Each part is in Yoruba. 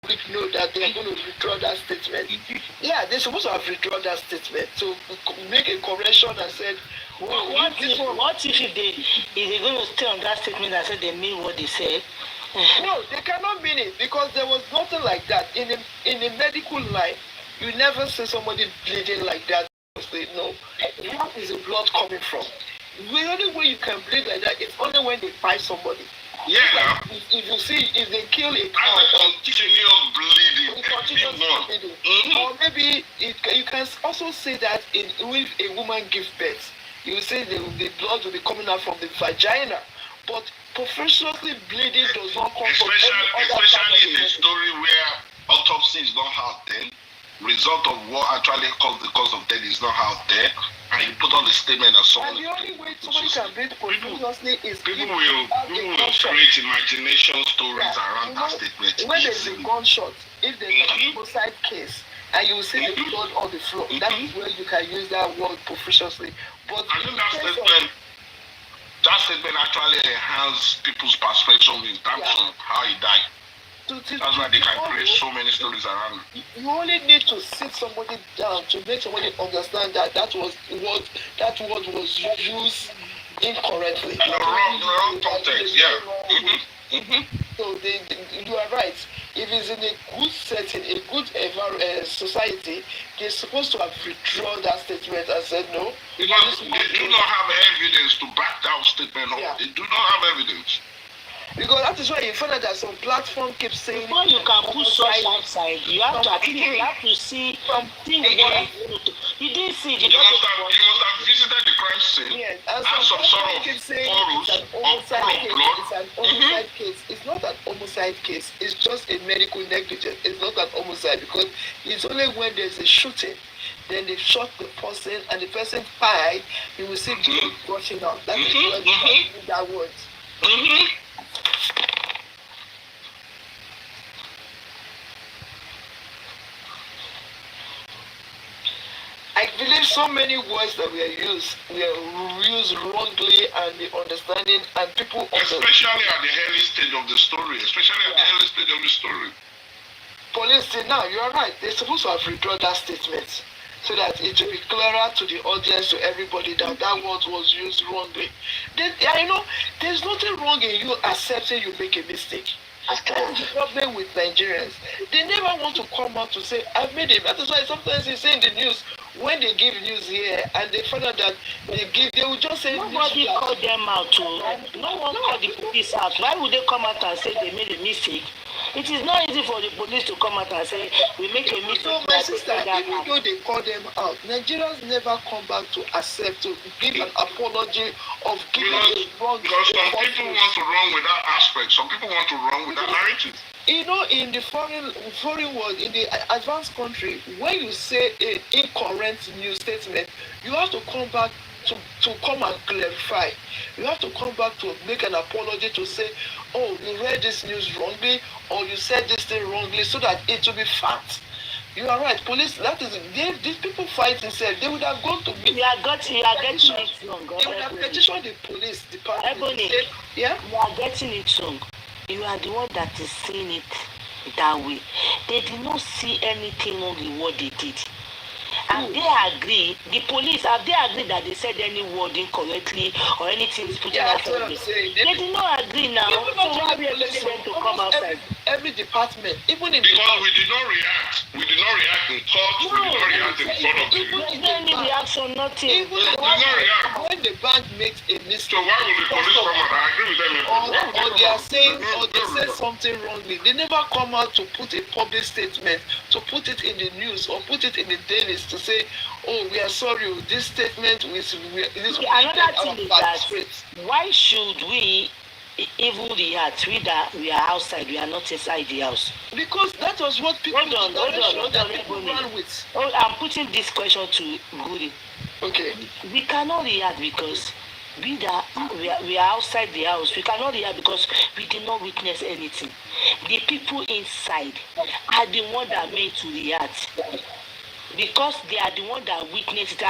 public know that they are going to withdraw that statement. Yeah, they're supposed to have withdrawn that statement. So make a correction and said, well, what if they're going to stay on that statement and say they mean what they said? No, they cannot mean it because there was nothing like that. In a medical line, you never see somebody bleeding like that. No, where is the blood coming from? The only way you can bleed like that is only when they fight somebody. Yeah. Like if they kill a cow, continuous bleeding. Or maybe you can also say that if a woman gives birth, you say the blood will be coming out from the vagina, but professionally bleeding does not come from especially in a story where autopsy is not out there, result of what actually caused the cause of death is not out there, and you put on the statement and so on. And the only way somebody can bleed professionally is people will create imagination stories around that statement. When there's a gunshot, if there's a homicide case, and you will see the blood on the floor, that is where you can use that word proficiently. But I think that statement actually enhances people's perspective in terms of how he died. That's why they can create so many stories around it. You only need to sit somebody down to make somebody understand that that word was used incorrectly. The wrong context, yeah. So you are right. If it's in a good setting, a good society, they're supposed to have withdrawn that statement and said no. Because they do not have evidence to back that statement up. Yeah. They do not have evidence. Because that is why you find out that some platform keeps saying. Before you can put such outside, you have to see something. You didn't see. You must have visited the crime scene. Yes, and some sort of it's an homicide case. It's not an homicide case. It's just a medical negligence. It's not an homicide because it's only when there's a shooting. Then they shot the person and the person died. You will see blood gushing out. That is what that word. I believe so many words that were used wrongly and the understanding and people especially at the early stage of the story. Police say now you are right, they're supposed to have withdrawn that statement so that it will be clearer to the audience, to everybody that word was used wrongly. There's nothing wrong in you accepting you make a mistake. That's the problem with Nigerians. They never want to come out to say, I've made it. That's why sometimes you say in the news, when they give news here and they find out that they will just say nobody call them out no one call the police out. Why would they come out and say they made a mistake? It is not easy for the police to come out and say we make a mistake. So my sister, even though they call them out, Nigerians never come back to accept, to give an apology of giving a wrong. Because some people want to run with that aspect. Some people want to run with that narrative. In the foreign world, in the advanced country, when you say an incorrect news statement, you have to come back to come and clarify. You have to come back to make an apology to say, oh, you read this news wrongly, or you said this thing wrongly, so that it will be fact. You are right. Police, that is, these people fight themselves. They would have gone to meet. You are getting it wrong. They would have petitioned the police department. Ebony, you are getting it wrong. You are the one that is seeing it that way. They did not see anything wrong in what they did. And they agree, the police, have they agreed that they said any word incorrectly or anything is put out? They did not agree now. So why are we expecting them to come outside? Every department, even in because we did not react. We did not react in court. We did not react in front of people. There's no any reaction, nothing. We did not react. When the bank makes a mistake, so why would the police come out? I agree with them. Or they are saying, or they say something wrongly. They never come out to put a public statement, to put it in the news or put it in the dailies to say, oh, we are sorry, this statement is another thing is that why should we even react? We are outside, we are not inside the house. Because that was what people hold on, with. Oh, I'm putting this question to Guri. Okay. We cannot react because we are outside the house. We cannot react because we did not witness anything. The people inside are the ones that made to react. Because they are the one that witnessed it.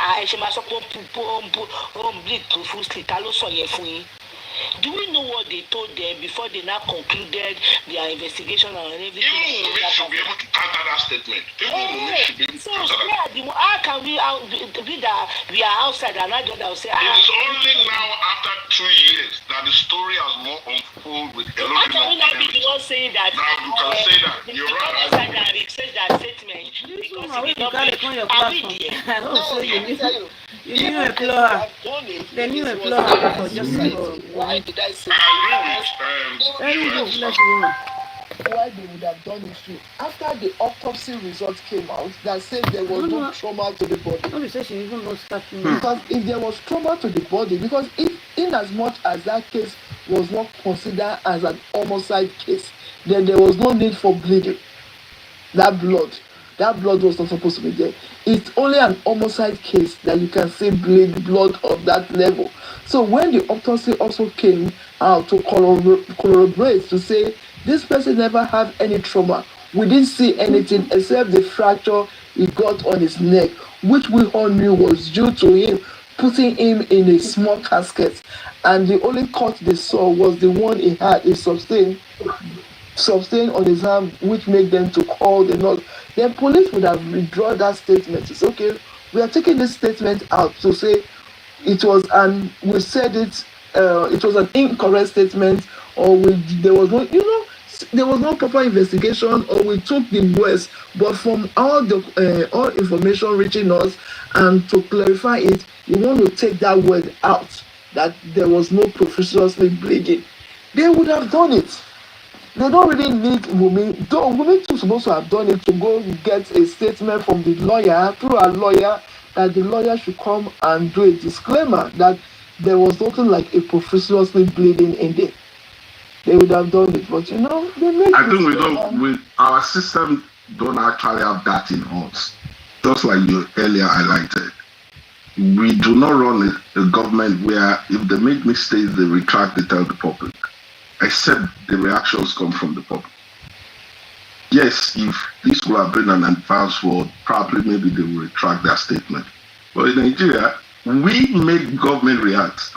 Do we know what they told them before they now concluded their investigation and everything? Even Wunmi should be able to counter that statement. Even Wunmi should be able to counter that. How can we be that we are outside and I will say, It's only now after 2 years that the story has more unfolded with a lot how can we not be the one saying that? Now you can say that. You're right. And research that statement because it did not be. Are we there? No, let me tell you. You new employer. The new employer for just why did I say why they would have done it too? After the autopsy results came out that said there was no trauma to the body. Because if there was trauma to the body, because if in as much as that case was not considered as an homicide case, then there was no need for bleeding. That blood was not supposed to be there. It's only an homicide case that you can see bleed blood of that level. So when the autopsy also came out to corroborate to say this person never had any trauma, we didn't see anything except the fracture he got on his neck, which we all knew was due to him putting him in a small casket, and the only cut they saw was the one he had, a sustained on his arm, which made them to call the nurse. Then police would have withdrawn that statement. It's okay, we are taking this statement out to say it was an incorrect statement, or there was no proper investigation, or we took the worst. But from all information reaching us, and to clarify it, we want to take that word out that there was no professionally bleeding. They would have done it. They don't really need Wunmi. Though Wunmi too supposed to have done it, to go get a statement from the lawyer through a lawyer, that the lawyer should come and do a disclaimer that there was nothing like a professionally bleeding in there. They would have done it, but they make. I think our system don't actually have that in us. Just like you earlier highlighted, we do not run a government where if they make mistakes, they retract, they tell the public, except the reactions come from the public. Yes, if this will have been an advance word, probably maybe they will retract their statement. But in Nigeria, we make government react.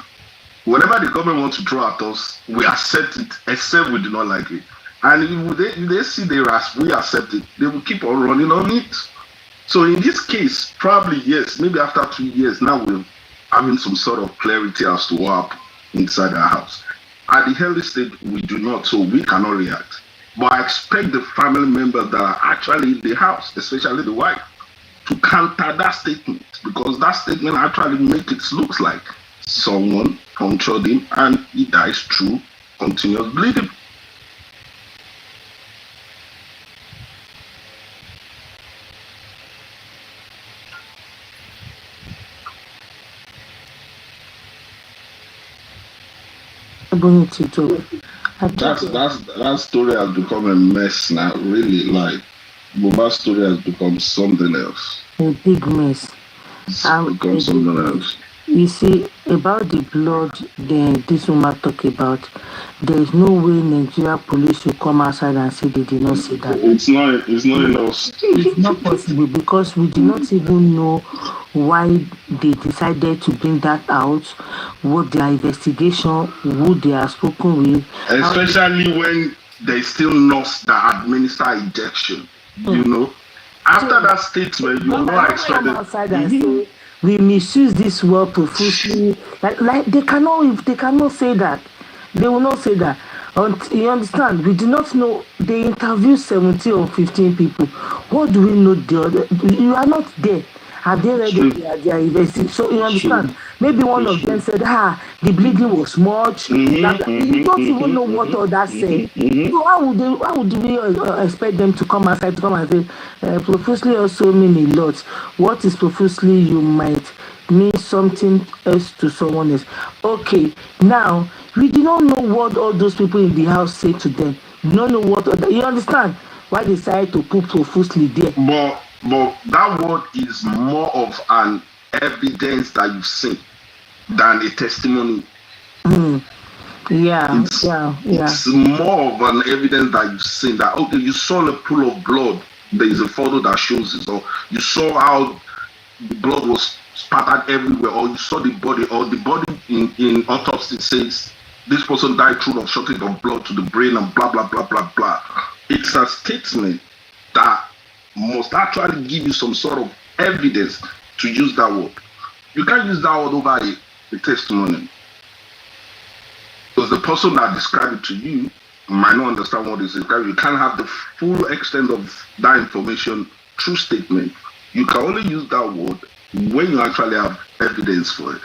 Whatever the government wants to throw at us, we accept it, except we do not like it. And if they see we accept it, they will keep on running on it. So in this case, probably yes, maybe after 2 years, now we're having some sort of clarity as to what happened inside our house. At the early stage, we do not, so we cannot react. But I expect the family members that are actually in the house, especially the wife, to counter that statement, because that statement actually makes it look like someone punctured him and he dies through continuous bleeding. That story has become a mess now. Really, like Boba's story has become something else. A big mess. It's become something else. You see, about the blood this woman talk about, there is no way Nigeria police should come outside and say they did not see that. It's not enough. It's not possible, because we do not even know why they decided to bring that out, what their investigation, who they are spoken with. Especially when they still nurse that administer injection, After that statement, you will not expect it. We misuse this word profusely. Like they cannot say that. They will not say that. You understand? We do not know. They interviewed 17 or 15 people. What do we know? You are not there. Have they read their investigation? So you understand? Maybe one of them said, the bleeding was much. You don't even know what others said. So how would we expect them to come outside to come and say, profusely also mean a lot. What is profusely, you might mean something else to someone else. Okay, now we do not know what all those people in the house say to them. We don't know what you understand why they decided to put profusely there. But that word is more of an evidence that you've seen than a testimony. It's more of an evidence that you've seen that, okay, you saw a pool of blood. There is a photo that shows it. Or you saw how the blood was spattered everywhere. Or you saw the body. Or the body in autopsy says this person died through the shortage of blood to the brain and blah, blah, blah, blah, blah. It's a statement that must actually give you some sort of evidence to use that word. You can't use that word over a testimony. Because the person that described it to you might not understand what is described. You can't have the full extent of that information through statement. You can only use that word when you actually have evidence for it.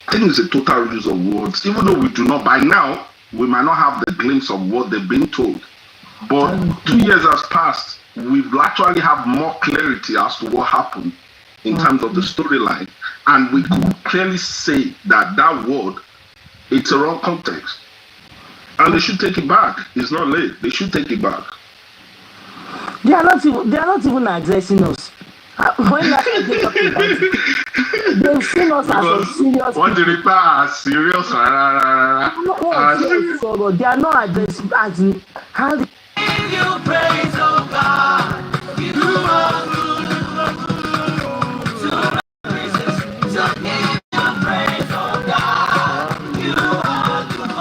I think it's a total use of words, even though we do not, by now, we might not have the glimpse of what they've been told. But 2 years has passed, we've actually have more clarity as to what happened in terms of the storyline. And we could clearly say that that word, it's a wrong context. And they should take it back. It's not late. They should take it back. They are not even addressing us. When they are talking about it, they've seen us as a serious. What do they call as serious? No, they are not addressing as in how. Give you praise, oh God. You are good. So give you praise, oh God. You are good.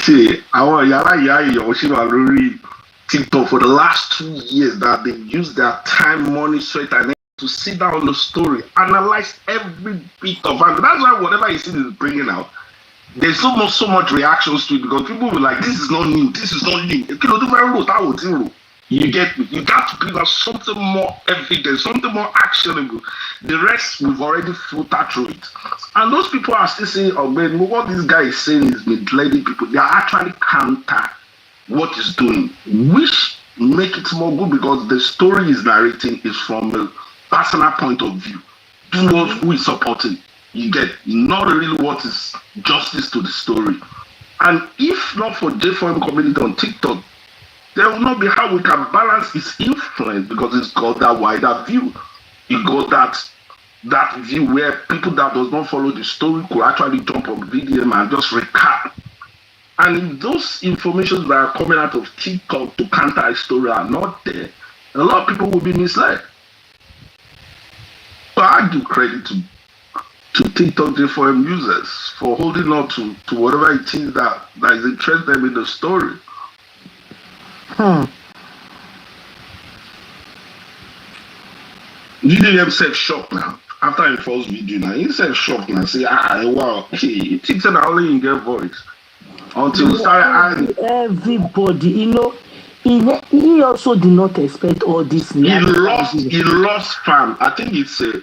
See, our TikTok for the last 2 years that they used their time, money, sweat, and to sit down on the story, analyze every bit of it. That's why whatever you see is bringing out, there's so much reactions to it because people were like, "This is not new. This is not new." You get me? You got to give us something more evidence, something more actionable. The rest we've already filtered through it. And those people are still saying, "Oh man, what this guy is saying is misleading people." They are actually counter what he's doing, which make it more good because the story he's narrating is from a personal point of view towards who is supporting. You get not really what is justice to the story. And if not for J4M community on TikTok, there will not be how we can balance its influence because it's got that wider view. It got that view where people that does not follow the story could actually jump on VDM and just recap. And if those informations that are coming out of TikTok to counter a story are not there, a lot of people will be misled. So I give credit to TikTok J4M users for holding on to whatever it is that is interesting them in the story. VDM said shock now. After he first video now, he said shock now. Say, wow, he thinks that only in their voice. Until started everybody, he also did not expect all this. He lost fam. I think it's a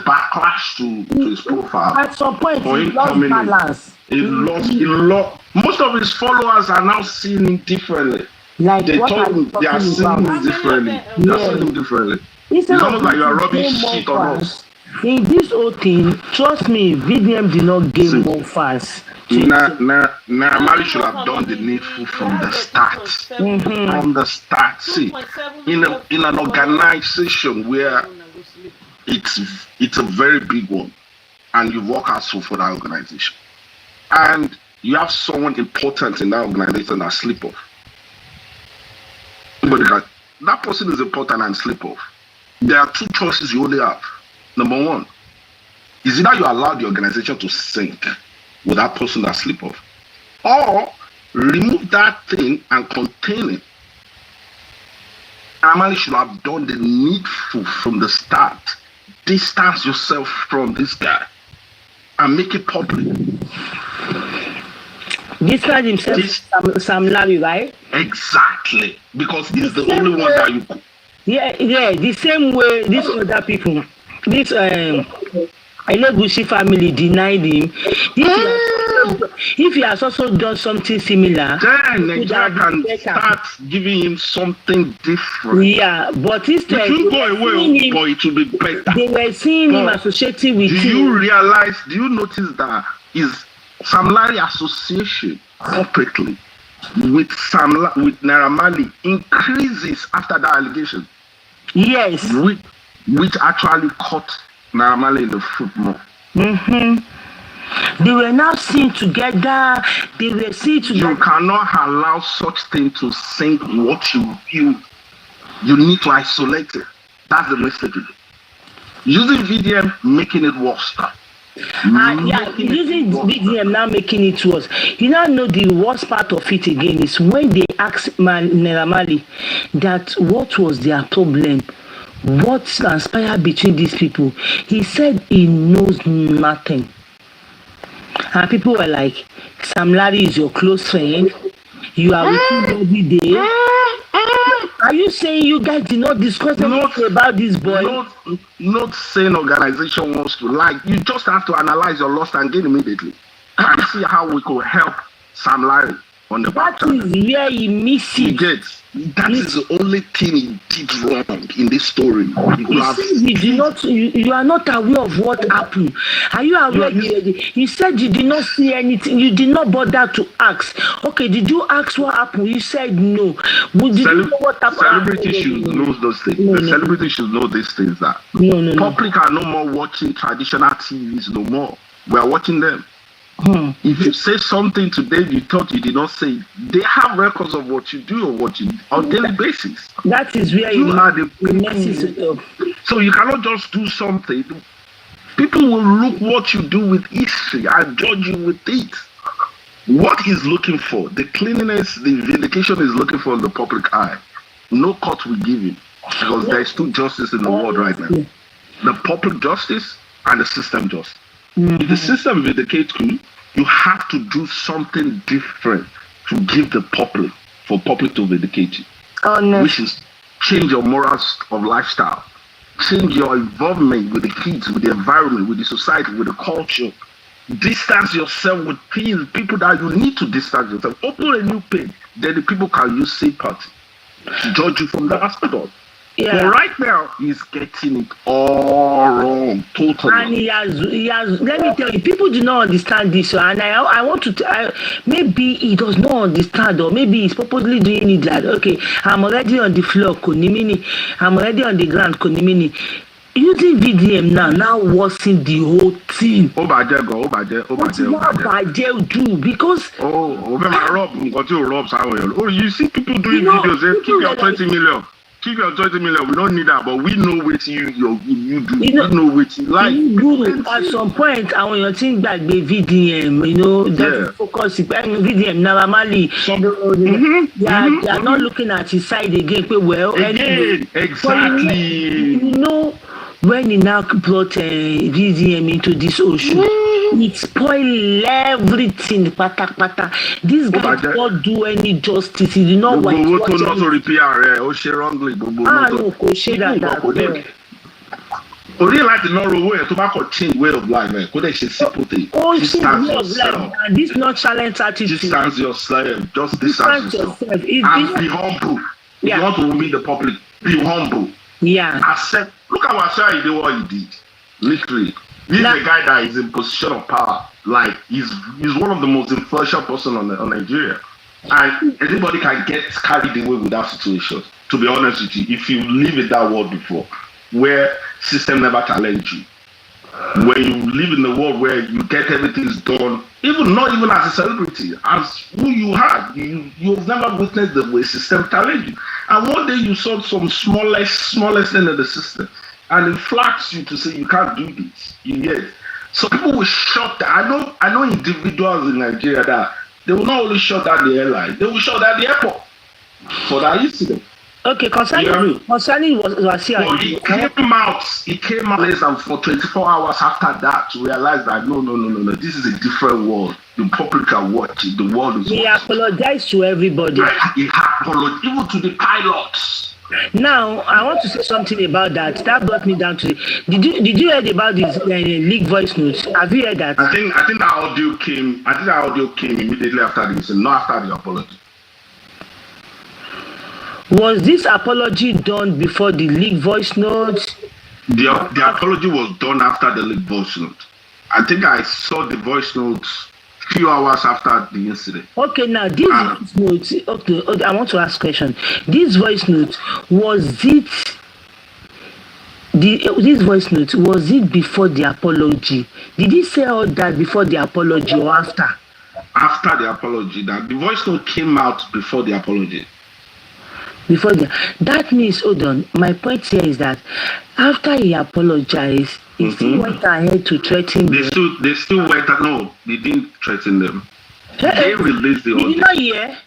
backlash to his profile. At some point, he lost balance. He lost. Most of his followers are now seeing him differently. Like they told him they are seeing him differently. They are seeing him differently. It's almost like you are rubbing shit on us. In this whole thing, trust me, VDM did not gain more fans. Mali should have done the needful from the start. From the start. See, in an organization where it's a very big one, and you work hard for that organization, and you have someone important in that organization that slip off. But that person is important and slip off. There are two choices you only have. Number one, is either you allow the organization to sink with that person that slip off, or remove that thing and contain it. Amali should have done the needful from the start. Distance yourself from this guy and make it public. Distance himself, Sam Larry, right? Exactly, because he's the only one that you could. Yeah, the same way these other people, this Elegushi family denied him. If he has also done something similar, then Nigeria can start giving him something different. Yeah, but instead, it will go away, but it will be better. They were seeing him associating with him. Do you notice that is Sam Larry association corporately with Naira Marley increases after that allegation? Yes. Which actually caught Naira Marley in the foot more. They were now seen together. They were seen together. You cannot allow such thing to sink what you feel. You need to isolate it. That's the mistake. Using VDM, making it worse. Using VDM now making it worse. You now know the worst part of it again is when they asked Naira Marley that what was their problem, what transpired between these people. He said he knows nothing. And people were like, Sam Larry is your close friend. You are with him every day. Are you saying you guys did not discuss anything about this boy? Not saying organization wants to lie. You just have to analyze your loss and gain immediately and see how we could help Sam Larry on the back. That is where he misses. That is the only thing he did wrong in this story. You are not aware of what happened. Are you aware? You said you did not see anything. You did not bother to ask. Okay, did you ask what happened? You said no. Did you know what happened? Celebrity should know those things. Celebrity should know these things. That public are no more watching traditional TVs no more. We are watching them. If you say something today you thought you did not say, they have records of what you do or what you do on daily basis. That is where you are the messes it up. So you cannot just do something. People will look what you do with history and judge you with it. What he's looking for, the cleanliness, the vindication is looking for in the public eye. No court will give him because there is two justice in the world right now: the public justice and the system justice. If the system vindicates you, you have to do something different to give the public, for public to vindicate you. Which is change your morals of lifestyle, change your involvement with the kids, with the environment, with the society, with the culture. Distance yourself with people that you need to distance yourself. Open a new page, then the people can use sympathy to judge you from that aspect. Yeah. But right now, he's getting it all wrong, totally. And he has. Let me tell you, people do not understand this. And I want to. Maybe he does not understand, or maybe he's purposely doing it like, okay, I'm already on the floor, Konimini. I'm already on the ground, Konimini. Using VDM now worsen the whole thing. Do because you see people doing videos, they keep your 20 million. Keep your 20 million. We don't need that, but we know what you do. We know what you like. At some point, I want your thing back the VDM, that focus VDM Naira Marley. They are not looking at his side again. Exactly. When he now brought VDM into this ocean, it spoiled everything. Pata. This guy did not do any justice. He did not want to Only like the Norway tobacco change way of life, could they simple thing? Distance yourself. This nonchalant attitude. Distance yourself. Just distance yourself. And be humble. If you want to meet the public, be humble. Yeah. Accept. Look at what he did. What he did. Literally, he's the guy that is in position of power. Like he's one of the most influential person on Nigeria, and anybody can get carried away with that situation. To be honest with you, if you live in that world before, where system never challenge you, where you live in the world where you get everything done, not even as a celebrity, as who you had, you've never witnessed the way system challenge you. And one day you saw some smallest end of the system, and it flags you to say you can't do this. You get it? So people will shut down. I know individuals in Nigeria that they will not only shut down the airline, they will shut down the airport for that incident. Okay, concerning was here. Well, he came out less than for 24 hours after that to realize that no, this is a different world. The public are watching. The world is watching. He apologized to everybody. He apologized even to the pilots. Now I want to say something about that. That brought me down to did you heard about this leaked voice notes? Have you heard that? I think that audio came. Immediately after this, and not after the apology. Was this apology done before the leaked voice notes? The apology was done after the leaked voice note. I think I saw the voice notes few hours after the incident. Okay, now this voice note. Okay, I want to ask a question. This voice note, was it this voice note, was it before the apology? Did he say all that before the apology or after? After the apology, that the voice note came out before the apology. Before that means, hold on. My point here is that after he apologized, he still went ahead to threaten them. They still went. No, they didn't threaten them. They released the audio. Did you not hear?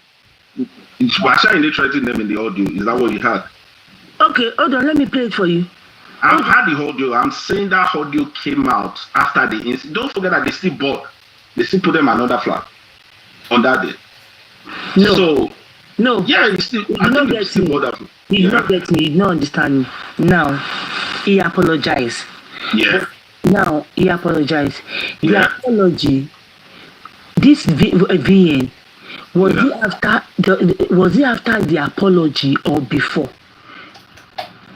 Washa they threatened them in the audio. Is that what you had? Okay, hold on. Let me play it for you. I've had the audio. I'm saying that audio came out after the incident. Don't forget that they still put them another flag on that day. No. So. No. Yeah, you not get me. He did not get me. He did not understand me. Now, he apologized. Yeah. Now, he apologized. The apology, this VN, was it after the apology or before?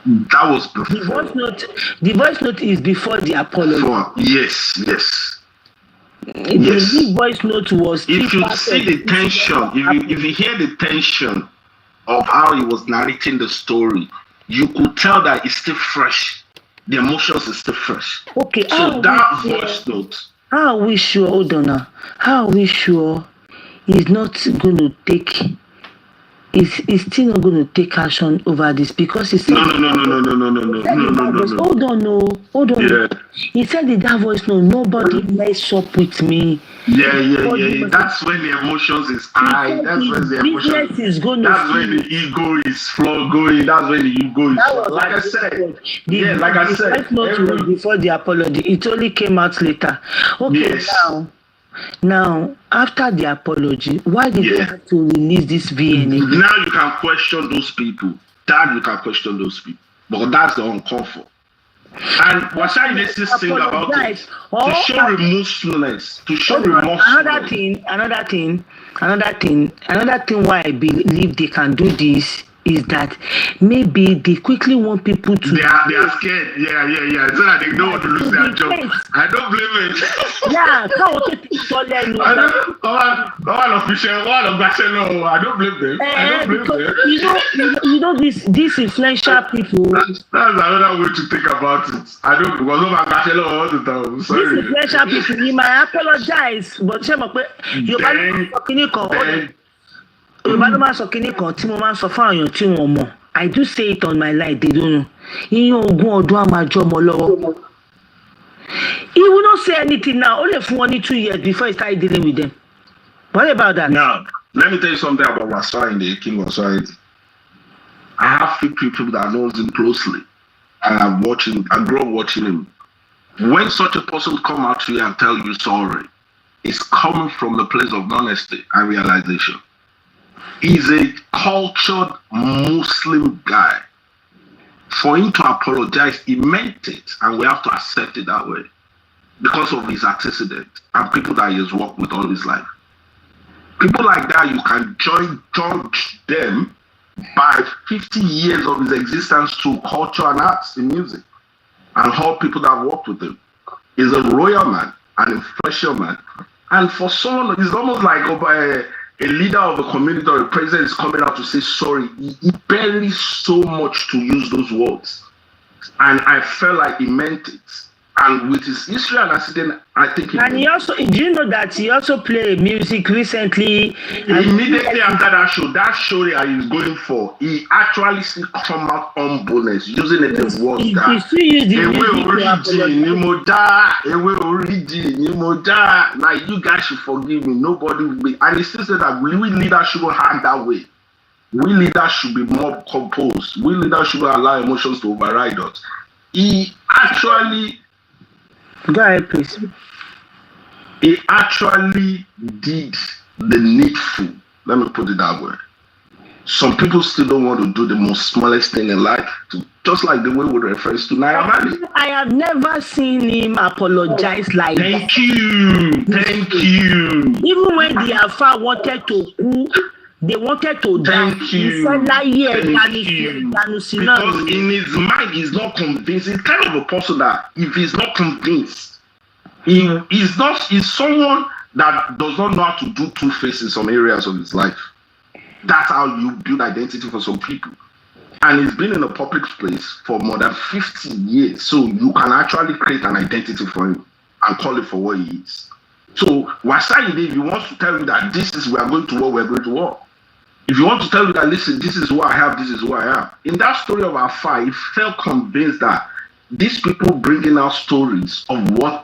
That was before. The voice note is before the apology. Yes. The voice note was. If you see the tension, if you hear the tension of how he was narrating the story, you could tell that it's still fresh. The emotions is still fresh. Okay. So that voice note. How are we sure? Hold on now. How are we sure he's not going to take? He's still not going to take action over this because he said no. Hold on. Yeah. He said in that voice note, nobody mess up with me. Yeah. That's when the emotions is high. That's when the emotions is going. That's when the ego is flow going. That's when the ego is. Like I said. The voice note was before the apology. It only came out later. Okay, yes. Now, after the apology, why did they have to release this VNA? Now you can question those people. But that's the uncomfort. And what shall they still sing about it? To show remorsefulness. Another thing why I believe they can do this is that maybe they quickly want people to. They are scared. Yeah. So that they don't want to lose their job. I don't blame it. Yeah, I don't blame them. You know these influential people. That's another way to think about it. I don't because of my bachelor all the time. Sorry. These influential people, you might apologize, but Yorùbá ló máa sọ kinní kan tí mo máa ń sọ fún àwọn tí wọ́n mọ̀. I do say it on my life, they don't know. Iyan ogún ọdún á máa jọ ọmọ lọ́wọ́. He will not say anything now. Only for 1 or 2 years before he started dealing with them. What about that? Now, let me tell you something about Wasai, the King of Society. I have few people that knows him closely, and I grew up watching him. When such a person come out to you and tell you sorry, it's coming from the place of honesty and realization. He's a cultured Muslim guy. For him to apologize, he meant it, and we have to accept it that way because of his antecedent and people that he has worked with all his life. People like that, you can judge them by 50 years of his existence through culture and arts in music and how people that have worked with him. He's a royal man, an influential man, and for someone, it's almost like a leader of a community or a president is coming out to say sorry. He barely so much to use those words. And I felt like he meant it. And with his history and accident, I think he also, do you know that he also played music recently? Immediately after that show that he's going for, he actually still come out on bonus using it as words that like you guys should forgive me, nobody will be, and he still said that we leaders shouldn't act that way. We leaders should be more composed. We leaders should allow emotions to override us. He actually go ahead, please. He actually did the needful. Let me put it that way. Some people still don't want to do the most smallest thing in life, just like the way we reference to Naira Marley. I have never seen him apologize like that. Thank you. Even when the Alpha wanted to they wanted to Thank you. Because in his mind, he's not convinced. He's kind of a person that if he's not convinced, he's someone that does not know how to do two-face in some areas of his life. That's how you build identity for some people. and he's been in a public place for more than 50 years. So you can actually create an identity for him and call it for what he is. So Wasayide, if he wants to tell you that this is we are going to war, we're going to war. If you want to tell you that, listen, this is who I have, this is who I am. In that story of Afa, he felt convinced that these people bringing out stories of what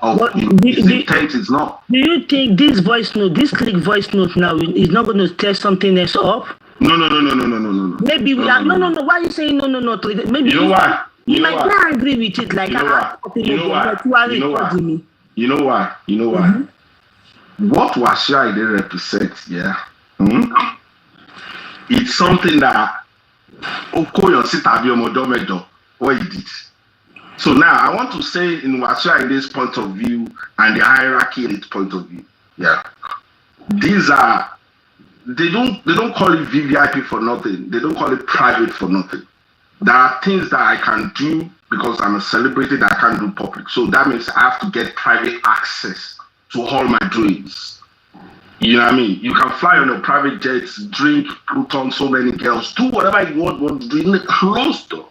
his intent is not. Do you think this voice note, this click voice note now is not going to stir something else up? No. Maybe we are no. Why are you saying no? Maybe you know why? You might not agree with it. Like you know why? You know why? Mm-hmm. What Wasayide represents, yeah. It's something that what he did. So now I want to say in Wasayide's point of view and the hierarchy in its point of view. Yeah. These are they don't call it VVIP for nothing. They don't call it private for nothing. There are things that I can do because I'm a celebrity that I can't do public. So that means I have to get private access to all my doings. You know what I mean? You can fly on a private jet, drink, put on so many girls, do whatever you want to do in the closed door.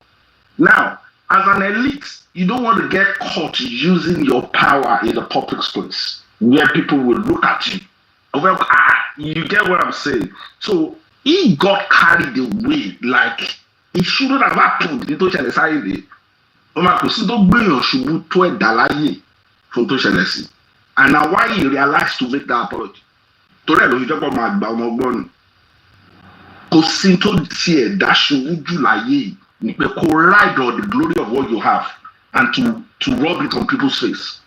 Now, as an elite, you don't want to get caught using your power in the public space where people will look at you. Well, you get what I'm saying? So he got carried away like it shouldn't have happened. And now why he realized to make that apology? Kò sí tó tiẹ̀ dáṣowú jù láyé ni pé kó ride on the glory of what you have and to rub it on people's face.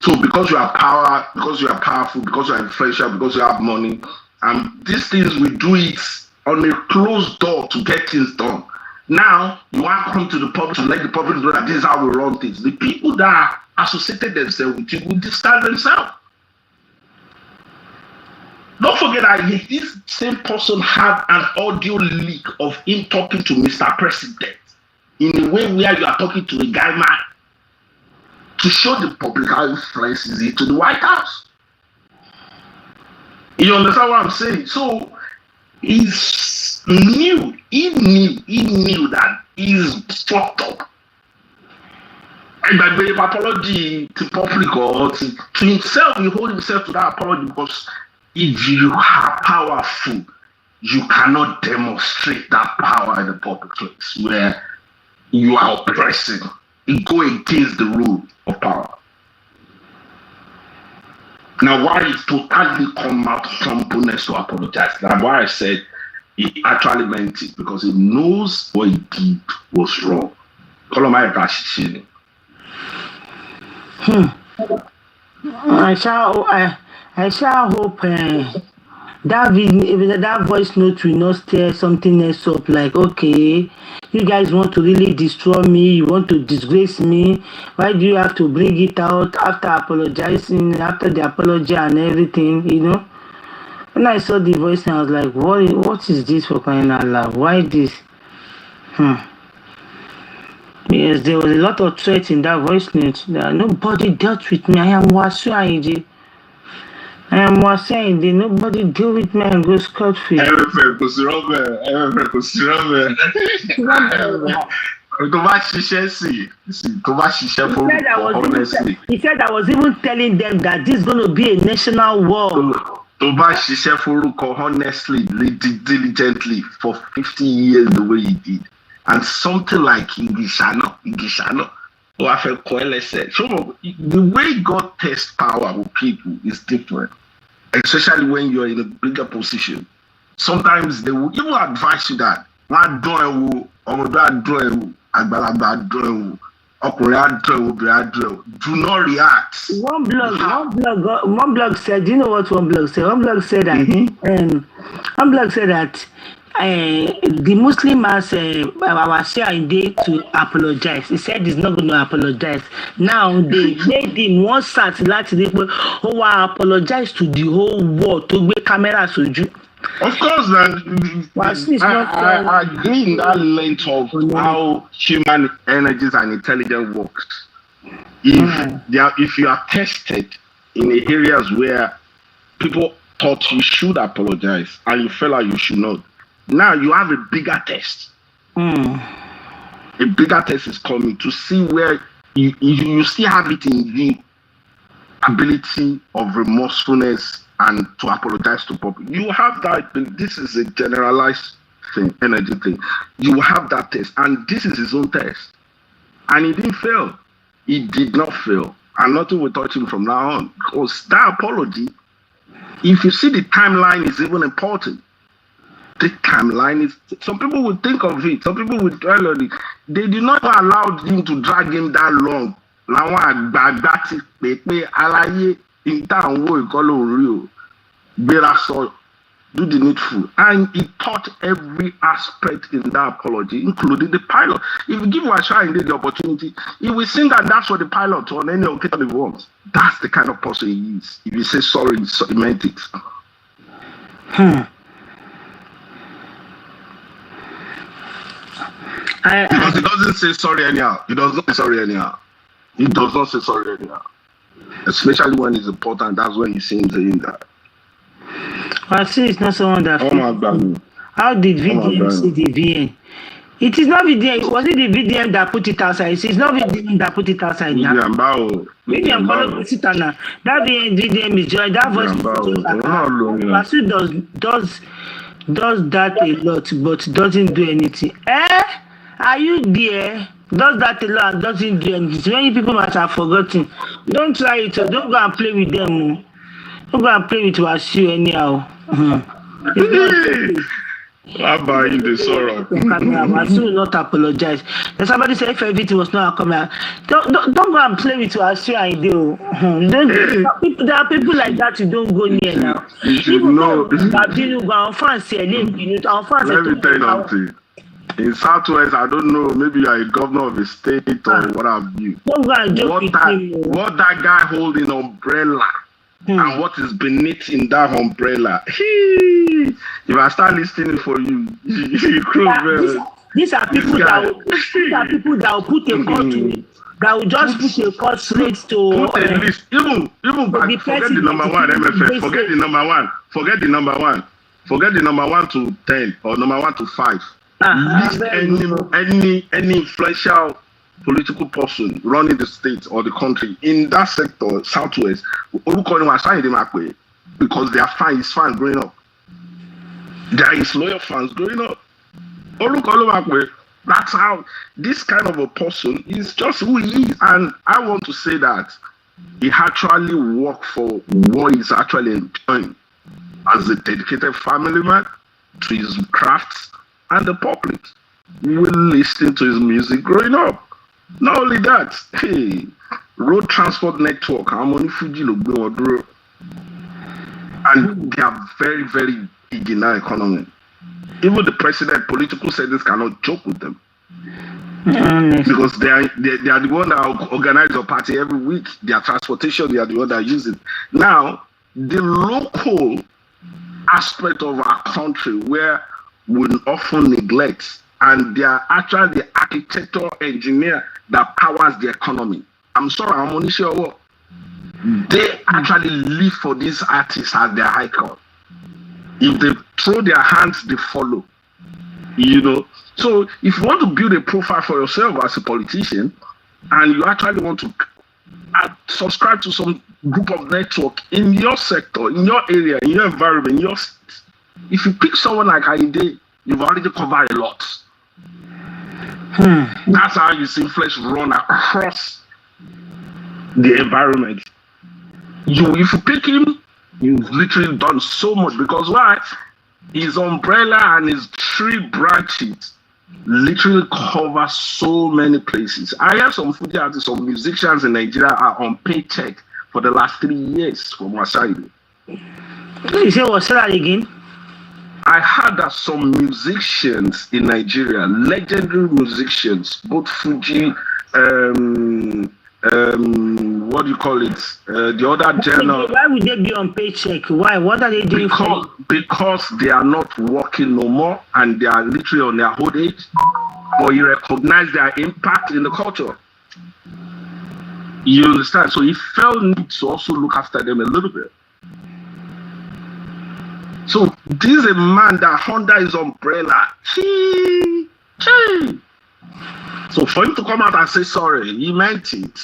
So because you have power, because you are powerful, because you are influential, because you have money, and these things we do it on a closed door to get things done. Now you want to come to the public to let the public know that this is how we run things. The people that associated themselves with you will discard themselves. Don't forget that this same person had an audio leak of him talking to Mr. President in a way where you are talking to a guy man to show the public how influence is into the White House. You understand what I'm saying? So he knew that he's fucked up. And by the apology to public or to himself, he hold himself to that apology because if you are powerful, you cannot demonstrate that power in the public place where you are oppressing. You go against the rule of power. Now, why he totally come out humbleness to apologize? That's why I said he actually meant it because he knows what he did was wrong. I shall hope that voice note will not stir something else up. Like, okay, you guys want to really destroy me, you want to disgrace me. Why do you have to bring it out after apologizing, after the apology and everything, you know? When I saw the voice, I was like, what is this for crying out loud? Why this? Yes, there was a lot of threats in that voice note. That nobody dealt with me. I am Wasayide. Nobody deal with me and go scot-free. He said I was even telling them that this is going to be a national war. Honestly, diligently for 50 years the way he did. And something like Ingishano. So I felt said. So the way God tests power with people is different. Especially when you're in a bigger position. Sometimes they will even advise you that do not react. One blog said, you know what one blog said? One blog said that the Muslim man said Wasayide to apologize. He said he's not going to apologize. Now they made him one sat I apologize to the whole world to make cameras with you. Of course, man. I agree in that length of how human energies and intelligence works. If you are tested in the areas where people thought you should apologize and you felt like you should not, now you have a bigger test A bigger test is coming to see where you still have it in the ability of remorsefulness and to apologize to public. You have that. This is a generalized thing, energy thing. You have that test, and this is his own test. And he didn't fail. He did not fail. And nothing will touch him from now on. Because that apology, if you see the timeline, is even important. The timeline is, some people would think of it, some people would dwell on it. They did not allow him to drag him that long. Làwọn àgbààgbà ti pè aláyé ìtàn wo ìkọlù orí o gbéra sọ do the needful, and he taught every aspect in that apology, including the pilot. If you give Washington the opportunity, he will sing and dance for the pilot on any occasion he wants. That's the kind of person he is. If you say sorry, he meant it. Because he doesn't say sorry anyhow. He does not say sorry anyhow. He does not say sorry anyhow. Especially when it's important, that's when he sings in that. I see it's not someone that. Oh my God. How did VDM see the VN? It is not VDM. Was it the VDM that put it outside? It's not VDM that put it outside now. VDM follow it now. That VDM is joy. That voice does that a lot, but doesn't do anything. Are you there? Does that a lot and doesn't do anything. Many people might have forgotten. Don't try it. Don't go and play with them. Don't go and play with Wasu anyhow. How about you, the sorrow? Wasu will not apologize. Then somebody said if everything was not coming, don't go and play with Wasu and do. There are people like that you don't go near now. You know. Let me tell you something. In Southwest, I don't know, maybe you're a governor of a state or what have you. What that guy holding umbrella and what is beneath in that umbrella. If I start listening for you, these are people that will put a cut to it. That will just put a cut straight to put a list. Even forget the number one, MFF. Forget the number one. Forget the number one. Forget the number 1 to 10 or number 1 to 5. List any influential political person running the state or the country in that sector, Southwest, because they are fans growing up. There is loyal fans growing up. That's how this kind of a person is just who he is. And I want to say that he actually worked for what he's actually enjoying as a dedicated family man to his crafts, and the public will listen to his music growing up. Not only that, road transport network, and they are very, very big in our economy. Even the president, political settings cannot joke with them. Because they are the one that organize your party every week. Their transportation, they are the one that use it. Now, the local aspect of our country where we often neglect, and they are actually the architectural engineer that powers the economy. I'm sorry, I'm only sure what they actually live for these artists as their icon. If they throw their hands, they follow. So if you want to build a profile for yourself as a politician, and you actually want to subscribe to some group of network in your sector, in your area, in your environment, in your state, if you pick someone like Aide, you've already covered a lot. That's how you see flesh run across the environment. If you pick him, you've literally done so much, because why? His umbrella and his 3 branches literally cover so many places. I have some Fuji artists, some musicians in Nigeria are on paycheck for the last 3 years from Wasaide. You say what's that again? I heard that some musicians in Nigeria, legendary musicians, both Fuji, what do you call it? The other genre. Why would they be on paycheck? Why? What are they doing? Because they are not working no more, and they are literally on their old age, or you recognize their impact in the culture. You understand? So he felt need to also look after them a little bit. So this is a man that under his umbrella, Hey. So for him to come out and say sorry, he meant it.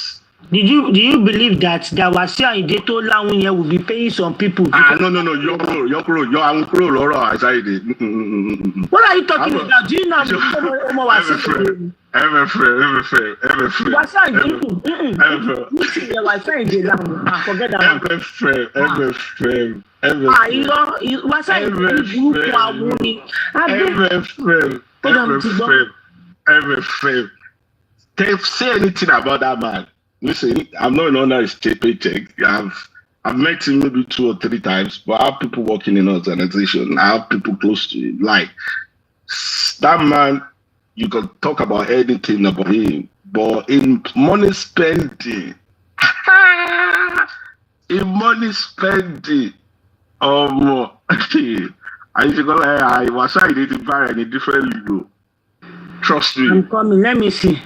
Do you believe that Wasiu Ayinde to Lawun yẹn will be paying some people? No. Your uncle, Laura, I said it. What are you talking about? Do you know Wasiu? Wasiu Ayinde Lawun. Forget that one. Wasiu Ayinde Can't say anything about that man. Listen, I'm not under his paycheck. I've met him maybe 2 or 3 times, but I have people working in organization. I have people close to him. Like that man, you can talk about anything about him, but in money spending, I was trying to buy any different legal. Trust me. I'm coming. Let me see.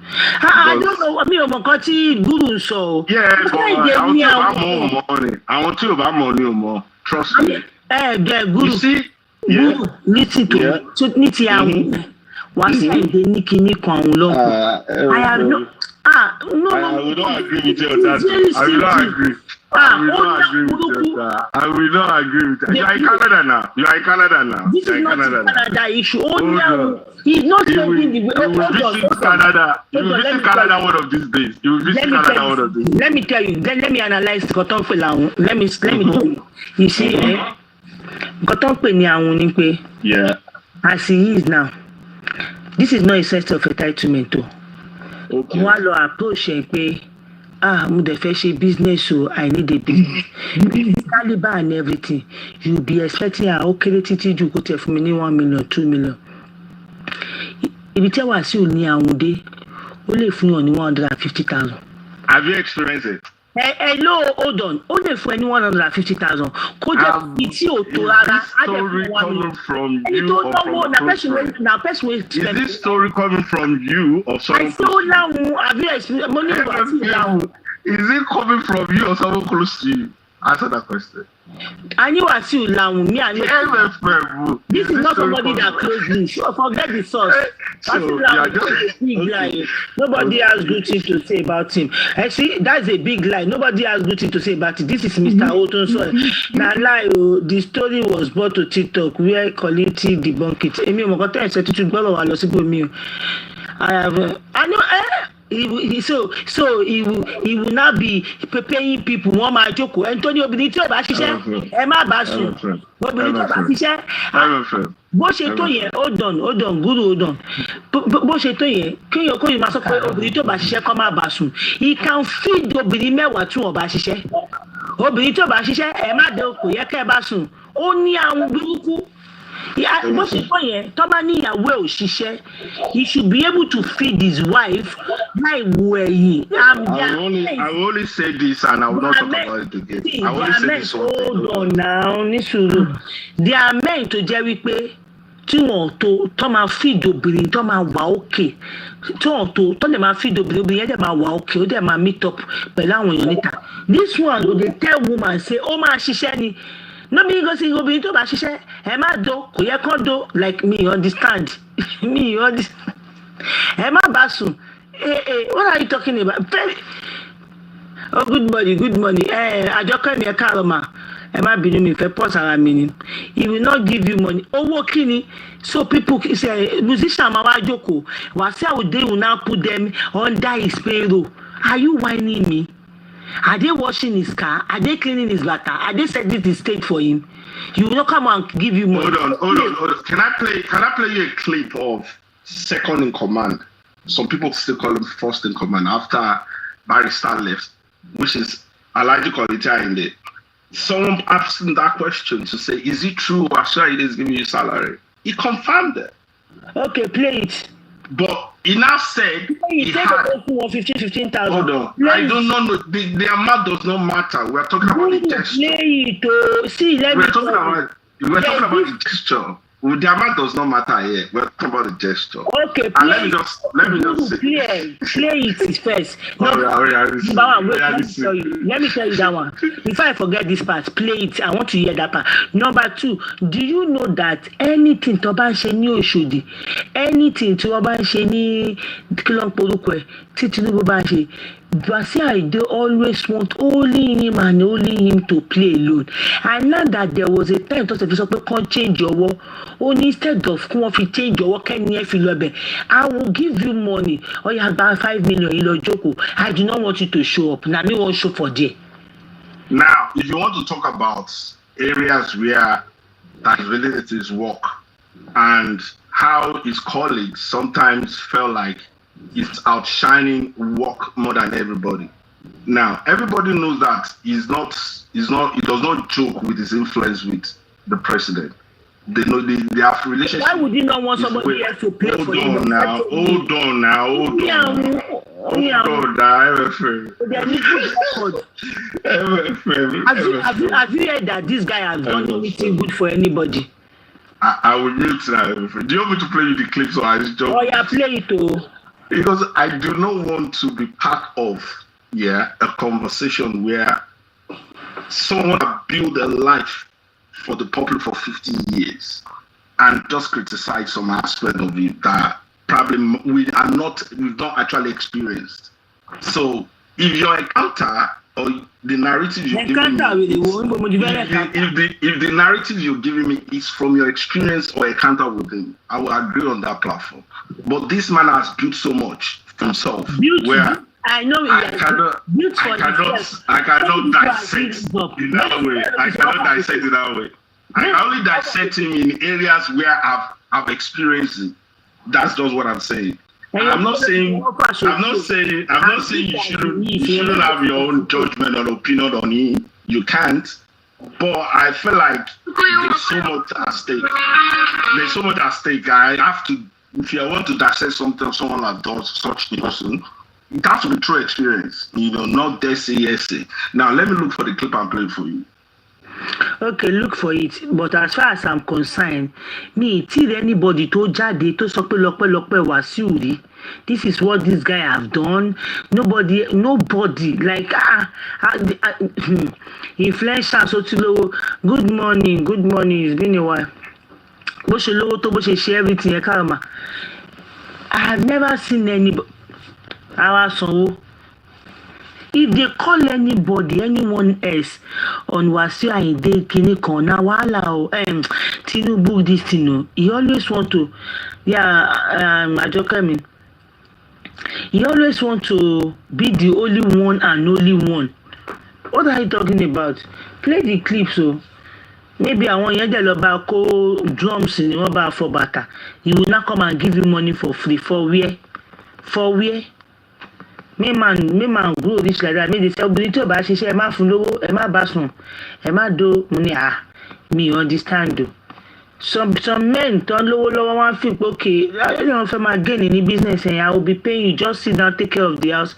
I don't know. I mean, I'm going to Guru so. Yeah, but I want to about money more. Trust me. Guru. You see? Guru, listen to me. So, Wasiu Ayinde ní kíní kan ló. I have no. No. I will not agree with you on that. I will not agree. I will not agree with that. You are in Canada now. This is not a Canada issue. He's not saying the way. You will visit Canada. You will visit Canada one of these days. Let me tell you. Then let me analyze Cotton Fela. Let me tell you. You see, Cotton Fela. Yeah. As he is now, this is not a set of entitlement too. Okay. One law approach and pay. Mo dey fẹ́ business, so I need a business. Caliber and everything. You be expecting a okay títí ju kó tẹ̀ fún mi ní 1 million, 2 million. Ibi tí Wasiu ní àwọn dé, ó lè fún yàn ní 150,000. Have you experienced it? Hello, hold on. Ó lè fún ẹ ní 150,000. Kó jẹ́ ìtí ò tó rárá. Is this story coming from you or from na person wey Is this story coming from you or someone close to you? Have you experienced money Wasiu? Is it coming from you or someone close to you? Answer that question. I knew Wasiu Lawun. Me, I know. This is not somebody that close me. Forget the source. Nobody has good things to say about him. Actually, that's a big lie. Nobody has good things to say about it. This is Mr. Otonso. Now, lie. The story was brought to TikTok where Collective debunked it. I have. I know. So he will not be preparing people one máa jókòó ẹni tó ní obìnrin tí ò bá ṣiṣẹ́ ẹ má bá sùn obìnrin tó bá ṣiṣẹ́ bó ṣe tó yẹn hold on Guru hold on bó ṣe tó yẹn kéèyàn kó yìí máa sọ pé obìnrin tó bá ṣiṣẹ́ kọ́ má bá sùn he can feed obìnrin 10 tí wọ́n bá ṣiṣẹ́ obìnrin tó bá ṣiṣẹ́ ẹ má dé kò yẹ kẹ́ ẹ bá sùn ó ní àwọn burúkú. Bó ṣe kọ́ yẹn tó bá ní ìyàwó ẹ̀ ò ṣiṣẹ́ he should be able to feed his wife láì wo ẹ̀yìn. I will only say this and I will not talk about it again. I will only say this one thing. Hold on now ní sùúrù. There are men tó jẹ́ wípé tí wọ́n tó máa feed obìnrin tó máa wà òkè tí wọ́n tó lè máa feed obìnrin yẹn dẹ̀ máa wà òkè ó dẹ̀ máa meet up pẹ̀lú àwọn èèyàn níta. This one go dey tell woman say ó máa ṣiṣẹ́ ni. Nobody go see obìnrin tó bá ṣiṣẹ́ ẹ má do kò yẹ kán do like me understand ẹ má bá sùn what are you talking about? Oh good morning àjọkẹ́ mi ẹ káàárọ̀ mà ẹ má bínú mi fẹ́ pọ̀ sára mi ni he will not give you money owó kíni so people say musician máa wá jókòó Wasiu Ayinde will now put them under his payroll. Are you whining me? Are they washing his car? Are they cleaning his bata? Are they setting the stage for him? You will not come and give you money. Hold on. Can I play you a clip of second in command? Some people still call him first in command after Barrister left, which is Alhaji Kollington Ayinde. Someone asked him that question to say, is it true Wasiu Ayinde is giving you salary? He confirmed it. Okay, play it. But he now said he had 15,000. Hold on. I don't know. The amount does not matter. We're talking about the gesture. Play it. See, let we're talking about the gesture. the amount does not matter here. We're talking about the gesture. Okay, And let me just say. Play it first. No, let me tell you that one. Before I forget this part, play it. I want to hear that part. Number 2, do you know that anything tó bá ń ṣe ní Òṣòdì, anything tí wọ́n bá ń ṣe ní kí ló ń porúkọ ẹ̀ tí Tinubu bá ń ṣe, Wasiu they always want only him and only him to play alone. And now that there was a time tó ṣe fi sọ pé kàn change ọwọ́, only instead of kí wọ́n fi change ọwọ́ kẹ́ni ẹ̀ fi lọ bẹ̀, I will give you money. Oh, you have about 5 million in lọ jókòó. I do not want you to show up. Na me wan show for there. Now, if you want to talk about areas where that relatives work and how his colleagues sometimes felt like he's outshining work more than everybody. Now, everybody knows that he does not joke with his influence with the president. They know they have relationship. Why would you not want somebody else to play for you? Hold on now. Have you heard that this guy has done anything good for anybody? I will mute now. Do you want me to play you the clips or I just joke? Oh yeah, play it too. Because I do not want to be part of a conversation where someone built a life for the public for 50 years and just criticize some aspect of it that probably we've not actually experienced. So if your encounter or the narrative you're giving me, if the narrative you're giving me is from your experience or encounter with him, I will agree on that platform. But this man has built so much himself where I know I cannot dissect in that way. I cannot dissect it that way. I can only dissect him in areas where I've experienced it. That's just what I'm saying. I'm not saying you shouldn't have your own judgment or opinion on him. You can't. But I feel like there's so much at stake. I have to, if you want to dissect something, someone that does such things, it has to be true experience, not this essay. Now let me look for the clip and play it for you. Okay, look for it. But as far as I'm concerned, me till anybody to jade to sọ pé lọ́pẹ́ Wasiu rí. This is what this guy have done. Nobody like influencer so ti lówó. Good morning. It's been a while. Bó ṣe lówó tó bó ṣe share everything ẹ karama. I have never seen anybody. Àwa sanwó. If they call anyone else on Wasiu Ayinde kini kan na wahala o Tinubu this thing o, he always want to Ajokemi, he always want to be the only one and only one. What are you talking about? Play the clips o. Maybe àwọn yẹn dẹ̀ lọ bá kó drums ni wọ́n bá fọ bàtà. He will not come and give you money for free. For where? Me man grow this like that. Me they say obìnrin tí ó bá ṣiṣẹ́ ẹ má fún lówó, ẹ má bá sùn, ẹ má do money. Me understand o. Some men turn lówó lọ́wọ́ wọ́n feel okay. I don't fẹ́ máa gain any business and I will be paying you. Just sit down, take care of the house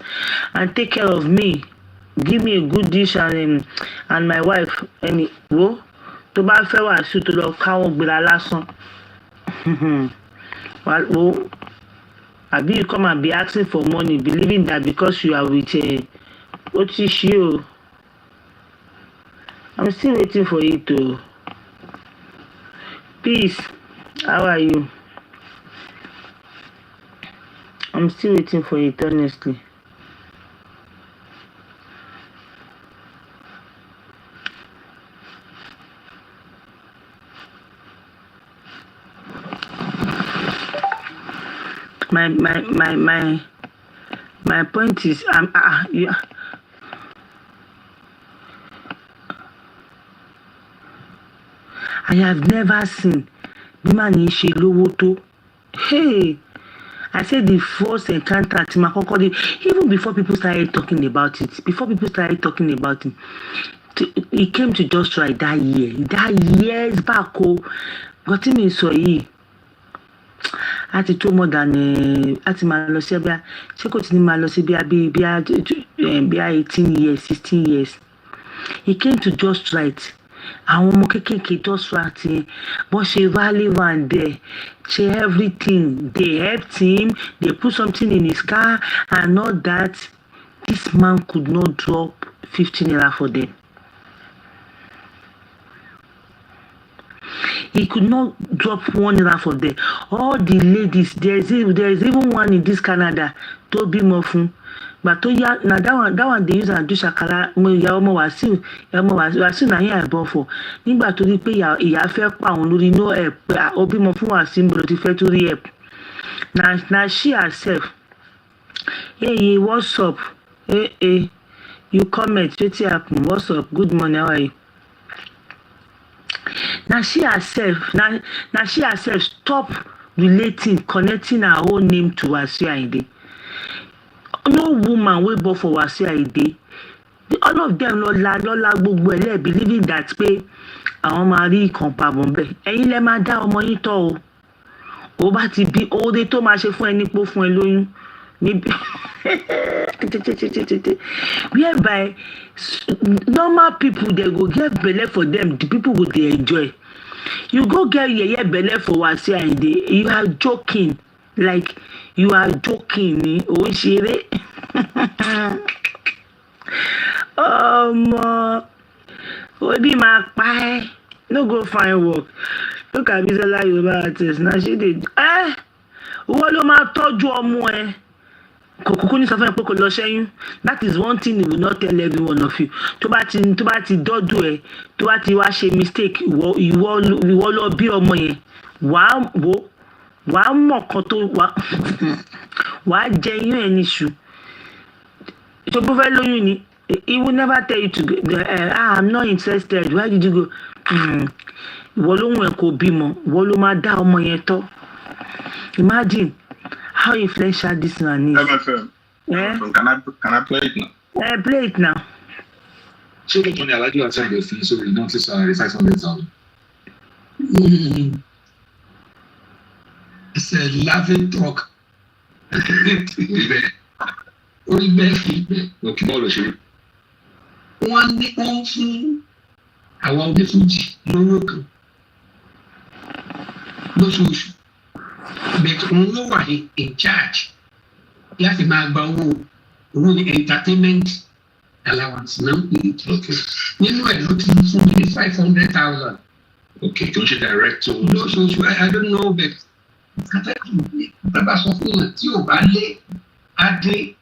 and take care of me. Give me a good dish and my wife. And wo tó bá fẹ́ Wasiu tó lọ káwọn gbéra lásán. Wo Abi you come and be asking for money, believing that because you are with what is you? I'm still waiting for you to. Peace. How are you? I'm still waiting for it, honestly. My point is I have never seen man ṣe lówó tó. Hey, I said the first encounter to my even before people started talking about it, it came to just right that years back. Got him in so àti tó more than àti máa lọ sí ẹbí ṣé kò tí ní máa lọ sí bí 18 years 16 years. He came to just right. àwọn ọmọ kéékèèké tó sọ àti bọ́n ṣe value one there ṣe everything they helped him they put something in his car and all that this man could not drop 50 naira for them. He could not drop 1 naira for them. All the ladies, there's even one in this Canada to be more fun. But to ya now that one they use and do shakara ya ọmọ Wasiu na here I for. Nígbà tó rí pé ìyá fẹ́ pa òun lórí no help ó bímọ fún Wasiu mo ti fẹ́ tó rí help. Now she herself. Hey, what's up? Hey, you comment, wetin happen? What's up? Good morning, how are you? Now she herself stop relating, connecting her own name to Wasiu Ayinde. No woman wey born for Wasiu Ayinde. All of them lọ́la gbogbo ẹ̀ believing that pé àwọn máa rí ìkan pàbọ̀ bẹ́ẹ̀. Ẹ̀yin lẹ máa dá ọmọ yín tọ́ o. O bá ti bí oore tó máa ṣe fún ẹni pé ó fún ẹ lóyún. Whereby normal people they go get belle for them, the people go dey enjoy. You go get yeye belle for Wasiu Ayinde, you are joking. Like you are joking ni o n ṣeré. Obi máa pa ẹ́, no go find work. Look at Bisola Yoruba artist, na she dey wọ́n ló máa tọ́jú ọmọ ẹ. Kòkòkò ní sọ fún ẹ pé kò lọ ṣẹ́yún. That is one thing he will not tell every one of you. Tó bá ti dọ́dọ̀ ẹ, tó bá ti wá ṣe mistake, ìwọ lọ bí ọmọ yẹn. Wàá mọ̀ kan tó wàá jẹ iyán ẹ níṣu. Tó bó fẹ́ lóyún ni, he will never tell you to go. I'm not interested. Why did you go? Ìwọ ló ń wẹ̀ kó bímọ. Ìwọ ló máa dá ọmọ yẹn tọ́. Imagine how influential this man is. MFM. Can I play it now? Play it now. So the money I like you outside your fee, so we notice it's 500,000. It's a laughing talk. Orí bẹ́ẹ̀ fi bẹ́ẹ̀. Okay, bọ́ọ̀lù ṣe. Wọ́n fún àwọn onífújì lówó kan lóṣooṣù. But òun ló wà in charge láti máa gba owó ní entertainment allowance náà. Nínú ẹ̀ ló ti fún mi ní 500,000. Okay, kò ń ṣe director. Lóṣooṣù I don't know but bàbá sọ fún wọn tí ò bá lé adé.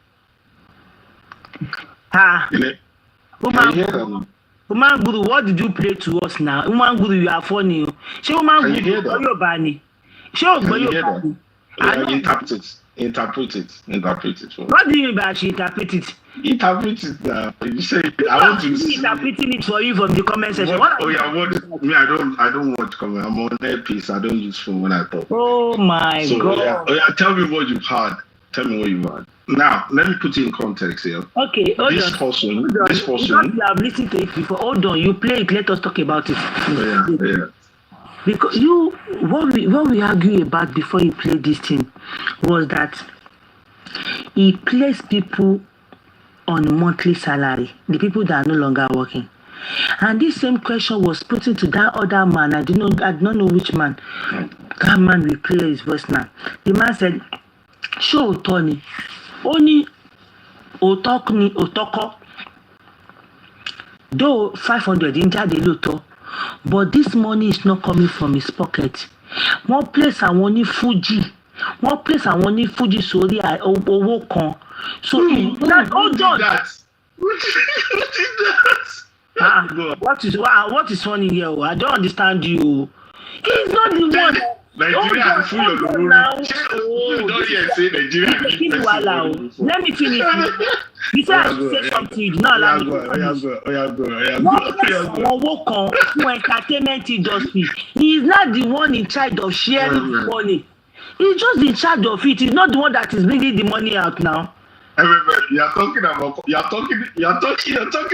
Woman Guru, what did you play to us now? Woman Guru, you are funny. Ṣé Woman Guru gbọ́ Yorùbá ni? Ṣé o gbọ́ Yorùbá ni? Interpret it. What do you mean by she interpret it? Interpret it now. You say I want to interpreting it for you from the comment section. What me? I don't watch comment. I'm on earpiece. I don't use phone when I talk. Oh my God. Tell me what you've heard. Now, let me put it in context here. Okay, this person. Because you have listened to it before. Hold on, you play it. Let us talk about it. Yeah. Because what we argue about before he played this thing was that he placed people on monthly salary, the people that are no longer working. And this same question was put into that other man. I don't know which man. That man will play his voice now. The man said, "Show Tony, only otoko. Though 500 in jade loto, but this money is not coming from his pocket. One place I want Fuji. One place I want Fuji sorry I owo kan. So hold on. What is that? What is funny here? I don't understand you. He's not the one. Nigeria is full of the world. You don't hear say Nigeria. Let me finish. You said I should say something. You did not allow me to finish. One for entertainment industry. He is not the one in charge of sharing the money. He's just in charge of it. He's not the one that is bringing the money out now. Everybody, you're talking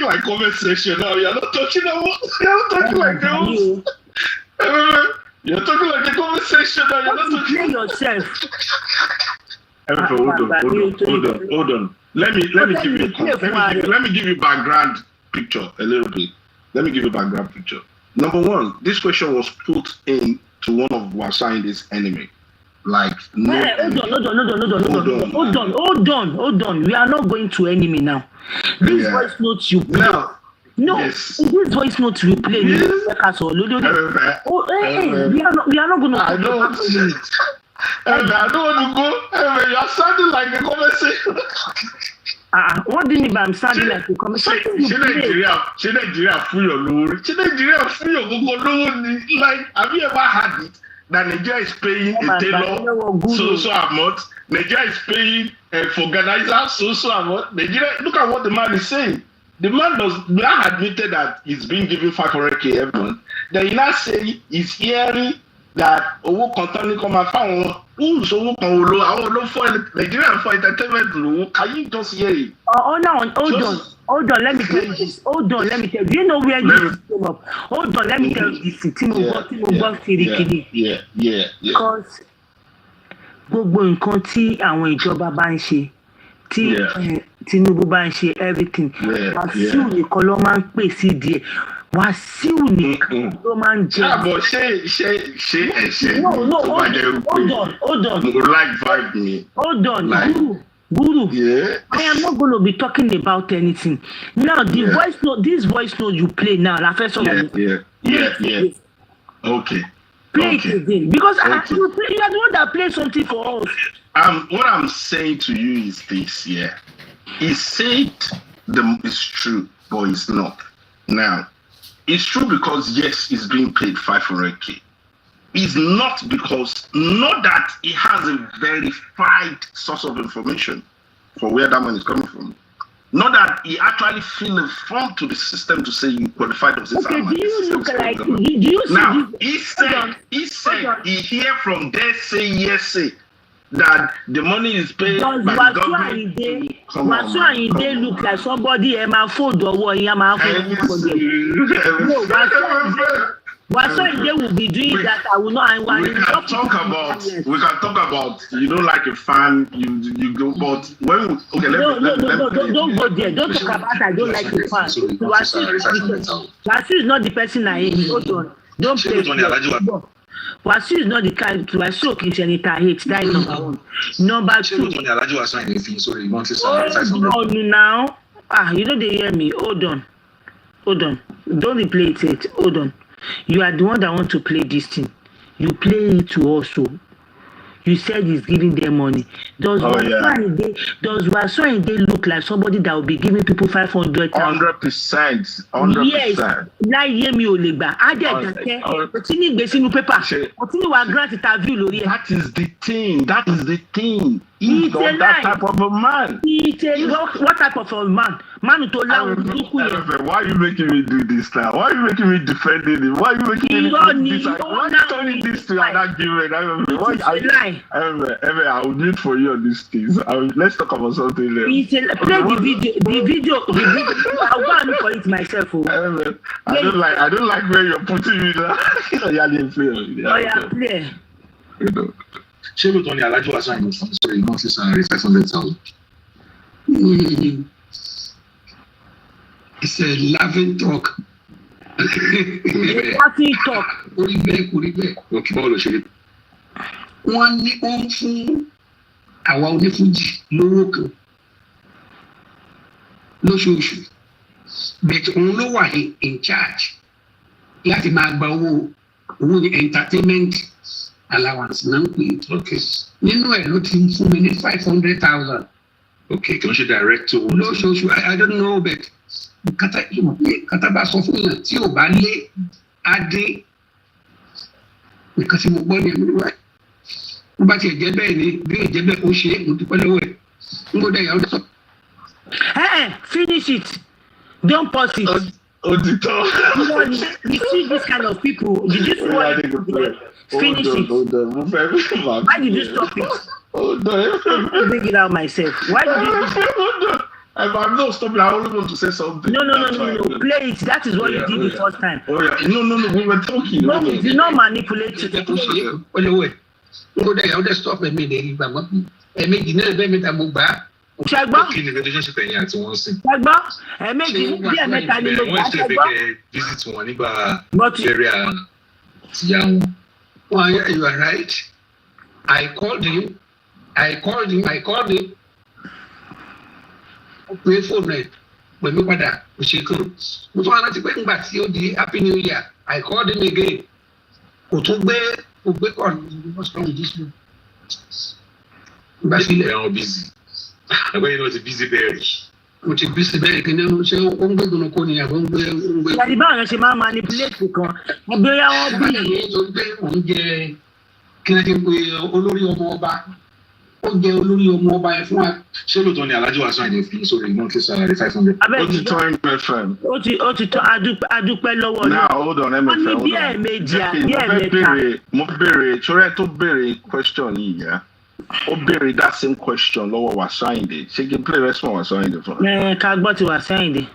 like conversation now. You're not talking like else. You're talking like a conversation now. You're not talking yourself. Hold on. Let me give you background picture a little bit. Let me give you background picture. Number one, this question was put in to one of Wasandi's enemy. Like, no. Hold on. We are not going to enemy now. This voice notes you play. This voice notes you play. We are not going to. I don't want to. I don't want to go. You are sounding like a conversation. What do you mean by I'm sounding like a conversation? Nigeria free your loan. Nigeria free your loan. Like, have you ever had it? That Nigeria is paying a tailor so amount. Nigeria is paying for organizer so amount. Nigeria, look at what the man is saying. The man admitted that he's been given 500k every month. Then he now say he's hearing that concerning come and found Nigerian for entertainment. Can you just hear it? Hold on, let me tell you this. Do you know where this came up? Hold on, let me tell you this. Because gbogbo nǹkan tí àwọn ìjọba bá ń ṣe, tí Tinubu bá ń ṣe everything, Wàsíù nìkan ló máa ń pè sí díẹ̀. Wàsíù nìkan ló máa ń jẹ. Àbọ̀ hold on. Guru, I am not going to be talking about anything. Now, this voice note you play now, la first one. Okay. Play it again. Because you are the one that plays something for us. What I'm saying to you is this, He said it's true, but it's not. Now, it's true because, yes, he's being paid 500k. It's not because, not that he has a verified source of information for where that money is coming from. Not that he actually fill a form to the system to say you qualified of this. Okay, do you look like, do you see now, he said he hear from there say that the money is paid by the government. Wàsíù Àyìndé look like somebody fold ọwọ́ Wàsíù Àyìndé will be doing that. I will not. We can talk about. You know, like a fan. You go, but when don't go there. Don't talk about. I don't like the fan. Wàsíù is not the person I hate. Hold on. Don't play. Wàsíù is not the kind. Wàsíù kì í ṣe ẹni tá hate. That is number one. Number two. Hold on now. You know they hear me. Hold on. Don't replay it. Hold on. You are the one that want to play this thing. You play it to also. You said he's giving them money. Does Wàsíù Àyìndé look like somebody that will be giving people 500,000? 100%. Yes. Láyé mi ò lè gbà. Á dẹ̀ dákẹ́. O ti ní ìgbé sínú pépà. O ti ní wàá grant interview lórí ẹ̀. That is the thing. He's not that type of a man. What type of a man? Man to láwọn burúkú yẹn. Why are you making me do this now? Why are you making me defending him? Why are you making me do this? Why are you turning this to an argument? I will mute for you on these things. Let's talk about something else. Play the video. I'll go and look for it myself. I don't like where you're putting me now. Play. Ṣé lóòótọ́ ni Alhaji Wasiu Ayinde fún sórí monthly salary 500,000? It's a laughing talk. Laughing talk. Orí bẹ́ẹ̀. Òkè bọ́ọ̀lù ṣe lé. Wọ́n ń fún àwa onífújì lówó kan lóṣooṣù. But òun ló wà in charge láti máa gba owó ní entertainment allowance náà ń pè. Okay. Nínú ẹ̀ ló ti ń fún mi ní 500,000. Okay, kí ló ṣe direct to owó lóṣooṣù? I don't know, but kátà bá sọ fún yàn tí ò bá lé adé nǹkan tí mo gbọ́ ní ẹ̀mí wáyé. Wọ́n bá tiẹ̀ jẹ́ bẹ́ẹ̀ ni bí ò jẹ́ bẹ́ẹ̀ ó ṣe é mo dúpẹ́ lọ́wọ́ ẹ̀. N kò dẹ̀ yà ó dẹ̀ sọ. Finish it. Don't pause it. You see this kind of people. Did you see what? Finish it. Why did you stop it? I'll bring it out myself. Why did you do it? I'm not stopping. I only want to say something. No. Play it. That is what you did the first time. No. We were talking. No, do not manipulate it. N kò dẹ̀ yà ó dẹ̀ stop ẹ̀mí ìdè ìgbà mọ́. Ẹ̀mí ìdí náà bẹ́ẹ̀ mi ta mo gbà á. Ṣẹ́gbọ́n. Kí ni relationship ẹ̀yin àti wọ́n sìn? Ṣẹ́gbọ́n. Ẹ̀ẹ̀mejì ní bí ẹ̀mẹ́ta ni mo gbà ṣẹ́gbọ́n. Wọ́n ṣe visit wọn nígbà burial tìyá wọn. Well, yeah, you are right. I called him. Ó pè fóònù ẹ̀ pẹ̀lú padà òṣèkú. Mo tún wá láti pé nígbà tí ó di Happy New Year, I called him again. Kò tún gbé kọ́ọ̀lù what's wrong with this one? Ìgbà sílẹ̀. Ẹ̀wọ̀n busy. Ẹgbẹ́ yìí náà ti busy bẹ́ẹ̀ rí. Mo ti busy bẹ́ẹ̀ kí ni ṣé ó ń gbé gbóná kó ni àbọ̀ ń gbé. Ìyàdí báwọn yẹn ṣe máa manipulate kan. Ẹgbẹ́ yà wọ́n bí. Ìyẹn tó gbé oúnjẹ kí wọ́n ti pe olórí ọmọ ọba. Ó jẹ olórí ọmọ ọba yẹn fún wa. Ṣé lóòótọ́ ni Alhaji Wasiu Ayinde fi sórí monthly salary 500? Ó ti tọ́ MFM. Ó ti tọ́ adúpẹ́ lọ́wọ́ Now hold on MFM. Wọ́n ní bí ẹ̀ẹ̀mejì àbí ẹ̀ẹ̀mẹ́ta. Mo béèrè ṣọ́rẹ́ tó béèrè question yìí yẹn. Ó béèrè that same question lọ́wọ́ Wasiu Ayinde. Ṣé kí n play response Wasiu Ayinde for? Ká gbọ́ ti Wasiu Ayinde.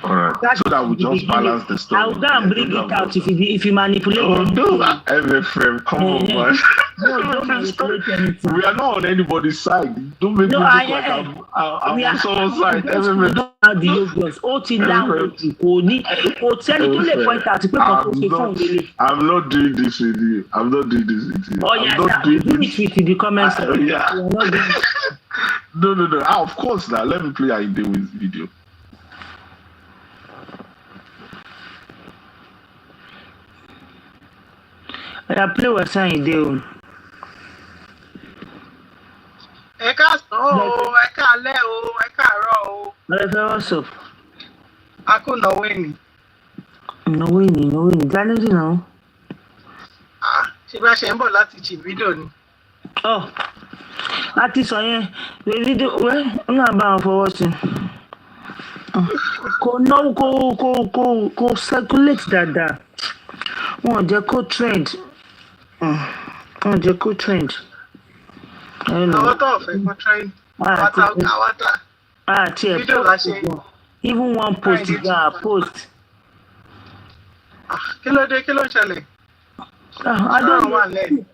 Alright, so that we just balance the story. I will go and bring it out if you manipulate. Oh no, MFM, come on, man. No, don't manipulate anything. We are not on anybody's side. Don't make me look like I'm on someone's side. MFM. The Lagos, ó ti láwọn kò ní kò sẹ́ni tó lè point out pé kò tó ṣe fún òun. I'm not doing this with you. I'm not doing this with you. Oh yes, do it with the comments. Yeah. No. Of course now. Let me play Ayinde with video. I play Wasiu Ayinde o. Ẹ káàsán o, ẹ káalẹ́ o, ẹ káàárọ̀ o. Ẹ fẹ́ WhatsApp. A kò náwó ẹ̀mí. Ìnáwó ìní. Jánẹ́sì náà. Ṣé bá ṣe ń bọ̀ láti jì fídíò ni? Láti sọ yẹn, fídíò ń náà bá wọn fọwọ́ sí. Kò náwó kò circulate dáadáa. Wọ́n jẹ́ kó trend. Àwọn tó fẹ́ kó trend. Àwátà. Fídíò la ṣe. Even one post is a post. Kí ló dé? Kí ló ń ṣẹlẹ̀? I don't know.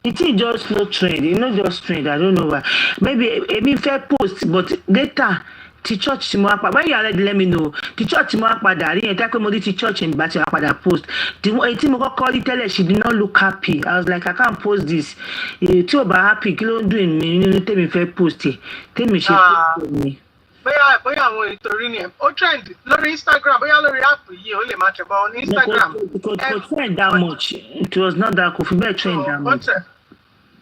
It is just no trend. It's not just trend. I don't know why. Maybe a fair post, but later. Ti church tí mo wá padà when you are ready let me know ti church tí mo wá padà rí yẹn tẹ́ pé mo rí ti church yẹn bá ti wá padà post tí mo kọ́kọ́ rí tẹ́lẹ̀ she did not look happy I was like I can't post this tí ò bá happy kí ló ń dùn mí nínú tèmi fẹ́ post ẹ̀ tèmi ṣe post mi. Bóyá àwọn ìtòrí ni ó trend lórí Instagram bóyá lórí app yìí ó lè máa tẹ̀ bọ́ ní Instagram. Kò trend that much it was not that kò fi bẹ́ẹ̀ trend that much.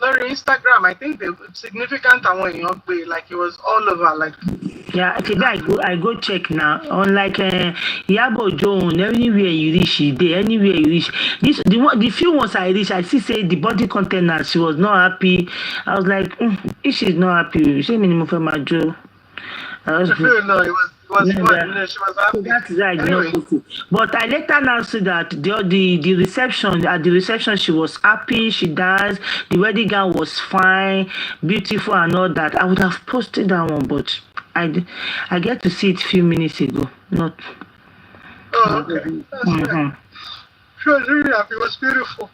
Lórí Instagram I think the significant àwọn èèyàn gbé like it was all over like. Yeah, today I go check now. Unlike Iyabo Ojo, anywhere you reach, anywhere you reach. The few ones I reach, I see say the body container. She was not happy. I was like, if she's not happy, she minimum for my Joe. No, it was fun. She was happy. So that's right. Anyway. But I later now see that the reception at the reception she was happy. She danced. The wedding gown was fine, beautiful, and all that. I would have posted that one, but. I get to see it a few minutes ago. Not. Oh, okay. That's right. She was really happy. It was beautiful.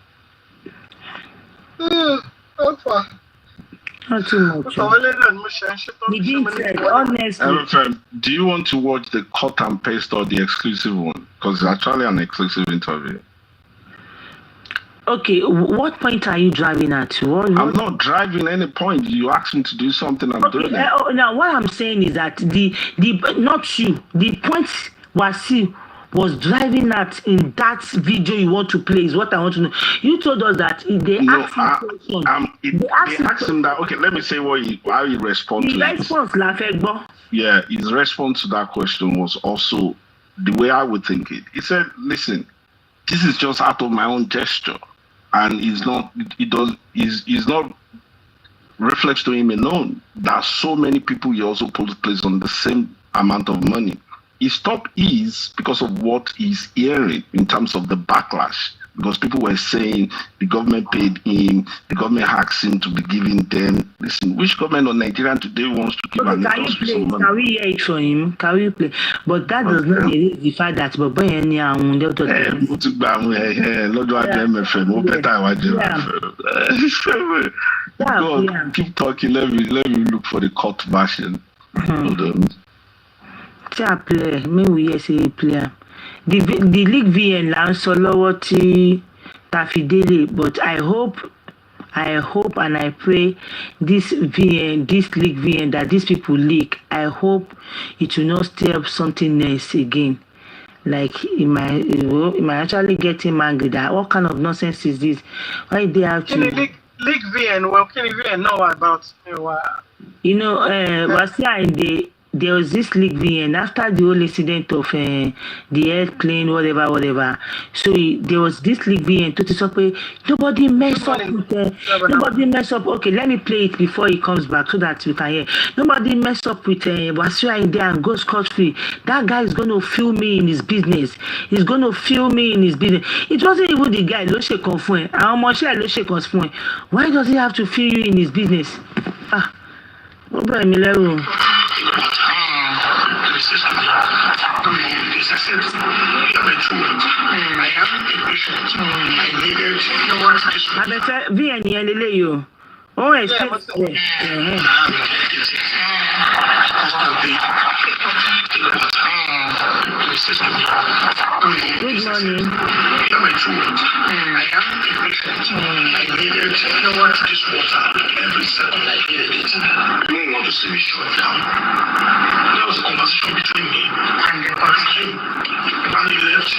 How far? Not too much. We didn't check, honestly. Do you want to watch the cut and paste or the exclusive one? Because it's actually an exclusive interview. Okay, what point are you driving at? I'm not driving any point. You asked me to do something, I'm doing it. Now, what I'm saying is that the not you, the point Wasiu was driving at in that video you want to play is what I want to know. You told us that they asked him that. Okay, let me say how he responded to it. Yeah, his response to that question was also the way I would think it. He said, "Listen, this is just out of my own gesture." And it's not reflects to him alone. There are so many people he also placed on the same amount of money. His top is because of what he's hearing in terms of the backlash. Because people were saying the government paid him, the government asked him to be giving them. Listen, which government of Nigeria today wants to give an industry some money? Can we hear it from him? Can we play? But that does not erase the fact that God, keep talking. Let me look for the cut version. Play, me we say player. The league VN là ń sọ lọ́wọ́ tí Tafidele, but I hope and I pray this league VN that these people leak, I hope it will not stir up something else again. Like it might actually get him angry that what kind of nonsense is this? Why they have to league VN? Well, can you VN know about? Wasia in there was this league VN after the whole incident of the airplane, whatever. So there was this league VN to stop. Nobody mess up with Okay, let me play it before he comes back so that you can hear. Nobody mess up with Wasia in there and go scot-free. That guy is going to fill me in his business. He's going to fill me in his business. It wasn't even the guy. Why does he have to fill you in his business? Good morning. You don't want to see me shut down. There was a conversation between me and him. And he left.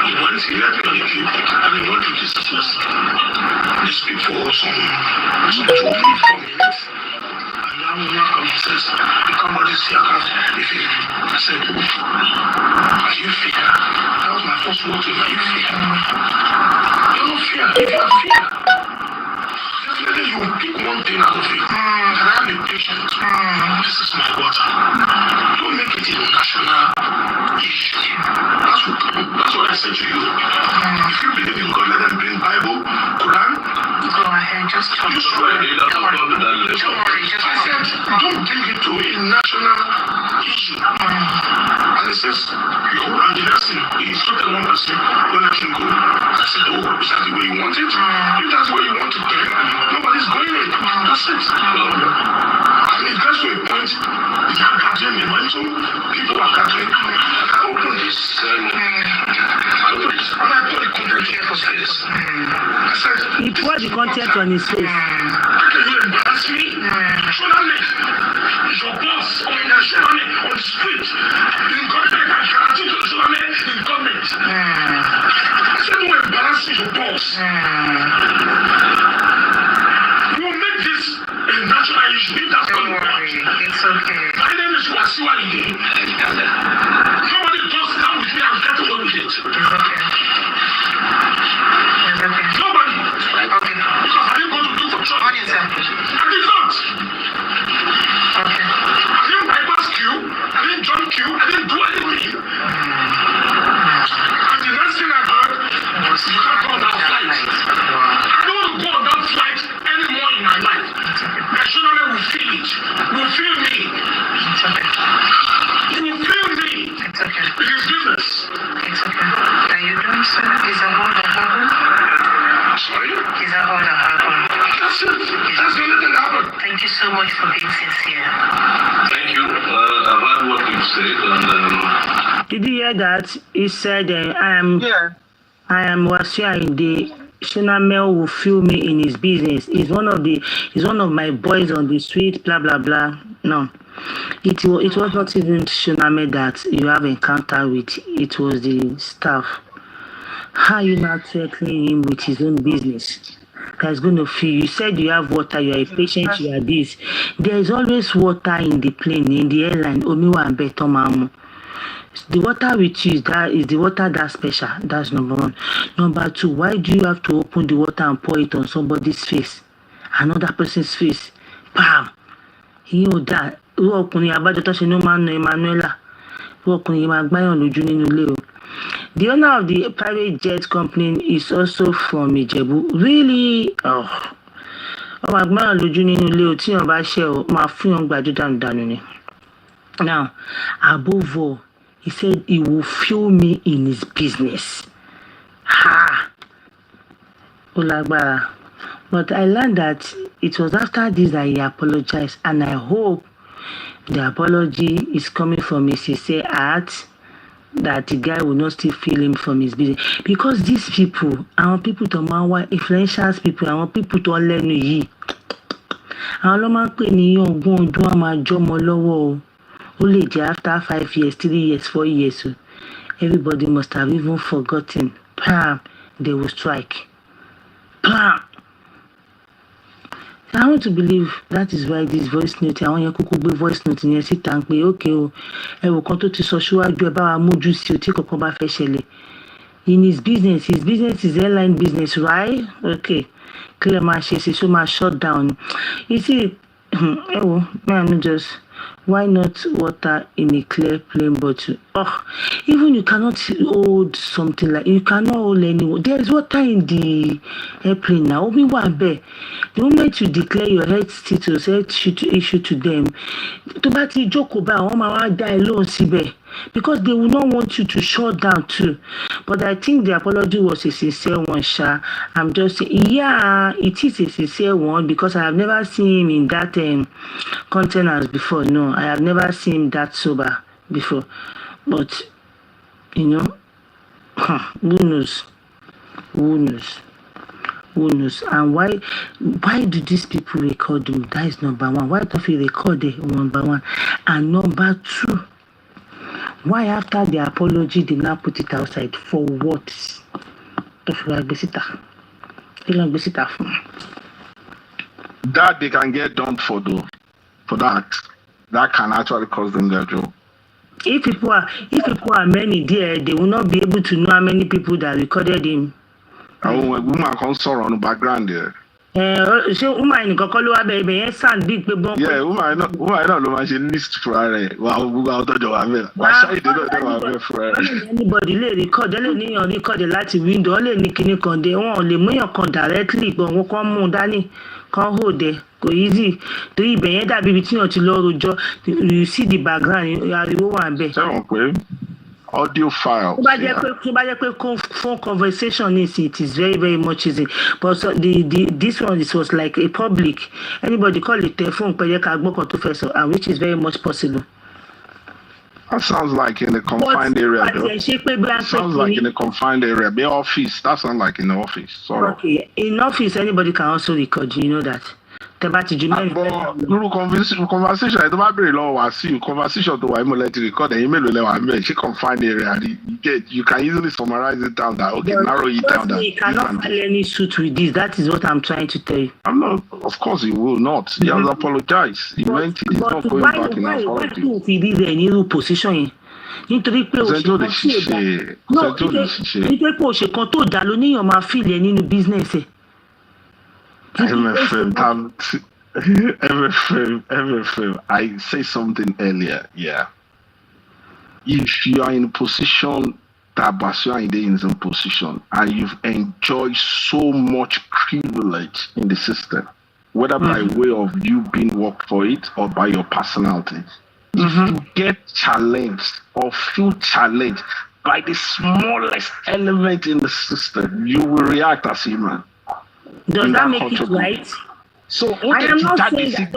He left me on the clip and he went to this person. They speak for some 2 3 4 minutes. And now comes and says, you come on this here, if you said, are you fear? That was my first word to him, are you fear? You don't fear, if you have fear. Definitely you will pick one thing out of it. And I'm impatient. This is my water. Don't make it a national issue. That's what I said to you. If you believe in God, let them bring Bible, Quran. Go ahead, just talk. You swear. I said, don't bring it to a national issue. And he says, and the next thing, he instructed one person, don't let him go. I said, is that the way you want it? If that's the way you want it, then nobody's going in. That's it. And it gets to a point, it's not gathering momentum, people are gathering, and I open this, and I put the content here for this. I said, he put the content on his face. Can you embarrass me? Surely, your boss, surely on the street, in government, and guarantee to surely in government. I said, don't embarrass your boss. We'll make this a national issue. That's what you want. It's okay. My name is Wasiwa Ide. Nobody does that with me. I'm getting on with it. It's okay. Nobody. Okay. Because I didn't go to do for church. What is that? I did not. Okay. I didn't bypass queue. I didn't jump queue. I didn't do anything. And the next thing I heard was you can't go on that flight. I don't want to go on that flight anymore in my life. Nationally will feel it. Will feel me. It's okay. You will feel me. It's okay. It is business. It's okay. Are you doing so? Is that all that happened? Sorry? Is that all that happened? That's it. That's the only thing that happened. Thank you so much for being sincere. Thank you. I've heard what you've said and Did you hear that? He said, I am Wasia in the Shinamel will fill me in his business. He's one of my boys on the street, blah blah blah. No. It was not even Shiname that you have encounter with. It was the staff. How you not tackling him with his own business? That's going to fill. You said you have water, you are a patient, you are this. There is always water in the plane, in the airline. Omiwa and Betomamu. The water with you is the water that's special. That's number one. Number two, why do you have to open the water and pour it on somebody's face? Another person's face. Bam! You know that. The owner of the private jet company is also from Ijebu. Really? Now, above all, he said he will fill me in his business. Ha! But I learned that it was after this that he apologized, and I hope the apology is coming from a sincere heart, that the guy will not still feel him from his business. Because these people, our people to Mawa, influential people, our people to lẹ́nu yìí, àwọn ló máa ń pè ní ogún ọdún á máa jọmọ lọ́wọ́ o. Ó lè jẹ́ after 5 years, 3 years, 4 years. So everybody must have even forgotten. Bam, they will strike. Bam. I want to believe that is why this voice note, àwọn yẹn kúkú gbé voice note yẹn síta ń pé okay o, ẹ̀wò kan tó ti sọ síwájú ẹ bá wa mójú sí o tí kankan bá fẹ́ ṣẹlẹ̀. In his business is airline business, right? Okay. Clear my shit, so my shut down. You see, man, just why not water in a clear plain bottle? Oh, even you cannot hold something like you cannot hold anyone. There is water in the airplane now. Omi wa be. The moment you declare your health status, health issue to them, to bá ti jókòó bá àwọn máa wá dá ẹ lóhùn síbẹ̀. Because they will not want you to shut down too. But I think the apology was a sincere one, Sha. I'm just saying, yeah, it is a sincere one because I have never seen him in that containers before. No, I have never seen him that sober before. But, you know, who knows? Who knows? Who knows? And why do these people record them? That is number one. Why don't we record it number one? And number two, why after the apology they now put it outside? For what? That they can get done for that can actually cost them their job. If people are many there, they will not be able to know how many people that recorded him. Woman can sorrow on the background there. So woman kọ́kọ́ ló wá bẹ̀rẹ̀ yẹn sound big pé bọ́n. Yeah, woman náà ló máa ṣe list fúnra rẹ̀ wà á gbogbo àwọn tọ́jọ́ wà mẹ́rin wà á ṣáìdé náà dé wà mẹ́rin fúnra rẹ̀. Anybody lè record, lè níyàn record láti window, lè ní kíní kan dé, wọn ò lè múyàn kan directly pé wọn kàn mú dání kan hold ẹ kò easy torí ibẹ̀ yẹn dàbí ibi tí yàn ti lọ rojọ́, you see the background ariwo wà ń bẹ̀. Ṣé wọn pé audio file. Tó bá jẹ́ pé phone conversation is it is very very much easy, but so this one was like a public, anybody call it a phone pé jẹ́ ká gbọ́ kan tó fẹ́ sọ, and which is very much possible. That sounds like in a confined area though. Sounds like in a confined area. The office, that sounds like in the office. Sorry. Okay, in office anybody can also record, you know that. Conversation I don't very long I see conversation to why let you record the email she confined area you can easily summarize it down that okay narrow it down that you cannot file any suit with this. That is what I'm trying to tell you. I'm not, of course he will not. He has apologized. He meant it. He's not going back in authority. Why do you feel any position? Nítorí pé o ṣe kan tó dá ló níyàn máa fìlẹ̀ nínú business ẹ̀. MFM, I say something earlier, yeah. If you are in a position that Basua is in position and you've enjoyed so much privilege in the system, whether by way of you being worked for it or by your personality, if you get challenged or feel challenged by the smallest element in the system, you will react as human. Does that make it right? So I am not saying that.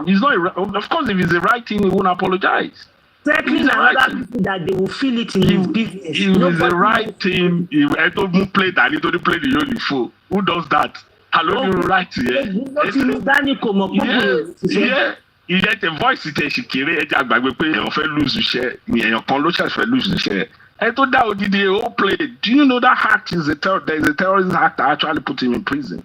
It's not of course if it's the right thing, he won't apologize. Certainly other people that they will feel it in his business. If it's the right thing, if I don't play that, he don't play the only fool. Who does that? Hello, you right here. Yeah. You get a voice that she carry a gbàgbé pé èèyàn fẹ́ lose iṣẹ́, èèyàn kan ló ṣẹ̀ṣẹ̀ lose iṣẹ́. Ẹ tó dá odidi whole play. Do you know that act is there is a terrorist act that actually put him in prison?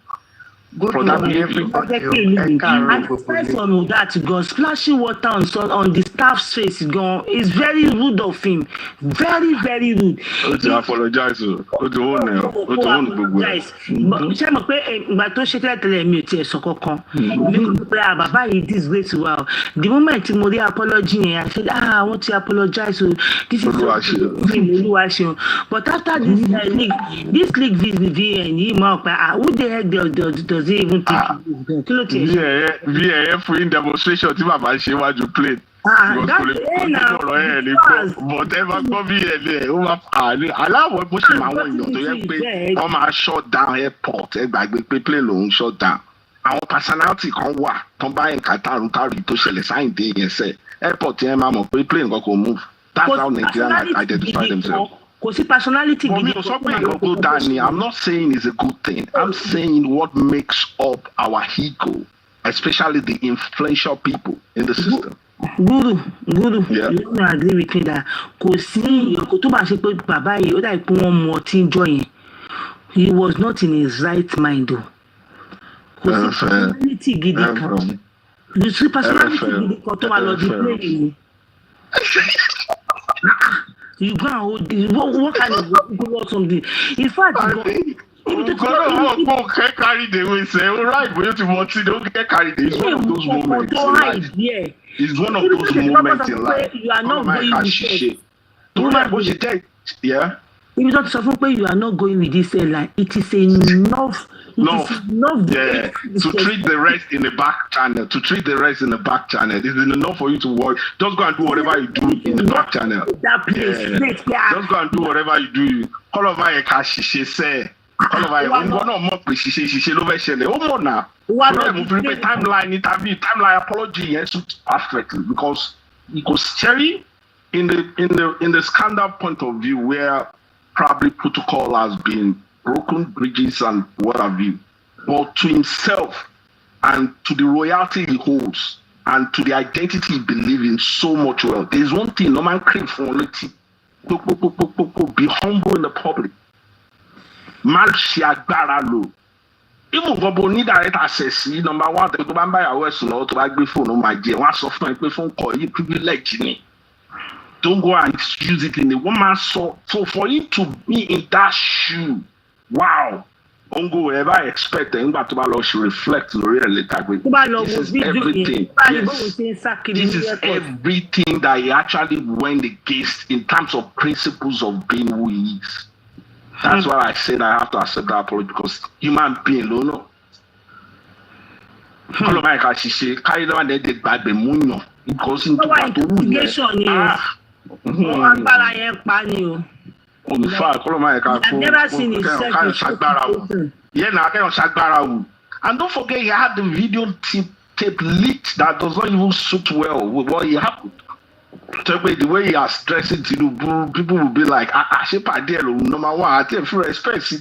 Good morning, everybody. And aside from that, gone splashing water on the staff's face, gone is very rude of him. Very, very rude. To apologize. To apologize. But ṣé mo pé ìgbà tó ṣe tẹ́lẹ̀ mi ò tiẹ̀ sọ kankan. Mi kò pé bàbá yìí disgrace wa. The moment mo rí apology yẹn, I said, I want to apologize. So this is Olúwa ṣeun. But after this league VN, yìí mọ̀ pé who the heck does he even think VAF in demonstration tí bàbá ṣe wájú plane. But ever go VN ó máa aláwọ̀ bó ṣe máa wọ èèyàn tó yẹ pé wọ́n máa shut down airport ẹ gbàgbé pé plane lòun shut down. Our personality kan wà tó bá encounter rúkàrí tó ṣẹlẹ̀ sáyìndé yẹn sẹ́ airport yẹn máa mọ̀ pé plane kan kò move. That's how Nigerians identify themselves. Kò sí personality gidi kan. I'm not saying it's a good thing. I'm saying what makes up our ego, especially the influential people in the system. Guru, you don't agree with me that kò sí ìyókù tó bá ṣe pé bàbá yìí ó dà pé wọ́n mú ọtí jọ yẹn. He was not in his right mind o. Kò sí personality gidi kan. You see personality gidi kan tó máa lọ di play yìí. You go and hold this. What kind of people or something? In fact, don't get carried away. Say, all right, but you want to don't get carried away. It's one of those moments in life. Yeah. It's one of those moments in life. You are not going with it. Yeah. If you don't suffer, you are not going with this airline. It is enough. Yeah. To treat the rest in the back channel. It is enough for you to work. Just go and do whatever you do in the back channel. That place. Yeah. Just go and do whatever you do. All over a cash, she say. All over one more she love shele. Oh more now. Timeline apology yes perfectly because Cherry in the scandal point of view where probably protocol has been broken, bridges and what have you, but to himself and to the royalty he holds and to the identity he believes in so much well. There's one thing no man crave for only be humble in the public. Man shiagbara lo. Even Bobo need direct access. Number one, the go buy a West law to buy phone on my dear. One software phone call you privilege me. Don't go and use it in the woman's soul. So for you to be in that shoe, wow. Don't go wherever I expect the Imbatubalo should reflect the reality. This is everything. Yes. This is everything that he actually went against in terms of principles of being who he is. That's why I said I have to accept that apology because human being, no. All of my guys, she say, carry the one that did bad, the moon, because into in fact, I've never seen it. And don't forget, he had the video tape leaked that does not even suit well with what he happened. The way he has dressed it, people will be like, number one, I think for respect,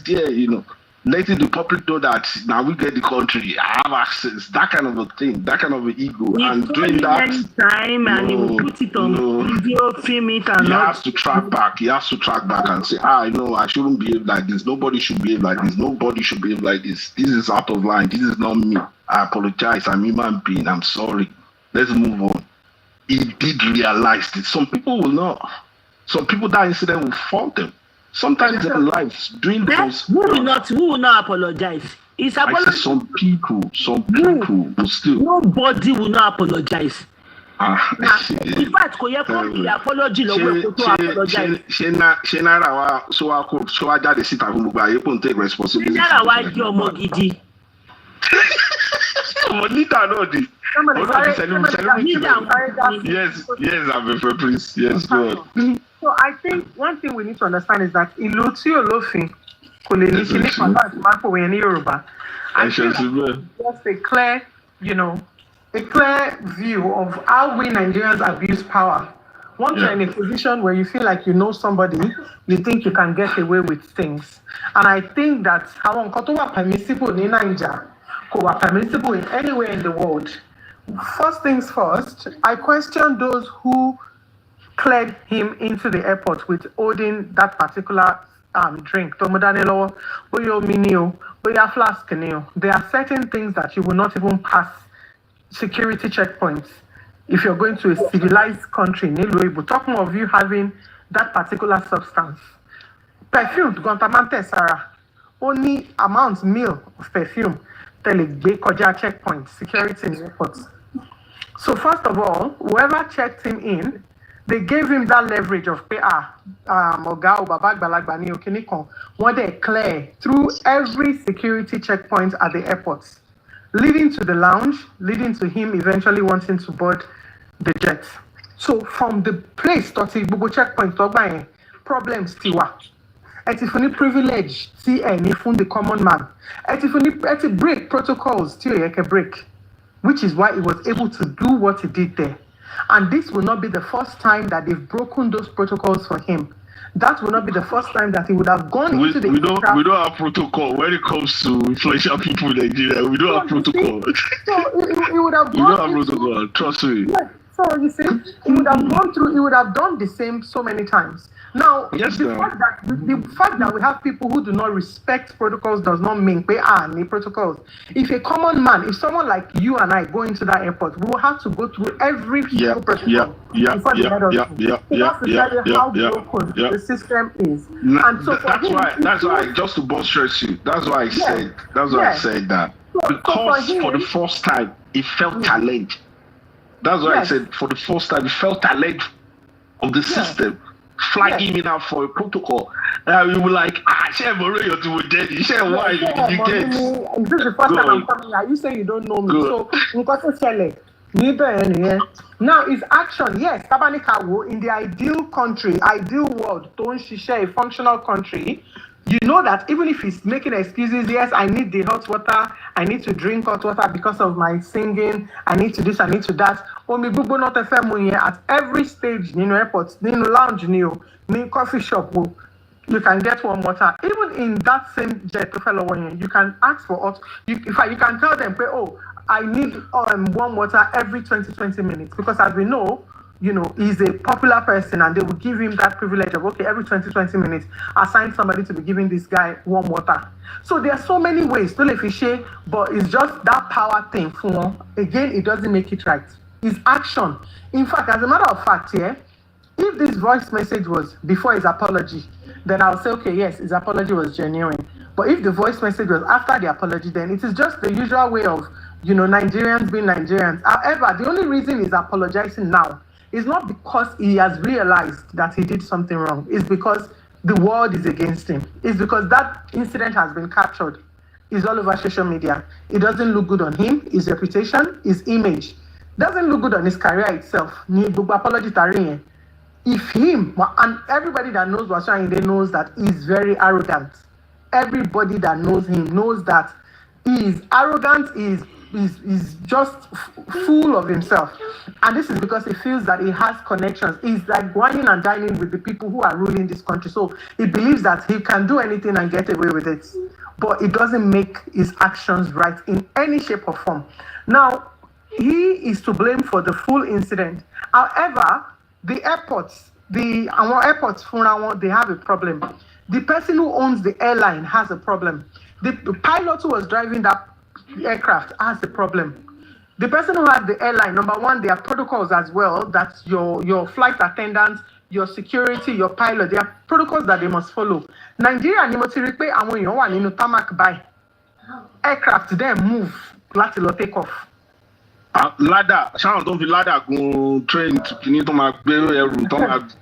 letting the public know that now we get the country, I have access, that kind of a thing, that kind of an ego. And doing that, time and he will put it on video, film it, and he has to track back. He has to track back and say, I shouldn't behave like this. Nobody should behave like this. Nobody should behave like this. This is out of line. This is not me. I apologize. I'm a human being. I'm sorry. Let's move on. He did realize it. Some people will not. Some people that incident will fault them. Sometimes their lives doing those. Who will not apologize? It's apology. Some people will still. Nobody will not apologize. In fact, apology apologize. So I got the sit and go take responsibility. Yes, I'm a please. Yes, go on. So I think one thing we need to understand is that just a clear, a clear view of how we Nigerians abuse power. Once you're in a position where you feel like you know somebody, you think you can get away with things. And I think that how permissible in Nigeria, permissible in anywhere in the world. First things first, I question those who cleared him into the airport with holding that particular drink. Tomodanelo, Boyo Minio, Boya Flask. There are certain things that you will not even pass security checkpoints if you're going to a civilized country. But talking of you having that particular substance. Perfume, Gontamante Sarah, only amount mil of perfume. Checkpoint security in airports. So first of all, whoever checked him in, they gave him that leverage of when they clear through every security checkpoint at the airports, leading to the lounge, leading to him eventually wanting to board the jet. So from the place, Bugo checkpoint, problems still. Etifuni privilege, see any from the common man. Etifuni break protocols, still break, which is why he was able to do what he did there. And this will not be the first time that they've broken those protocols for him. That will not be the first time that he would have gone into the. We don't have protocol when it comes to influential people in Nigeria. We don't have protocol. So he would have gone. We don't have protocol. Trust me. Yeah. So you see, he would have gone through. He would have done the same so many times. Now, yes, the fact that we have people who do not respect protocols does not mean we are any protocols. If a common man, if someone like you and I go into that airport, we will have to go through every single protocol before they let us through. We have to tell you how broken the system is. And so that's why just to buttress you. That's why I said. That's why I said that because for the first time he felt challenged. That's why I said for the first time he felt challenged of the system. Flagging me out for a protocol. And we were like, share Moreyo to Daddy. Share why you get. This is the first time I'm coming here. You say you don't know me. So now is action. Yes, Tabanikawo in the ideal country, ideal world, don't she share a functional country? You know that even if he's making excuses, yes, I need the hot water, I need to drink hot water because of my singing, I need to this, I need to that. Not at every stage, airports, lounge, coffee shop, you can get warm water. Even in that same jet, you can ask for hot. You can tell them, I need warm water every 20 minutes because as we know, he's a popular person and they will give him that privilege of, every 20 minutes, assign somebody to be giving this guy warm water. So there are so many ways, but it's just that power thing. Again, it doesn't make it right. It's action. In fact, as a matter of fact, if this voice message was before his apology, then I'll say, yes, his apology was genuine. But if the voice message was after the apology, then it is just the usual way of, Nigerians being Nigerians. However, the only reason he's apologizing now is not because he has realized that he did something wrong. It's because the world is against him. It's because that incident has been captured. It's all over social media. It doesn't look good on him, his reputation, his image. Doesn't look good on his career itself. If him, and everybody that knows Wasiu knows that he's very arrogant. Everybody that knows him knows that he is arrogant, is just full of himself. And this is because he feels that he has connections. He's like whining and dining with the people who are ruling this country. So he believes that he can do anything and get away with it. But it doesn't make his actions right in any shape or form. Now, he is to blame for the full incident. However, the airports, our airports, they have a problem. The person who owns the airline has a problem. The pilot who was driving that aircraft has a problem. The person who has the airline, number one, there are protocols as well. That's your flight attendants, your security, your pilot. There are protocols that they must follow. Nigeria, tarmac by aircraft, then move, take off. Ladder, sound don't be ladder go train to my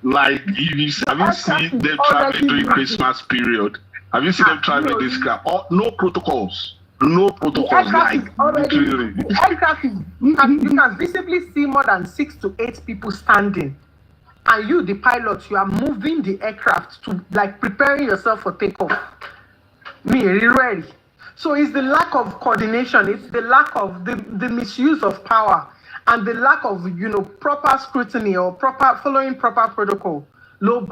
like have you seen them traveling during Christmas period? Have you seen them traveling this crap? No protocols. No protocols like literally. The aircraft is you can visibly see more than 6 to 8 people standing. And you, the pilot, you are moving the aircraft to like preparing yourself for takeoff. Ready. So it's the lack of coordination, it's the lack of the misuse of power and the lack of proper scrutiny or following proper protocol. And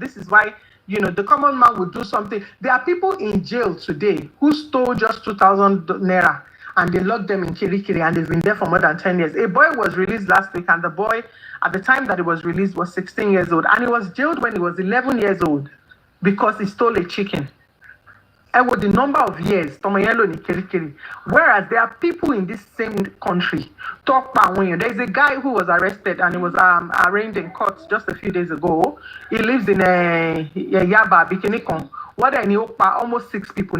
this is why the common man would do something. There are people in jail today who stole just 2,000 naira and they locked them in Kirikiri and they've been there for more than 10 years. A boy was released last week and the boy at the time that he was released was 16 years old and he was jailed when he was 11 years old because he stole a chicken. And with the number of years, whereas there are people in this same country, there's a guy who was arrested and he was arraigned in court just a few days ago. He lives in Yaba, Bikinikon. What then he almost 6 people.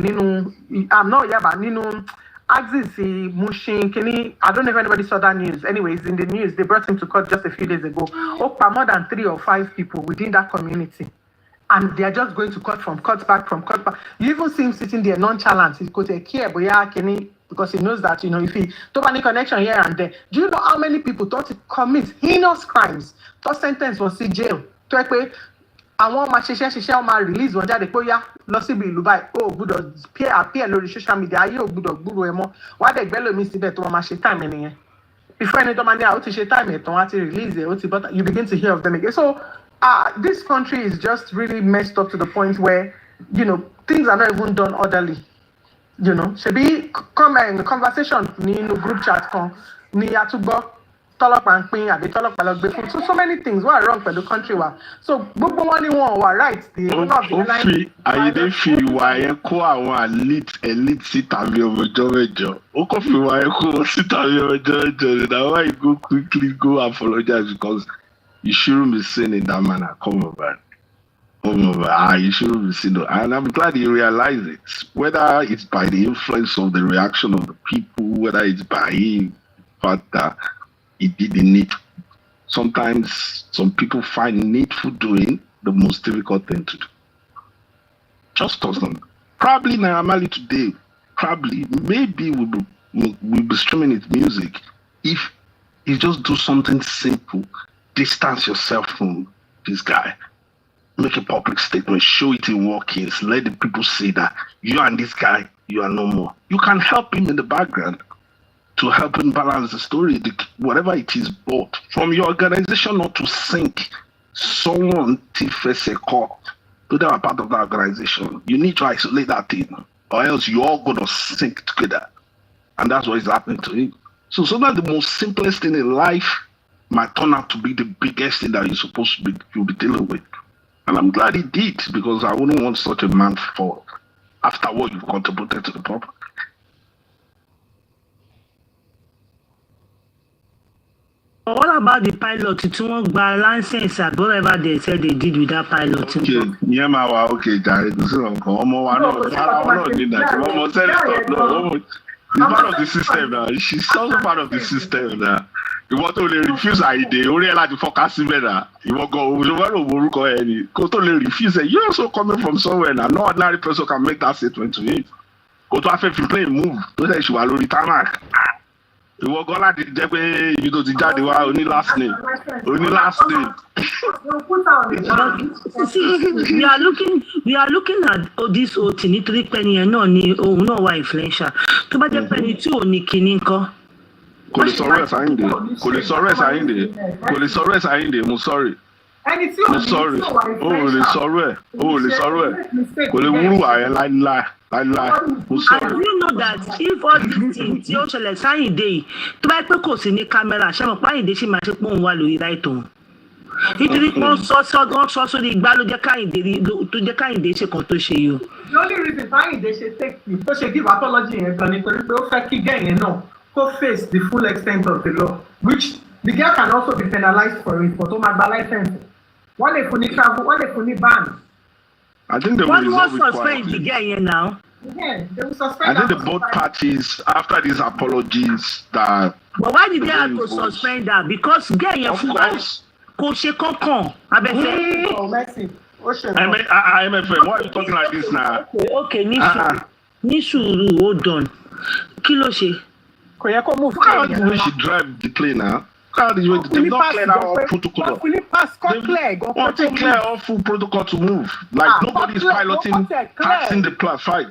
I'm not Yaba, Axis, Mushin, Kenny. I don't know if anybody saw that news. Anyways, in the news, they brought him to court just a few days ago. More than 3 or 5 people within that community. And they are just going to court back. You even see him sitting there nonchalant. He's going to care, because he knows that, if he took any connection here and there. Do you know how many people thought to commit heinous crimes? Thought sentence was in jail. àwọn máa ṣiṣẹ́ wọ́n máa release wọn jáde pé ó yá lọ síbi ìlú báyìí ó gbúdọ̀ appear lórí social media ayé ò gbúdọ̀ gbúrò ẹ mọ́ wọ́n á dẹ̀ gbẹ́ lómi síbẹ̀ tó máa ṣe time ẹnìyẹn before ẹni tó máa ní ó ti ṣe time ẹ̀ tán wọ́n á ti release ẹ̀ ó ti bọ́tà you begin to hear of them again so this country is just really messed up to the point where things are not even done orderly ṣebí conversation nínú group chat kan ní àtúgbọ́ tọ́lọ́pàá ń pín àbí tọ́lọ́pàá lọ gbé fún so many things wà wrong pẹ̀lú country wa so gbogbo wọn ni wọn wà right. Àyèdè fi ìwà yẹn kó àwọn elite síta bí ọmọjọ́ mẹ́jọ ó kọ́ fi ìwà yẹn kó síta bí ọmọjọ́ mẹ́jọ na why you go quickly go apologize because you shouldn't be seen in that manner. Come over. You shouldn't be seen. And I'm glad you realize it. Whether it's by the influence of the reaction of the people, whether it's by the fact that it didn't need. Sometimes some people find needful doing the most difficult thing to do. Just awesome. Probably normally today, maybe we'll be streaming his music if you just do something simple. Distance yourself from this guy. Make a public statement, show it in workings, let the people see that you and this guy, you are no more. You can help him in the background to help him balance the story, whatever it is, but from your organization not to sink someone to face a call to them are part of that organization. You need to isolate that thing, or else you're all going to sink together. And that's what is happening to him. So sometimes the most simplest thing in life might turn out to be the biggest thing that you'll be dealing with. And I'm glad he did, because I wouldn't want such a man to fall after what you've contributed to the public. What about the pilot? It's one by license at whatever they said they did with that pilot. Okay, okay, Jared. It's part of the system now. She's also part of the system now. You want to refuse idea, only allowed to focus in better. You want to refuse it. You're also coming from somewhere now. No ordinary person can make that statement to you. Go to a play move. Don't say you are already tarmac. You will go like the way you do the daddy only last name. See, we are looking at this whole thing. It's like penny and no why influential. To buy the penny too, Nikki. Kò lè sọ̀rọ̀ ẹ̀ sáyìndé, mo sorry. Mo sorry. Ó lè sọ̀rọ̀ ẹ̀. Kò lè wúrú ààyè láíláí. Mo sorry. And you know that if all these things tí ó ṣẹlẹ̀ sáyìndé tó bá pẹ́ kò sí ní kámẹ́rà ṣé mo pa àyìndé ṣì máa ṣe pé òun wà lórí ráìtò. Nítorí wọ́n sọ sórí igbá ló jẹ́ káyìndé ṣe kan tó ṣe yìí o. The only reason káyìndé ṣe take it tó ṣe give apology yẹn gan ni torí pé ó fẹ́ kí gẹ̀yìn náà to face the full extent of the law, which the girl can also be penalized for it, but license. One if we travel, one if we ban. I think they will resolve it suspend the girl here now. Yeah, they will suspend. I think the both parties, after these apologies, that. But why did they have to suspend that? Because girl here, of course. Oh, Messi. IMFM, why are you talking like this now? Okay, Nisuru, hold on. Kí ló ṣe? How do we should drive the plane now? How do you they've not cleared all protocol? They've clear all full protocol to move. Like nobody's piloting, taxing the flight.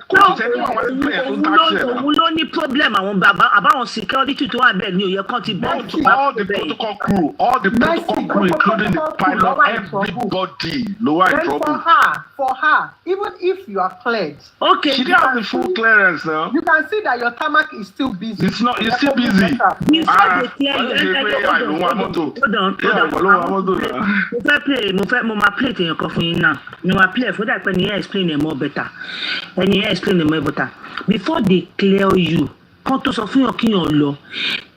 Òun ló ní problem àwọn bàbá àbáwọn security tó wà bẹ́ẹ̀ ni ó yẹ kán ti bẹ́ẹ̀. All the protocol crew, including the pilot, everybody, lower in trouble. For her, even if you are cleared, okay, she didn't have the full clearance now. You can see that your tarmac is still busy. It's still busy. Hold on. Mo máa play èèyàn kan fún yín náà. Mo máa play for that when you explain it more better. When you explain it more better. Before they clear you, kan tó sọ fún yàn kí yàn lọ.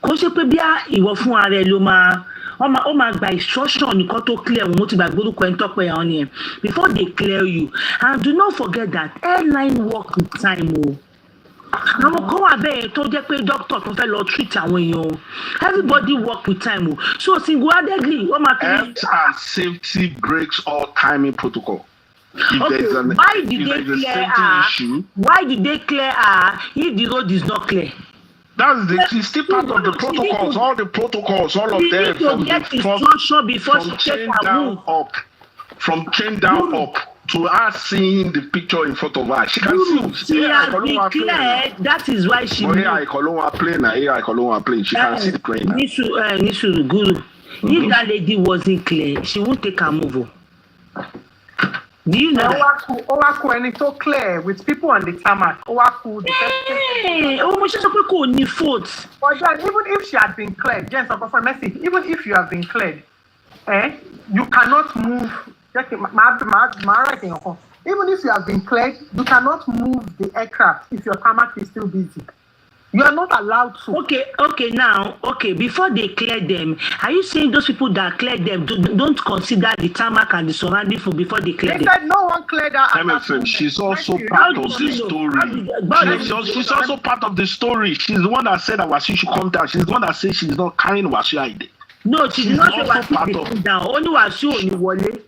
Kò ṣe pé bí ìwọ fún ara ẹ ló máa ó máa gba instruction nìkan tó clear wọn mo ti gbàgbé orúkọ ẹni tọ́pẹ́ àwọn nìyẹn. Before they clear you, and do not forget that airline work with time o. Àwọn kan wà bẹ́ẹ̀ tó jẹ́ pé doctor tó fẹ́ lọ treat àwọn èèyàn. Everybody work with time o. So single-handedly wọ́n máa tẹ̀lé. Health and safety breaks all timing protocol. Why did they clear her if the road is not clear? That's still part of the protocols. All the protocols, all of them. From get instruction before she takes her move. Up. from chain down up to her seeing the picture in front of her. She can see. She has declared that is why she moved. I call her plane. She can see the plane. Nisu Guru. If that lady wasn't clear, she won't take her move. Do you know Owaku and it's so clear with people on the tarmac. Owaku, the but then, even if she had been cleared, even if you have been cleared, you cannot move. Even if you have been cleared, you cannot move the aircraft if your tarmac is still busy. You are not allowed to. Okay, before they clear them, are you saying those people that cleared them don't consider the tarmac and the surrounding for before they clear them? They said no one cleared her. MFM, she's also part of the story. She's also part of the story. She's the one that said that Wasiu should come down. She's the one that says she's not carrying Wasiu Ayinde. No, she's not part of come down. Only Wasiu Oyewole.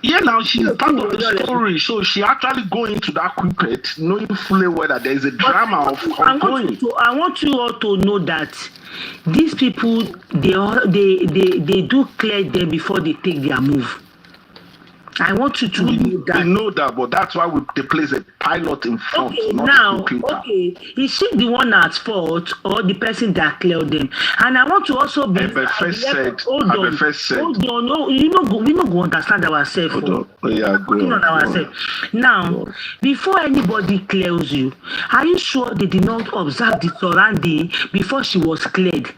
Yeah, now she's part of the story. So she actually go into that quippet knowing fully well that there is a drama ongoing. I want you all to know that these people, they do clear them before they take their move. I want you to know that. We know that, but that's why they place a pilot in front. Is she the one at fault or the person that cleared them? And I want to also be. Hold on. No, we not go understand ourselves. Now, before anybody clears you, are you sure they did not observe the surrounding before she was cleared?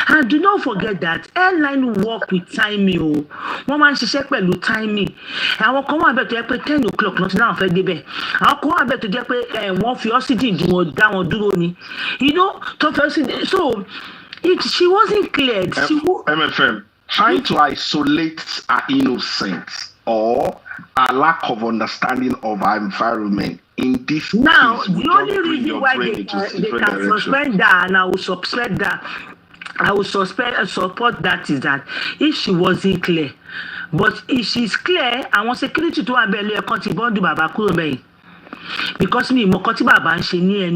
And do not forget that airline work with timing. One man ṣiṣẹ́ pẹ̀lú timing. Àwọn kan wà bẹ́ẹ̀ tó yẹ pé 10 o'clock lọ́tí náà fẹ́ débẹ̀. Àwọn kan wà bẹ́ẹ̀ tó jẹ́ pé wọ́n fi oxygen dá wọn dúró ni. You know, tó fẹ́ oxygen. So, she wasn't cleared. MFM, trying to isolate her innocence or a lack of understanding of her environment in this now, case, the only reason why they can suspend that, and I will suspend that, I will support that is that if she wasn't clear, but if she's clear, I want security to have a country bond Baba Kuro because me Mokoti Baba and she near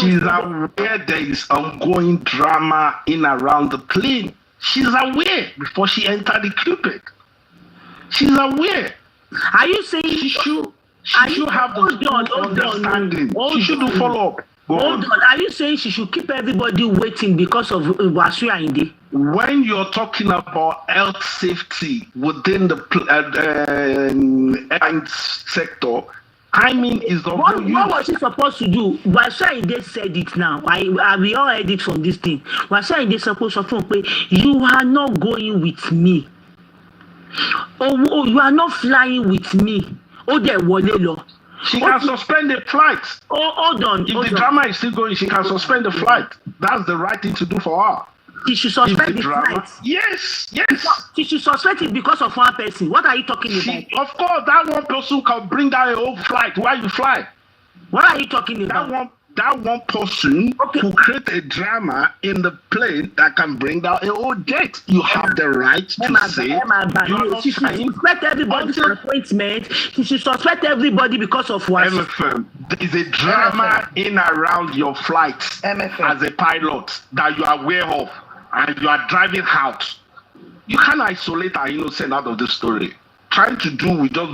she's aware there is ongoing drama in around the plane. She's aware before she entered the cupid. She's aware. Are you saying she should have the understanding? She should do follow up. Hold on. Are you saying she should keep everybody waiting because of Wasiu Ayinde? When you're talking about health safety within the airline sector, timing is of no use. What was she supposed to do? Wasiu Ayinde said it now. We all heard it from this thing. Wasiu Ayinde supposed to say, you are not going with me. Oh, you are not flying with me. Oh, there was She can suspend the flight. Hold on. If the drama is still going, she can suspend the flight. That's the right thing to do for her. She should suspend the flight. Yes. She should suspend it because of one person. What are you talking about? Of course, that one person can bring down a whole flight while you fly. What are you talking about? That one person who create a drama in the plane that can bring down a whole jet. You have the right to say. She should suspect everybody for appointment. She should suspect everybody because of what? MFM. There is a drama in around your flight as a pilot that you are aware of and you are driving out. You can't isolate our innocent out of the story. Trying to do will just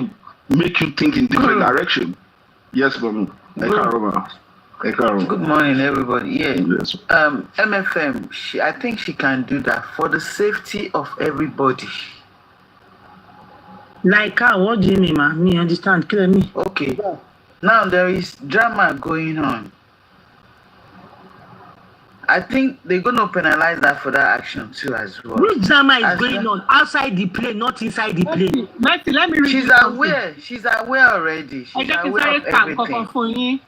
make you think in different direction. Yes, ma'am. Good morning, everybody. Yeah. Yes. MFM, I think she can do that for the safety of everybody. Like how? What do you mean, ma? Me understand? Clear me. Okay. Now there is drama going on. I think they're going to penalize that for that action too as well. Which drama is going on outside the plane, not inside the plane? Matthew, let me read She's aware. She's aware already. She's aware of everything.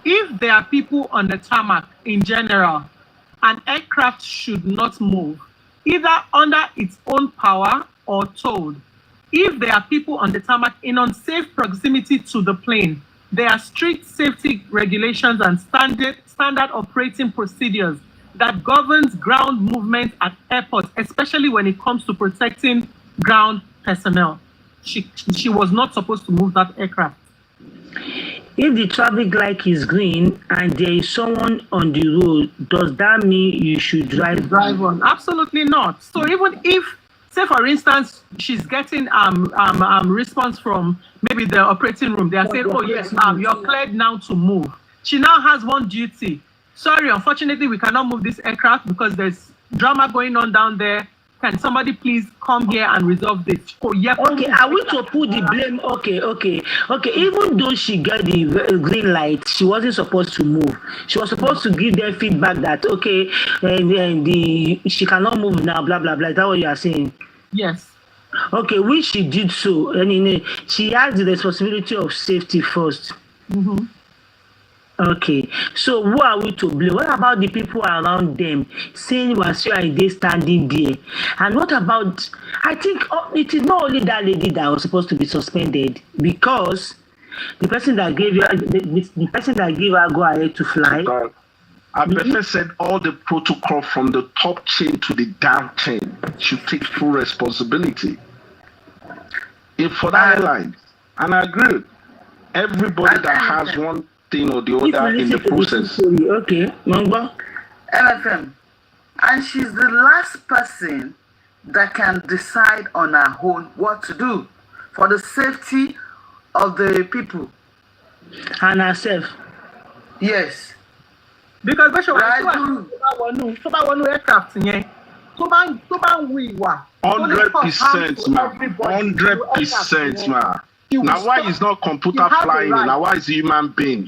If there are people on the tarmac in general, an aircraft should not move, either under its own power or towed. If there are people on the tarmac in unsafe proximity to the plane, there are strict safety regulations and standard operating procedures that governs ground movement at airports, especially when it comes to protecting ground personnel. She was not supposed to move that aircraft. If the traffic light is green and there is someone on the road, does that mean you should drive on? Absolutely not. So even if say for instance, she's getting response from maybe the operating room. They are saying, oh yes, you're cleared now to move. She now has one duty. Sorry, unfortunately, we cannot move this aircraft because there's drama going on down there. Can somebody please come here and resolve this? Okay, are we to put the blame? Okay. Even though she got the green light, she wasn't supposed to move. She was supposed to give them feedback that okay, she cannot move now. Blah blah blah. Is that what you are saying? Yes. Okay, which she did so. And she has the responsibility of safety first. Mm-hmm. Okay, so who are we to blame? What about the people around them saying Wasiu Ayinde standing there? And what about, I think it is not only that lady that was supposed to be suspended, because the person that gave her the person that gave her go ahead to fly. Abefe said all the protocol from the top chain to the down chain should take full responsibility. If for that airline, and I agree, everybody that has one thing or the other in the process. Okay, number LFM, and she's the last person that can decide on her own what to do for the safety of the people and herself. Yes. Because aircraft, 100%, man. 100%, man. Now why is not computer flying? Now why is human being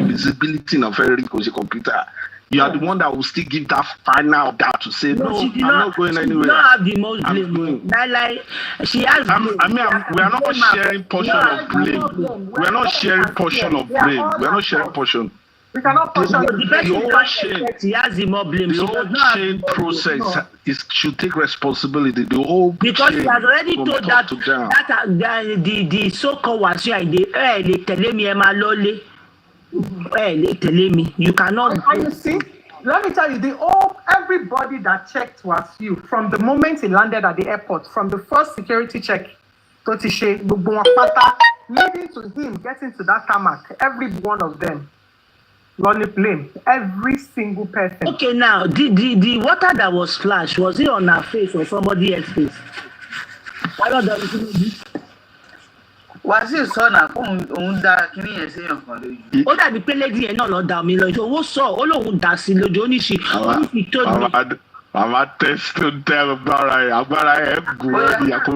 visibility of every computer? You are the one that will still give that final doubt to say no, I'm not going anywhere. She not have the most blame. Like she has. We are not sharing portion of blame. We are not sharing portion of blame. We are not sharing portion. We cannot push on the whole chain. She has the more blame. The whole chain process should take responsibility. The whole because chain she has already told that the so-called Wasiu Ayinde, telling me Emma Lole, telling me you cannot. And you see, let me tell you, everybody that checked Wasiu from the moment he landed at the airport, from the first security check, Totishe, leading to him getting to that tarmac, every one of them. Blame every single person. Okay, now the water that was splashed, was it on her face or somebody else's face? Why not that? Wasiu sọ na òun dá kíní yẹn sí èèyàn kan lójú. Ó dàbí pé lady yẹn náà lọ dà mí lójú. Owó sọ ó lóun dà sí lójú oníṣì tó ní. Màmá tẹ́sítò tẹ́ agbára ẹ̀ gùn ọ́ ìyá kò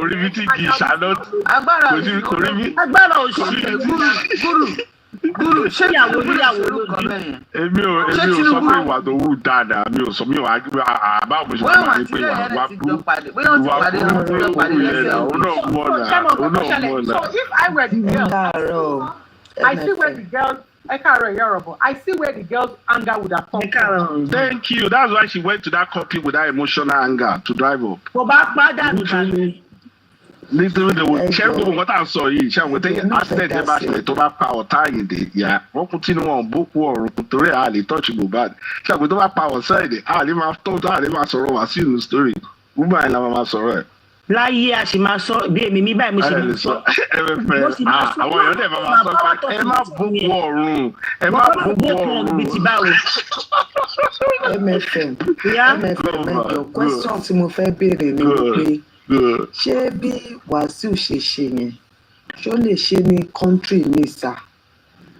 rí bí tí kì í ṣàná. Agbára òṣì gúrú ṣé ìyàwó lójú. Èmi ò sọ pé ìwà tó wù dáadáa mi ò sọ mi wà àbá òṣèlú máa ní pé ìwà burú So if I were the girl, I see where the girl. I see where the girl's anger would have come from. Thank you. That's why she went to that country with that emotional anger to drive up. Nítorí they will share gbogbo nǹkan tá à ń sọ yìí ṣé àwọn tẹ́yìn accident ẹ bá ṣẹlẹ̀ tó bá pa ọ̀tá Àyìndé yà wọ́n kún tí wọ́n bókú ọ̀run torí à lè touch Mohbad ṣé àwọn tó bá pa ọ̀tá Àyìndé à lè máa tọ́jú à lè máa sọ̀rọ̀ Wasiu nínú story gbogbo àyìnlá máa sọ̀rọ̀ ẹ̀. Láyé a sì máa sọ bí èmi mi báyìí mo sì máa sọ. Àwọn èèyàn dẹ̀ máa sọ pé ẹ má bókú ọ̀run ẹ má bókú ọ̀run. MFM ẹjọ question tí mo fẹ́ béèrè ni pé ṣé bí Wasiu ṣe ṣe yẹn ṣó lè ṣe ní country mi sá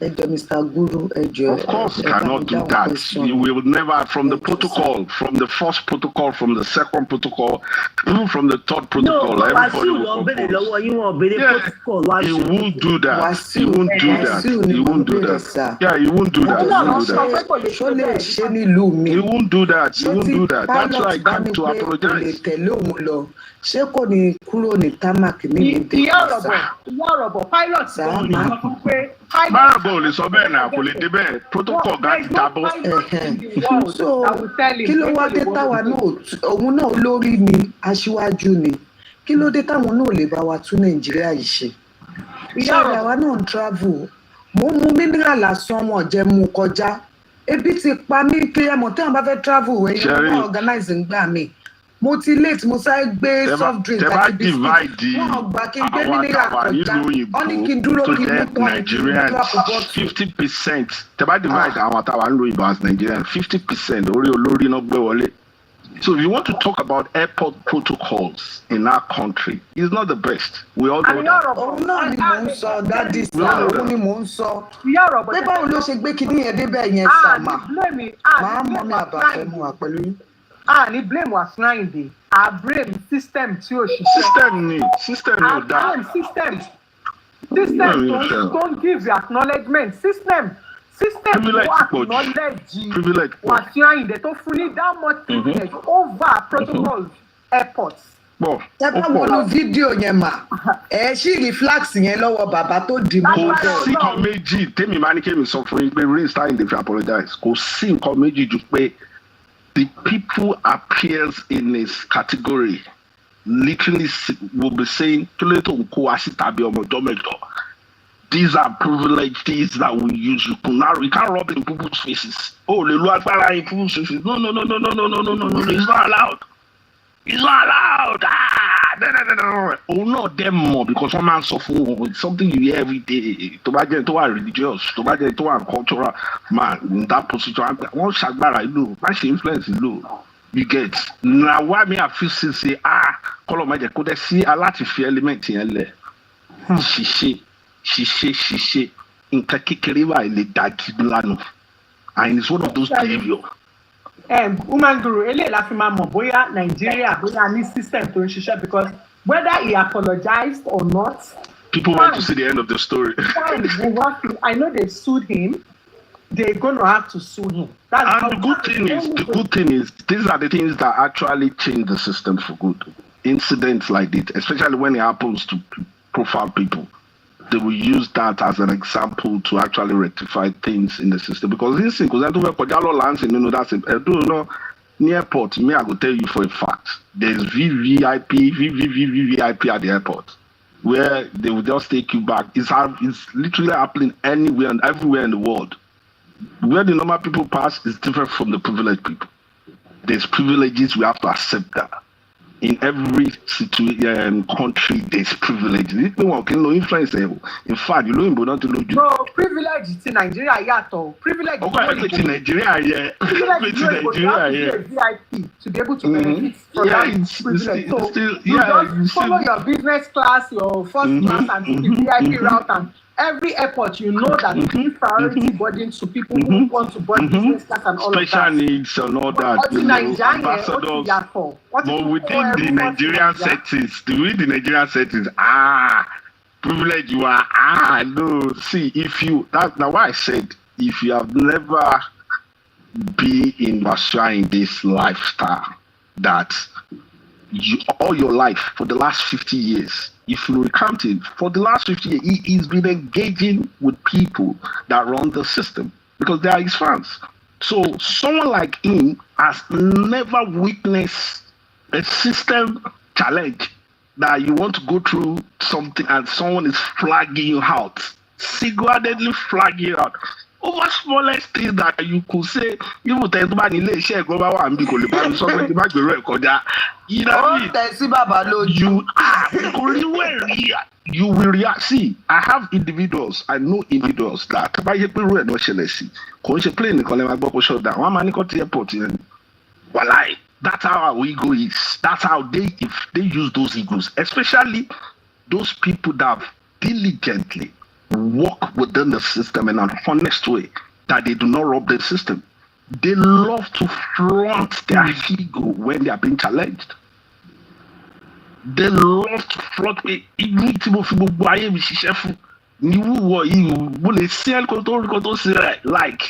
ẹjọ Mr. Guru ẹjọ. Of course you cannot do that. You will never, from the protocol, from the first protocol, from the second protocol, even from the third protocol. No, everybody will compose. He won't do that. He won't do that. He won't do that. Yeah, he won't do that. He won't do that. He won't do that. He won't do that. That's why I come to apologize. Ṣé kò ní kúrò ní tarmac ní ìdè ìyọ̀rọ̀bọ̀ pilot sọ pé báàbò lè sọ bẹ́ẹ̀ náà kò lè dé bẹ́ẹ̀ protocol gá ti jábọ́. So kí ló wá dé táwa náà òun náà lórí ni aṣíwájú ni kí ló dé táwọn náà lè bá wa tún Nàìjíríà yìí ṣe ṣáà àwa náà ń travel mo mú mineral lásán wọn jẹ mú kọjá ebi ti pa mí pé ẹmọ tí wọn bá fẹ́ travel ẹ̀yìn wọn organize ń gbà mí mo ti late mo sáré gbé soft drink àti biscuit wọn gbà kí n gbé mineral kọjá wọn ní kí n dúró kí n mú pọ́ìn kí n drop bottle. 50% tẹ bá divide àwọn àtàwọn ń lo ìbò as Nigerian 50% orí olórí náà gbé wọlé So if you want to talk about airport protocols in our country, it's not the best. We all know that. òun náà ni mò ń sọ dádì sá òun ni mò ń sọ pé báwo ló ṣe gbé kinní yẹn débẹ̀ yẹn sàmà máa mọ mi àbàfẹ́ mu wà pẹ̀lú yín. ní blame wa fún Àyìndé blame system tí ò ṣiṣẹ́. System ni ò dáa. System don't give the acknowledgement. System Privilege tó acknowledge wà fún Àyìndé tó fún ní that much privilege over protocols airports. Tẹ́ bá wọnú fídíò yẹn mà ṣì rí flags yẹn lọ́wọ́ bàbá tó dì mọ́ bẹ́ẹ̀. Kò sí nǹkan méjì tèmi máa ní kémi sọ fún yín pé Race Àyìndé fi apologize. Kò sí nǹkan méjì ju pé the people appears in his category literally will be saying these are privileges that we use. You can't rub it in people's faces. Oh, the Lord in people's faces. No. It's not allowed. It's not allowed. No. Oh, not them more because one man suffer. It's something you hear every day. To get to a religious, to get to a cultural man in that position. One shagbara, you know, my influence is low. You get now. Why me I feel say color my could see a lot of element in there. She in Kakikeriwa in the Dagilano. And it's one of those behavior. Woman Guru, ele la fi ma mọ̀ bóyá Nigeria bóyá ní system tó ń ṣiṣẹ́ because whether he apologized or not. People want to see the end of the story. I know they sued him. They're going to have to sue him. The good thing is, these are the things that actually change the system for good. Incidents like this, especially when it happens to profile people, they will use that as an example to actually rectify things in the system. Because this thing, because I don't know that's near airport, me, I will tell you for a fact, there's VVIP at the airport, where they will just take you back. It's literally happening anywhere and everywhere in the world. Where the normal people pass is different from the privileged people. There's privileges, we have to accept that. In every country, there's privileges. No influence. In fact, you know, not to know. No, privilege in Nigeria, privilege. In Nigeria, VIP to be able to benefit from that privilege. So you just follow your business class, your first class, and take the VIP route and every airport, you know that you give priority boarding to people who want to board business class and all special of that. needs and all that. But within the Nigerian settings, privilege you are. No. See, now why I said if you have never been in this lifestyle that all your life for the last 50 years. If you recount it, for the last 50 years, he's been engaging with people that run the system because they are his fans. So someone like him has never witnessed a system challenge that you want to go through something and someone is flagging you out, single-handedly flagging you out. Over smallest thing that you could say, you would tell me, you you will react. See, I have individuals, I know individuals that by your period no see. Plane that's how our ego is. That's how if they use those egos, especially those people that diligently work within the system in an honest way, that they do not rob the system. They love to flaunt their ego when they are being challenged. They love to flaunt like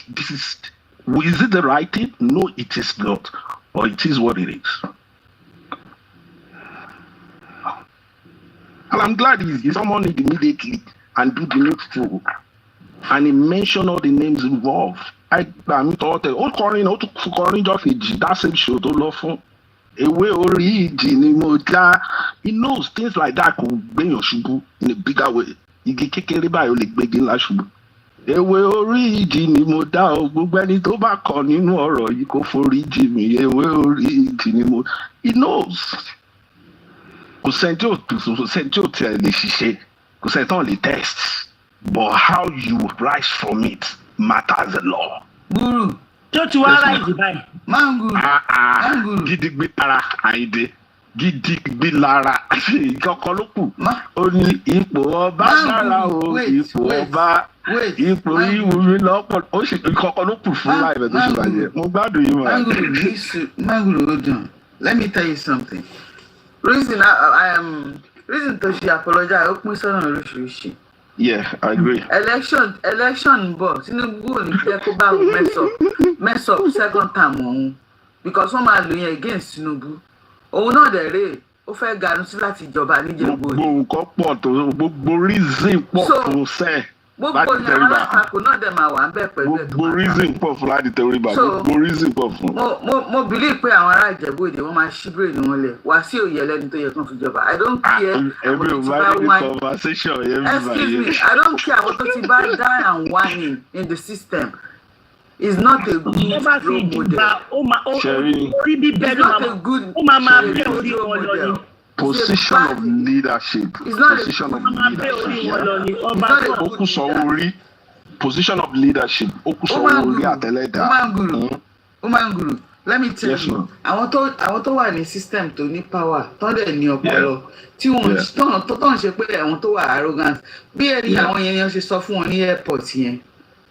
this is it the right thing? No, it is not. Or it is what it is. And I'm glad he's someone immediately and do the needful. And he mentioned all the names involved. I thought that same show to love for. He knows things like that could bring your shubu in a bigger way. You get kicked by your leg begging like shubu. He knows. But how you rise from it matters a lot. Guru, Don't you alright, Dubai? Manguru. Gidigbi ara Àyìndé. Gidigbi lára ìkọ̀kọ̀ ló kù. Ó ní ipò ọba dára o, ipò ọba. Ipò ìwúrí lọ́pọ̀. Ó sì ìkọ̀kọ̀ ló kù fún láìpẹ́ tó ṣe bàjẹ́. Mo gbádùn yín mọ́. Manguru, hold on. Let me tell you something. Reason reason to she apologize. Ó pín sọ́nà oríṣiríṣi. Yeah, I agree. Election but Tinubu ò ní jẹ́ kó bá mess up second term òun because wọ́n máa lò yẹn against Tinubu. Òun náà dẹ̀ rè ó fẹ́ ganu sí láti ìjọba níjẹ̀bú. Gbogbo nǹkan pọ̀ tó gbogbo reason pọ̀ tó sẹ́. Gbogbo ní àwọn alátakò náà dẹ̀ máa wà ń bẹ̀ pẹ̀lú ẹ̀ tó gbogbo reason pọ̀ fún láti tẹríba. Gbogbo reason pọ̀ fún. Mo believe pé àwọn ará Ìjẹ̀bú Òde wọ́n máa ṣí brain wọn lẹ̀ wá sí òye ẹlẹ́ni tó yẹ kán fi jọba. I don't care àwọn tó ti bá wine. Excuse me, I don't care àwọn tó ti bá die and whining in the system. It's not a good role model. It's not a good role model. Position of leadership. Position of leadership. Position of leadership. Omanguru, let me tell you. Àwọn tó wà ní system tó ní power, tó dẹ̀ ní ọpọlọ. Tí wọ́n tó ń ṣe pé àwọn tó wà arrogant. Bí ẹni àwọn yẹn ṣe sọ fún wọn ní airport yẹn.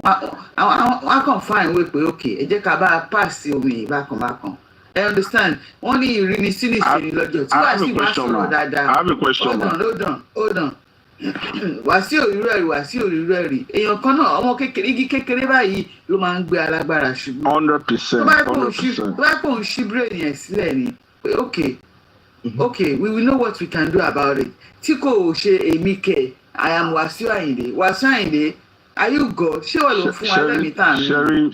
Wọ́n kàn fine way pé okay, ẹ jẹ́ ká bá pass omi bákan. I understand. Wọ́n ní ìrìnnìsí lọ́jọ́ tí wàá sì máa sọ̀rọ̀ dáadáa. I have a question. Hold on. Wàsíù òrírú ẹ̀rí. Èèyàn kan náà ọmọ igi kékeré báyìí ló máa ń gbé alágbára ṣubú. 100%. Tó bá pò ń ṣí brain yẹn sílẹ̀ ni. Okay, we will know what we can do about it. Tí kò ṣe èmi kẹ̀, I am Wàsíù Àyìndé. Are you God? Ṣé wọ́n ló fún wa lẹ́mìí tá à ń lò?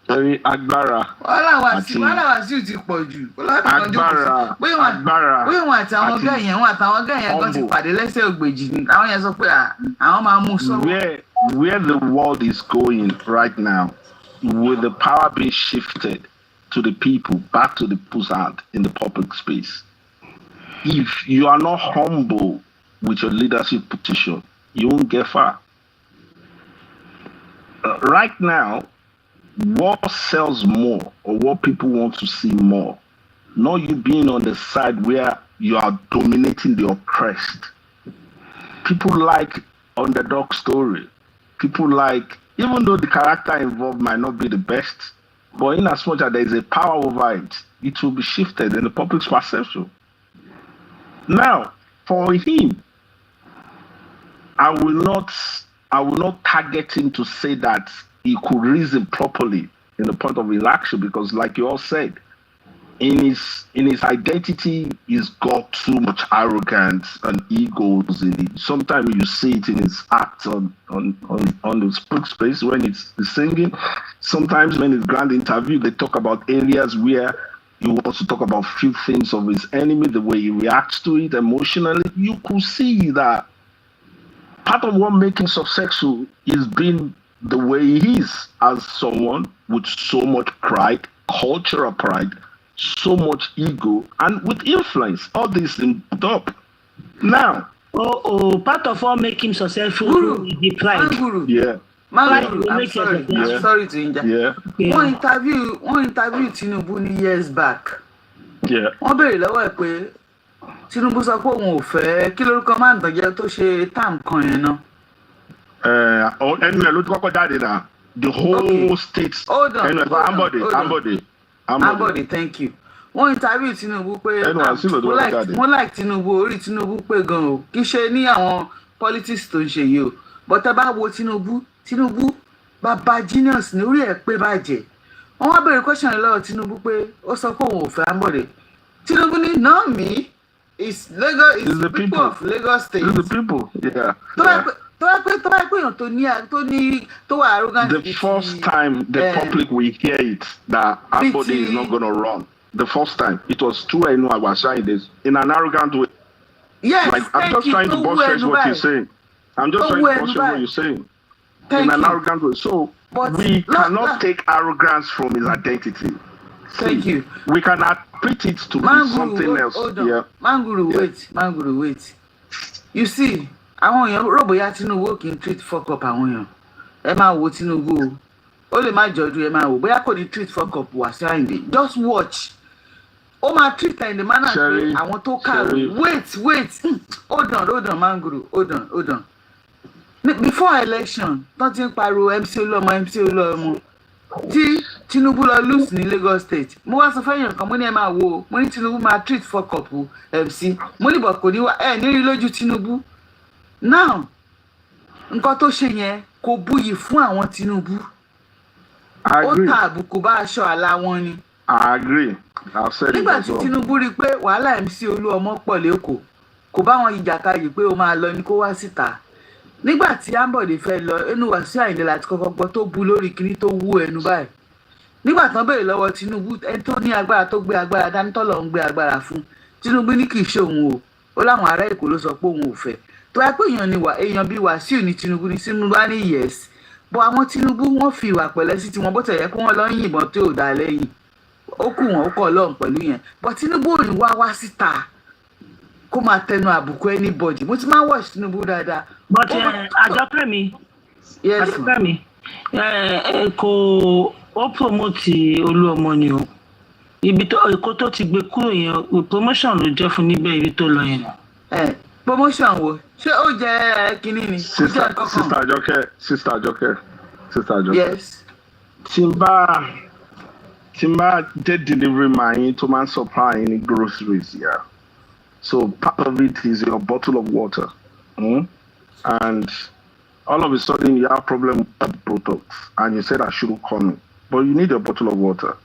Ṣẹ́rí agbára. Wàhálà Wàsíù ti pọ̀ jù. Agbára. Bóyá wọn àti àwọn ọ̀gá yẹn gan ti pàdé lẹ́sẹ̀ ògbèjì ni. Àwọn yẹn sọ pé àwọn máa mú sọ́wọ́. Where the world is going right now, with the power being shifted to the people, back to the people's hand in the public space, if you are not humble with your leadership position, you won't get far. Right now, what sells more or what people want to see more, not you being on the side where you are dominating the oppressed. People like underdog story. People like, even though the character involved might not be the best, but in as much as there is a power over it, it will be shifted in the public's perception. Now, for him, I will not target him to say that he could reason properly in the point of his action, because like you all said, in his identity, he's got too much arrogance and egos in it. Sometimes you see it in his acts on the speak space when it's singing. Sometimes when it's grand interview, they talk about areas where he wants to talk about few things of his enemy, the way he reacts to it emotionally. You could see that part of what makes him successful is being the way he is as someone with so much pride, cultural pride, so much ego, and with influence. All this in top. Now. Part of what makes him successful is the pride. Yeah. I'm sorry to interrupt. Yeah. One interview Tinubu years back. Yeah. Wọ́n béèrè lọ́wọ́ ẹ̀ pé Tinubu sọ pé òun ò fẹ́ kí lórúkọ máa ń tọ́jẹ́ tó ṣe táàmù kan yẹn náà. Ẹnu ẹ̀ ló ti kọ́kọ́ jáde náà. The whole state. Hold on. Ambode, thank you. Wọ́n interview Tinubu pé mo like Tinubu, orí Tinubu pé gan o. Kì í ṣe ní àwọn politics tó ń ṣe yìí o. But ẹ bá wo Tinubu bàbá genius ní orí ẹ̀ pé bàjẹ́. Wọ́n wá béèrè question lọ́wọ́ Tinubu pé ó sọ pé òun ò fẹ́ Ambode. Tinubu ní not me, it's Lagos, it's the people of Lagos State. It's the people, yeah. The first time the public will hear it that Ambode is not going to run. The first time it was true. I know I was saying this in an arrogant way. Yes, like I'm just trying to buttress what you're saying. I'm just trying to buttress what you're saying in an arrogant way. So we cannot take arrogance from his identity. Thank you. We cannot treat it to be something else. Yeah. Manguru, wait. You see, àwọn èèyàn rò bóyá Tinubu kì í treat fuck up àwọn èèyàn. Ẹ máa wo Tinubu o. ó lè má jọjú ẹ máa wò bóyá kò ní treat fuck up Wasiu Ayinde just watch ó máa treat ẹ̀ in the manner pé àwọn tó kàwé wait hold on Manguru hold on before election tó ti ń pariwo MC Olúọmọ tí Tinubu lọ lose ní Lagos State mo wá sọ fẹ́yàn kan mo ní ẹ máa wo mo ní Tinubu máa treat fuck up MC mo ní bọ̀ kò ní wá ẹ nírí lójú Tinubu now nǹkan tó ṣe yẹn kò buyì fún àwọn Tinubu ó ta àbùkù bá aṣọ àlà wọn ni. I agree. nígbà tí Tinubu rí i pé wàhálà MC Olúọmọ pọ̀ lẹ́kọ̀ọ́ kò bá wọn ìjàkadì pé ó máa lọ ní kó wá síta nígbà tí Ambode fẹ́ lọ ẹnu Wasiu Ayinde láti kọ́kọ́ gbọ́ tó bu lórí kinní tó wú ẹnu báyìí nígbà tán béèrè lọ́wọ́ Tinubu ẹni tó ní agbára tó gbé agbára dání tọ́lọ̀ ń gbé agbára fún Tinubu ní kì í ṣe òun o ó láwọn ará Èkó ló sọ pé òun ò fẹ́ tó yẹ pé èèyàn bíi Wasiu ní Tinubu ní Tinubu á ní yes bọ́ àwọn Tinubu wọ́n fi ìwà pẹ̀lẹ́ sí tiwọn bó tẹ̀ yẹ kó wọ́n lọ ń yìnbọn tó ò dá lẹ́yìn ó kù wọn ó kọ́ Ọlọ́run pẹ̀lú yẹn bọ́ Tinubu ò ní wá síta kó máa tẹnu àbùkù anybody mo ti máa watch Tinubu dáadáa. but àjọpẹ́ mi kò ó promote Olúọmọ ni o ibi tó Èkó tó ti gbé kúrò yẹn promotion ló jẹ́ fún níbẹ̀ ibi tó lọ yẹn. promotion wo ṣé ó jẹ́ kínní ni. Sister Àjọkẹ́. Yes. tí n bá dé delivery máa yín tó máa ń supply ní groceries yeah. So part of it is your bottle of water. And all of a sudden you have problem with that products and you said I shouldn't come in. But you need a bottle of water.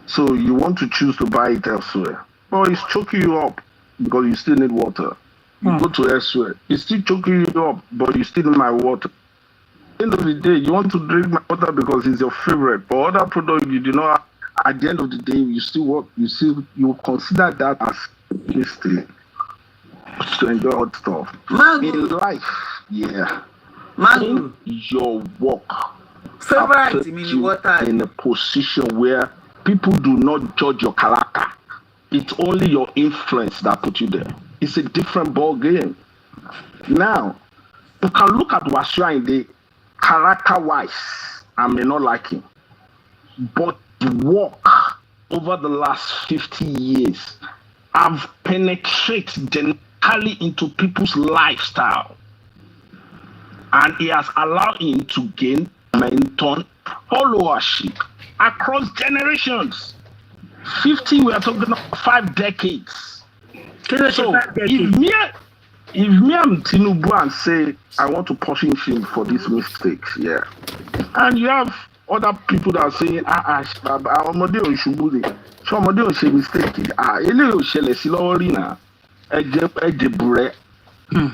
So you want to choose to buy it elsewhere. But it's choking you up because you still need water. You go to elsewhere. It's still choking you up, but you still need my water. At the end of the day, you want to drink my water because it's your favorite. But other product you do not, at the end of the day, you still work, you consider that as mistake to enjoy hot stuff. In life, yeah. Your work favorite meaning water in a position where people do not judge your character. It's only your influence that put you there. It's a different ball game. Now, you can look at Wasiu Ayinde character-wise. I may not like him, but the work over the last 50 years have penetrated generally into people's lifestyle. And he has allowed him to gain momentum, followership across generations. 50, we are talking about 5 decades. So if me and Tinubu and say, I want to punish him for these mistakes, yeah. And you have other people that are saying, ọmọdé ò ṣubú ni, ṣé ọmọdé ò ṣe mistake? Eléyìí ò ṣẹlẹ̀ sí lọ́wọ́ rí náà, ẹ̀jẹ̀ bùrẹ́.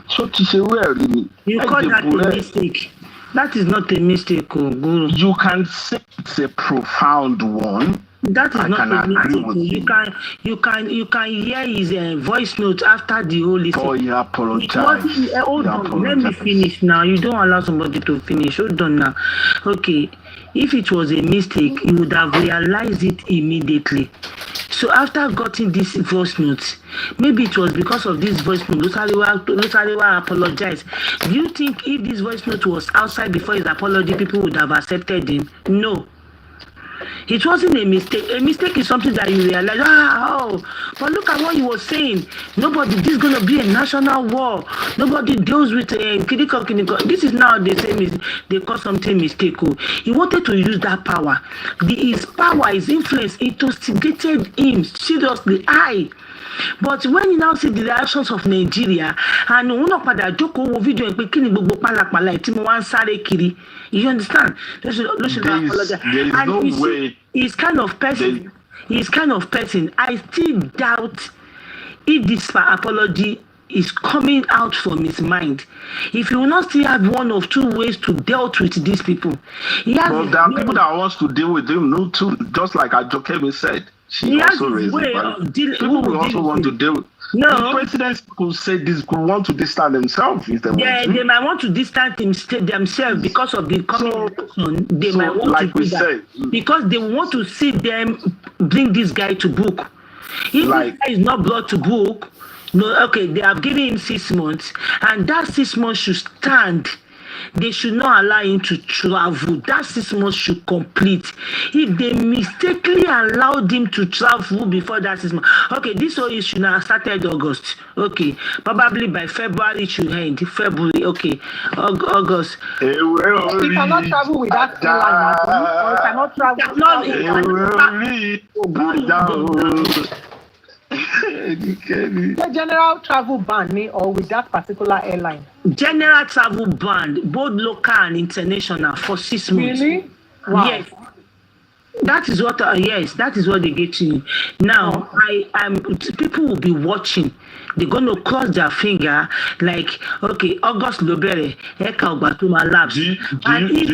So ti ṣe wẹ́ẹ̀rí ni. You call that a mistake? That is not a mistake, Guru. You can say it's a profound one. That is not a mistake. You can hear his voice note after the whole listen. Oh, he apologized. Hold on, let me finish now. You don't allow somebody to finish. Hold on now. Okay, if it was a mistake, you would have realized it immediately. So after getting this voice note, maybe it was because of this voice note, Losariwa apologized. Do you think if this voice note was outside before his apology, people would have accepted him? No. It wasn't a mistake. A mistake is something that you realize, but look at what he was saying. This is going to be a national war. Nobody deals with critical. This is now they call something mistake. He wanted to use that power. His power, his influence, it instigated him seriously. But when you now see the reactions of Nigeria, and one of the Joko video and Pekin gbogbo palapala tí mo wá ń sáré kiri, you understand? There is no way. He's kind of person. I still doubt if this apology is coming out from his mind. If you will not still have one of two ways to deal with these people, there are people that wants to deal with him, no, too. Just like Ajokemi said. She also raised it. People will also want to deal with. No, the presidents could say this, could want to distance themselves. If they they might want to distance themselves because of the coming election. They might want to do that because they want to see them bring this guy to book. If this guy is not brought to book, no, okay, they have given him 6 months, and that 6 months should stand they should not allow him to travel. That 6 months should complete. If they mistakenly allowed him to travel before that 6 months, okay, this whole issue now started August. Okay, probably by February it should end. February, okay, August. He cannot travel with that airline, or he cannot travel. The general travel ban or with that particular airline. General travel ban, both local and international, for 6 months. Really? Wow. Yes. That is what yes, that is what they get to. Now people will be watching. They're gonna cross their finger like, okay, August Lobere, Eka Obatuma labs. Do you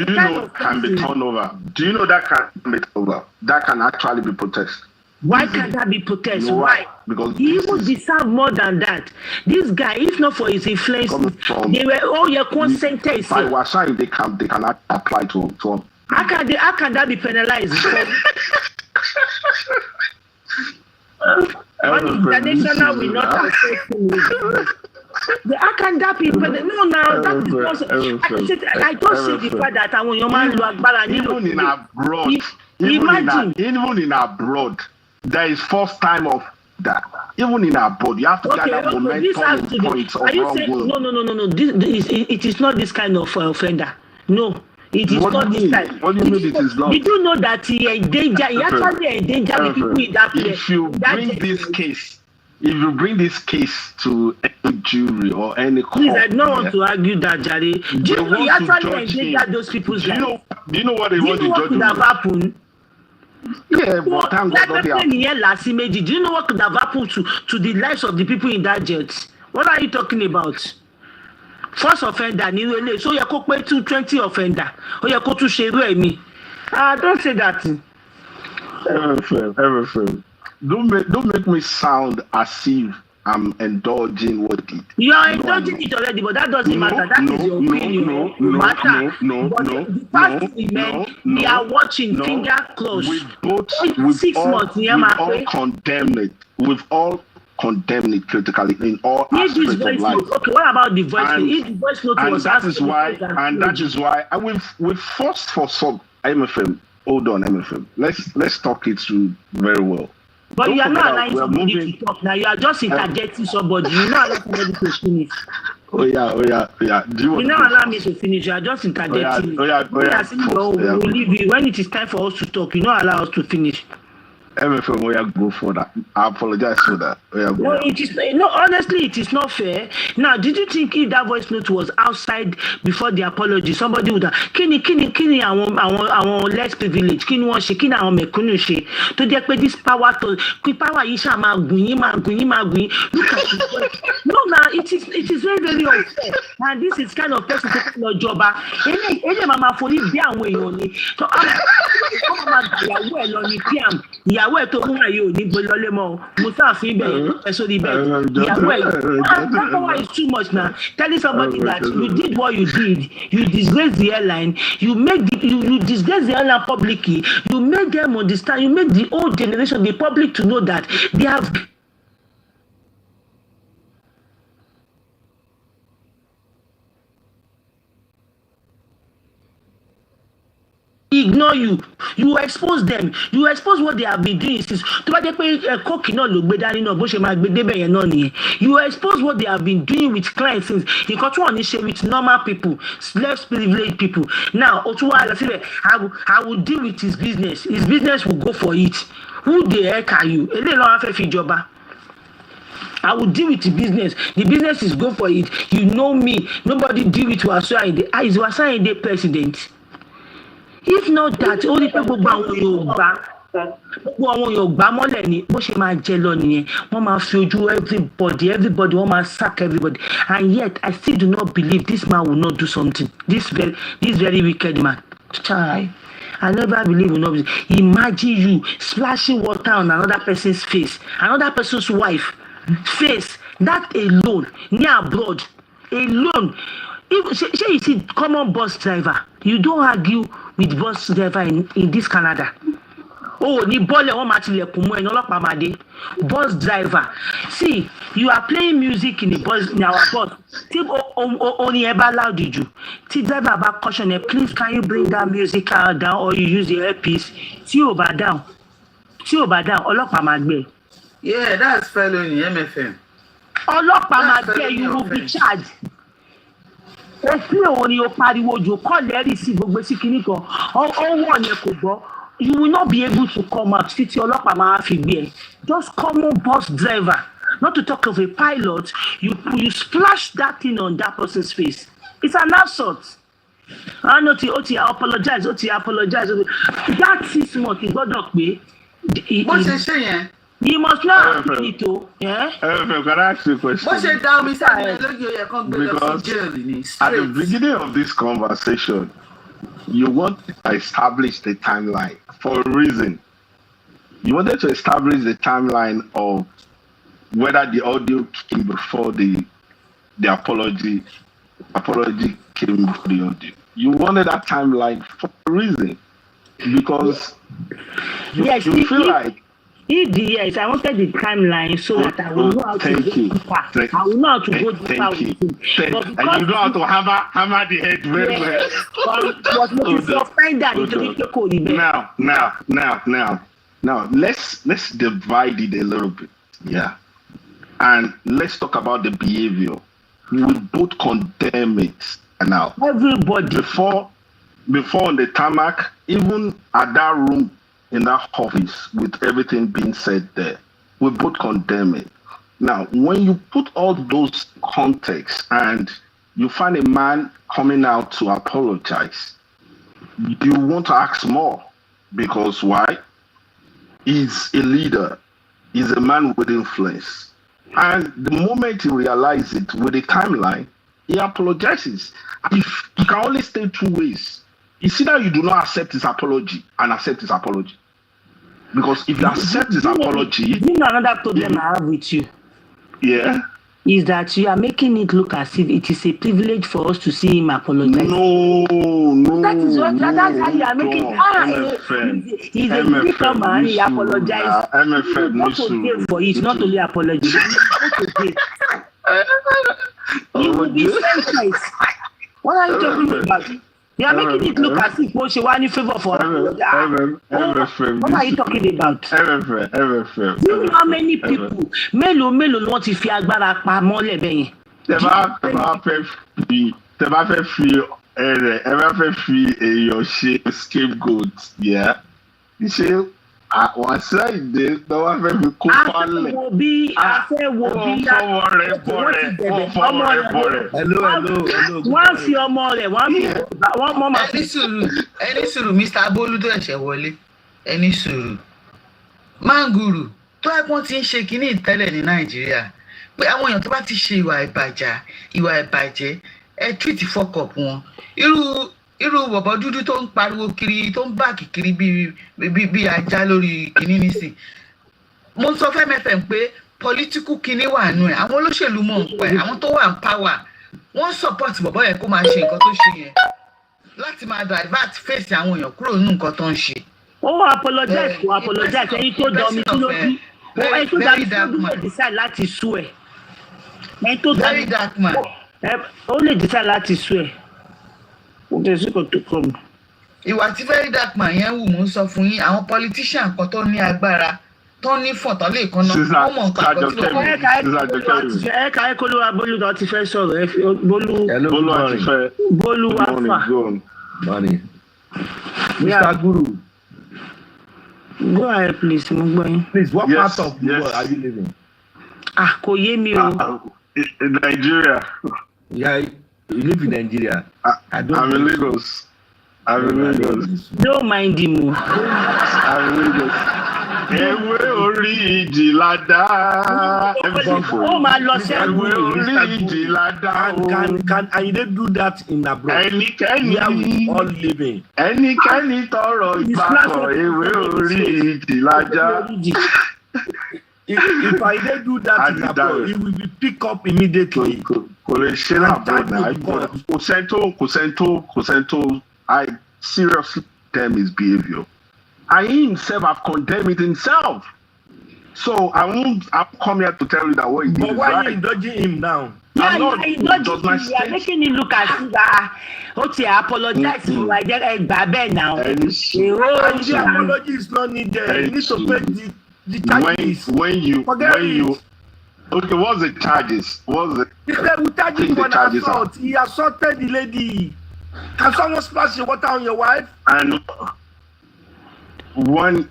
know can be turned over? Do you know that can be turned over? That can actually be protest. Why can't that be protest? You know why? Because he even deserve more than that. This guy, if not for his influence, they were all your consented. By Wasai, they can apply to How can that be penalized? International will not accept him. How can that be penalized? No, now that is not. I don't see the fact that when your man even in abroad, even in abroad, there is first time of that. Even in abroad, you have to get that momentum points of wrong. No. It is not this kind of offender. No. It is not this time. What do you mean it is not? Did you know that he actually endangered the people in that place? If you bring this case to any jury or any court, please, I don't want to argue that, Jare. Do you know he actually endangered those people's lives? Do you know what they want to judge him? Could have happened? Yeah, but thank God not happened. Do you know what could have happened to the lives of the people in that jet? What are you talking about? First offender ni really, so you go pay 220 offender. Or you go to share me. Don't say that. Everything. Don't make me sound as if I'm indulging what it. You are indulging it already, but that doesn't matter. That is your opinion. We are watching finger closed. We've all condemned it. We've all condemn it critically in all aspects of life. Okay, what about the voice note? If the voice note was that is why we've forced for some MFM. Hold on, MFM. Let's talk it through very well. But you are not allowing somebody to talk now. You are just interjecting somebody. You're not allowing somebody to finish. Oh yeah. You not allow me to finish. You are just interjecting. We'll leave you. When it is time for us to talk, you not allow us to finish. MFM, we are go for that. I apologize for that. Honestly, it is not fair. Now, did you think if that voice note was outside before the apology, somebody would have kini àwọn less privilege, kini wọ́n ṣe, kini àwọn mẹ̀kúnnù ṣe, tó jẹ́ pé this power yìí ṣáà máa gùn yín. Look at it. No, now it is very, very unfair. And this is kind of person to lọ jọba. Ele mama forí bí àwọn èèyàn ni. So, máa ìyàwó ẹ̀ lọ ní PM. Ìyàwó ẹ̀ tó mú àyè ò ní gbé lọ́lé mọ́ Musa fi bẹ́ẹ̀ ẹ̀sọ́ ní bẹ́ẹ̀ ìyàwó ẹ̀ that power is too much now. Telling somebody that you did what you did, you disgrace the airline, you disgrace the airline publicly, you make them understand, you make the old generation, the public to know that they have ignore you expose them, you expose what they have been doing since tó bá jẹ́ pé kókì náà ló gbé dání náà bó ṣe máa gbé débẹ̀ yẹn náà nìyẹn. You expose what they have been doing with clients since nǹkan tí wọ́n ní ṣe with normal people, less privileged people. Now o tún wá lọ síbẹ̀ I will deal with his business will go for it. Who the heck are you? Eléyìí lọ́wọ́ fẹ́ fi jọba. I will deal with the business is go for it. You know me, nobody deal with Wasiu Ayinde. Is Wasiu Ayinde president? If not that, only people gbogbo àwọn Yorùbá mọ́lẹ̀ ni bó ṣe máa jẹ lọ nìyẹn. Wọ́n máa fi ojú everybody wọ́n máa sack everybody. And yet I still do not believe this man will not do something. This very wicked man. Chai. I never believe in it. Imagine you splashing water on another person's face, another person's wife face. That alone, near abroad, alone. If you see common bus driver, you don't argue with bus driver in this Canada. Oh, ni bọ́ọ̀lù wọn máa tilẹ̀kùn mọ́ ẹni ọlọ́pàá máa dé. Bus driver. See, you are playing music in our bus. Tí orin ẹ bá loud jù. Tí driver bá caution ẹ, please can you bring that music down or you use the earpiece? Tí ò bá down, ọlọ́pàá máa gbé. Yeah, that's felony MFM. Ọlọ́pàá máa gbé, you will be charged. Òfin òun ni o pariwo jù kọ́lẹ́rì sí gbogbo sí kinní kan. Ọwọ́ ni kò gbọ́. You will not be able to come out. Títí ọlọ́pàá máa fi gbé ẹ. Just common bus driver. Not to talk of a pilot. You splash that thing on that person's face. It's an assault. I know Oti apologize. That 6 months he gbọ́dọ̀ pé. Bó ṣe ṣe yẹn. You must not have it to. Yeah. Can I ask you a question? Bó ṣe dá omi sáà lójú oyè kan gbé lọ sí jail ni. At the beginning of this conversation, you want to establish the timeline for a reason. You wanted to establish the timeline of whether the audio came before the apology came before the audio. You wanted that timeline for a reason because you feel like. Yes, I wanted the timeline so that I will know how to go deeper. I will know how to go deeper with him. And you know how to hammer the head very well. But if you find that Now let's divide it a little bit. Yeah. And let's talk about the behavior. We both condemn it now. Everybody. Before on the tarmac, even at that room in that office with everything being said there, we both condemn it. Now, when you put all those contexts and you find a man coming out to apologize, you want to ask more because why? He's a leader. He's a man with influence. And the moment he realizes it with the timeline, he apologizes. If you can only stay 2 ways. It's either you do not accept his apology and accept his apology. Because if you accept his apology... You know another problem I have with you? Yeah? Is that you are making it look as if it is a privilege for us to see him apologize. No. That's how you are making he's a victor man, he apologized. MFM, not to pay for it, not only apology. He will be sentenced. What are you talking about? You are making it look as if she won in favor for what are you talking about? MFM. Do you know how many people mélòó wọ́n ti fi agbára pa mọ́lẹ̀ bẹ́yẹn? Tẹ́ bá fẹ́ fi èèyàn ṣe scapegoat, yeah. Ṣé wọ́n ṣáìdé tó wá fẹ́ fi kó falẹ̀? A fẹ́ wo bí fọwọ́ rẹ̀ bọ̀ rẹ̀. Hello. Wọ́n fi ọmọ rẹ̀ wọ́n mọ̀ máa fi. Ẹni sùúrù Mr. Bolu tó ẹ̀ṣẹ̀ wọlé. Ẹni sùúrù. Manguru tó ẹ̀ pọ́n ti ń ṣe kínní ìtẹ́lẹ̀ ní Nàìjíríà. Pé àwọn èèyàn tó bá ti ṣe ìwà ìbàjẹ́ ẹ treat fuck up wọn. Irú bọ̀bọ̀ dúdú tó ń pariwo kiri tó ń báàkì kiri bí ajá lórí kínní nísìn. Mo sọ fẹ́ MFM pé political kínní wà nù ẹ̀. Àwọn olóṣèlú mọ̀ ń pẹ́. Àwọn tó wà ń power. Wọ́n support bọ̀bọ̀ yẹn kó máa ṣe nǹkan tó ṣe yẹn. Láti máa divert face àwọn èèyàn kúrò nínú nǹkan tó ń ṣe. Ó apologize ẹni tó dọ̀mí sí lójú. Ẹni tó dọ̀mí sí lójú lè decide láti sú ẹ̀. Ẹni tó very dark man. Ó lè decide láti sú ẹ̀. Ìwà tí very dark man yẹn wù mú sọ fún yín àwọn politician kan tó ní agbára tó ní fọ̀tọ̀ lè kan náà wọ́n mọ̀ nǹkan àkọ́ tí wọ́n fẹ́. Ẹ̀ka Ekoluwa Bolu náà ti fẹ́ sọ̀rọ̀ Bolu Afa. Mr. Guru. Go ahead please, mo gbọ́ yín. Please, what part of the world are you living? Kò yé mi o. In Nigeria. Yeah, you live in Nigeria. I'm in Lagos. Don't mind him. I'm in Lagos. Ewé orí ìjì ládá. Ó máa lọ sí Ewé orí ìjì ládá. Can I do that in abroad? Ẹnikẹ́ni where we all living. Ẹnikẹ́ni tọrọ ìgbàgbọ́ ewé orí ìjì ládá. If I didn't do that in abroad, it will be picked up immediately. Kò lè ṣe náà kò sẹ́ńtò I seriously damn his behavior. And he himself have condemned it himself. So I'll come here to tell you that what he did But is why are right. you indulging him now? Yeah, I'm not. you are Does my you are state making it look as if okay, I apologize for I get bad now. and And the apology is not needed. You need to pay the charges. when you okay, what's the charges? What's the He said we charge him for an assault. He assaulted the lady. Can someone splash the water on your wife? And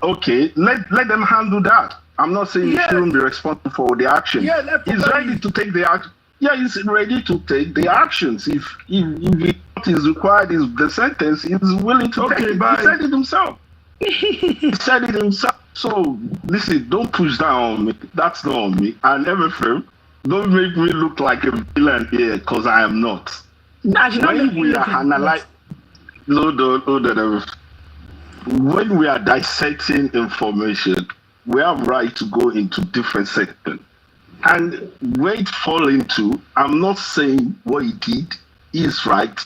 okay, let them handle that. I'm not saying you shouldn't be responsible for the action. Yeah, he's ready to take the action. Yeah, he's ready to take the actions. If what is required is the sentence, he's willing to take it. He said it himself. He said it himself. So listen, don't push that on me. That's not on me. I never feel. Don't make me look like a villain here, because I am not. When we are analyzing, when we are dissecting information, we have right to go into different sections. And where it fall into, I'm not saying what he did is right.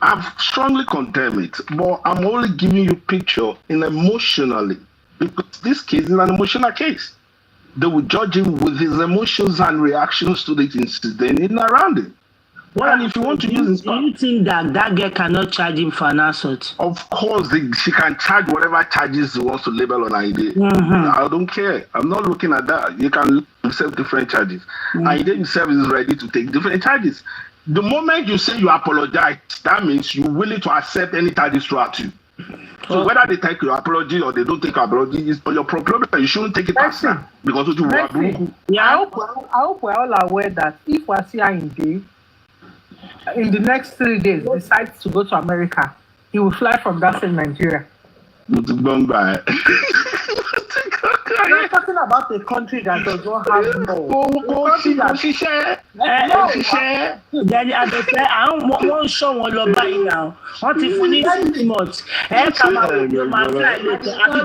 I've strongly condemned it, but I'm only giving you a picture in emotionally, because this case is an emotional case. They will judge him with his emotions and reactions to the incident in around him. Well, and if you want to use his do you think that girl cannot charge him for an assault? Of course, she can charge whatever charges he wants to label on ID. I don't care. I'm not looking at that. You can accept different charges. ID himself is ready to take different charges. The moment you say you apologize, that means you're willing to accept any charges throughout you. So whether they take your apology or they don't take your apology is your problem. You shouldn't take it personal because you are. Yeah, I hope we're all aware that if Wasiu in the next 3 days decides to go to America, he will fly from that same Nigeria. We're not talking about a country that does not have Then as I said, I won't show one love by now. What if we need 6 months? Come out with your man fly later. After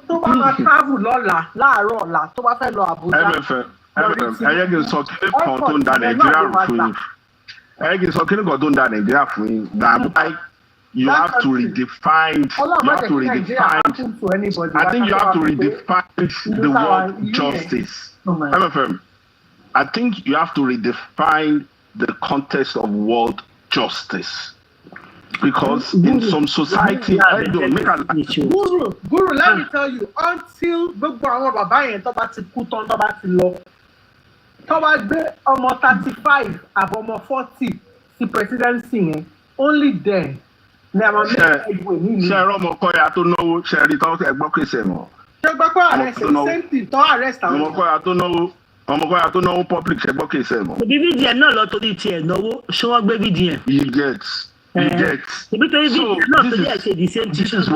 tó bá máa travel lọ́la láàárọ̀ ọ̀la tó bá fẹ́ lọ Àbújá. Ẹyẹ kì í sọ kí kan tó ń da Nàìjíríà fún yín. Ẹyẹ kì í sọ kí kan tó ń da Nàìjíríà fún yín. You have to redefine. I think you have to redefine the word justice. MFM. I think you have to redefine the context of word justice. Because in some society, Guru, let me tell you, until gbogbo àwọn bàbá yẹn tó bá ti kú tán tó bá ti lọ, tó bá gbé ọmọ 35 àbọ̀ ọmọ 40 sí presidency yẹn, only then ni àwọn méjì ẹgbẹ́ nínú. Ṣé ẹ̀rọ ọmọkọ́ya tó náwó ṣe rí tán ẹgbọ́n kìsẹ̀ mọ́? Ṣé gbọ́kọ́ arrest same thing tán arrest àwọn. Ọmọkọ́ya tó náwó public ṣe gbọ́ kìsẹ̀ mọ́. Òbí VDN náà lọ torí tiẹ̀ náwó, ṣé wọ́n gbé VDN? You get. This is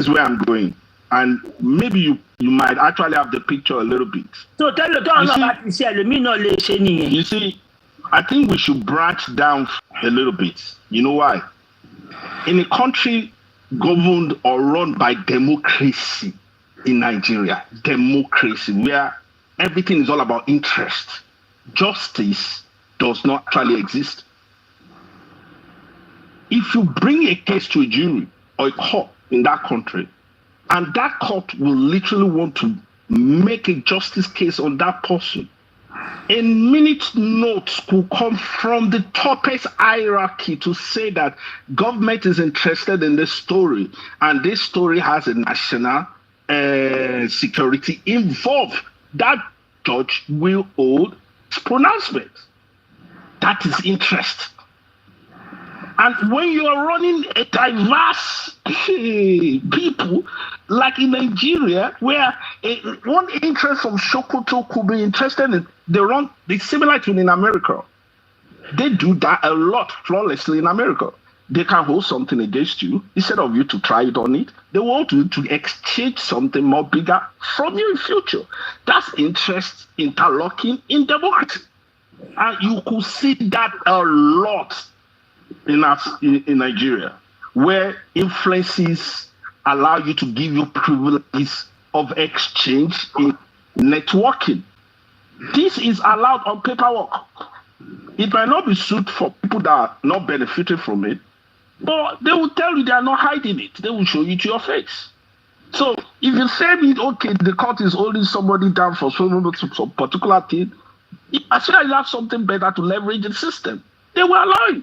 where I'm going, and maybe you might actually have the picture a little bit. So tell you see, I think we should branch down a little bit. You know why? In a country governed or run by democracy in Nigeria, democracy where everything is all about interest, justice does not actually exist. If you bring a case to a jury or a court in that country, and that court will literally want to make a justice case on that person, a minute note could come from the topest hierarchy to say that government is interested in this story, and this story has a national security involved. That judge will hold its pronouncement. That is interest. And when you are running a diverse people, like in Nigeria, where one interest from Sokoto could be interested in, it's similar to in America. They do that a lot flawlessly in America. They can hold something against you. Instead of you to try it on it, they want you to exchange something more bigger from you in future. That's interest interlocking in democracy. And you could see that a lot in Nigeria, where influences allow you to give you privileges of exchange in networking. This is allowed on paperwork. It might not be suited for people that are not benefiting from it, But they will tell you they are not hiding it. They will show you to your face. So if you say it, okay, the court is holding somebody down for some particular thing, as soon as you have something better to leverage the system, they will allow you.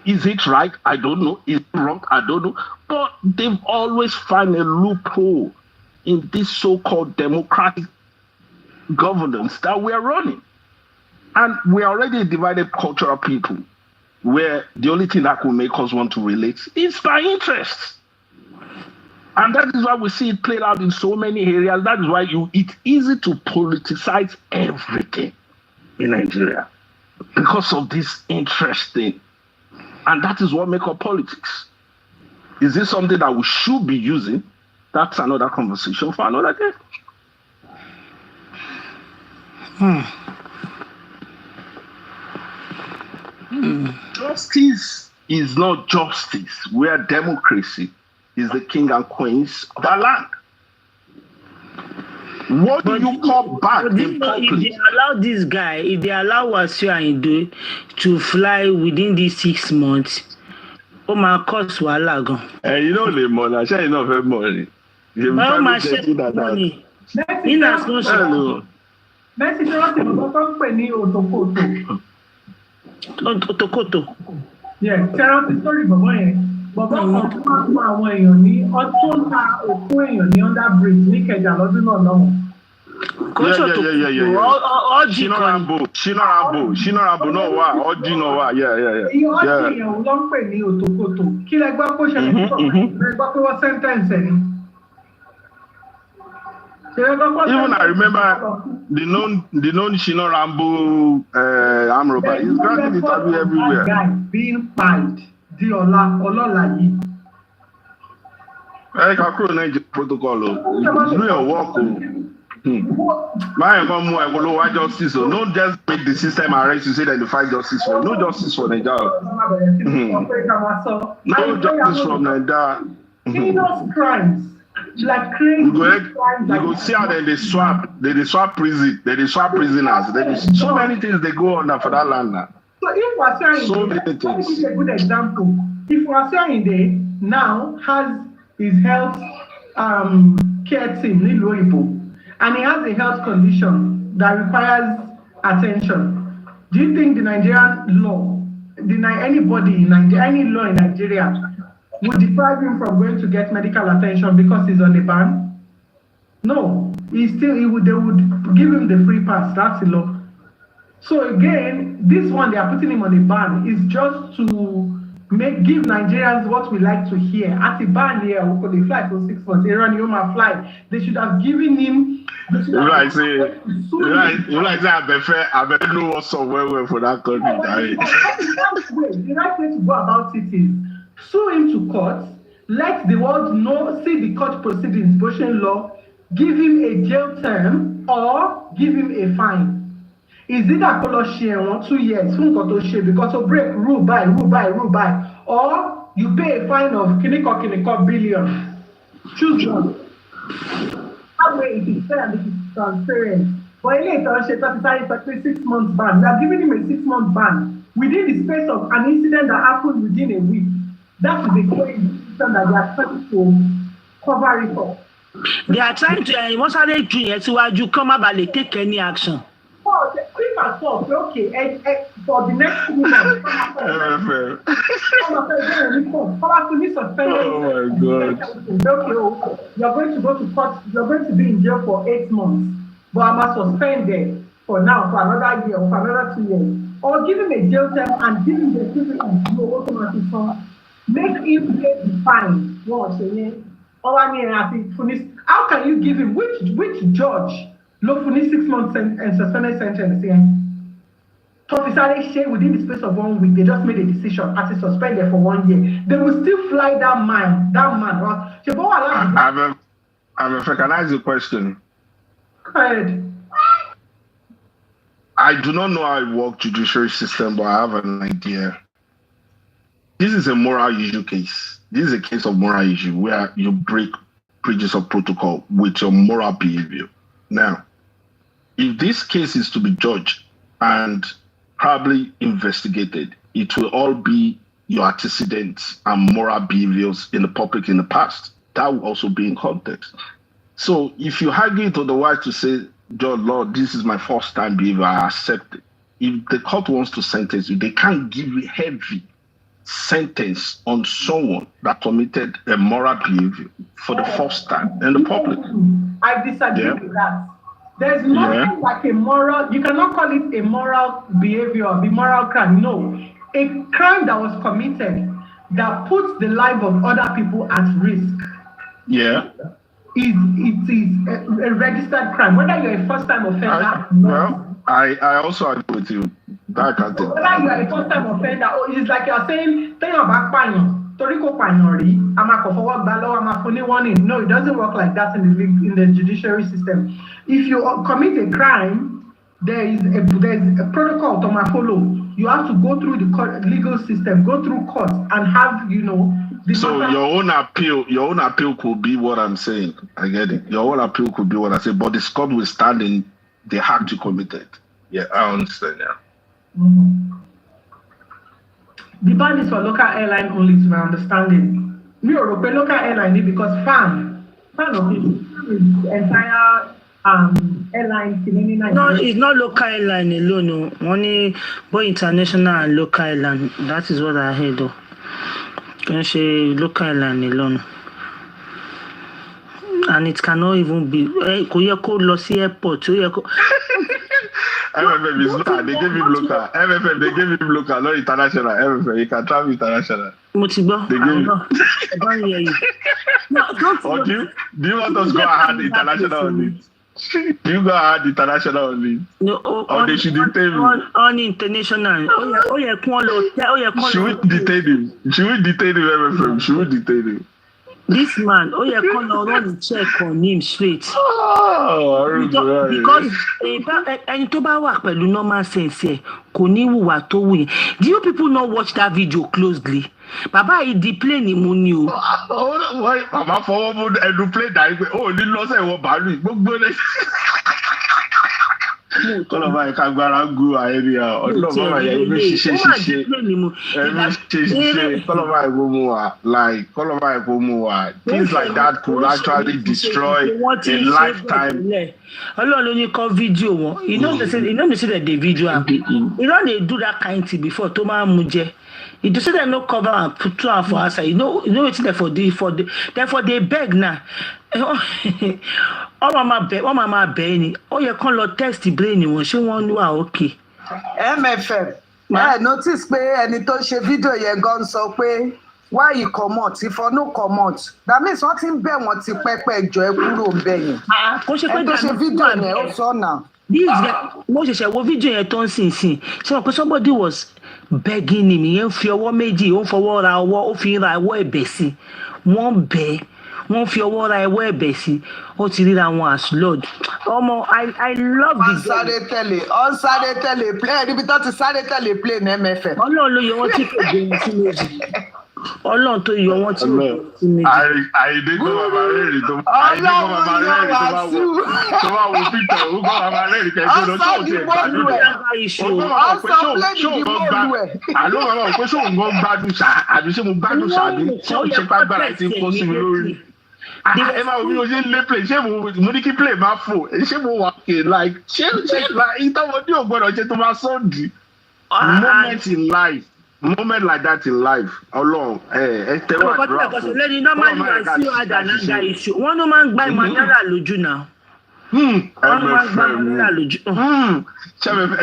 Is it right? I don't know. Is it wrong? I don't know. But they've always found a loophole in this so-called democratic governance that we are running. And we're already a divided cultural people where the only thing that will make us want to relate is by interest. And that is why we see it played out in so many areas. That is why it's easy to politicize everything in Nigeria because of this interest thing. And that is what makes up politics. Is this something that we should be using? That's another conversation for another day. Justice is not justice where democracy is the king and queens of our land. What do you call bad in public? If they allow this guy, if they allow Wasiu Ayinde to fly within these 6 months, oh my cost wahala gan. You know the money, I say enough of money. Oh my money. In as much Messi tí wọ́n ti mọ̀ tó ń pè ní òtòkòtò. Òtòkòtò. Tẹ́rọ ti sórí bọ̀bọ̀ yẹn. Bọ̀bọ̀ kan tó máa ń pa àwọn èèyàn ní ọdún ta òkú èèyàn ní under bridge ní Ìkẹjà lọ́dún náà lọ́hùn. Shina Rambo náà wà, ọjí náà wà, Iye ọdún èèyàn ló ń pè ní òtòkòtò. Kí lẹ gbọ́ kó ṣẹlẹ̀ nípa lẹ gbọ́ pé wọ́n sẹ́ńtẹ̀ǹsì ẹ̀ ni. Even I remember the known Shina Rambo arm robber. He's granted interview everywhere. Guy being fired. Di Ọlọ́lá yìí. Kakuro Nigeria protocol. Do your work. My no justice. No just make the system arrest you say that you fight justice for. No justice for Nigeria. No justice from Nigeria. Heinous crimes. Like crazy. You go see how they swap prison. They swap prisoners. So many things they go on for that land now. So if Wasiu Ayinde, let me give you a good example. If Wasiu Ayinde now has his health care team, and he has a health condition that requires attention, do you think the Nigerian law, anybody in Nigeria, any law in Nigeria, would deprive him from going to get medical attention because he's on a ban? No, they would give him the free pass. That's the law. So again, this one they are putting him on a ban is just to give Nigerians what we like to hear. At the ban here, we could fly for 6 months. Iran, you might fly. They should have given him. I better know what's somewhere for that country. The right way to go about it is sue him to court, let the world know, see the court proceedings, Russian law, give him a jail term or give him a fine. Is it a color 2 years because of break rule by, or you pay a fine of kiniko billion? Choose one. That way it is fair and it is transparent. But later, 6 months ban. They are giving him a 6 month ban within the space of an incident that happened within a week. That is the crazy system that they are trying to cover it up. They are trying to, once they do it, so you come up and they take any action. Oh, the quick and talk, okay, for the next 2 months. Oh my God. Okay, you're going to go to court, you're going to be in jail for 8 months, but I must suspend it for now, for another year, or for another 2 years. Or give him a jail term and give him the equivalent of automatic fine. Make him pay the fine. How can you give him, which judge? Look for 6 months and suspended sentence here. Within the space of 1 week, they just made a decision as he suspended for 1 year. They will still fly that man. I've recognized the question. Go ahead. I do not know how it works, judiciary system, but I have an idea. This is a moral issue case. This is a case of moral issue where you break bridges of protocol with your moral behavior. Now, if this case is to be judged and probably investigated, it will all be your antecedents and moral behaviors in the public in the past. That will also be in context. So if you argue it otherwise to say, Judge Lord, this is my first time behavior, I accept it. If the court wants to sentence you, they can't give you heavy sentence on someone that committed a moral behavior for the first time in the public. I disagree with that. There's nothing like a moral, you cannot call it a moral behavior or the moral crime. No. A crime that was committed that puts the life of other people at risk. It is a registered crime. Whether you're a first-time offender, I also agree with you. That can't take. Whether you are a first-time offender, it's like you're saying, no, it doesn't work like that in the judiciary system. If you commit a crime, there's a protocol to follow. You have to go through the legal system, go through courts, and have, So your own appeal could be what I'm saying. I get it. Your own appeal could be what I say, but the court will stand in the act you committed. Yeah, I understand now. Mm-hmm. The ban is for local airline only, to my understanding. Me or local airline because fan of the entire airline. No, it's not local airline alone. No, only both international and local airline. That is what I heard. Though. Can say local airline alone, and it cannot even be. Koyeko lost airport. MFM is local. They gave him local. MFM, they gave him local, not international. MFM, you can travel international. They I don't hear you. No, don't. Do you want us to go ahead international on it? Do you go ahead international on it? No, or they should detain him? On international. Should we detain him? Should we detain him, MFM? Should we detain him? This man, run check on him straight. Because ẹni tó bá wà pẹ̀lú normal sense kò ní hùwà tó wù yẹn. Do you people not watch that video closely? Bàbá yìí di plane mu ni o. Bàbá fọwọ́ mú ẹnu plane dàrí pé ó ní lọ́sẹ̀ ìwọ bàálù gbogbo rẹ̀. Kọ́lọ́mà ẹ̀ka gbára ń gu àyẹ̀ríà ọlọ́mọ ẹ̀mí ṣiṣẹ́ kọ́lọ́mà ẹ̀kọ́ mu wà kọ́lọ́mà ẹ̀kọ́ mu wà things like that could actually destroy a lifetime. Ọlọ́run ló ní kọ́ fídíò wọn. You know they say that the video happen. You know they do that kind thing before tó máa ń mu jẹ. You do say they no cover and put two for outside. You know it's there for they beg now. Mama bẹ́ẹ̀ ni ó yẹ kán lọ test brain wọn ṣé wọ́n ní wà okay. MFM notice pé ẹni tó ṣe fídíò yẹn gan sọ pé why you comot if for no comot that means wọ́n ti ń bẹ̀ wọ́n ti pẹ́pẹ́ ìjọ ẹ kúrò ń bẹ̀ yẹn. Kò ṣe pé ẹni tó ṣe fídíò yẹn ó sọ náà. Mo ṣẹ̀ṣẹ̀ wo fídíò yẹn tó ń sìn ṣé wọn pé somebody was begging him yẹn fi ọwọ́ méjì ó ń fọwọ́ ra ọwọ́ ó fi ń ra ọwọ́ ẹ̀bẹ̀ sí wọ́n bẹ́ẹ̀. Wọ́n fi ọwọ́ ra ẹwọ́ ẹ̀bẹ̀ sí ó ti ríra wọn as lord ọmọ I love the game. Sáré tẹ̀lé play níbi tó ti sáré tẹ̀lé play ní MFM. Ọlọ́run ló yọ wọ́n tí kò gbé wọn sí méjì. Ọlọ́run tó yọ wọ́n tí kò gbé wọn sí méjì. Àìdé kó bàbá rẹ́rìn tó bá wo Peter ó kó bàbá rẹ́rìn kẹ́kẹ́ lọ sóò tí ẹ̀ gbádùn rẹ̀. Àlọ́ bàbá pé ṣóò ń gbádùn ṣá àbí ṣé mo gbádùn ṣá àbí ṣé ó ṣe pàgbára ti kó sí mi lórí. Ẹ máa wo bí mo ṣe ń lé play ṣé mo ní kí play máa fò ṣé mo wà kè like ṣé ìtọ́wọ́dí ò gbọ́dọ̀ ṣe tó máa sọ́ọ̀dì. Moment like that in life Ọlọ́run ẹ tẹ́wọ́ àdúrà fún. Lẹ́ni normally you see àdánù issue wọ́n ló máa ń gbá ìmọ̀ náírà lójú náà.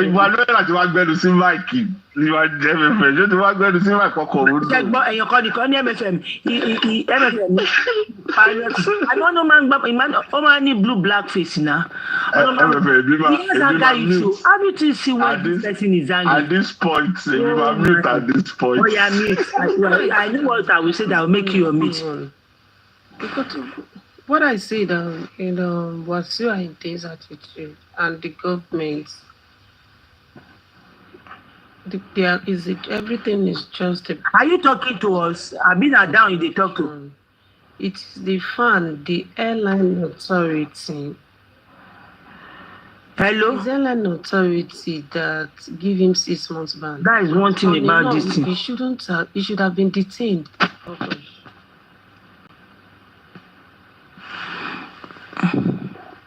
Ìwàlúwẹ̀rà tí wàá gbẹ́nu sí máìkì MFM ṣé tí wàá gbẹ́nu sí máìkì ọkọ̀ òun. Ṣẹ́gbọ́n èèyàn kan nìkan ní MFM àná ló máa ń gbá ó máa ń ní blue black face náà. How do you see what this person is angry? At this point, you are mute at this point. Oh yeah, mute. I know what I will say that will make you a mute. What I said, was your intense attitude and the government. Everything is just. Are you talking to us? I've been down in the talk to. It's the airline authority. Hello? Is there an authority that give him 6 months ban? That is one thing about this thing. He should have been detained. Okay.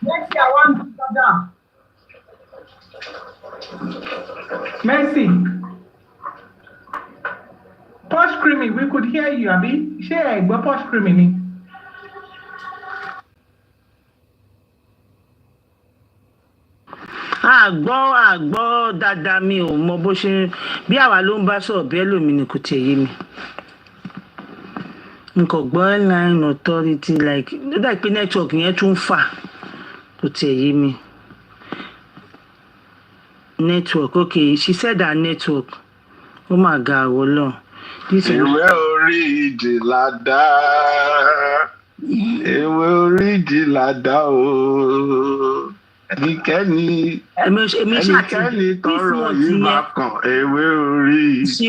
Mercy, I want to sit down. Mercy. Posh creamy, we could hear you, Abi. Share, but posh creamy. àgbọ́ dáadáa mi ò mọ bó ṣe bí àwa ló ń bá sọ̀rọ̀ bí ẹlòmíì ni kò tiẹ̀ yé mi. Nǹkan gbọ́ airline authority like ó dà pé network yẹn tún fà kò tiẹ̀ yé mi. Network, okay, she said that network. Oh my God, wọlọ́. Ìwé orí ìjìlá dá. Ìwé orí ìjìlá dá o. Ẹnikẹ́ni tọrọ yìí máa kàn ewé orí ìjìlá dá. He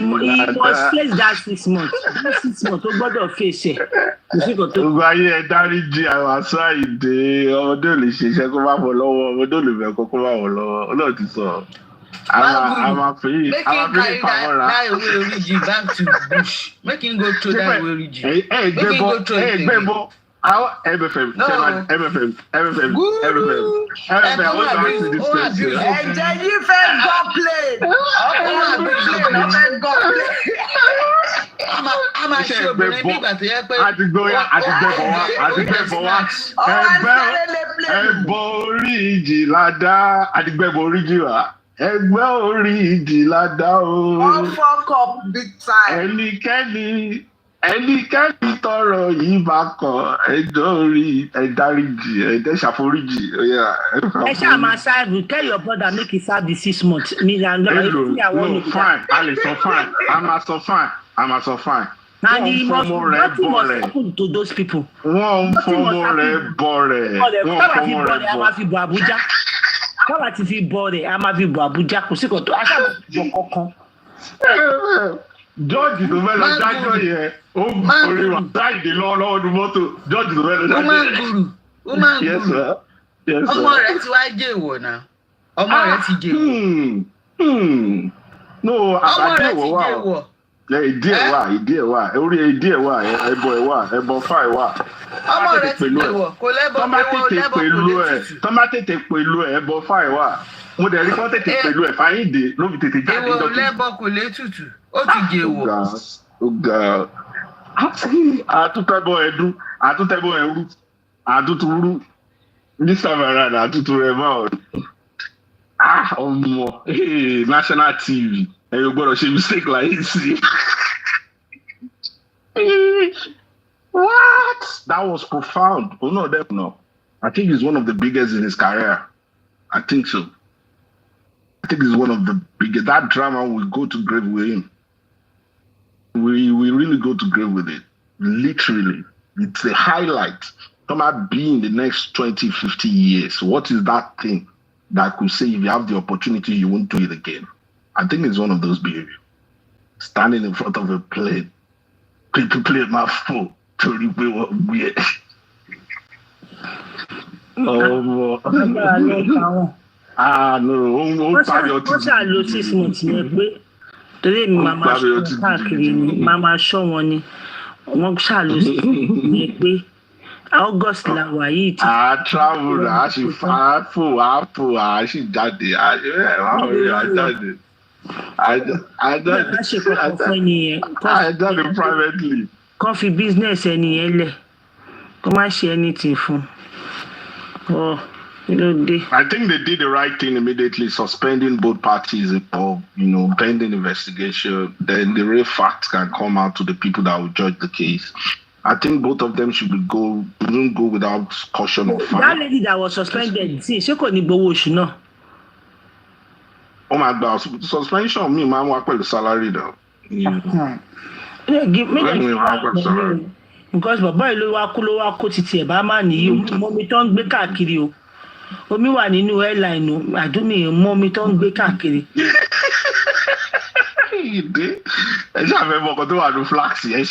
must face that 6 months. 6 months ó gbọ́dọ̀ face ẹ̀. Gbogbo ayé ẹ dáríjì àwọn àṣà ìdè ọmọdé ò lè ṣiṣẹ́ kó má bọ̀ lọ́wọ́ ọmọdé ò lè bẹ̀kọ́ kó má bọ̀ lọ́wọ́ Ọlọ́run ti sọ. Make him carry that origi back to bush. Make him go through that origi. Make him go through it again. MFM. Ẹ̀jẹ̀ yìí fẹ́ gbọ́ plane. A máa ṣe obìnrin bí ìgbà tó yẹ pé. Àdìgbẹ́bọ̀ wá. Ẹ̀bọ̀ orí ìjìlá dá. Àdìgbẹ́bọ̀ orí jìlá. Ẹgbẹ́ orí ìjìlá dá o. All fuck up big time. Ẹnikẹ́ni tọrọ yìí bá kàn ẹjọ́ orí ẹ̀dáríjì ẹ̀dẹ́sàforíjì. Ẹ ṣáà máa ṣáàbù tell your brother make he serve the 6 months. No, fine. A lè sọ fine. A máa sọ fine. And he must nothing must happen to those people. Wọ́n ń fọmọ rẹ̀ bọ̀ rẹ̀. A máa fi bọ̀ Abuja. Káwá ti fi bọ̀ rẹ̀, a máa fi bọ̀ Abuja. Kò sí kò tó aṣáàbù bọ̀ kankan. George tó fẹ́ lọ jájọ́ yẹn ó orí wa dáìdè lọ́wọ́ ọdún mọ́tò George tó fẹ́ lọ jájọ́ yẹn. Ó máa ń gùrù. Ọmọ rẹ̀ ti wá jẹ́ ìwọ̀ náà. Ọmọ rẹ̀ ti jẹ́ ìwọ̀. No, àbájẹ́ ìwọ̀ wà o. Ìdí ẹ̀ wà orí ìdí ẹ̀ wà ẹbọ ẹ̀ wà ẹbọ fà ẹ̀ wà. Ọmọ rẹ̀ ti jẹ́ ìwọ̀ kò lẹ́bọ̀ pé wọ́n lẹ́bọ̀ kò lè tutù. Tọ́mà tètè pẹ̀lú ẹ̀ ẹbọ fà ẹ̀ wà. Mo dẹ̀ rí kọ́ tètè pẹ̀lú ẹ̀ Fáyíndé ló fi tètè jáde dọ́kítà. Èwo lẹ́bọ̀ kò lè tutù. Ó ti jẹ́ ìwọ̀. Ó ga àtúntẹ̀bọ̀ ẹ̀dú àtúntẹ̀bọ̀ ẹ̀rú àtúntúrú this time around àtúntú rẹ̀ máa ọmọ national TV ẹ̀yọ́ gbọ́dọ̀ ṣe mistake láyé sí. What? That was profound. Oh no, no. I think he's one of the biggest in his career. I think so. I think he's one of the biggest. That drama will go to grave with him. We really go to grave with it. Literally. It's a highlight. Come out being the next 20, 50 years. What is that thing that could say if you have the opportunity, you won't do it again? I think it's one of those behaviors. Standing in front of a plane. People play my phone. Totally weird. No. Wọ́n ṣàlò 6 months yẹn pé torí èmi máa ṣọ́ káàkiri ni máa ṣọ́ wọn ni wọ́n ṣàlò 6 months yẹn pé August la wà yìí ti. Travel a ṣì fò a ṣì jáde jáde. I jáde privately. Kàn fi business ẹni yẹn lẹ̀ kó má ṣe anything fún. I think they did the right thing immediately, suspending both parties involved, pending investigation. Then the real facts can come out to the people that will judge the case. I think both of them shouldn't go without caution or fine. That lady that was suspended, see, she couldn't go wash, no. Oh my God, suspension me, man, work with the salary though. Give me because bàbá ìlú wa kó títí ẹ̀ bá má nìyí mọ́mí tó ń gbé káàkiri o omi wà nínú airline o àdúmí mọ́mí tó ń gbé káàkiri. Ẹ ṣàfẹ́ mọ́kàn tó wà ní flax ẹ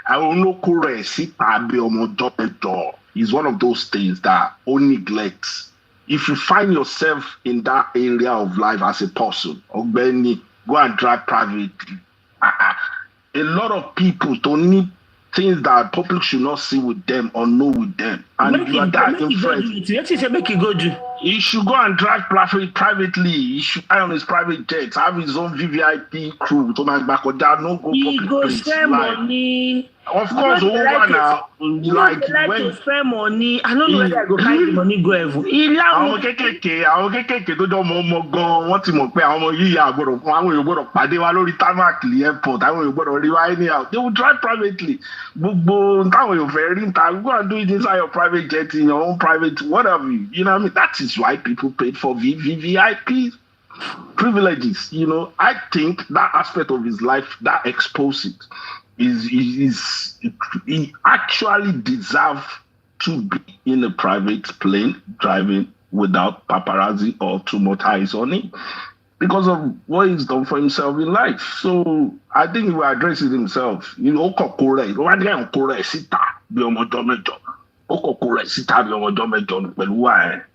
àwọn olóko rẹ̀ síta bí ọmọ ọjọ́ mẹ́jọ is one of those things that ó neglect if you find yourself in that area of life as a person, Ogbeni, go and drive privately. A lot of people don't need things that public should not see with them or know with them. And you are that influence. Make it go do. He should go and drive privately. He should fly on his private jets, have his own VVIP crew. To my back or down, no go he public go place. spend money. Of course, like to spend money. I don't know whether I go carry the money go ever. Àwọn kékèké tó jọ ọmọ gan wọ́n ti mọ̀ pé àwọn ọmọ yìí àgbọ̀dọ̀ fún àwọn èèyàn gbọ́dọ̀ pàdé wa lórí tarmac airport, àwọn èèyàn gbọ́dọ̀ rí wa anyhow. They will drive privately. Gbogbo táwọn èèyàn fẹ́ rí níta, go and do it inside your private jet, in your own private whatever. You know what I mean? That is why people paid for VVIP privileges. You know, I think that aspect of his life that exposed it. He actually deserves to be in a private plane driving without paparazzi or too much eyes on him because of what he's done for himself in life. So I think he will address it himself. You know, it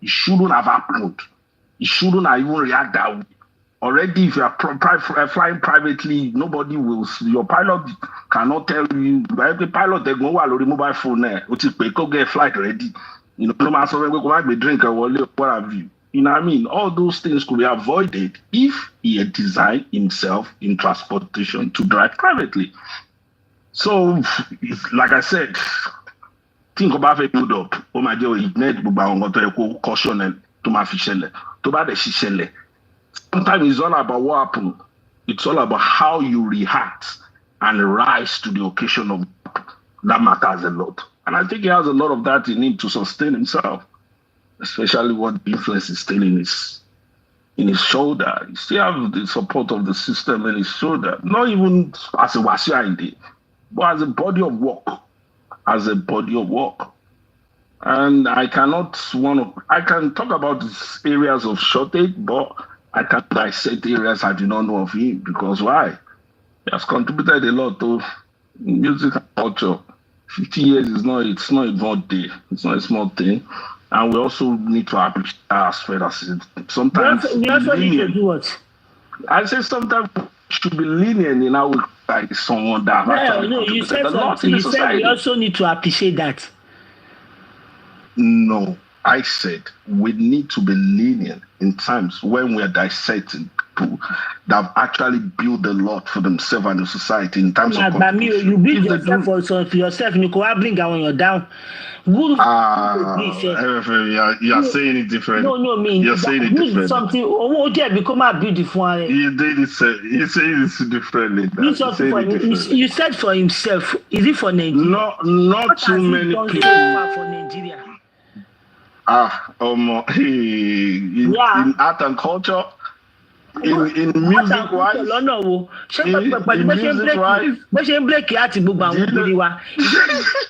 shouldn't have happened. It shouldn't have even react that way. Already, if you are flying privately, nobody will see. Your pilot cannot tell you. The pilot, they go on the mobile phone there. Go get flight ready. You know, no matter what, we drink or what have you. You know what I mean? All those things could be avoided if he had designed himself in transportation to drive privately. So, like I said, think about it. Build up. Oh my God, it need to caution and to my fishele, to buy the shishele. Sometimes it's all about what happened. It's all about how you react and rise to the occasion of that matters a lot. And I think he has a lot of that in him to sustain himself, especially what the influence is still in his shoulder. He still has the support of the system in his shoulder, not even as a wasiainde, but as a body of work. As a body of work. And I can talk about these areas of shortage, but I can't dissect areas I do not know of him because why? He has contributed a lot to music and culture. 50 years is not a small day. It's not a small thing. And we also need to appreciate that aspect as sometimes. We also need to do what? I say sometimes we should be lenient in how we like someone that you said something. You said we also need to appreciate that. No, I said we need to be lenient in times when we are dissecting people that have actually built a lot for themselves and the society in terms of you build yourself for yourself, you can bring you down. You are saying it differently. No, you're saying it differently. Something become beautiful. You say it differently. You said for himself. Is it for Nigeria? Not too many people for Nigeria. In art and culture, in music wise,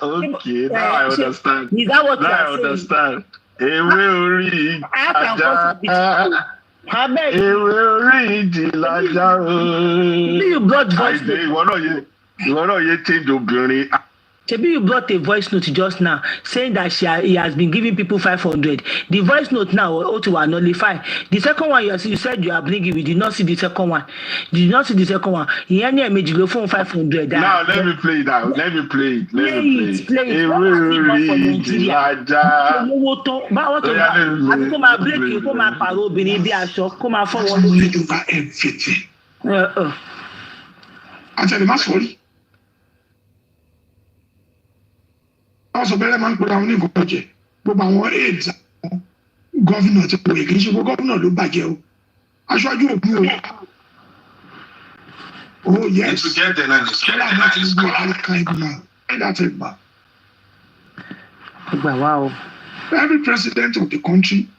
okay, now I understand. Is that what now I understand. You brought voice note. Maybe you brought a voice note just now saying that he has been giving people 500. The voice note now to nullify. The second one you said you are bringing, we did not see the second one. Did you not see the second one? He only made you phone 500. Now let me play that. Let me play it. Play it. Also, better man put down in budget. But our aides, governor to pay. Can you go governor look back here? I show you a blue. Oh, yes. To get the That's it, man. Wow. Every president of the country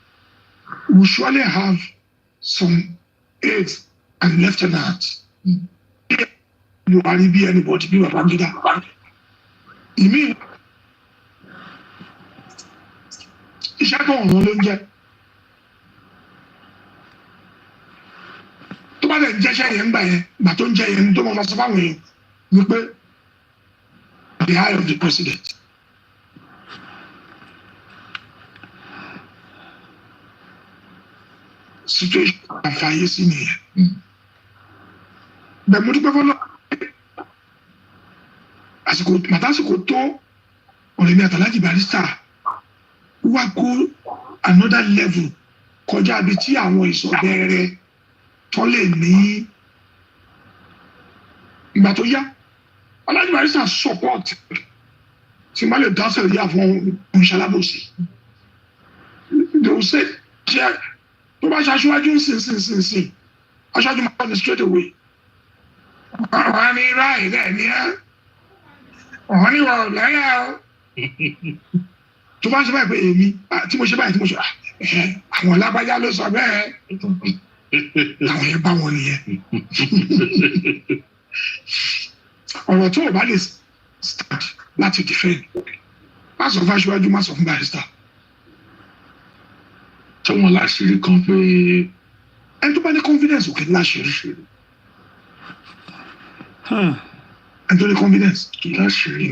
will surely have some aides and lieutenants. You hardly be anybody, be a bandita. You mean? Iṣẹ́ tó ọ̀run ló ń jẹ́. Tó bá lè jẹ́ṣẹ́ yẹn gbà yẹn, gbà tó ń jẹ́ yẹn tó máa sọ fáwọn èèyàn ni pé the eye of the president. situation àfààyè sí nìyẹn. Bẹ́ẹ̀ mo dúpẹ́ fọlọ́ àsìkò tó ọ̀rẹ́ mi àtàlájì Barrister wá kó another level kọjá ibi tí àwọn ìsọ̀bẹ̀rẹ̀ tó lè ní ìgbà tó yá Alhaji Barrister support tí má lè dáṣẹ̀ yá fún ìṣalábòsí. They will say ṣe tó bá ṣaṣíwájú sìn aṣáájú máa ní straight away. Wọ́n ní ráì rẹ̀ ní ẹ́ wọ́n ní wọ́n lẹ́yà o. Tó bá ṣe báyìí pé èmi tí mo ṣe báyìí àwọn lágbájá ló sọ bẹ́ẹ̀ làwọn yẹn bá wọn nìyẹn. Ọ̀rọ̀ tó o bá lè start láti defend má sọ fún aṣíwájú má sọ fún Barrister. Tí wọ́n láṣìírí kan pé ẹni tó bá ní confidence òkè láṣìírí. Ẹni tó ní confidence láṣìírí.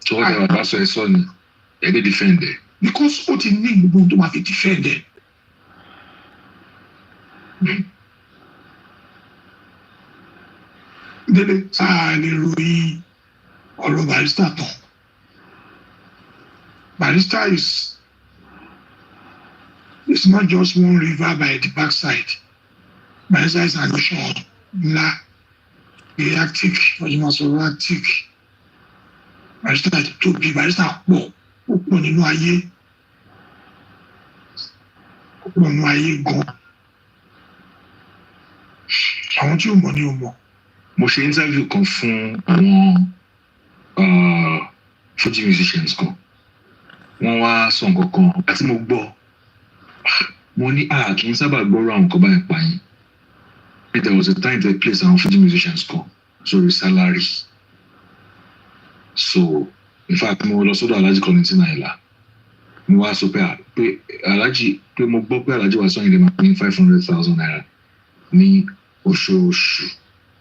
Tí wọ́n tẹ̀wọ́ bá sọ ẹ sọ ni ẹ dé defend ẹ. Because ó ti ní gbogbo tó máa fi defend ẹ. Délé sáà lè ròyìn ọ̀rọ̀ Barrister tán. Barrister is not just one river by the backside. Barrister is an ocean ńlá, reactive, active. Barrister tóbi, Barrister pọ̀ nínú ayé. Ó pọ̀ nínú ayé gan. Àwọn tí ò mọ̀ ni ò mọ̀. Mo ṣe interview kan fún àwọn Fuji musicians kan. Wọ́n wá sọ nǹkan kan àti mo gbọ́. Mo ní kì í sábà gbọ́rọ̀ àwọn nǹkan báyìí pa yín. There was a time they placed àwọn Fuji musicians kan sórí salary. So in fact mo lọ sọ́dọ̀ Alhaji Kollington Ayinla. Mo wá sọ pé Alhaji pé mo gbọ́ pé Alhaji Wasiu Ayinde máa ní 500,000 naira ní oṣooṣù.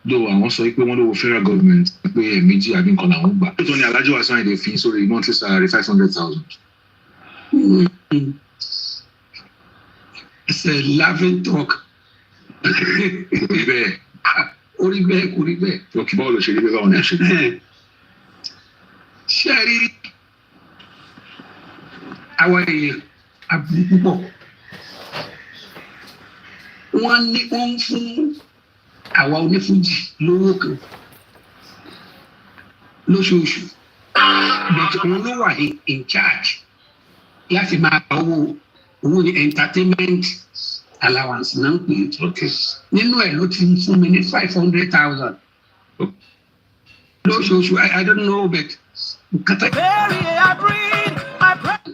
Though àwọn sọ pé wọ́n lówó federal government pé méjì àbí nǹkan làwọn gbà. Tó ní Alhaji Wasiu Ayinde fi sórí monthly salary 500,000. It's a laughing talk. Bẹ́ẹ̀. Orí bẹ́ẹ̀ kò rí bẹ́ẹ̀. Òkè báwo ló ṣe rí bẹ́ẹ̀ báwo ni ẹ ṣe rí? Ṣé ẹ rí àwọn èèyàn àbúrú púpọ̀? Wọ́n ń fún àwa onífújì lówó kan lóṣooṣù. But òun ló wà in charge láti máa gba owó ní entertainment allowance náà ń pè é. Nínú ẹ̀ ló ti ń fún mi ní 500,000 lóṣooṣù. I don't know but nǹkan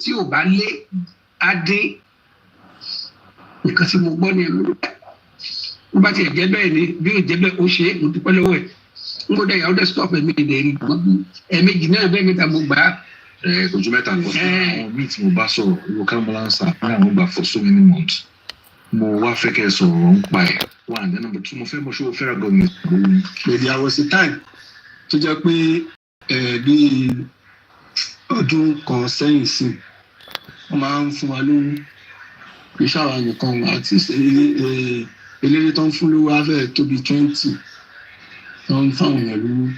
tí ò bá lé adé nǹkan tí mo gbọ́ ní ẹ̀mí wọ́n bá tiẹ̀ jẹ́ bẹ́ẹ̀ ni bí ò jẹ́ bẹ́ẹ̀ ó ṣe é mo dúpẹ́ lọ́wọ́ ẹ̀ n kò dẹ̀ yà ó dẹ̀ stop ẹ̀mí ìdẹ̀rí ẹ̀mẹ́jì náà bẹ́ẹ̀ mẹ́ta mo gbà á. Ojú mẹ́ta lọ sí àwọn míì tí mo bá sọ̀rọ̀ local ambulance ní àwọn gbà for so many months. Mo wá fẹ́ kẹ́ sọ̀rọ̀ ń pa ẹ̀. One then number two mo fẹ́ mọ̀ ṣé o fẹ́ràn government. There was a time tó jẹ́ pé bí ọdún kan sẹ́yìn sí wọ́n máa ń fún wa lóhùn iṣẹ́ àwọn nìkan àti eléré tó ń fún lówó afẹ́ tó bí 20 tó ń fáwọn èèyàn lówó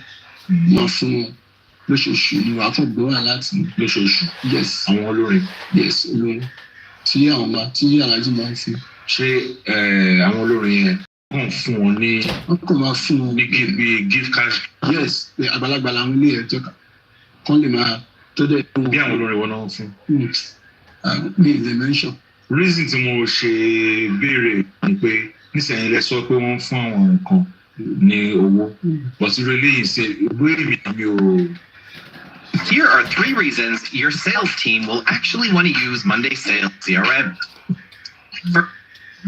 máa fún wọn lóṣooṣù ni wàá fún gbọ́wà láti lóṣooṣù. Yes. Àwọn olórin. Yes, olórin tí Alhaji máa ń fún. Ṣé àwọn olórin yẹn kàn fún wọn ní. Wọ́n kàn máa fún wọn ní gift cash. Yes, àgbàlagbà làwọn ilé ẹjọ́ kan lè máa tó dẹ̀. Bí àwọn olórin wọn náà fún. Mi ì lè mention. Reason tí mo ṣe béèrè ni pé nísìnyí lẹ sọ pé wọ́n fún àwọn nǹkan ní owó but really ṣe ìwé mi ò. Here are 3 reasons your sales team will actually want to use Monday Sales CRM.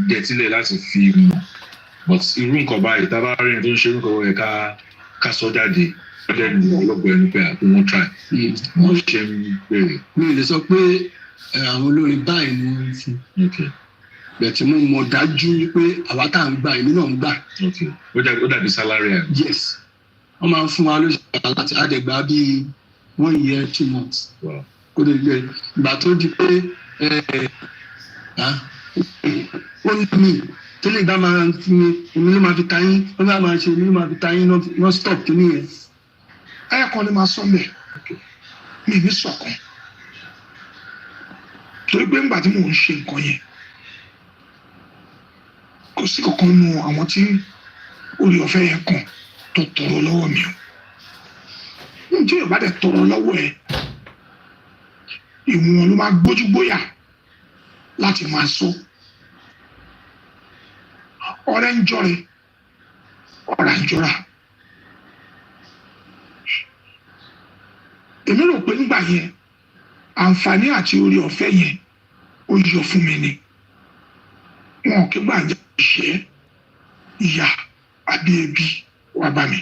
Dẹ̀tílẹ̀ láti fi mọ̀ but irú nǹkan báyìí tá a bá rí ẹni tó ń ṣe irú nǹkan wọ̀nyẹn ká sọ jáde lẹ́nu ọlọ́gbọ̀n ẹni pé àpò wọn try wọ́n ṣe ń béèrè. Mi ò lè sọ pé àwọn olórin báyìí ni wọ́n ń fún. Bẹ̀tì mo mọ̀ dájú pé àwa tá à ń gbà èmi náà ń gbà. Ó dàbí salary ẹ̀. Yes, wọ́n máa ń fún wa lóṣù láti àdẹ̀gbà bíi 1 year 2 months. Kó lè gbé ìgbà tó di pé Wọ́n ní mi tẹ́lẹ̀ bá máa ń fi èmi ló máa fi tayín wọ́n bá máa ṣe èmi ló máa fi tayín náà stop kí nìyẹn. Ẹ̀ẹ̀kan ni máa sọ mẹ́ mi ní sọ̀kan torí pé ńgbà tí mò ń ṣe nǹkan yẹn kò sí kankan nu àwọn tí orí ọ̀fẹ́ yẹn kàn tó tọrọ lọ́wọ́ mi o. Tí Yorùbá dẹ̀ tọrọ lọ́wọ́ ẹ ìwọ̀n ló máa gbójú gbóyà láti máa sọ. Ọ̀rẹ́ ń jọrẹ ọ̀rà ń jọra. Èmi rò pé nígbà yẹn àǹfààní àti orí ọ̀fẹ́ yẹn ó yọ fún mi ni. Wọn kì í gbàjà ìṣẹ́ ìyà àbí ebi wá bá mi.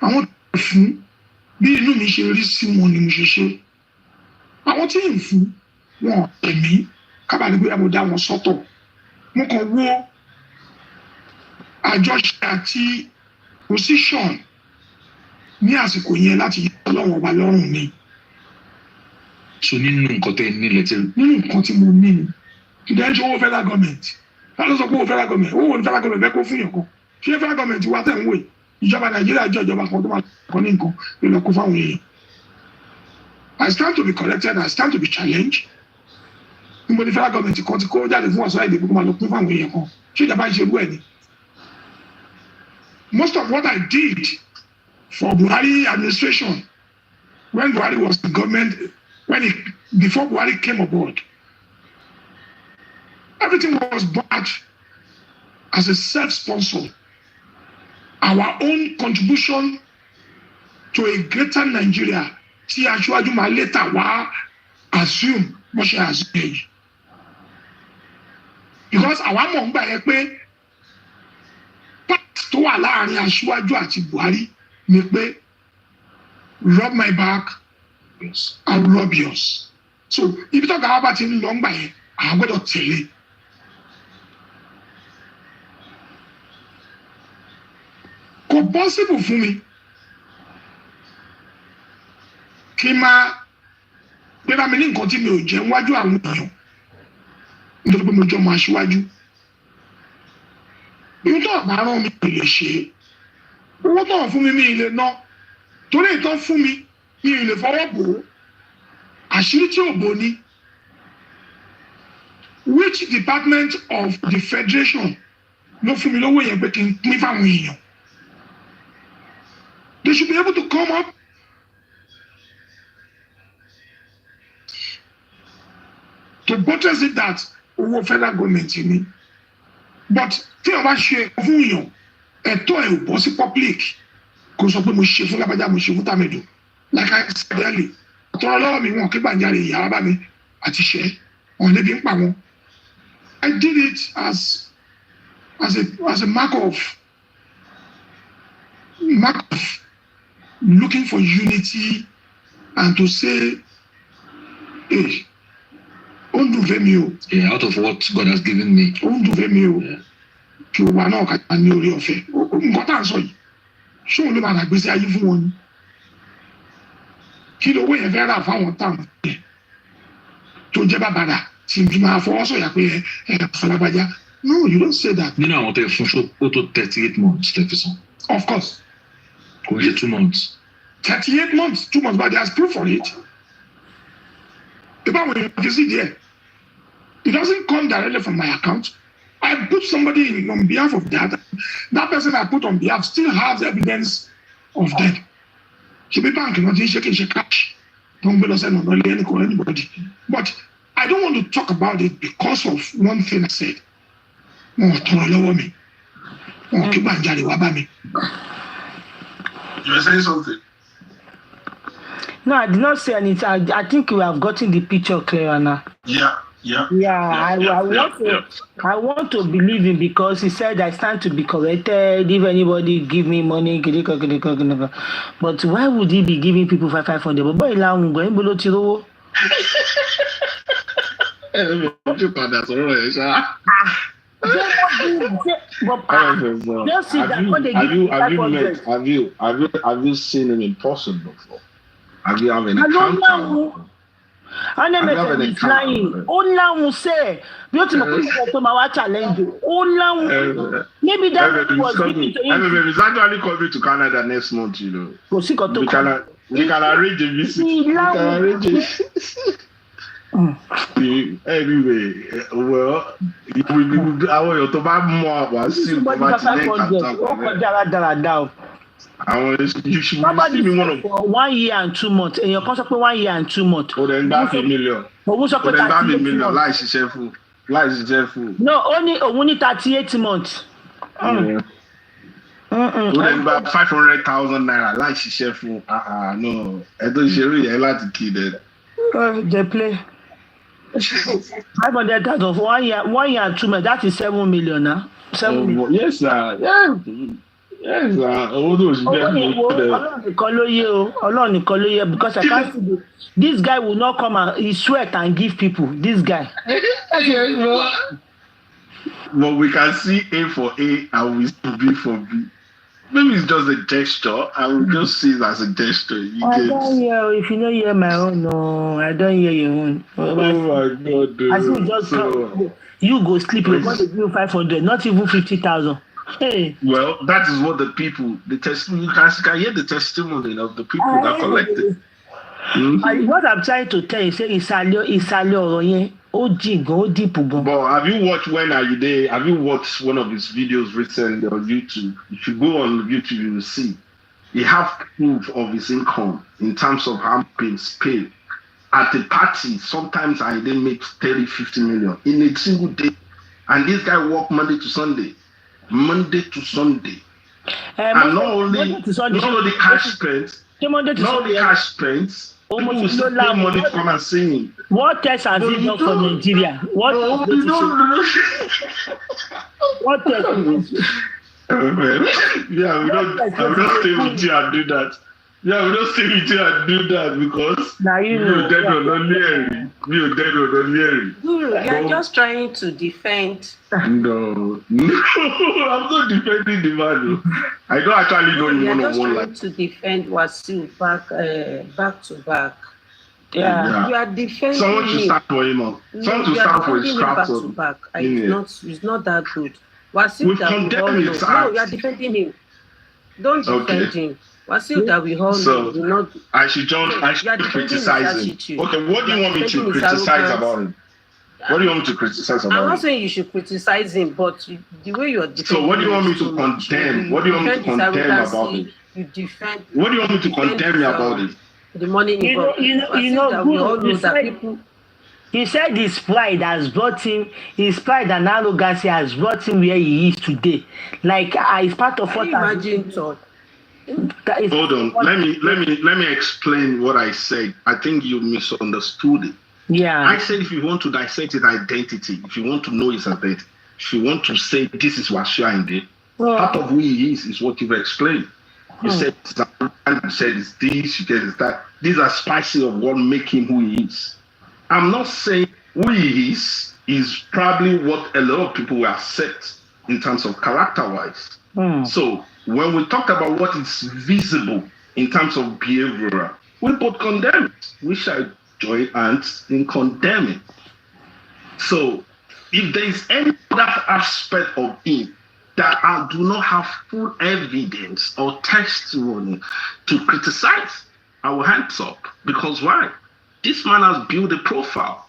Àwọn tó fún bí inú mi ṣe rí sí wọn ni mo ṣe ṣe. Àwọn tí ń fún wọn ẹ̀mí kábàlì bóyá mo dá wọn sọ́tọ̀. Mo kàn wo àjọṣe àti position ní àsìkò yẹn láti yẹ Ọlọ́run ọba lọ́rùn mi. So nínú nǹkan tẹ́ ní lẹ́tí. Nínú nǹkan tí mo ní ni ìdájọ́ owó federal government. Láti sọ pé owó federal government owó federal government bẹ́ẹ̀ kó fún yàn kan. Ṣé federal government wá tẹ̀ ń wò ìjọba Nàìjíríà jẹ́ ìjọba kan tó máa kọ́ ní nǹkan ló lọ kó fáwọn èèyàn. I stand to be corrected, I stand to be challenged. Níbo ni federal government kan ti kó jáde fún ọ̀sán ìdìbò kó máa lọ pín fáwọn èèyàn kan. Ṣé ìjọba ń ṣe irú ẹ̀ ni? Most of what I did for Buhari administration when Buhari was the government, before Buhari came aboard, everything was bought as a self-sponsor. Our own contribution to a greater Nigeria tí aṣáájú máa later wá assume wọ́n ṣe assume yìí. Because àwa mọ̀ ń gbà yẹn pé part tó wà láàrin aṣáájú àti Buhari ni pé rub my back and rub yours. So ibi tó gàwá bá ti ń lọ ń gbà yẹn àwọn gbọ́dọ̀ tẹ̀lé. Kò possible fún mi kí n máa gbé bá mi ní nǹkan tí mi ò jẹ́ níwájú àwọn èèyàn nítorí pé mo jọ máa ṣíwájú. Irú tó bá rán mi lè ṣe owó tó ń fún mi mi lè ná torí ìtàn fún mi mi lè fọwọ́ bò ó àṣírí tí ò bò ní. Which department of the federation ló fún mi lówó yẹn pé kí n pín fáwọn èèyàn? They should be able to come up to buttress it that owó federal government ni. But tí o bá ṣe fún èèyàn ẹ̀tọ́ ẹ̀ ò bọ́ sí public kò sọ pé mo ṣe fún lábájá mo ṣe fún tàmẹ̀dò like I said earlier àtọ́rọ́ lọ́wọ́ mi wọn kí gbàǹjarè ìyá bá mi àti ṣẹ́ wọn lébi ń pa wọn. I did it as a mark of looking for unity and to say, hey, yeah, out of what God has given me. Kí o wà náà kàtà ní orí ọ̀fẹ́. Nǹkan tá à ń sọ yìí, ṣé òun ló máa gbèsè ayé fún wọn ni? Kí ló wé yẹn fẹ́ rà fáwọn táwọn yẹn tó jẹ́ bàbàrà tí n fi máa fọwọ́ sọ̀yà pé Fọlábàjá? No, you don't say that. Nínú àwọn tẹ fún ṣó ó tó 38 months tẹ fi san. Of course. Kò ṣe 2 months. 38 months, 2 months, but there's proof for it. If I were to see there, it doesn't come directly from my account. I put somebody in on behalf of that. That person I put on behalf still has evidence of that. She be bank, not shaking cash. Don't be lost on anybody. But I don't want to talk about it because of one thing I said. You were saying something? No, I did not say anything. I think we have gotten the picture clearer now. I want to believe him because he said I stand to be corrected if anybody give me money. But why would he be giving people 500? But boy, have you seen him in person before? Have you have an encounter? NMSN is lying. Ó láwọn sẹ́ bí ó ti mọ̀ pé tó máa wá challenge ó láwọn. Maybe that was given to him. MMM is actually coming to Canada next month, you know. Kò sí kan tó kọ́. We can arrange a visit. We can arrange it. Anyway, well, àwọn èèyàn tó bá mọ àwa sí ọba ti lẹ́ka tó ó kọjá dáradára. You should Somebody see me one of for 1 year and 2 months. Èèyàn kan sọ pé 1 year and 2 months. O then gbá $1 million. Òun sọ pé 38 months. láì ṣiṣẹ́ fún. No, òun ní 38 months. O then gbá 500,000 naira láì ṣiṣẹ́ fún. No, ẹ tó ṣe rí ẹ láti kí dẹ. They play. 500,000 for 1 year and 2 months. That is 7 million now. 7 million. Yes, sir. Yeah. Yes, all those Ọlọ́run nìkan ló yẹ because I can't see this guy will not come and he sweat and give people this guy. But we can see A for A and we see B for B. Maybe it's just a gesture. I will just see it as a gesture. I don't hear. If you don't hear my own, no, I don't hear your own. Oh my God! Dude. I think just you go sleep. You're going to give 500, not even 50,000. Hey. Well, that is what the people, the testimony, you can hear the testimony of the people that collected. What I'm trying to tell you, say ìsàlẹ̀ ọ̀rọ̀ yẹn ó jìn gan, ó deep gan. But have you watched When Are You There? Have you watched one of his videos recently on YouTube? If you go on YouTube, you will see he have proof of his income in terms of how he's paid. At the party, sometimes I didn't make 30-50 million in a single day, and this guy worked Monday to Sunday. And not only cash spent, people will still pay money to come and sing him. What test has he done for Nigeria? What test? Yeah, we don't stay with you and do that. Yeah, we don't stay with you and do that because you're dead or not near. You're dead or not near. You're just trying to defend. No, I'm not defending the man. I don't actually know him one-on-one. You're just trying to defend Wasiu back to back. Yeah. You are defending someone to stand for him. Someone to stand for his craft. Back to back. It's not that good. Wasiu that we all know. No, you are defending him. Don't defend him. Wasiu that we all know. I should criticize him. Okay, what do you want me to criticize about him? What do you want me to criticize about him? I'm not saying you should criticize him, but the way you are defending. So what do you want me to condemn? What do you want me to condemn about him? You defend. What do you want me to condemn about him? The money involved. He said his pride has brought him, his pride and arrogance has brought him where he is today. Like it's part of what I imagine. Hold on. Let me explain what I said. I think you misunderstood it. Yeah. I said if you want to dissect his identity, if you want to know his identity, if you want to say this is Wasiu Ayinde, part of who he is what you've explained. You said it's this, you said it's that. These are spices of what make him who he is. I'm not saying who he is probably what a lot of people will accept in terms of character-wise. So when we talk about what is visible in terms of behavioral, we both condemn it. We shall join hands in condemning. So if there is any other aspect of him that I do not have full evidence or testimony to criticize, I will hands up. Because why? This man has built a profile,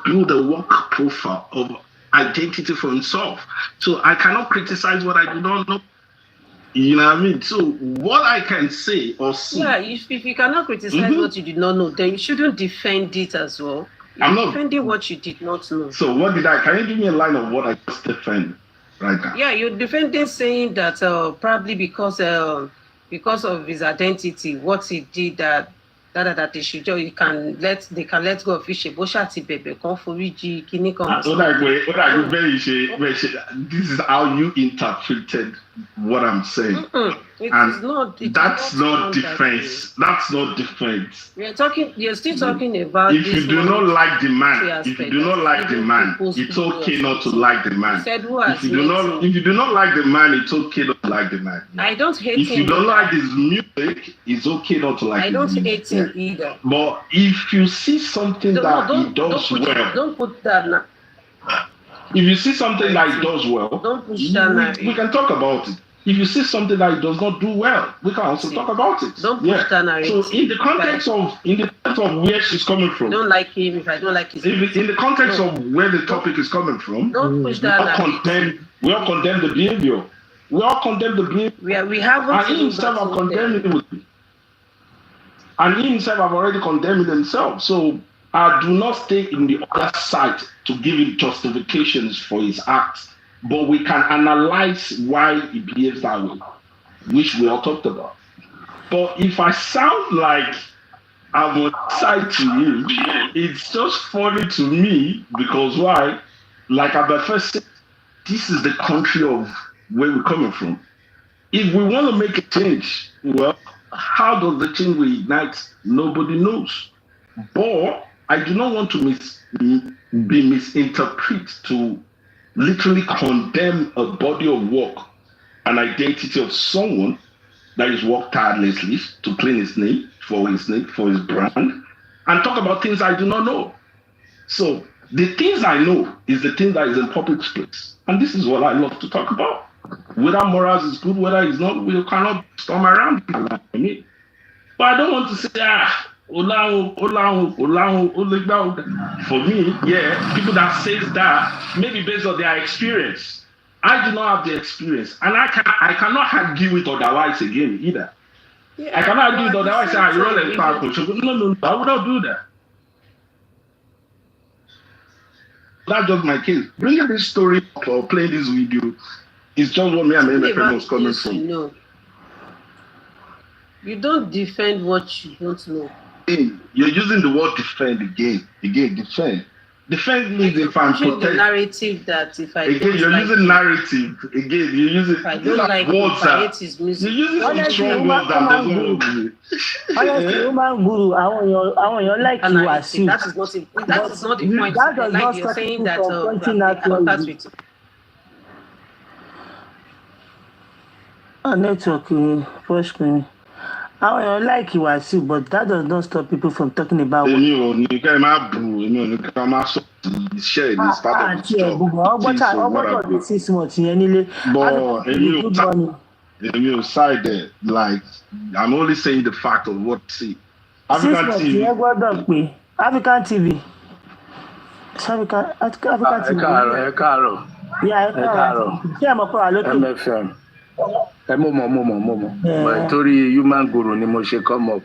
built a work profile of identity for himself. So I cannot criticize what I do not know. You know what I mean? So what I can say or see. Yeah, if you cannot criticize what you did not know, then you shouldn't defend it as well. I'm not defending what you did not know. So what did can you give me a line of what I just defend right now? Yeah, you're defending saying that probably because of his identity, what he did that they should they can let go of his bebe this is how you interpreted what I'm saying. That's not defense. That's not defense. You're still talking about if you do not like the man, it's okay not to like the man. If you do not like the man, it's okay not to like the man. I don't hate him. If you don't like his music, it's okay not to like his music. I don't hate him either. But if you see something that he does well, don't put that now. If you see something that he does well, don't push that we can talk about it. If you see something that he does not do well, we can also talk about it. Don't push that narrative. So in the context of where she's coming from, don't like him if I don't like his music. In the context of where the topic is coming from, don't push that narrative. We all condemn the behavior. We all condemn the behavior. We haven't. And he himself have condemned it. And he himself have already condemned himself. So I do not stay in the other side to give him justifications for his acts. But we can analyze why he behaves that way, which we all talked about. But if I sound like I'm on side to you, it's just funny to me because why? Like I first said, this is the country of where we're coming from. If we want to make a change, well, how does the change reignite? Nobody knows. But I do not want to be misinterpreted to literally condemn a body of work, an identity of someone that is worked tirelessly to clean his name, for his brand, and talk about things I do not know. So the things I know is the thing that is in public space. And this is what I love to talk about. Whether morals is good, whether it's not, we cannot storm around for me. But I don't want to say, for me, yeah, people that says that maybe based on their experience. I do not have the experience, and I cannot argue it otherwise again either. Yeah, I cannot argue it otherwise. No, I would not do that. That's just my case. Bringing this story up or playing this video is just what me and my friend was coming from. No. You don't defend what you don't know. You're using the word defend again. Defend. Defend means if I'm protecting the narrative that if I again, you're like using narrative. Again, you're using if I don't like words that his music. You're using some strong words that doesn't work. Honestly, Woman Guru, I want your like you assume. That is not the point. That does like not you're saying that network push me. I like you assume, but that does not stop people from talking about what you can share this part of the job. But 6 months anyway. You side there, like I'm only saying the fact of what see. African TV. African TV. African TV. MFM. Mo torí Human Guru ni mo ṣe come up.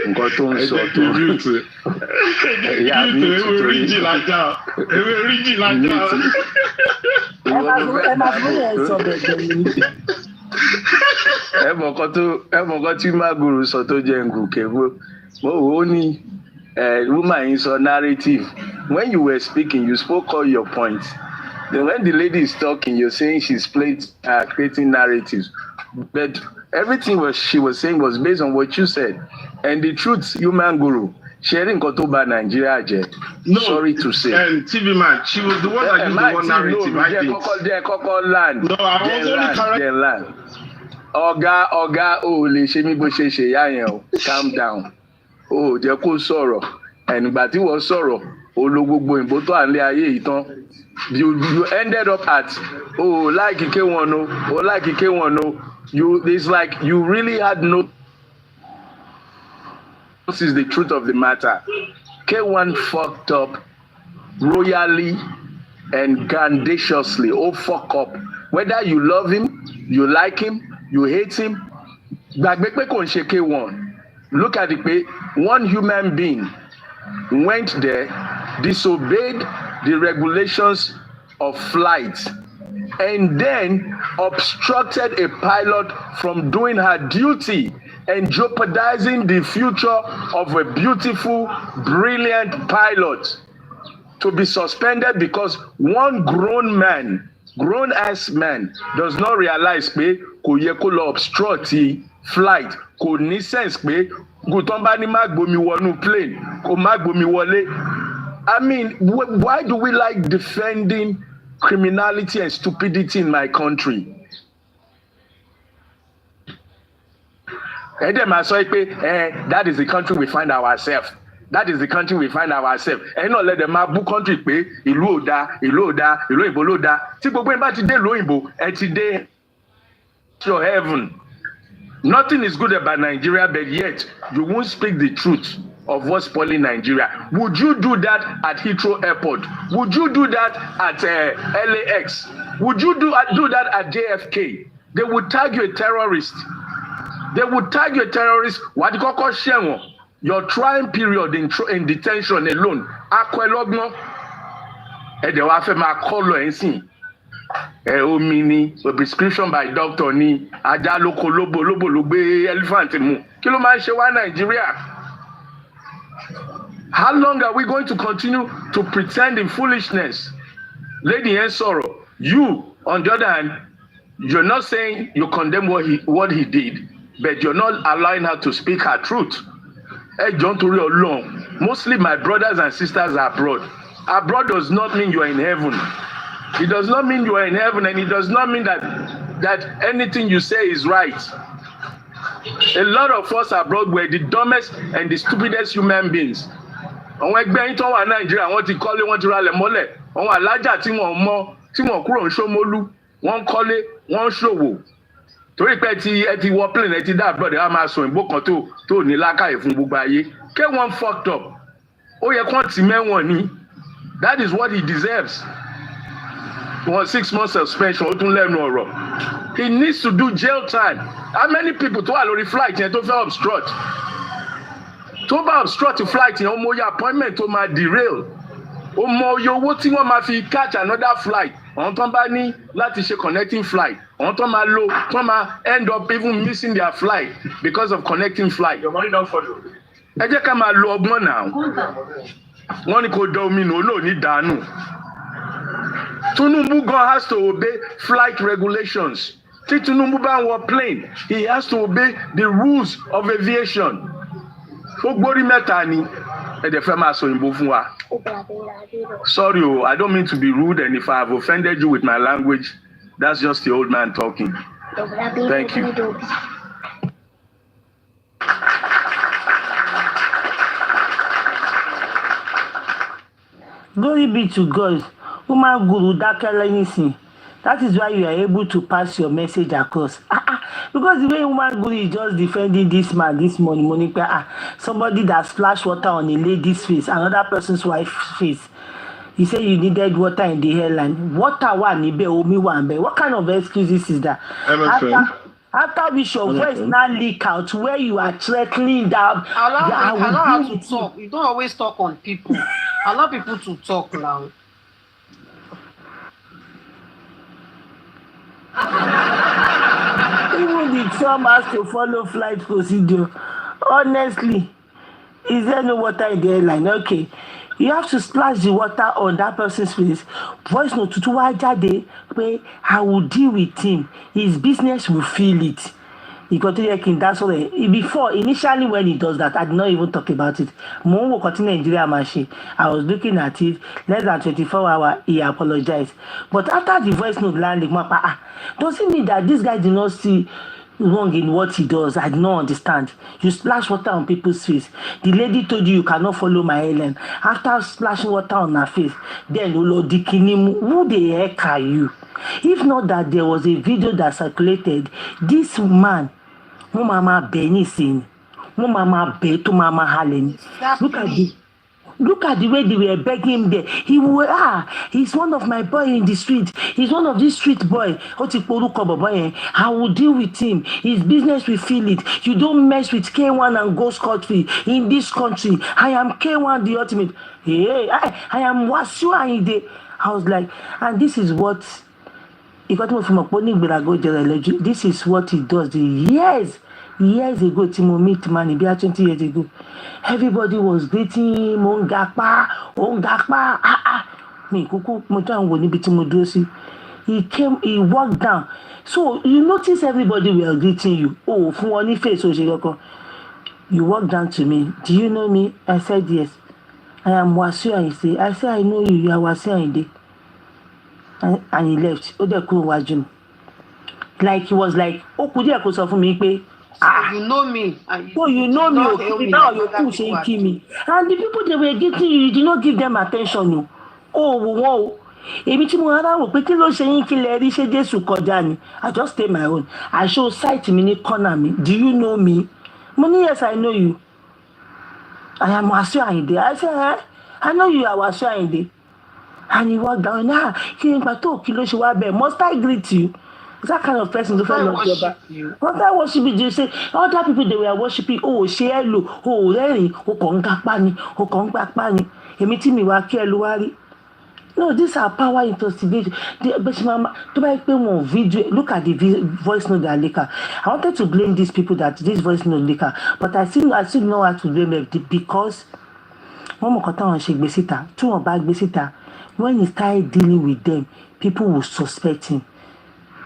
Nǹkan tó ń sọ tó ríjì lájà. Ẹ mọ̀ nǹkan tí Human Guru sọ tó jẹ́ ngùkẹ́ ó ní woman yìí sọ narrative. When you were speaking, you spoke all your points. Then when the lady is talking, you're saying she's creating narratives. But everything she was saying was based on what you said. And the truth, Human Guru, sharing Kotoba Nigeria, no, sorry to say. And TV man, she was the one that used the one narrative. I think. Land. No, I was only correct. Land. Oga, le ṣe mi bó ṣe ṣe yá yẹn o. Calm down. Jẹ́ kó sọ̀rọ̀. Ẹnìgbà tí wọ́n sọ̀rọ̀, gbogbo ìbò tó à ń lé ayé yìí tán. You ended up at like K1 like K1 it's like you really had no. This is the truth of the matter. K1 fucked up royally and grandaciously. Fuck up. Whether you love him, you like him, you hate him. K1. Look at it. One human being went there, disobeyed the regulations of flight, and then obstructed a pilot from doing her duty and jeopardizing the future of a beautiful, brilliant pilot to be suspended because one grown man grown-ass man does not realize pé kò yẹ kó lọ obstruct flight, kò ní sense pé gùtàn bá ní má gbomi wọnú plane kò má gbomi wọlé. I mean, why do we like defending criminality and stupidity in my country? That is the country we find ourselves. That is the country we find ourselves. And not let them have book country pé ìlú ò dá, ìlú òyìnbó ló dá. Tí gbogbo ẹ̀ bá ti dé ìlú òyìnbó, ẹ ti dé your heaven. Nothing is good about Nigeria, but yet you won't speak the truth of what's spoiling Nigeria. Would you do that at Heathrow Airport? Would you do that at LAX? Would you do that at JFK? They would tag you a terrorist. They would tag you a terrorist. What you your trying period in detention alone. Akwelogno. And they will have my color and see. A prescription by doctor ni ajá lóko lóbo ló gbé elephant mu. Kí ló máa ń ṣe wá Nigeria? How long are we going to continue to pretend in foolishness? Lady yẹn sọ̀rọ̀. You, on the other hand, you're not saying you condemn what he did, but you're not allowing her to speak her truth. John Torí Ọlọ́run. Mostly my brothers and sisters are abroad. Abroad does not mean you are in heaven. It does not mean you are in heaven, and it does not mean that anything you say is right. A lot of us abroad were the dumbest and the stupidest human beings. Àwọn ẹgbẹ́ yín tó wà Nàìjíríà wọ́n ti kọ́lé wọ́n ti ralẹ̀ mọ́lẹ̀. Àwọn alájà tí wọ́n kúrò ń Ṣómólú wọ́n kọ́lé wọ́n ṣòwò. Torí pé ẹ ti wọ plane ẹ ti dá abroad ẹ wá máa sọ ìbò kan tó ní lákàyè fún gbogbo ayé. K1 fucked up. Ó yẹ kán tì mẹ́wọ̀n ni. That is what he deserves. 6 months suspension, ó tún lẹ́nu ọ̀rọ̀. He needs to do jail time. How many people tó wà lórí flight yẹn tó fẹ́ obstruct? Tó bá obstruct flight yẹn, ó mọ oye appointment tó máa derail. Ó mọ oye owó tí wọ́n máa fi catch another flight. Àwọn tó bá ní láti ṣe connecting flight. Àwọn tó máa end up even missing their flight because of connecting flight. Your money don't follow. Ẹ jẹ́ ká máa lo ọgbọ́n náà. Wọ́n ní kò dá omi nù, ó lò ní dànù. Tinubu God has to obey flight regulations. Tí Tinubu bá ń wọ plane, he has to obey the rules of aviation. Ó gbórí mẹ́ta ni ẹ̀dẹ̀ fẹ́ máa sọ òyìnbó fún wa. Sorry, I don't mean to be rude, and if I have offended you with my language, that's just the old man talking. Thank you. Glory be to God. Woman Guru dákẹ́ lẹ́yìn. That is why you are able to pass your message across. Because the way Woman Guru is just defending this man this morning, Monica, somebody that splashed water on a lady's face, another person's wife's face. You say you needed water in the airline. Water wa nibe, omi wa nbe. What kind of excuses is that? After which your voice now leak out where you are threatening that. Allow her to talk. You don't always talk on people. Allow people to talk now. Even the Trump has to follow flight procedure. Honestly, is there no water in the airline? Okay. You have to splash the water on that person's face. Voice note to wajade where I will deal with him. His business will feel it. He continue making that sort of before initially when he does that, I did not even talk about it. Mo continue Nigeria machine. I was looking at it less than 24 hours. He apologized. But after the voice note landing, does it mean that this guy did not see wrong in what he does? I do not understand. You splash water on people's face. The lady told you cannot follow my airline. After splashing water on her face, then who the heck are you? If not that there was a video that circulated, this man, Mama Benison, Mama Beto Mama Halen. Look at the way they were begging him there. He's one of my boy in the street. He's one of these street boy. I will deal with him. His business will feel it. You don't mess with K1 and go scot-free in this country. I am K1 the ultimate. Hey, I am Wasiu Ayinde. I was like, and this is what this is what he does. Years ago, Timo meet man, about 20 years ago. Everybody was greeting him, Ongakpa. Me, kuku, motan woni biti modosi. he walked down. So you notice everybody were greeting you. Oh, from one face, you walked down to me. Do you know me? I said yes. I am Wasiu Ayinde. I said I know you. You are Wasiu Ayinde. And he left. Like he was like, oh, could you sọ fún mi pé, you know me. So you know me, okay, now you're cool saying kill me. And the people they were getting you did not give them attention. No. Oh, wow. Èmi tí mo rárá wò pé kí ló ṣe yín kí lẹ rí ṣé Jésù kọjá ni. I just stay my own. I show sight mi ní corner mi. Do you know me? Mo ní yes, I know you. I am Wasiu Ayinde. I said, I know you are Wasiu Ayinde. And he walked down. Kí n gbà tó kí ló ṣe wá bẹ́ẹ̀. Must I greet you? Is that kind of person to follow you? What I worship you? Say other people they were worshiping. Oh, she hello. Oh, rẹ́rìn. Oh, kàn ń gapá ni. Oh, kàn ń gbapá ni. Èmi tí mi wá kí ẹ ló wá rí. No, these are power intoxication. But mama, to buy one video, look at the voice note that leaker. I wanted to blame these people that this voice note leaker, but I still know how to blame them because one more time on shake besita, two on back besita. When he started dealing with them, people will suspect him.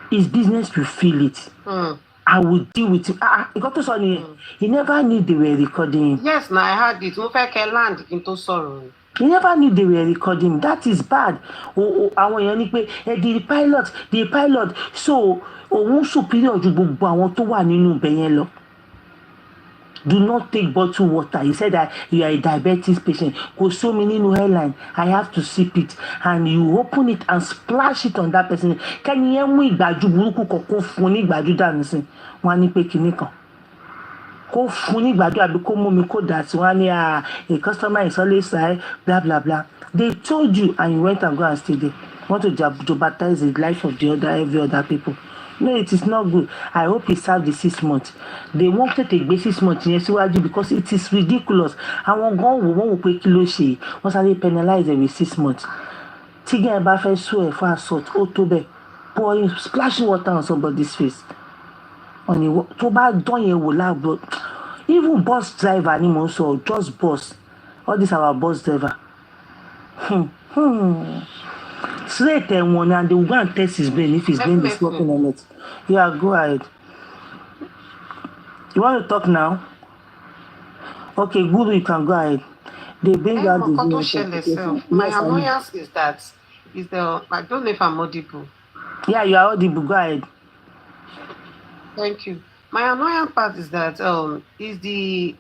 His business will feel it. I will deal with him. He got to sorry. He never knew they were recording him. Yes, now I heard it. Mo fẹ́ kẹ́ land into sorrow. He never knew they were recording him. That is bad. Àwọn èèyàn ní pé the pilot. So òun superior ju gbogbo àwọn tó wà nínú ibẹ̀ yẹn lọ. Do not take bottled water. He said that you are a diabetes patient. Kò sómi nínú airline. I have to sip it. And you open it and splash it on that person. Kẹ́ni yẹn mú ìgbàjú burúkú kan kó fún ní ìgbàjú dànù sí. Wọ́n á ní pé kinní kan. Kó fún ní ìgbàjú àbí kó mú mi kó dà sí. Wọ́n á ní a customer is always like blah blah blah. They told you and you went and go and stay there. Want to jeopardize the life of every other people. No, it is not good. I hope he served the 6 months. They wanted to gbé 6 months yẹn síwájú because it is ridiculous. Àwọn gan wọ́n wò pé kí ló ṣe wọ́n sáré penalize them with 6 months. Tí gẹ́gẹ́ bá fẹ́ sue ẹ̀ fún assault ó tó bẹ́ẹ̀ pouring splashing water on somebody's face. Tó bá dán yẹn wò láàbò even bus driver ni mo sọ just bus all this our bus driver. Straight one and they will go and test his brain if his brain is working on it. Yeah, go ahead. You want to talk now? Okay, Guru, you can go ahead. They bring out the My annoyance is that I don't know if I'm audible. Yeah, you are audible. Go ahead. Thank you. My annoying part is that is the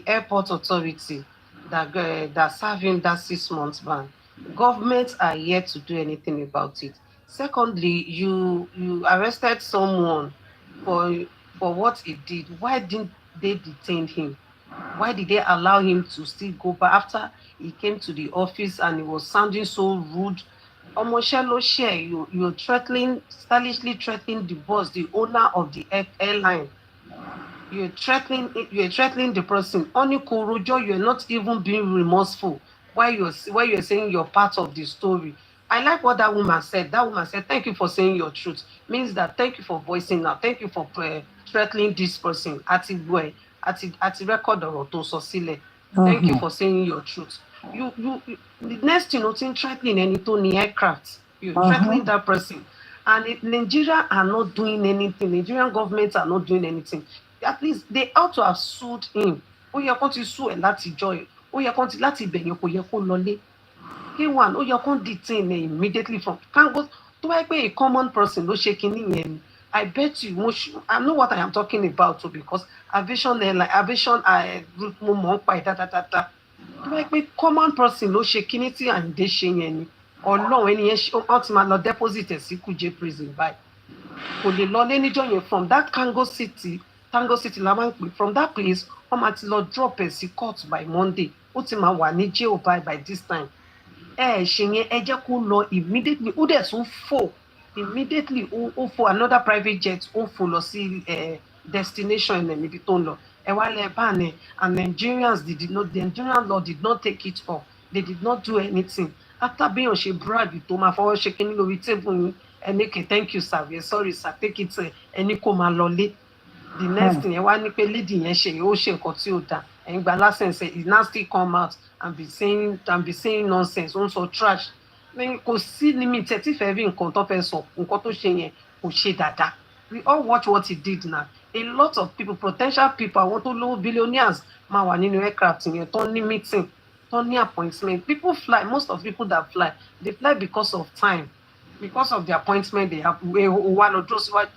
airport authority that served him that 6 months ban. Governments are yet to do anything about it. Secondly, you arrested someone for what he did. Why didn't they detain him? Why did they allow him to still go back after he came to the office and he was sounding so rude? You're stylishly threatening the boss, the owner of the airline. You're threatening the person. Only Korojo, you're not even being remorseful. Why you're saying you're part of the story. I like what that woman said. That woman said, thank you for saying your truth. Means that thank you for voicing out. Thank you for threatening this person. At record or to sosile. Thank you for saying your truth. You the next thing, not threatening any Tony aircraft. You're threatening that person. And Nigeria are not doing anything. Nigerian governments are not doing anything. At least they ought to have sued him. Oh, you're going to sue and that's joy. Oh, you're going to let it be your lolly. K1, oh, you're going to detain immediately from can't go to a common person, no shaking in. I bet you, I know what I am talking about too, because aviation, route movement by that. To a common person, no shaking it and they shame or no, any ultimate deposit a CQJ prison by. For the law, any join from that Tango City, Laman, from that place, Lord drop a court by Monday. Ultima one jail by this time. Shinye Ejaku law immediately. Udes who fall immediately. Who for another private jet. Who follow see destination in the Biton law. While ban and Nigerians the Nigerian law did not take it off. They did not do anything. After being she brag with Toma for shaking the table and make a thank you, sir. We're sorry, sir. Take it and Nikoma lolly. The next thing, one leading ocean Kotiota and Balasen say it now still come out and be saying nonsense, also trash. kò sí limit ẹ̀ tí fẹ́ rí nǹkan tó fẹ́ sọ nǹkan tó ṣe yẹn kò ṣe dáadáa. We all watch what he did now. A lot of people, potential people, àwọn tó lówó billionaires máa wà nínú aircraft yẹn tó ní meeting, tó ní appointment. People fly, most of people that fly, they fly because of time, because of the appointment they have. One or just one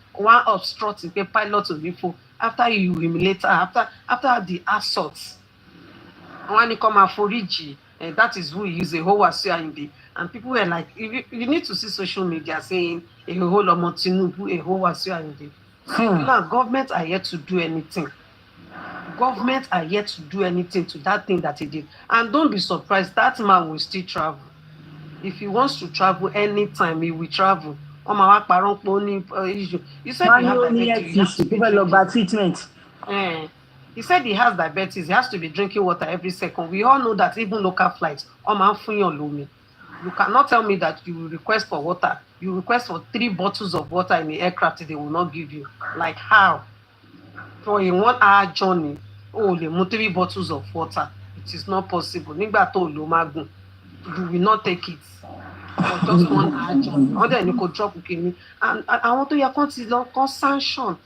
obstruct the pilot of info after you humiliate her, after the assault. One you come aforiji, and that is who use a whole Wasiu Ayinde. And people were like, you need to see social media saying a whole Omo Tinubu, a whole Wasiu Ayinde. Now, government are yet to do anything. Government are yet to do anything to that thing that he did. And don't be surprised, that man will still travel. If he wants to travel anytime, he will travel. He said he has diabetes. He said he has diabetes. He has to be drinking water every second. We all know that even local flights, you cannot tell me that you will request for water. You request for 3 bottles of water in the aircraft, they will not give you. Like how? For a 1-hour journey, they want 3 bottles of water. It is not possible. Nígbà tó lo magun, you will not take it. For just 1 hour journey. Or then you could drop kini. And I want to hear sanction.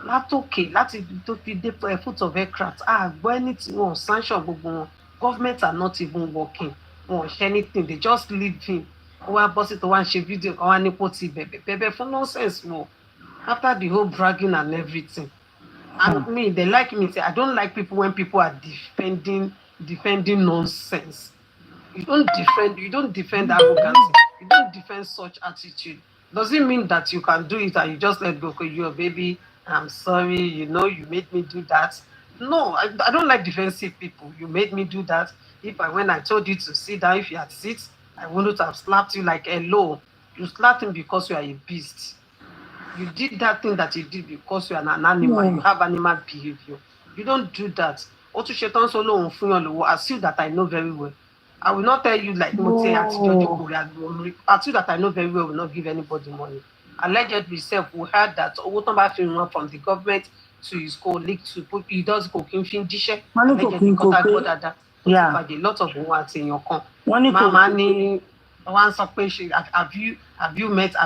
Látòkè láti tó fi dé foot of aircraft. Gbọ́ anything wọn sanction gbogbo wọn. Government are not even working. Wọn ṣe anything, they just leave him. Wọ́n bọ́ sí tó wá ń ṣe video kan wá ní kó ti bẹ̀bẹ̀ fún nonsense wọn. After the whole bragging and everything. And me, they like me. Say, I don't like people when people are defending nonsense. You don't defend arrogance. You don't defend such attitude. Does it mean that you can do it and you just let go? Okay, you're a baby. I'm sorry. You made me do that. No, I don't like defensive people. You made me do that. When I told you to sit down, if you had sit, I wouldn't have slapped you like hello. You slapped him because you are a beast. You did that thing that you did because you are an animal. You have animal behavior. You don't do that. As you that I know very well. I will not tell you like as you that I know very well will not give anybody money. Allegedly self we heard that from the government to his colleague to put he does cooking dishes. A lot of words in your con. One have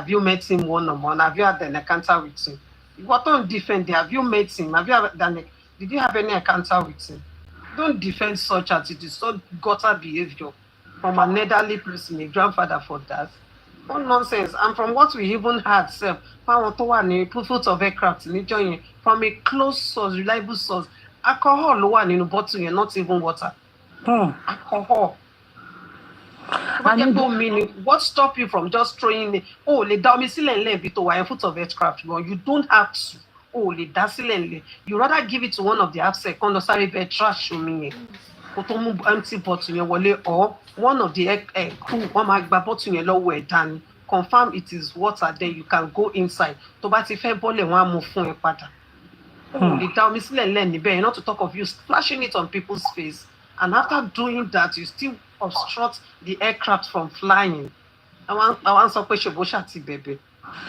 you met him one-on-one? Have you had an encounter with him? You don't defend him. Have you met him? Did you have any encounter with him? Don't defend such attitude, so gutter behavior from an elderly person, a grandfather for that. What nonsense. And from what we even had, foot of aircraft from a close source, reliable source, alcohol lower in a bottle, you're not even water. Alcohol. What stop you from just throwing a foot of aircraft? You don't have to. You rather give it to one of the AFSEC trash empty bottle or one of the crew bottle confirm it is water, then you can go inside. Not to talk of you splashing it on people's face, and after doing that you still obstruct the aircraft from flying. I want some question baby.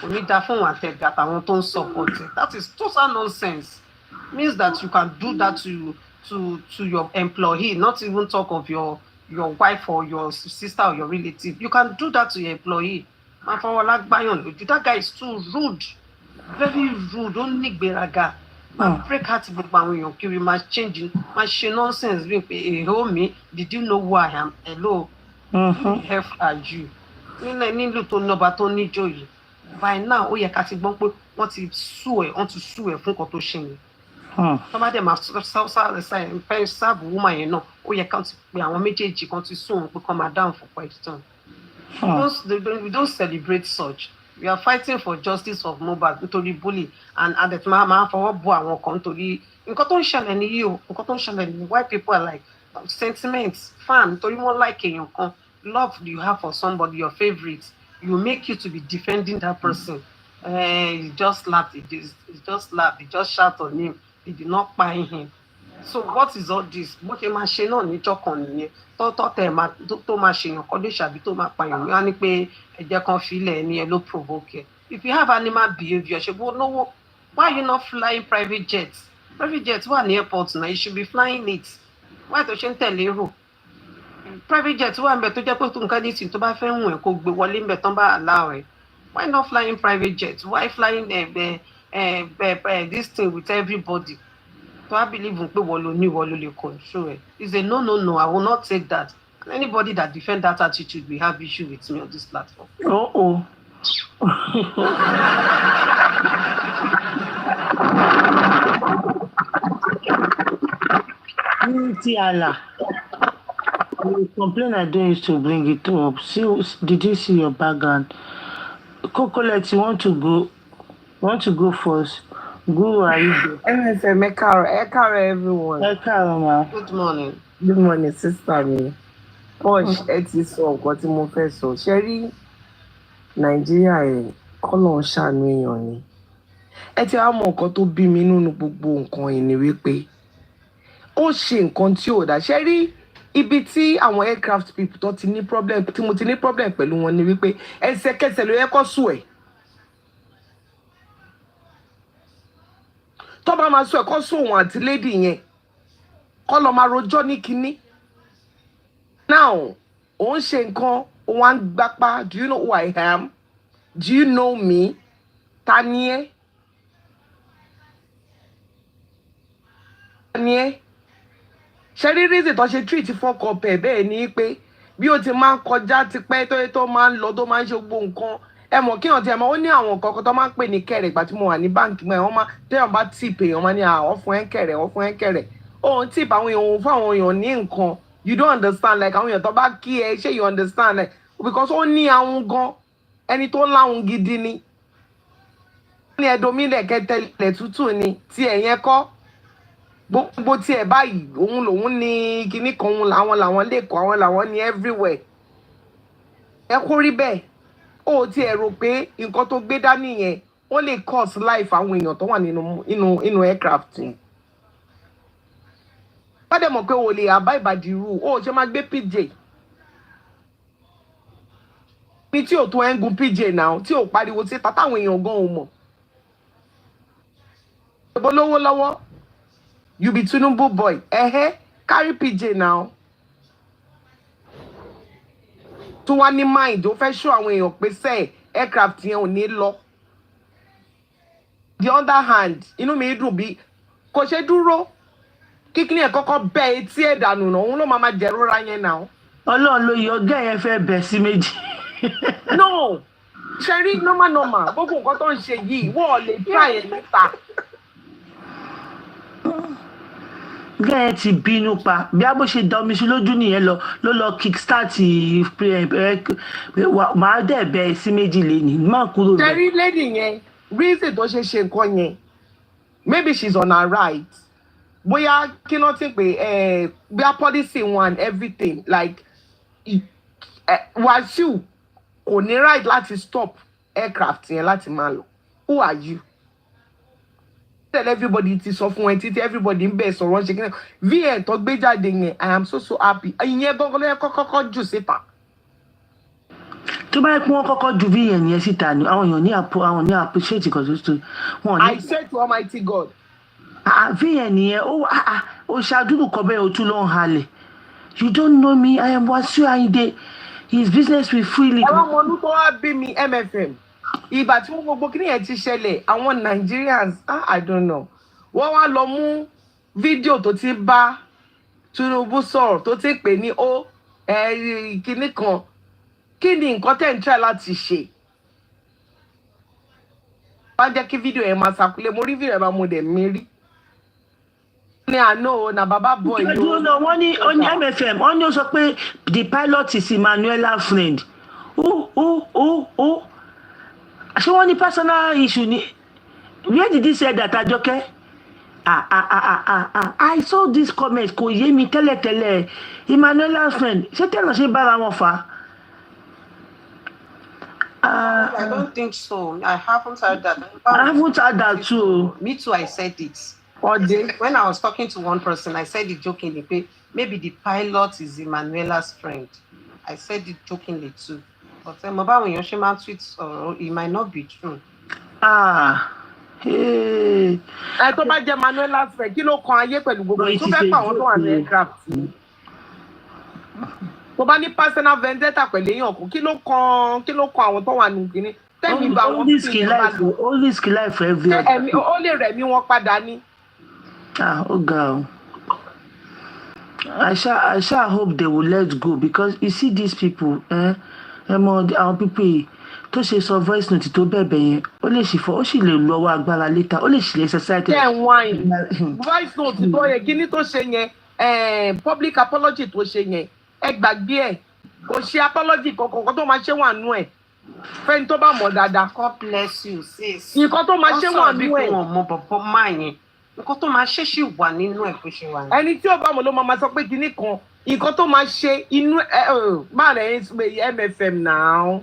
That is total nonsense. Means that you can do that to your employee, not even talk of your wife or your sister or your relative. You can do that to your employee. That guy is too rude, very rude. Don't need beraga. Break heart kiri changing nonsense. Me, did you know who I am? Hello. Who the hell are you? By now, want to sue ẹ fún nǹkan tó ṣe ni. Somebody máa serve woman náà, ó yẹ ká ti pe àwọn méjèèjì kan ti sue wọn pé kán máa down for question. We don't celebrate such. We are fighting for justice of Mohbad nítorí bully and that máa fọwọ́ bọ àwọn kan nítorí nǹkan tó ń ṣẹlẹ̀ ní yìí o, nǹkan tó ń ṣẹlẹ̀ ní why people are like sentiments, fan, nítorí wọ́n like èèyàn kan, love you have for somebody, your favorite. You make you to be defending that person. He just laughed. He just shout on him. He did not buy him. So what is all this? What am I saying on each other? If you have animal behavior, you should go, no, why are you not flying private jets? Private jets, what airports now? You should be flying it. Why don't you tell you? private jet wà ńbẹ̀ tó jẹ́ pé tó nǹkan ní ìsìn tó bá fẹ́ hùn ẹ̀ kó gbé wọlé ńbẹ̀ tán bá allow ẹ̀. Why not flying private jet? Why flying this thing with everybody? So I believe in people who control it. It's a no. I will not take that. And anybody that defend that attitude will have issue with me on this platform. Oh. Unity Allah. You complain I don't used to bring it up. Did you see your background? Cocolet, you want to go first? Go, are you there? MFM, Ekaro, everyone. Ekaro, ma. Good morning. Good morning, sister me. Posh, eti sọ nǹkan tí mo fẹ́ sọ. Ṣé rí Nàìjíríà ẹ̀ kọ́lọ̀ ń ṣàánú èèyàn ni. Ẹ ti wá mọ nǹkan tó bí mi nínú gbogbo nǹkan yìí ni wípé ó ṣe nǹkan tí ò dá. Ṣé rí ibi tí àwọn aircraft people tó ti ní problem tí mo ti ní problem pẹ̀lú wọn ni wípé ẹsẹ̀kẹsẹ̀ ló yẹ kó sùn ẹ̀. Tó bá máa sọ ẹ̀kọ́ sún òun àti lady yẹn kọ́ lọ máa rojọ́ ní kinní. Now òun ṣe nǹkan òun á ń gbapá. Do you know who I am? Do you know me? Ta ni ẹ́? Ta ni ẹ́? Ṣé rí reason tó ṣe treat fọ́kọ pẹ̀ bẹ́ẹ̀ ni pé bí ó ti máa ń kọjá tipẹ́ tó máa ń lọ tó máa ń ṣe gbogbo nǹkan. Ẹ mọ̀ kí ọ̀tí ẹ mọ̀ ó ní àwọn nǹkan tó máa ń pè ní kẹ̀rẹ̀ ìgbà tí mo wà ní báǹkì mọ́ ẹ̀ wọ́n máa téèyàn bá tip èèyàn máa ní àwọn fún ẹ̀ kẹ̀rẹ̀ wọ́n fún ẹ̀ kẹ̀rẹ̀ òun tip àwọn èèyàn òun fún àwọn èèyàn ní nǹkan you don't understand like àwọn èèyàn tó bá kí ẹ ṣé you understand like because ó ní àwọn gan ẹni tó láwọn gidi ni ní ẹ̀dọ́mílẹ̀ kẹtẹlẹ̀ tútù ni tí ẹ̀yẹn kọ́ gbogbo tí ẹ̀ báyìí òun lòun ní kinní kan òun làwọn lẹ́kọ̀ọ́ àwọn làwọn ní everywhere ẹ kó rí bẹ́ẹ̀. Ó ti ẹ̀ rò pé nǹkan tó gbé dání yẹn ó lè cause life àwọn èèyàn tó wà nínú aircraft yẹn. Wọ́n dẹ̀ mọ̀ pé o lè abide by the rule ó ṣe máa gbé PJ. Ní tí ò tó ẹ̀ ń gun PJ náà tí ò pariwo síta táwọn èèyàn gan ò mọ̀. Ìbò lówó lọ́wọ́ you be Tinubu boy carry PJ now. Tó wá ní mind ó fẹ́ show àwọn èèyàn pé sẹ́ẹ̀ aircraft yẹn ò ní lọ. The other hand inú mi dùn bí kò ṣe dúró kíkíní ẹ̀ kọ́kọ́ bẹ́ etí ẹ̀ dànù náà òun ló máa jẹ̀rora yẹn náà. Ọlọ́run ló yọ ọgá yẹn fẹ́ bẹ̀ sí méjì. No ṣe rí normal gbogbo nǹkan tó ń ṣe yìí wọ́n lè try ẹ̀ níta. Gẹ́gẹ́ ti bínú pa bí a bó ṣe da omi sí lójú nìyẹn ló lọ kickstart máa dẹ̀ bẹ sí méjì lẹ́ni má kúrò rẹ̀. Ṣẹ́rí lady yẹn reason tó ṣe nǹkan yẹn maybe she's on her right bóyá kí ló ti pè bóyá policy one everything like Wasiu kò ní right láti stop aircraft yẹn láti máa lọ. Who are you? Tell everybody ti sọ fún ẹ títí everybody ń bẹ̀ sọ̀rọ̀ ṣe kíni vn tó gbé jáde yẹn I am so happy ìyẹn gbọ́ngàn ló yẹ kọ́kọ́ jù síta. Tó bá yẹ kí wọ́n kọ́kọ́ ju vn yẹn síta ni àwọn èèyàn ní appreciate kan tó wọn ní. I say to Almighty God. vn yẹn ó ṣàdúrù kọ bẹ́ẹ̀ o tún ló ń halẹ̀. You don't know me, I am Wasiu Ayinde. His business will freely. Àwọn ọmọ olùkọ́ wa bí mi MFM. Ìgbà tí wọ́n gbogbo kí nìyẹn ti ṣẹlẹ̀ àwọn Nigerians I don't know wọ́n wá lọ mú fídíò tó ti bá Tinubu sọ̀rọ̀ tó ti pè ní ó kinní kan kí ni nǹkan tẹ̀ ń try láti ṣe. Wọ́n jẹ́ kí fídíò yẹn máa ṣàkúlẹ̀ mo rí fídíò yẹn máa mo dẹ̀ mi rí. Ní àná na bàbá boy yóò. Wọ́n ní MFM wọ́n ní ó sọ pé the pilot is Emmanuela friend. Ṣé wọ́n ní personal issue ni? Where did he say that Ajoke? I saw this comment kò yé mi tẹ́lẹ̀tẹ́lẹ̀ Emmanuela's friend ṣé tẹ́lọ̀ ṣe bára wọn fà? I don't think so. I haven't heard that. I haven't heard that too. Me too, I said it. When I was talking to one person, I said it jokingly. Maybe the pilot is Emmanuela's friend. I said it jokingly too. But when you tweet, it might not be true. Hey. Tó bá jẹ́ Emmanuela's friend, kí ló kan ayé pẹ̀lú gbogbo tó fẹ́ pa àwọn tó wà ní aircraft. tó bá ní personal vendetta pẹ̀lú èèyàn kù kí ló kan àwọn tó wà nù kíní tẹ́mi bá wọn fi ìjọba lò only skill life for every other. ó lè rẹ̀mí wọn padà ní. Oh God. I shall hope they will let go because you see these people, our people tó ṣe sọ voice note tó bẹ̀bẹ̀ yẹn ó lè ṣì fọ́ ó sì lè lọ́wọ́ agbára later ó lè ṣì lè society. Voice note tó yẹ kíní tó ṣe yẹn public apology tó ṣe yẹn ẹ gbàgbé ẹ kò ṣe apology kankan tó máa ṣe wà nú ẹ fẹ́ni tó bá mọ̀ dáadáa. God bless you sis. nǹkan tó máa ṣe wà nú ẹ. wọ́n sọ bí wọn mọ bọ̀bọ̀ máa yẹn nǹkan tó máa ṣe ṣì wà nínú ẹ̀ bó ṣe wà ní. ẹni tí ó bá mọ̀ ló máa sọ pé kinní kan nǹkan tó máa ṣe inú máa rẹ̀ MFM náà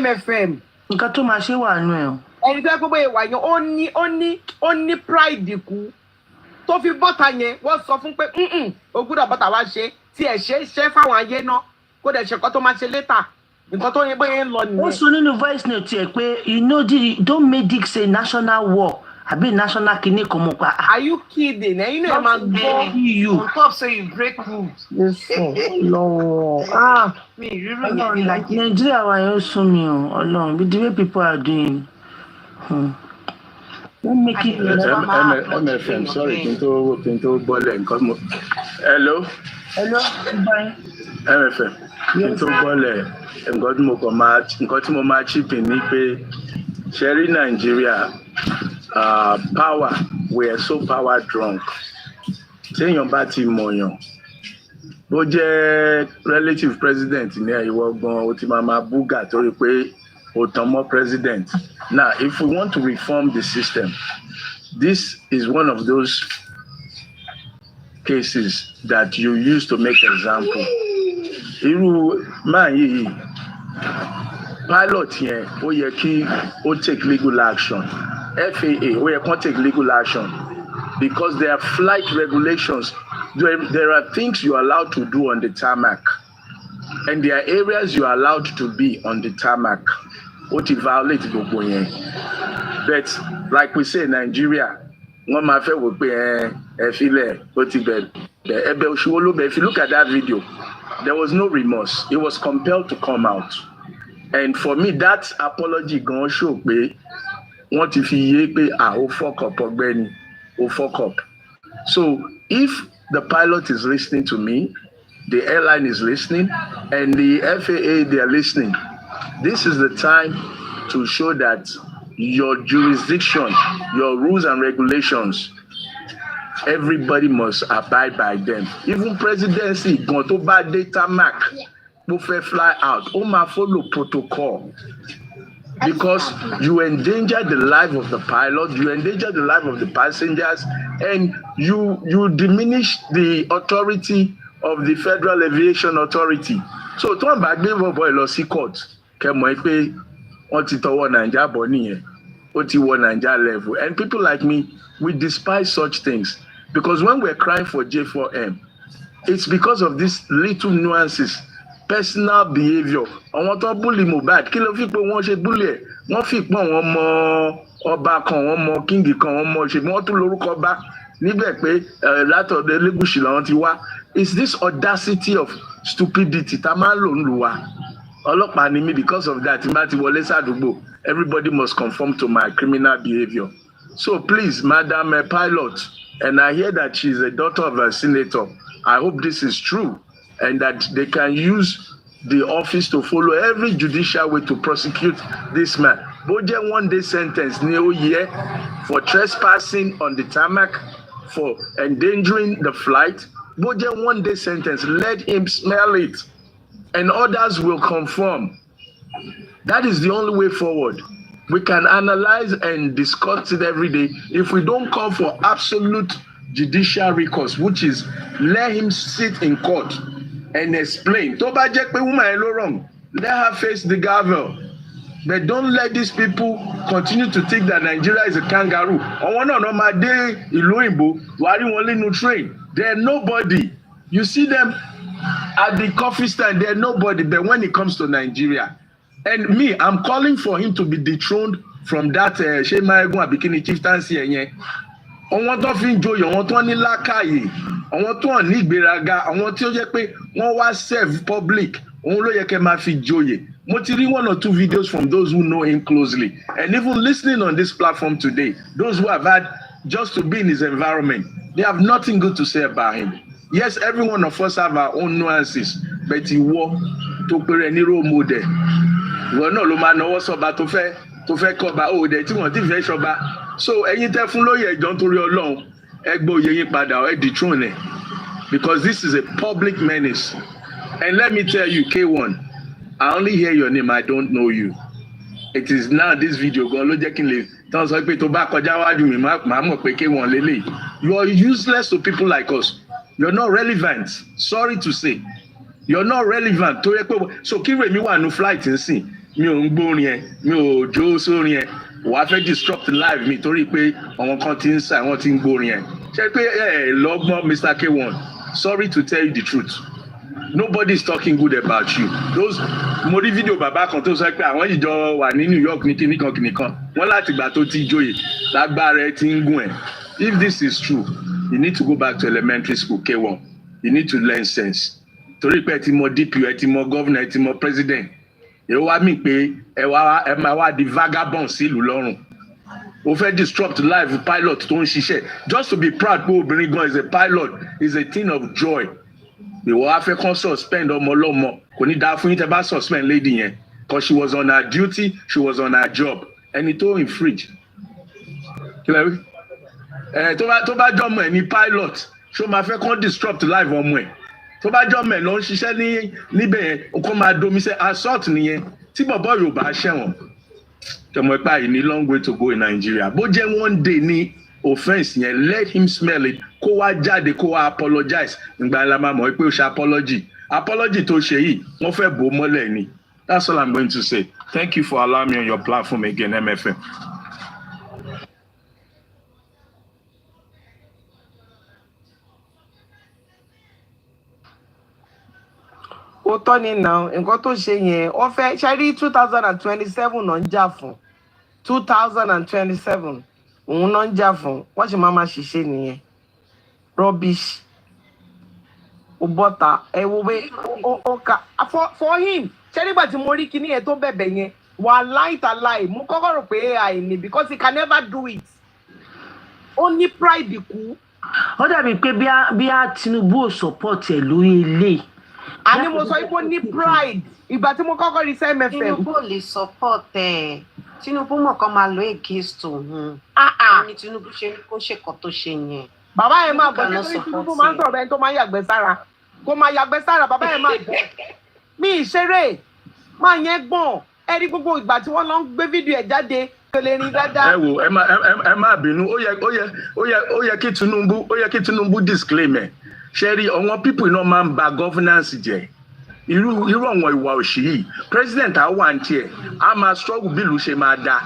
MFM. nǹkan tó máa ṣe wà nù ẹ̀. ẹni tó yẹ pé bóyá ìwà yẹn ó ní pride kú tó fi bọ́ta yẹn wọ́n sọ fún pé o gbúdọ̀ bọ́ta wá ṣe tí ẹ̀ ṣe fáwọn ayé náà kó dẹ̀ ṣe nǹkan tó máa ṣe later nǹkan tó yẹ bóyá ń lọ nìyẹn. ó sọ nínú voice note ẹ pé don't make it say national war àbí national kìíní kan mọ̀ pa. Are you kidding? ẹ̀yin náà máa gbọ́ you. On top say you break rules. Lọ́wọ́. Mi ìrírí yẹn ni like. Nàìjíríà wa yẹn ó sún mi o Ọlọ́run bí the way people are doing. Don't make it. MFM sorry kí n tó bọ́lẹ̀ nǹkan mo. Hello. Bye. MFM kí n tó bọ́lẹ̀ nǹkan tí mo máa chip in ni pé ṣe rí Nàìjíríà. Power, we are so power drunk. Téèyàn bá ti mọ̀yàn, bó jẹ́ relative president ní ìwọ gan, ó ti máa búgà torí pé ó tàn mọ́ president. Now, if we want to reform the system, this is one of those cases that you use to make example. Irú máa yìí, pilot yẹn, ó yẹ kí ó take legal action. FAA, we can't take legal action because there are flight regulations. There are things you are allowed to do on the tarmac, and there are areas you are allowed to be on the tarmac. What you violate gbogbo yẹn. But like we say in Nigeria, wọ́n máa fẹ́ wò pé ẹ filẹ̀ ó ti bẹ̀rẹ̀ ẹbẹ̀ òṣùwò ló bẹ̀. If you look at that video, there was no remorse. It was compelled to come out, and for me that apology gan show pé wọ́n ti fi yé pé ó fuck up ọ̀gbẹ́ni ó fuck up. So if the pilot is listening to me, the airline is listening, and the FAA they are listening, this is the time to show that your jurisdiction, your rules and regulations, everybody must abide by them. Even presidency gan tó bá dé tarmac mo fẹ́ fly out ó máa follow protocol. Because you endanger the life of the pilot, you endanger the life of the passengers, and you diminish the authority of the Federal Aviation Authority. So tó ń bá gbé bọ̀bọ̀ lọ sí court kẹmọ̀ pé wọ́n ti tọwọ́ Naija bọ̀ nìyẹn ó ti wọ Naija level. And people like me, we despise such things because when we're crying for J4M, it's because of these little nuances. Personal behavior. Àwọn tó bully Mohbad kí ló fi pé wọ́n ṣe bully ẹ̀ wọ́n fi pọ́n wọn mọ ọba kan wọ́n mọ kíngì kan wọ́n mọ ṣe wọ́n tún lórúkọ bá níbẹ̀ pé látọ̀dọ̀ Elégùṣì làwọn ti wá. It's this audacity of stupidity tá máa ń lò ń lù wá. Ọlọ́pàá ni mí because of that tí n bá ti wọlé sàdúgbò everybody must conform to my criminal behavior. So please Madam Pilot, and I hear that she is a daughter of a senator. I hope this is true. And that they can use the office to follow every judicial way to prosecute this man. Boje 1-day sentence new year for trespassing on the tarmac, for endangering the flight. Boje 1-day sentence, let him smell it, and others will conform. That is the only way forward. We can analyze and discuss it every day. If we don't call for absolute judicial recourse, which is let him sit in court and explain. Tó bá jẹ́ pé woman ẹ ló wrong, let her face the gavel. But don't let these people continue to think that Nigeria is a kangaroo. Àwọn náà náà máa dé ìlú òyìnbó, wàá rí wọn nínú train. They're nobody. You see them at the coffee stand, they're nobody. But when it comes to Nigeria, and me, I'm calling for him to be dethroned from that Shema Egun Abikini chieftaincy. àwọn tó fi ń joyè àwọn tó ní lákàyè àwọn tó ní ìgbéraga àwọn tí ó jẹ́ pé wọ́n wá serve public òun ló yẹ kẹ́ máa fi joyè. Mo ti rí 1 or 2 videos from those who know him closely and even listening on this platform today, those who have had just to be in his environment, they have nothing good to say about him. Yes, every one of us have our own nuances, but ìwọ tó péré ní role model ìwọ náà ló máa náwó sọba tó fẹ́ kọba òde tí wọ́n ti fẹ́ ṣọba. So ẹ̀yin tẹ́ fún lóye ẹ̀jọ́ nítorí Ọlọ́run ẹ gbé oyè yín padà ẹ dethrone ẹ̀, because this is a public menace. And let me tell you, K1, I only hear your name, I don't know you. It is now this video gan ló jẹ́ kí n lè tán sọ pé tó bá kọjá wájú mi máa mọ̀ pé K1 lélẹ̀. You are useless to people like us. You're not relevant. Sorry to say. You're not relevant. Tó yẹ pé so kí Rèmi wà ní flight nsìn mi ò ń gbórin ẹ mi ò jó sórin ẹ wàá fẹ́ disrupt live mi torí pé àwọn kan ti ń sà wọ́n ti ń gbórin ẹ. Ṣé pé lọ́gbọ́n Mr. K1, sorry to tell you the truth. Nobody is talking good about you. Those mo rí fídíò bàbá kan tó sọ pé àwọn ìjọ wà ní New York ní kíníkan wọ́n láti gbà tó ti joyè lágbára ẹ ti ń gún ẹ. If this is true, you need to go back to elementary school, K1. You need to learn sense. Torí pé ẹ ti mọ DPO, ẹ ti mọ governor, ẹ ti mọ president. Èrò wá mí pé ẹ máa wá di vagabond sílùú lọ́rùn. O fẹ́ disrupt life pilot tó ń ṣiṣẹ́. Just to be proud pé obìnrin gan is a pilot is a thing of joy. Ìwọ á fẹ́ kàn suspend ọmọ ọlọ́mọ kò ní dáa fún yín tẹ́ bá suspend lady yẹn because she was on her duty, she was on her job. Ẹni tó infringe. Kí lẹ rí? Tó bá jọmọ ẹ ní pilot ṣó máa fẹ́ kàn disrupt life ọmọ ẹ. Tó bá jọmọ ẹ lọ ń ṣiṣẹ́ níbẹ̀ yẹn o kàn máa domi sẹ́ assault nìyẹn tí bọ̀bọ̀ Yorùbá ṣẹ̀wọ̀n. Tẹ̀mọ̀ ipa yìí ní long way to go in Nigeria. Bó jẹ́ one day ní offence yẹn let him smell it kó wá jáde kó wá apologize ìgbà la máa mọ̀ pé ó ṣe apology tó ṣe yìí wọ́n fẹ́ bò mọ́lẹ̀ ni. That's all I'm going to say. Thank you for allowing me on your platform again, MFM. ó tọ́ ni náà nǹkan tó ṣe yẹn wọ́n fẹ́ ṣe rí 2027 náà ń jà fún 2027 òun náà ń jà fún wọ́n sì máa ṣiṣẹ́ nìyẹn rubbish ó bọ́ta ẹ wo pé ó kà for him ṣé nígbà tí mo rí kinní yẹn tó bẹ̀bẹ̀ yẹn wà láì mo kọ́kọ́ rò pé AI ni because he can never do it ó ní pride kú. ó dàbí pé bí a Tinubu ò support ẹ lórí ilé. Àní mo sọ pé ó ní pride ìgbà tí mo kọ́kọ́ rí MFM. Tinubu ò lè support ẹ̀ Tinubu mọ̀ kán máa lo against òun. Ní Tinubu ṣe kó ṣèkọ́ tó ṣe yẹn. Bàbá yẹn máa bọ̀ nítorí Tinubu máa ń sọ̀rọ̀ ẹni tó máa ń yàgbẹ́ sára kó máa yàgbẹ́ sára bàbá yẹn máa bọ̀. Mi ìṣeré máa yẹn gbọ̀n ẹ rí gbogbo ìgbà tí wọ́n lọ ń gbé fídíò ẹ̀ jáde kò lè rìn dáadáa. Ẹ wo ẹ má bínú ó yẹ kí Tinubu disclaimer ṣe rí àwọn people iná máa ń ba governance jẹ́ irú àwọn ìwà òṣì yìí president àwọn àǹtí ẹ̀ á máa struggle bí ìlú ṣe máa da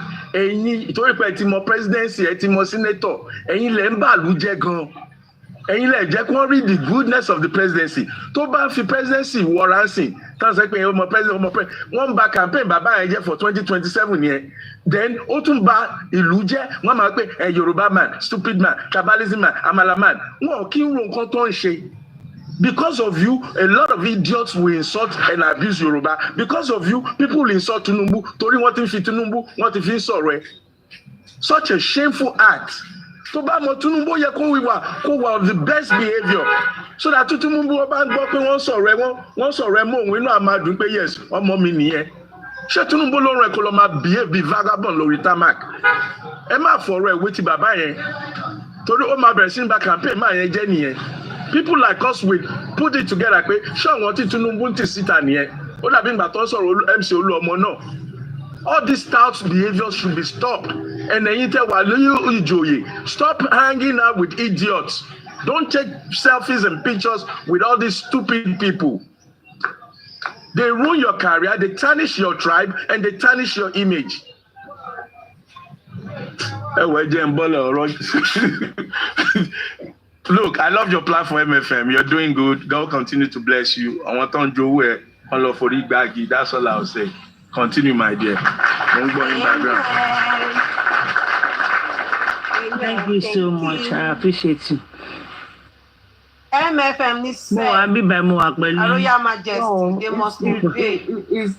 ẹ̀yin ìtorí pé ẹ ti mọ presidency ẹ ti mọ senator ẹ̀yin lẹ̀ ń bàlú jẹ́ gan ẹ̀yin lẹ̀ jẹ́ kí wọ́n read the goodness of the presidency tó bá fi presidency wọra sí tán sọ pé ọmọ president wọ́n ń ba campaign bàbá yẹn jẹ́ for 2027 yẹn then ó tún ba ìlú jẹ́ wọ́n máa pè Yorùbá man stupid man tribalism man amala man wọn kì í ro nǹkan tó ń ṣe. Because of you, a lot of idiots will insult and abuse Yoruba. Because of you, people will insult Tinubu. Torí wọ́n ti ń fi Tinubu, wọ́n ti fi ń sọ̀rọ̀ ẹ̀. Such a shameful act. Tó bá mọ Tinubu yẹ kó wà of the best behaviour. So that Tinubu bá ń gbọ́ pé wọ́n sọ̀rọ̀ ẹ̀ mọ́ òun inú àmàdùn pé yes, ọmọ mi nìyẹn. Ṣé Tinubu ló rẹ̀ kó lọ máa behave bí vagabond lórí tarmac? Ẹ má fọ̀rọ̀ ẹ̀ wé ti bàbá yẹn. Torí ó máa bẹ̀rẹ̀ sí ní ba campaign máa yẹn jẹ́ nìyẹn. People like us will put it together pé ṣé àwọn tí Tinubu ti síta nìyẹn ó dàbí ìgbà tó ń sọ̀rọ̀ MC Olúọmọ náà. All these stout behaviours should be stopped and ẹ̀yin tẹ́ wà lórí ìjòyè stop hanging out with idiots. Don't take selfies and pictures with all these stupid people. They ruin your career, they tarnish your tribe and they tarnish your image. Look, I love your platform, MFM. You're doing good. God continue to bless you. I want to do it. All of Baggy. That's all I'll say. Continue, my dear. Don't go in background. Thank you so much. I appreciate you. MFM needs Mo wà bí báyìí mo wà pẹ̀lú. Royal Majesty, they must obey.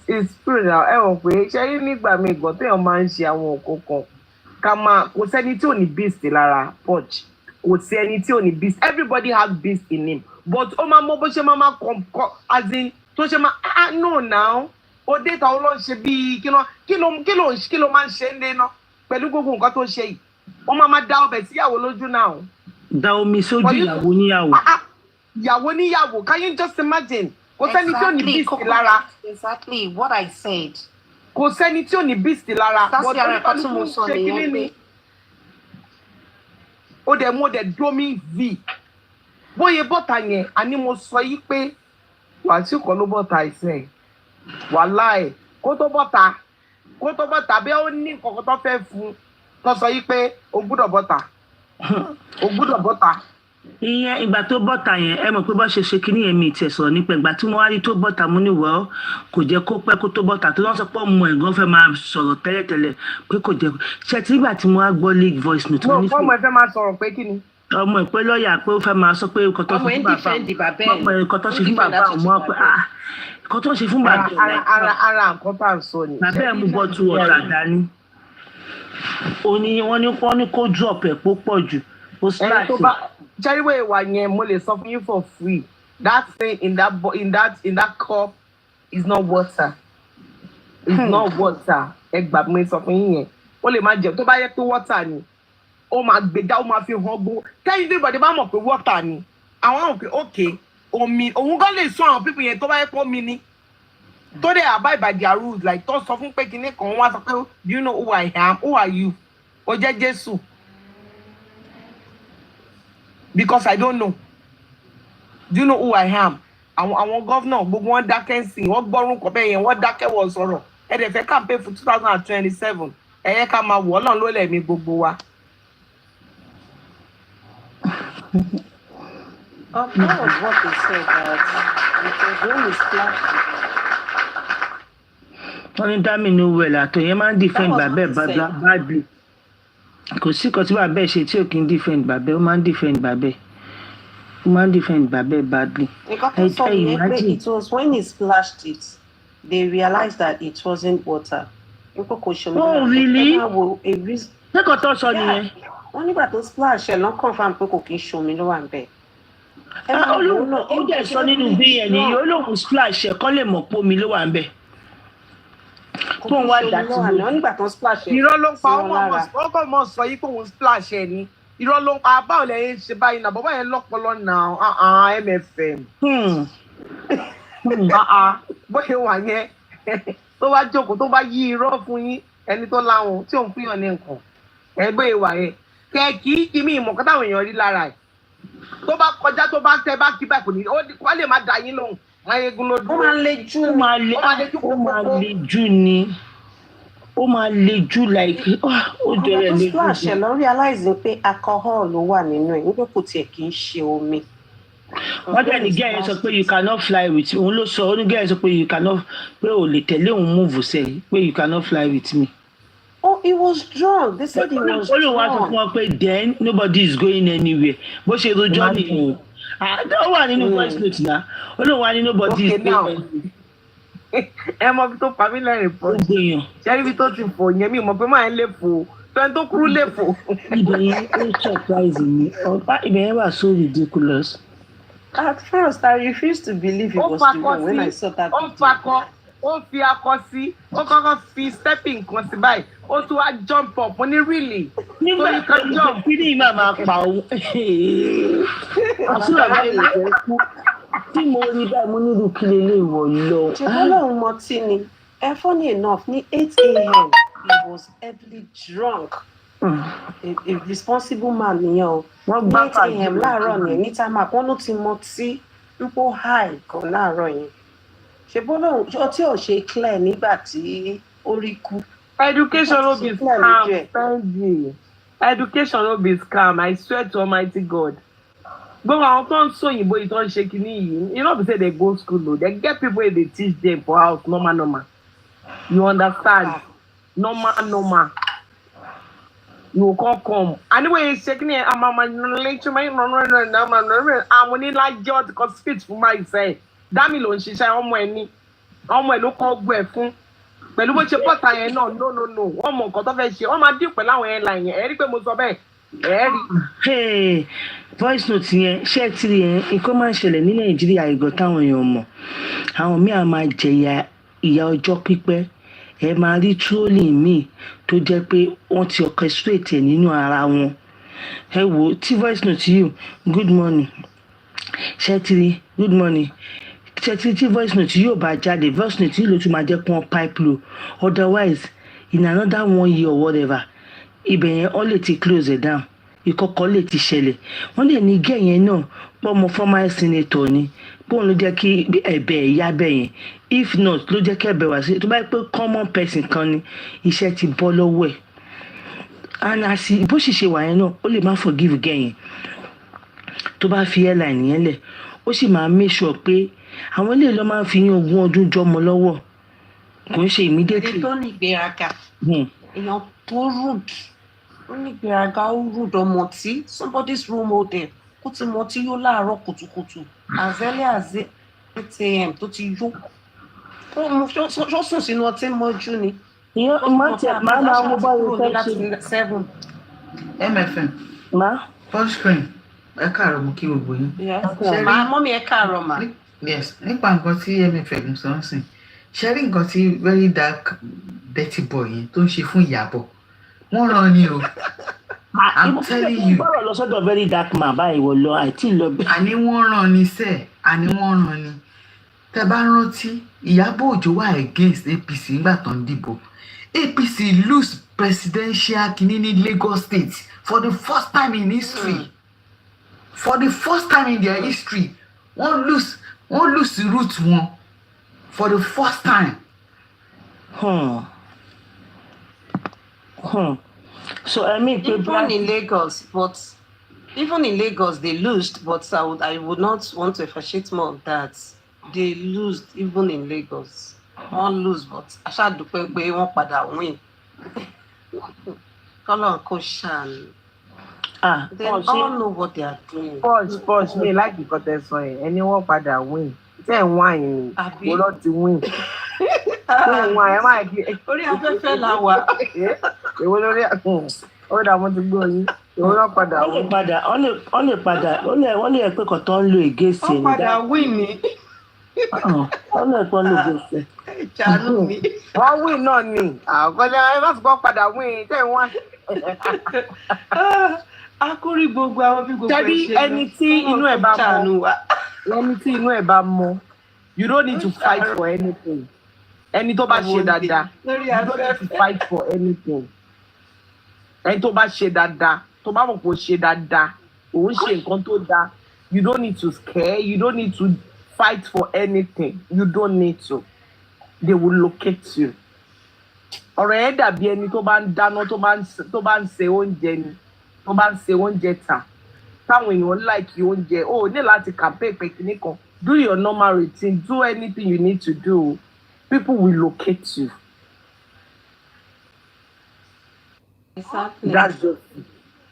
It's true now. Ẹ wọ̀ pé ṣe rí nígbà mi gbọ́ téèyàn máa ń ṣe àwọn nǹkan kan. Ká máa kò sẹ́ni tí ò ní beast lára Punch. Kò sí ẹni tí ò ní beast. Everybody has beast in him. But ó máa mọ bó ṣe máa as in tó ṣe máa no now. Ó dé ta ó lọ ṣe bíi kí ló máa ń ṣe ń lé náà pẹ̀lú gbogbo nǹkan tó ṣe yìí. Ó máa dá ọbẹ̀ síyàwó lójú náà. Da omi sójú ìyàwó níyàwó. Ìyàwó níyàwó, can you just imagine? Kò sẹ́ni tí ò ní beast lára. Exactly what I said. Kò sẹ́ni tí ò ní beast lára. That's your record to mo sọ nìyẹn pé. Ó dẹ̀ mú dẹ̀ domi v. Bóyá bọ́tà yẹn, àní mo sọ yí pé Wàsíù kan ló bọ́tà ìsẹ̀. Wàláì, kó tó bọ́tà bí ó ní nǹkan tó fẹ́ fún tó sọ yí pé o gbúdọ̀ bọ́tà. O gbúdọ̀ bọ́tà. Ìyẹn ìgbà tó bọ́tà yẹn ẹ mọ̀ pé bá ṣe ṣe kíní yẹn mi tiẹ̀ sọ̀rọ̀ nípa ìgbà tí mo wá rí tó bọ́tà mo ní wọ́ kò jẹ́ kó pẹ́ kó tó bọ́tà tó lọ́n sọ pé ọmọ ẹ̀gán fẹ́ máa sọ̀rọ̀ tẹ́lẹ̀tẹ́lẹ̀ pé kò jẹ́ ṣe tí ìgbà tí mo wá gbọ́ leak voice note. Mo ọmọ ẹ fẹ́ máa sọ̀rọ̀ pé kí ni. Ọmọ ẹ pé lọ́ọ̀yà pé ó fẹ́ máa sọ pé nǹkan tó ṣe fún bàbá ọmọ pé nǹkan tó ṣe fún bàbá ara nǹkan tá à ń sọ ni. bàbá ẹ̀ mú bọ́tù ọ̀tà dání. Wọ́n ní kó drop ẹ̀ pó pọ̀ jù ó splash. Jerry wa yẹn mo lè sọ fún you for free. That thing in that cup is not water. It's not water. Ẹ gbà mi sọ fún yín yẹn. Ó lè má jẹ tó bá yẹ pé water ni. Ó máa gbèdá ó máa fi hàn gbó. Kẹ́yìn tí ìbọ̀dé bá mọ̀ pé water ni. Àwọn àwọn pé okay omi òun gan lè sọ àwọn pípọ̀ yẹn tó bá yẹ pé omi ni. Tó dẹ̀ abide by their rules like tó sọ fún pé kinní kan wá sọ pé do you know who I am? Who are you? Ó jẹ́ Jésù. Because I don't know. Do you know who I am? Àwọn governor gbogbo wọn dákẹ́ sí wọ́n gbọ́rùn kọ́ bẹ́ẹ̀ yẹn wọ́n dákẹ́ wọ́n sọ̀rọ̀ ẹ dẹ̀ fẹ́ campaign for 2027 ẹ yẹ ká máa wọ̀ Ọlọ́run ló lẹ̀mí gbogbo wa. That was what they said that the room is plastic. Wọ́n ní dámì ní owó ẹ̀ látọ̀ yẹn máa ń defend bàbá ẹ̀ badly. Kò sí kan tí bàbá ẹ̀ ṣe tí ò kí ń defend bàbá ẹ̀ ó máa ń defend bàbá ẹ̀. Ó máa ń defend bàbá ẹ̀ badly. It was when he splashed it, they realized that it wasn't water. Oh really? Ṣé kò tó sọ nìyẹn? Wọ́n nígbà tó splash ẹ̀ lọ́n confirm pé kò kí ń ṣomi ló wà ń bẹ̀. Ó dẹ̀ sọ nínú bí yẹn nìyí olóhùn splash ẹ̀ kọ́ lè mọ̀ pé omi ló wà ń bẹ̀. Tó ń wá dà sí mi. Nígbà tó splash ẹ̀. Irọ́ ló ń pa ọkọ̀ mọ̀ sọ yìí pé òun splash ẹ̀ ni. Irọ́ ló ń pa báwo lẹ́yìn ṣe báyìí náà bàbá yẹn lọ́pọ̀lọ́ náà MFM. Bóyá wà yẹn tó bá jókòó tó bá yí irọ́ fún yín ẹni tó láwọn tí òun fúnyàn ní nǹkan ẹgbẹ́ ìwà yẹn kẹ́ẹ̀kì kí mi ìmọ̀ kọ́tà àwọn èèyàn rí lára ẹ̀ tó bá kọjá tó bá tẹ bá kí báyìí kò ní ó lè má da yín lóhùn ayégun ló dúró. Ó máa le jù ni ó máa le jù like ó dẹrẹ le jù. Ọmọ tó splash ẹ̀ lọ realize pé alcohol ló wà nínú ẹ̀ nígbà kò tiẹ̀ kì í ṣe omi. Wọ́n dẹ̀ ní gẹ́yìn sọ pé you cannot fly with me òun ló sọ ó ní gẹ́yìn sọ pé you cannot pé ò lè tẹ̀lé òun move sẹ́ pé you cannot fly with me. Oh, he was drunk. They said he was drunk. Ó lè wá sọ fún wọn pé then nobody is going anywhere. Bó ṣe rojọ́ nìyẹn. Ó wà nínú voice note náà. Ó lè wá ní nobody is going anywhere. Ẹ mọ bí tó pa mí lẹ́rìn pọ̀. Ṣé ibi tó ti fò yẹn mi mọ̀ pé máa ń lè fò. Fẹ́ni tó kúrú lè fò. Ibẹ̀ yẹn ó surprise me. Ibẹ̀ yẹn wà so ridiculous. At first, I refused to believe it was true when I saw that video. Ó fi akọ sí ó kọ́kọ́ fi stepping kan sí báyìí ó tún wá jump up ní really. Nígbà tó kí ni ìmọ̀ máa pa òun. Àṣìwà báyìí lè jẹ́ kú. Tí mo rí báyìí mo nílùú kí lè lè wọ̀ lọ. Ṣùgbọ́n lóun mọtí ni. Funny enough, ní 8 a.m. he was heavily drunk. A responsible man nìyẹn o. 8 a.m. láàárọ̀ ni ní time up wọ́n ló ti mọtí ń pọ̀ high kan láàárọ̀ yẹn. Ṣé bọ́lá tí ò ṣe clear nígbà tí ó rí kú. Education no be scam, Fendi. Education no be scam, I swear to Almighty God. Gbogbo àwọn tó ń sọ òyìnbó yìí tó ń ṣe kínní yìí, you know be say they go school o, they get people wey dey teach them for house normal. You understand? Normal. you will come. Anyway, second year, I'm late to my I'm only like George because fit for my say. Dami lo ń ṣiṣẹ́ ọmọ ẹ̀ ló kọ́ gbọ́ ẹ̀ fún pẹ̀lú bó ṣe pọ̀ta yẹn náà no wọ́n mọ nǹkan tó fẹ́ ṣe wọ́n máa dín pẹ̀lú àwọn airline yẹn ẹ rí pé mo sọ bẹ́ẹ̀ ẹ rí. Voice note yẹn ṣé ẹ ti rí yẹn nǹkan máa ń ṣẹlẹ̀ ní Nàìjíríà ìgò táwọn èèyàn mọ̀ àwọn míì á máa jẹ ìyà ọjọ́ pípẹ́ ẹ máa rí trolling míì tó jẹ́ pé wọ́n ti orchestrate ẹ̀ nínú ara wọn ẹ wò tí voice note yìí good morning ṣé ẹ ti rí good morning tí voice note yóò bá jáde voice note yìí ló tún máa jẹ́ kí wọ́n pipe low otherwise in another 1 year or whatever ibẹ̀ yẹn wọ́n lè ti close it down ìkọ̀kọ̀ lè ti ṣẹlẹ̀ wọ́n lè ní gẹ̀ yẹn náà pọ̀ mọ́ former senator ni bóun ló jẹ́ kí ẹ̀bẹ̀ ẹ̀yà bẹ̀ yẹn if not ló jẹ́ kí ẹ̀bẹ̀ wá sí tó bá yẹ pé common person kan ni iṣẹ́ ti bọ́ lọ́wọ́ ẹ̀ and àti bó sì ṣe wà yẹn náà ó lè má forgive gẹ̀ yẹn tó bá fi airline yẹn lẹ̀ ó sì máa make sure pé àwọn ilé lọ máa ń fi ní 20 ọdún jọmọ lọ́wọ́ kò ń ṣe immediately. èdè tó ní ìgbéraga èèyàn tó rude ó ní ìgbéraga ó rude ọmọ tí somebody's role model kó ti mọ tí yóò láàárọ̀ kùtùkùtù as early as 8 a.m. tó ti yó ṣó sùn sínú ọtí mọ́jú ni. máa mú bọ́ọ̀lù fẹ́ ṣe. MFM. Full screen ẹ káàárọ̀ mo kí gbogbo yín. mọ́mí ẹ káàárọ̀ mà. Yes, nípa nǹkan tí MFM sọ ń sìn ṣe rí nǹkan tí very dark dirty boy yẹn tó ń ṣe fún Ìyábọ̀ wọ́n rán ni o. I'm telling you. bọ́ọ̀rọ̀ lọ sọ́dọ̀ very dark man báyìí wọ lọ àìtí lọ bẹ́ẹ̀. àní wọ́n rán ni àní wọ́n rán ni tẹ bá rántí Ìyábọ̀ Òjó wà against APC nígbà tó ń dìbò APC lose presidential kìíní ní Lagos State for the first time in history for the first time in their history wọ́n lose root wọn for the first time. So I mean, even in Lagos they lost, but I would not want to appreciate more of that. They lose even in Lagos. Wọ́n lose, but aṣáàdúpẹ́ pé wọ́n padà win. Kọ́lọ́n kò ṣàn. They all know what they are doing. Pause me like nǹkan tẹ́ sọ yẹn ẹni wọ́n padà win. Tẹ́ ẹ̀ wá yẹn ni mo lọ ti win. Tẹ́ ẹ̀ wá ẹ̀ máa di. Orí afẹ́fẹ́ la wà. Èwo lórí ó dà mo ti gbọ́ yín. Èwo náà padà win. Wọ́n lè pé kò tó ń lo ègèsè ní. Wọ́n padà win ni. Wọ́n lè pọ́n lo ègèsè. Ìjànú mi. Wọ́n win náà ni. Àkọ́jà ẹ bá ti gbọ́ padà win tẹ́ ẹ̀ wá. Akórí gbogbo àwọn bí gbogbo ẹ ṣe lọ. Ẹni tí inú ẹ̀ bá mọ́, you don't need to fight for anything. Ẹni tó bá ṣe dáadáa, you don't need to fight for anything. Ẹni tó bá ṣe dáadáa, tó bá mọ̀ pé ó ṣe dáadáa, òun ṣe nǹkan tó dáa, you don't need to scare, you don't need to fight for anything. You don't need to. They will locate you. Ọ̀rọ̀ yẹn dàbí ẹni tó bá ń dáná tó bá ń ṣe oúnjẹ ni. Tó bá ń ṣe oúnjẹ tà táwọn èèyàn like oúnjẹ o ní láti campaign pé kíní kan do your normal routine do anything you need to do people will locate you. Exactly. That's just it.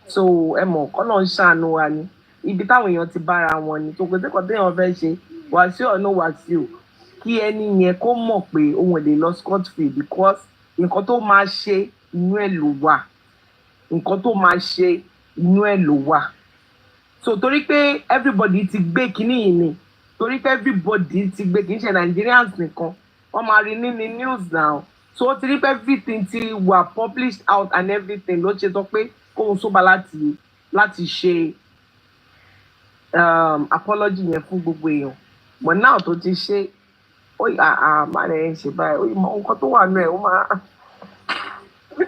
So ẹ mọ̀ kọ́nà ń ṣàánú wa ni ibi táwọn èèyàn ti bára wọn ni tó kò sí kan téèyàn fẹ́ ṣe Wàsíù ọ̀nà Wàsíù kí ẹni yẹn kó mọ̀ pé òun ò lè lọ scot free because nǹkan tó máa ṣe inú ẹ̀ ló wà. Nǹkan tó máa ṣe inú ẹ̀ ló wà. So torí pé everybody ti gbé kinní yìí ni torí pé everybody ti gbé kì í ṣe Nigerians nìkan wọ́n máa rí ní news now so ó ti rí pé everything ti wà published out and everything ló ṣe sọ pé kóun sóbà láti ṣe apology yẹn fún gbogbo èèyàn but now tó ti ṣe ó yà má lè ṣe báyìí ó yà nǹkan tó wà nù ẹ̀ ó máa.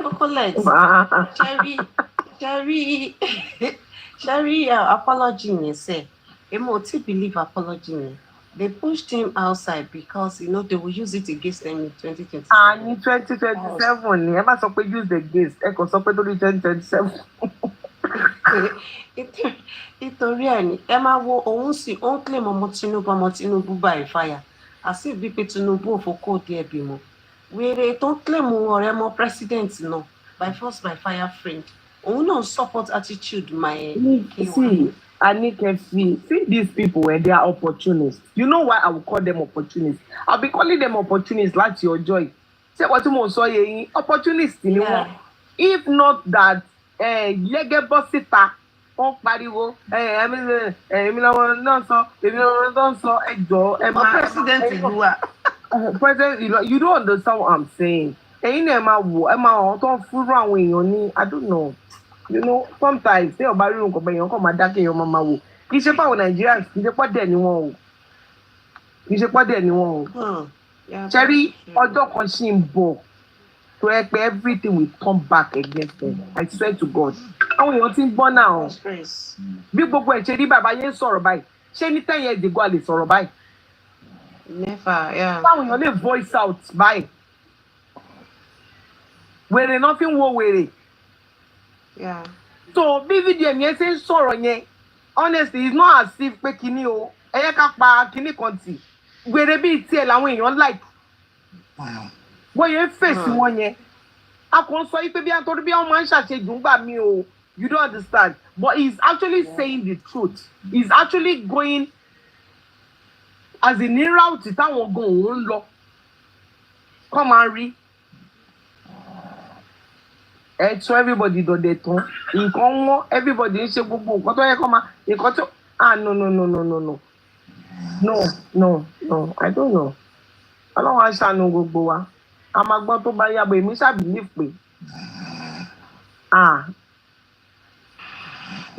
Chocolate. Sherry, apology yẹn sẹ. Emo ti believe apology yẹn. They pushed him outside because they will use it against them in 2027. Ní 2027 ni ẹ má sọ pé use against ẹ kò sọ pé lórí 2027. Nítorí ẹ̀ ni ẹ máa wo òun sì ó ń claim ọmọ Tinubu by fire. Àti bí pé Tinubu ò fokó díẹ̀ bímọ. Wèrè tó ń claim ọ̀rẹ́ mọ́ president náà by force by fire friend no support attitude my see, I need to see these people where they are opportunists. You know why I will call them opportunists? I'll be calling them opportunists like your joy. Say what you want say opportunists in if not that lege bossita on pariwo èmi náà sọ ẹjọ́ ẹ máa president you don't understand what I'm saying. Ẹ̀yin náà ẹ máa wò ẹ máa hàn tó ń fúrú àwọn èèyàn ní I don't know. You know, sometimes say ọba rírun kò bẹyàn kọ máa dákẹ́ èèyàn máa wò kì í ṣe fáwọn Nigerians kì í ṣe pọ́ dẹ̀ ni wọ́n o kì í ṣe pọ́ dẹ̀ ni wọ́n o ṣẹ́rí ọjọ́ kan ṣì ń bọ̀ tó ẹ pé everything will come back against them I swear to God àwọn èèyàn ti ń gbọ́ náà bí gbogbo ẹ̀ ṣe rí bàbá yẹn sọ̀rọ̀ báyìí ṣé ní 10 years ago a lè sọ̀rọ̀ báyìí báwọn èèyàn lè voice out báyìí wèrè náà fi ń wo wèrè. Yeah. So bí fídíò yẹn ṣe ń sọ̀rọ̀ yẹn honestly it's not as if pé kinní o ẹ̀yẹ́ ká pa kinní kan tì wèrè bíi tiẹ̀ làwọn èèyàn like wọ́n yẹn fèsì wọn yẹn a kàn sọ yí pé bí àtọ́rí bí wọ́n máa ń ṣàṣejù ńgbà mí o you don't understand but he's actually saying the truth he's actually going as in ní route táwọn gan òun ń lọ kọ́ máa rí. So everybody dọ̀dẹ̀ tán nǹkan wọ́n everybody ń ṣe gbogbo nǹkan tó yẹ kó máa nǹkan tó no I don't know ọlọ́run á ṣàánú gbogbo wa a máa gbọ́ tó bá yàgbọ́ èmi ṣàbílí pé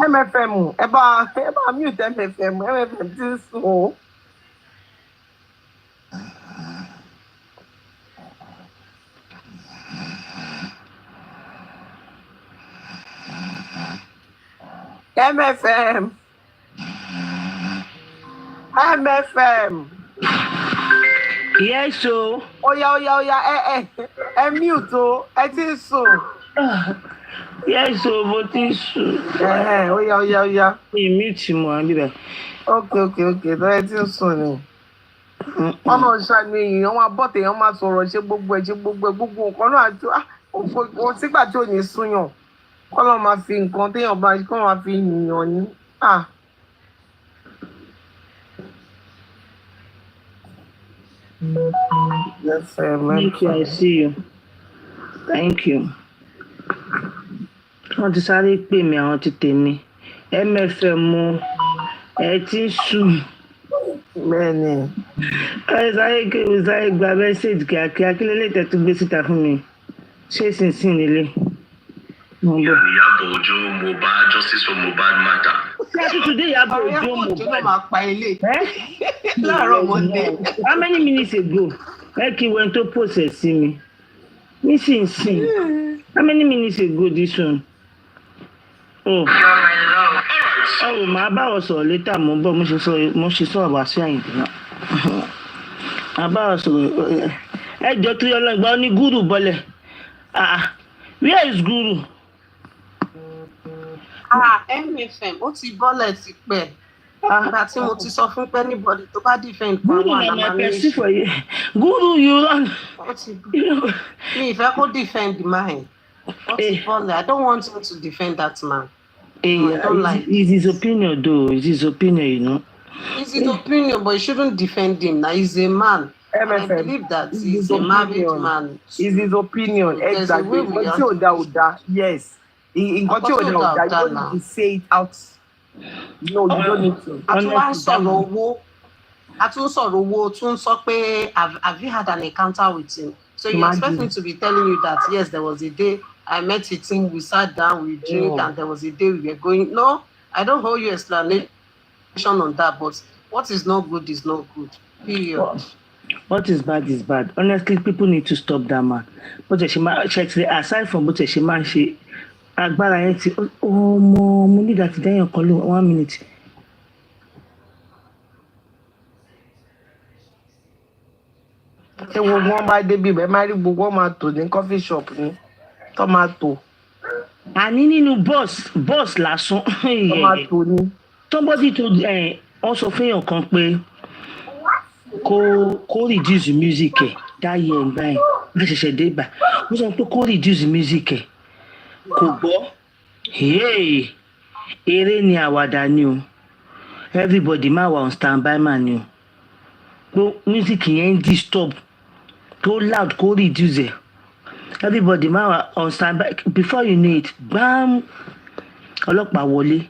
MFM ẹ bá mute MFM ti ń sùn o. MFM. Yes, so. Oya, mute o, ẹ ti sùn. Yes, so, mo ti sùn. Oya. Mute mo àbí bẹ́ẹ̀. Okay, tó ẹ ti sùn ni. Wọ́n náà ṣàánú èèyàn wọn abọ́tẹ̀ èèyàn máa sọ̀rọ̀ ṣe gbogbo nǹkan náà àti ó sígbà tí ò ní súnyàn. Kọ́lọ́ máa fi nǹkan téèyàn bá kọ́ máa fi yìnyàn ní. Yes, thank you, I see you. Thank you. Wọ́n ti sáré pè mí àwọn ti tèmi. MFM mo ẹ ti sùn. Bẹ́ẹ̀ni. Ẹ sáré gba mẹ́sẹ̀gì kíákíá kí lélẹ̀ tẹ̀ tún gbé síta fún mi. Ṣé ìsinsìn nílé? Ìyábọ̀ Òjó Mohbad justice for Mohbad matter. Today Ìyábọ̀ Òjó Mohbad. máa pa ilé. Láàárọ̀ Monday. How many minutes ago? Eki went to process me. Nísinsìnyí. How many minutes ago this one? Oh, màá bá ọ sọ̀rọ̀ later mo bọ̀ mo ṣe sọ̀rọ̀ wá sí Àyìndé náà. Màá bá ọ sọ̀rọ̀ ẹjọ́ tó yọ lọ́gbà ó ní gúrù bọ́lẹ̀. Where is gúrù? MFM ó ti bọ́lẹ̀ ti pẹ́. Ìgbà tí mo ti sọ fún pé anybody tó bá defend pa wọn àlàmà gúrú you run. Mi ìfẹ́ kó defend mine. Ó ti bọ́lẹ̀. I don't want him to defend that man. I don't like. It's his opinion though. It's his opinion, you know. It's his opinion, but you shouldn't defend him. Now he's a man. MFM. I believe that he's a married man. It's his opinion. Exactly. Yes. Nǹkan tí ò dá you don't need to say it out. No, you don't need to. A tún wá sọ̀rọ̀ owó tún sọ pé have you had an encounter with him? So you expect me to be telling you that yes, there was a day I met with him, we sat down, we drink, and there was a day we were going. No, I don't hold you explanation on that, but what is not good is not good. Period. What is bad is bad. Honestly, people need to stop that man. But aside from what she man, she agbára yẹn ti mo need àti dáyàn kan ló 1 minute. Ṣé gbogbo wọn bá débi bẹ́ẹ̀ máa rí gbogbo wọn máa tò ní coffee shop ni tó máa tò. Àní nínú bus lásán. Tó máa tò ní. Somebody told wọ́n sọ fún èèyàn kan pé kó reduce music ẹ̀ dáyé ẹ̀ báyìí bá ṣẹ̀ṣẹ̀ dé gbà wọ́n sọ pé kó reduce music ẹ̀ kò gbọ́ Hey, eré ni àwàdà ni o. Everybody máa wà on standby man ni o. Pé music yẹn ń disturb, kó loud, kó reduce ẹ̀. Everybody máa wà on standby. Before you know it, gbam, ọlọ́pàá wọlé.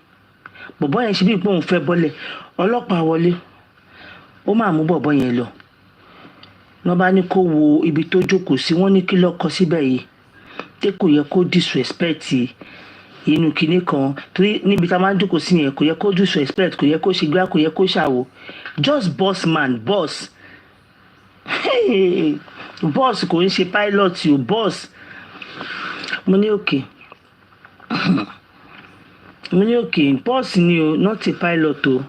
Bọ̀bọ́ yẹn ṣe bí pé òun fẹ́ bọ́lẹ̀. Ọlọ́pàá wọlé. Ó máa mú bọ̀bọ́ yẹn lọ. Wọ́n bá ní kó wo ibi tó jókòó sí, wọ́n ní kí ló kọ síbẹ̀ yìí. Tí kò yẹ kó disrespect inú kinní kan. Torí níbi tá a máa ń jókòó sí yẹn, kò yẹ kó disrespect, kò yẹ kó ṣe gbá, kò yẹ kó ṣàwo. Just boss man, boss. Hey, boss kò ń ṣe pilot o, boss. Mo ní okay. Mo ní okay, boss ni o, not a pilot o.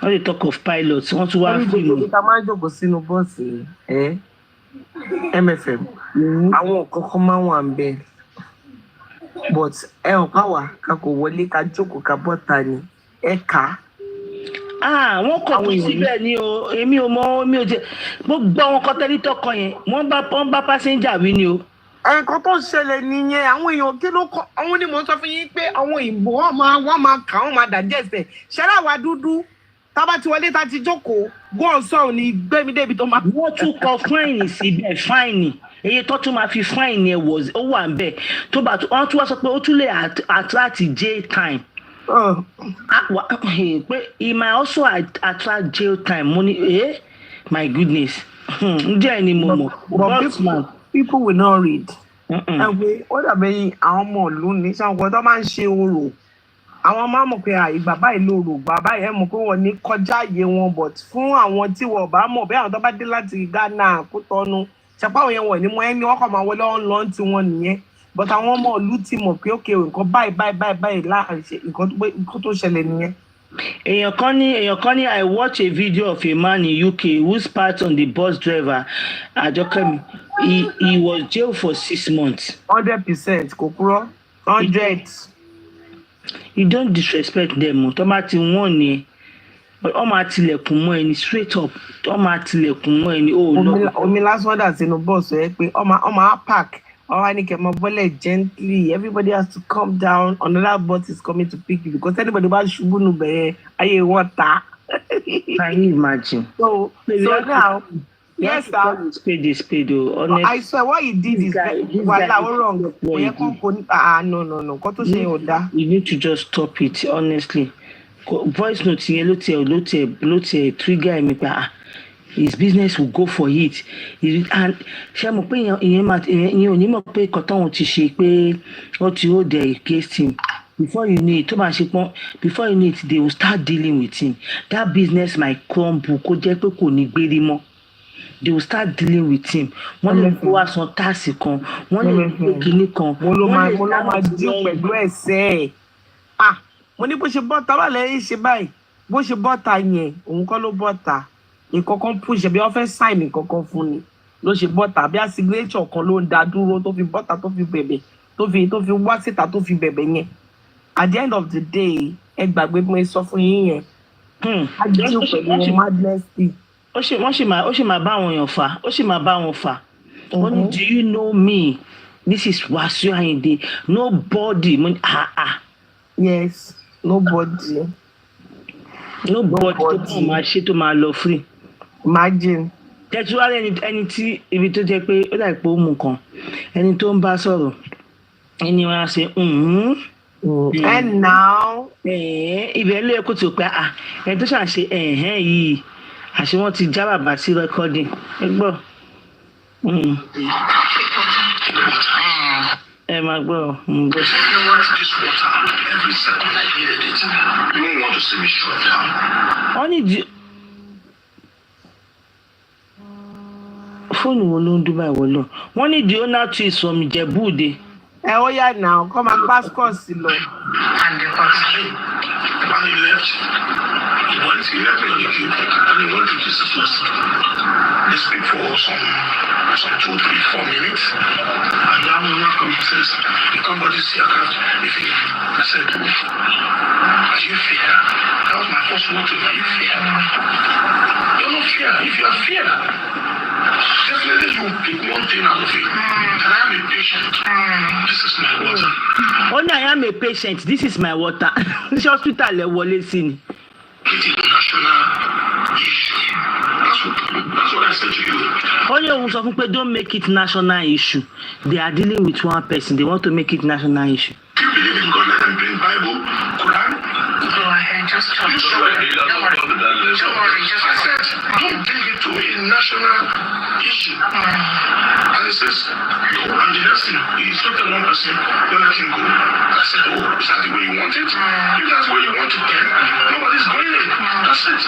When they talk of pilots, wọ́n tún wá fún mi. Ká máa ń jókòó sínú bọ́ọ̀sì MFM. Àwọn kọ̀ọ̀kan máa ń wà ń bẹ̀. But ò ká wà ká kò wọlé ká jókòó ká bọ́ta ni. Kà. Wọ́n kọ̀ọ̀kan síbẹ̀ ni o. Èmi ò mọ, mi ò jẹ́. Gbogbo àwọn kọ́tẹ́lítọ̀ kan yẹn, wọ́n bá pásẹ́njà wí ni o. Nǹkan tó ń ṣẹlẹ̀ nìyẹn, àwọn èèyàn kí ló kọ́, àwọn ni mò ń sọ fún yín pé àwọn ìbò wọ́n máa kà, wọ́n máa digest ẹ̀. Ṣẹ́rá wa dúdú. Tábà ti wọlé tá ti jókòó gbọ́n sọ̀rọ̀ ní gbẹ́mí débi tó máa. Wọ́n tún kọ fáìnì síbẹ̀, fáìnì eye tó tún máa fi fáìnì ẹ̀ ó wà ń bẹ̀ tó bá wọ́n tún wá sọ pé ó tún lè attract jail time. Pé it might also attract jail time. Mo ní my goodness ǹjẹ́ ẹni mo mọ̀. But people will not read. Ẹ̀wẹ̀ ó dàbí àwọn ọmọ ìlú ní sàǹkó tó máa ń ṣe orò. Àwọn máa mọ̀ pé ìgbà báyìí lóru, bàbá yẹn mọ̀ pé wọ́n ní kọjá ààyè wọn, but fún àwọn tí wọ́n bá mọ̀ bí àwọn tó bá dé láti Ghana Kútọ́nù ṣàpá àwọn yẹn wọ̀ ní mọ́ ẹni wọ́n kàn máa wọlé ọ̀nlọ́ tí wọ́n nìyẹn, but àwọn ọmọ ìlú ti mọ̀ pé okay nǹkan báyìí láàrin ṣe nǹkan tó ṣẹlẹ̀ nìyẹn. Èèyàn kan ní I watch a video of a man in UK who spat on the bus driver Ajokemi. He was jailed for 6 months. 100% kò kúrò 100. You don't disrespect them. Tó bá ti wọ́n ni ọ máa tilẹ̀kùn mọ́ ẹni straight up. Ọ máa tilẹ̀kùn mọ́ ẹni. Omi lásán dà sínú bọ́ọ̀sì ẹ pé ọ máa park. Ọ wá ní kẹ́ máa bọ́lẹ̀ gently. Everybody has to calm down. Another bus is coming to pick you because anybody bá ṣubú nù bẹ̀rẹ̀ ayé wọn ta. Can you imagine? So now. Yes, sir. Spade. Honestly, I swear what he did is wrong. No. You need to just stop it, honestly. Voice note yẹn ló tiẹ̀ trigger mi pé his business will go for it. And ṣé mo pé ìyẹn ò ní mọ̀ pé kọ́tọ́hún ti ṣe pé ó ti hold their against him. Before you know it, before you know it, they will start dealing with him. That business might crumble kó jẹ́ pé kò ní gbérí mọ́. They will start dealing with him. Wọ́n lè kó wá san táàsì kan, wọ́n lè kó kinní kan. Mo ló máa dín pẹ̀lú ẹ̀sẹ̀ ẹ̀. Mo ní bó ṣe bọ́ta wà lẹ́yìn ṣe báyìí. Bó ṣe bọ́ta yẹn, òun kọ́ ló bọ́ta. Ìkọ̀kan push bí wọ́n fẹ́ sign ìkọ̀kan fún ni. Ló ṣe bọ́ta bí a signature kan ló ń da dúró tó fi bọ́ta tó fi bẹ̀bẹ̀ tó fi wá síta tó fi bẹ̀bẹ̀ yẹn. At the end of the day, ẹ gbàgbé mo sọ fún yín yẹn. A dín pẹ̀lú madness thing. Ó sì máa bá àwọn èèyàn fà. Ó sì máa bá wọn fà. Ó ní do you know me? This is Wasiu Ayinde. Nobody. Yes, nobody. Nobody tó máa ṣe tó máa lọ free. Imagine. Tẹ̀síwájú ẹni tí ibi tó jẹ́ pé ó dàbí pé ó mú kan. Ẹni tó ń bá sọ̀rọ̀. Ẹni wọn á ṣe And now. Ibẹ̀ ló yẹ kó tó pé ẹni tó ṣàṣe yìí. Àṣé wọ́n ti já bàbá sí recording. Ẹ gbọ́. Ẹ máa gbọ́. You know what? This water, every second I needed it. You don't want to see me shut down. Wọ́n ní fóònù wo ló ń dún báyìí wọlé? Wọ́n ní the owner too is from Ìjẹ̀bú-Òde. Ó yá now, come and pass course lọ. And the person, when he left, he left me on the queue, and he went to kiss the person. They speak for some 2, 3, 4 minutes, and that woman comes and says, "You come body see your account." I said, "Are you fair?" That was my first word to him. Are you fair? You're not fair. If you are fair, definitely you pick one thing out of it. And I am impatient. This is my water. I am a patient. This is my water. This hospital wọlé sí ni. That's what I said to you. Only òun sọ fún pé don't make it national issue. They are dealing with one person. They want to make it national issue. Do you believe in God? Let them bring Bible, Quran. Go ahead, just talk. Don't worry. I said, don't bring it to a national issue. And he says, and the next thing, he instructed one person, don't let him go. I said, oh, is that the way you want it? If that's the way you want it, then nobody's going in. That's it.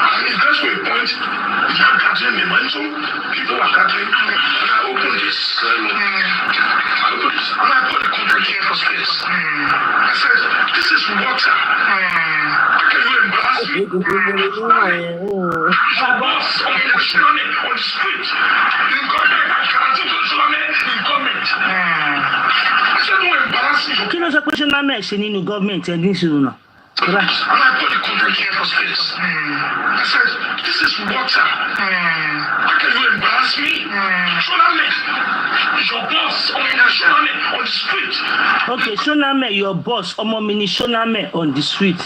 And it gets to a point, it's not gathering momentum, people are gathering, and I opened this. And I put the contract here for space. I said, this is water. How can you embarrass me? My boss on the street. In government, I can't in government. I said, don't embarrass me. Kí ló sọ pé ṣé náà ṣe nínú gọ́ọ̀mẹ̀ntì ẹ̀ ní ìṣòro náà? And I put the contract here for space. I said, this is water. How can you embarrass me? Shoname, your boss on the street. Okay, Shoname, your boss, Omowummi Shoname on the street.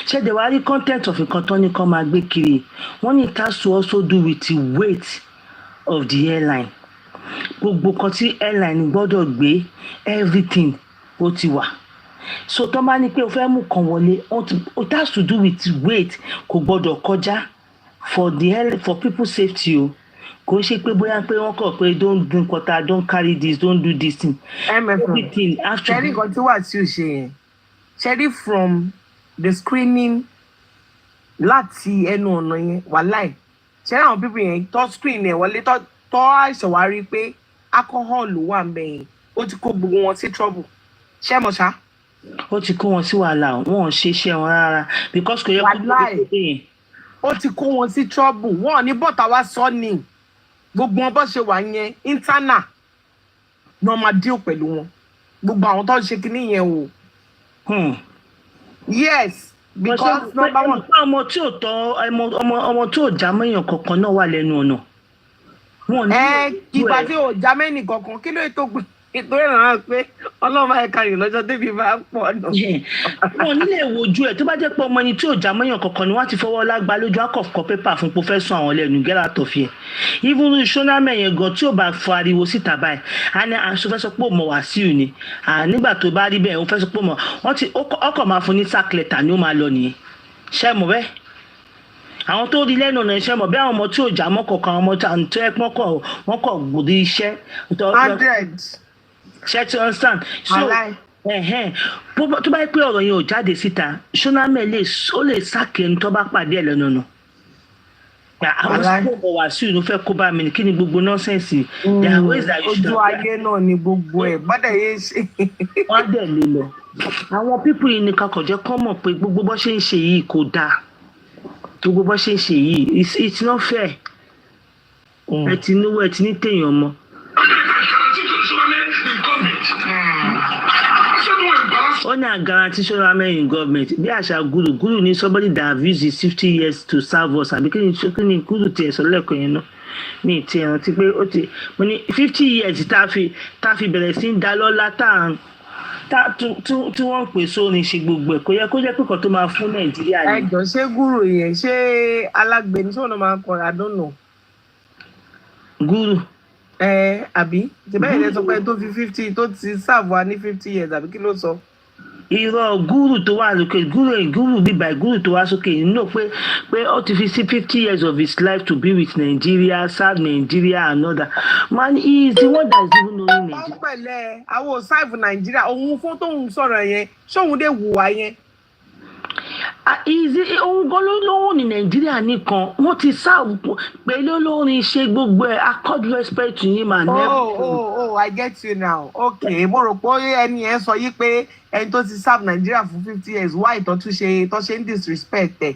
Ṣé the wari content of nǹkan tó ní kó máa gbé kiri? Wọ́n ní it has to also do with the weight of the airline. Gbogbo kan tí airline gbọ́dọ̀ gbé, everything ó ti wà. So tó bá ní pé o fẹ́ mú kan wọlé, it has to do with weight, kò gbọ́dọ̀ kọjá for people's safety o. Kò ṣe pé bóyá pé wọ́n kọ̀ pé don't drink water, don't carry this, don't do this thing. Everything has to be. Ṣẹ́rí kan tí wà tí o ṣe yẹn. Ṣẹ́rí from the screening láti ẹnu ọ̀nà yẹn wàláì. Ṣẹ́rí àwọn people yẹn tó screen yẹn wọlé tó àìṣèwárí pé alcohol wà ń bẹ̀ yẹn. Ó ti kó gbogbo wọn sí trouble. Ṣé mo ṣá? Ó ti kó wọn sí wàhálà, wọn ò ṣe iṣẹ́ wọn rárá because kò yẹ kó gbogbo yẹn. Ó ti kó wọn sí trouble. Wọ́n ní bọ́tà wá sọ ni. Gbogbo wọn bó ṣe wà yẹn internal náà máa deal pẹ̀lú wọn. Gbogbo àwọn tó ń ṣe kinní yẹn o. Yes, because number one. Ọmọ tí ò tọ́ ọmọ tí ò já mẹ́yàn kankan náà wà lẹ́nu ọ̀nà. Ìgbà tí ò já mẹ́nì kankan kí ló tó gbé ìtòrí náà pé ọlọ́mọ ẹ̀ka yìí lọ́jọ́ débi bá ń pọ̀ náà. Wọ́n nílé ìwojú ẹ̀ tó bá jẹ́ pé ọmọ ẹni tí ò já mọ́yàn kankan ni wọ́n ti fọwọ́ lágbá lójú akọ̀kọ̀ pépà fún pòfẹ́sọ̀ àwọn lẹ́nu get out of here. Even Shoname yẹn gan tí ò bá fọ ariwo síta báyìí a ní aṣọ fẹ́ sọ pé òmò Wàsíù ni nígbà tó bá rí bẹ́ẹ̀ ó fẹ́ sọ pé òmò wọ́n ti ọkọ̀ máa fún ní sack letter ni ó máa lọ nìyẹn. Ṣé mo bẹ́ẹ̀? Àwọn tó rí lẹ́nu ọ̀nà iṣẹ́ mọ̀ bí àwọn ọmọ tí ò já mọ́ kankan àwọn ọmọ tó ẹ̀ wọ́n kọ̀ gbòdì iṣẹ́. 100. Ṣé ti understand? So tó bá yẹ pé ọ̀rọ̀ yẹn ò jáde síta Shoname ó lè sáàkì ẹni tó bá pàdé ẹ̀ lọ́nà náà. Àwọn sọ́kò Wàsíù ló fẹ́ kó bá mi ní kí ni gbogbo nọ́ọ̀sẹ̀nsì. Ojú ayé náà ni gbogbo ẹ̀ gbọ́dọ̀ yé ṣe. Wọ́n dẹ̀ lè lọ. Àwọn pípù yìí nìkan kò jẹ́ kọ́ mọ̀ pé gbogbo bó ṣe ń ṣe yìí kò dáa. Gbogbo bó ṣe ń ṣe yìí it's not fair. Ẹ ti níwọ̀ ẹ ti ní téèyàn mọ́. Ó ní a guarantee Shoname in government bí àṣà guru ní somebody that have used his 50 years to serve us àbí kí ni guru tiẹ̀ sọ lẹ́kọ̀ọ́ yẹn náà ní ti ẹ̀ràn tí pé ó ti mo ní 50 years tá a fi bẹ̀rẹ̀ sí ń da lọ́lá tí wọ́n ń pè sórin ṣe gbogbo ẹ̀ kò yẹ kó jẹ́ pé kan tó máa fún Nàìjíríà ni. Ẹjọ́ ṣé guru yẹn ṣé alágbèéní sọ̀rọ̀ máa ń kọrin I don't know. Guru. Àbí ṣèbẹ́yìn lè sọ pé tó fi 50 tó ti serve wa ní 50 years àbí kí ló sọ. Irọ́ guru tó wà lókè guru bíbá guru tó wá sókè nínú pé ó ti fi sí 50 years of his life to be with Nigeria, serve Nigeria and all that. Man, he is the one that is even knowing Nigeria. Wọ́n pẹ̀lẹ́ àwọn serve Nigeria òun fún tóun sọ̀rọ̀ yẹn ṣóun dé wùwà yẹn. Òun gan ló lóhùn ní Nàìjíríà nìkan wọ́n ti sáàbù pẹ̀lú olórin ṣe gbogbo ẹ̀ accord respect to him and everything. I get you now. Okay, mo rò pé ẹni yẹn sọ yìí pé ẹni tó ti serve Nigeria for 50 years why tó ṣe ń disrespect ẹ̀.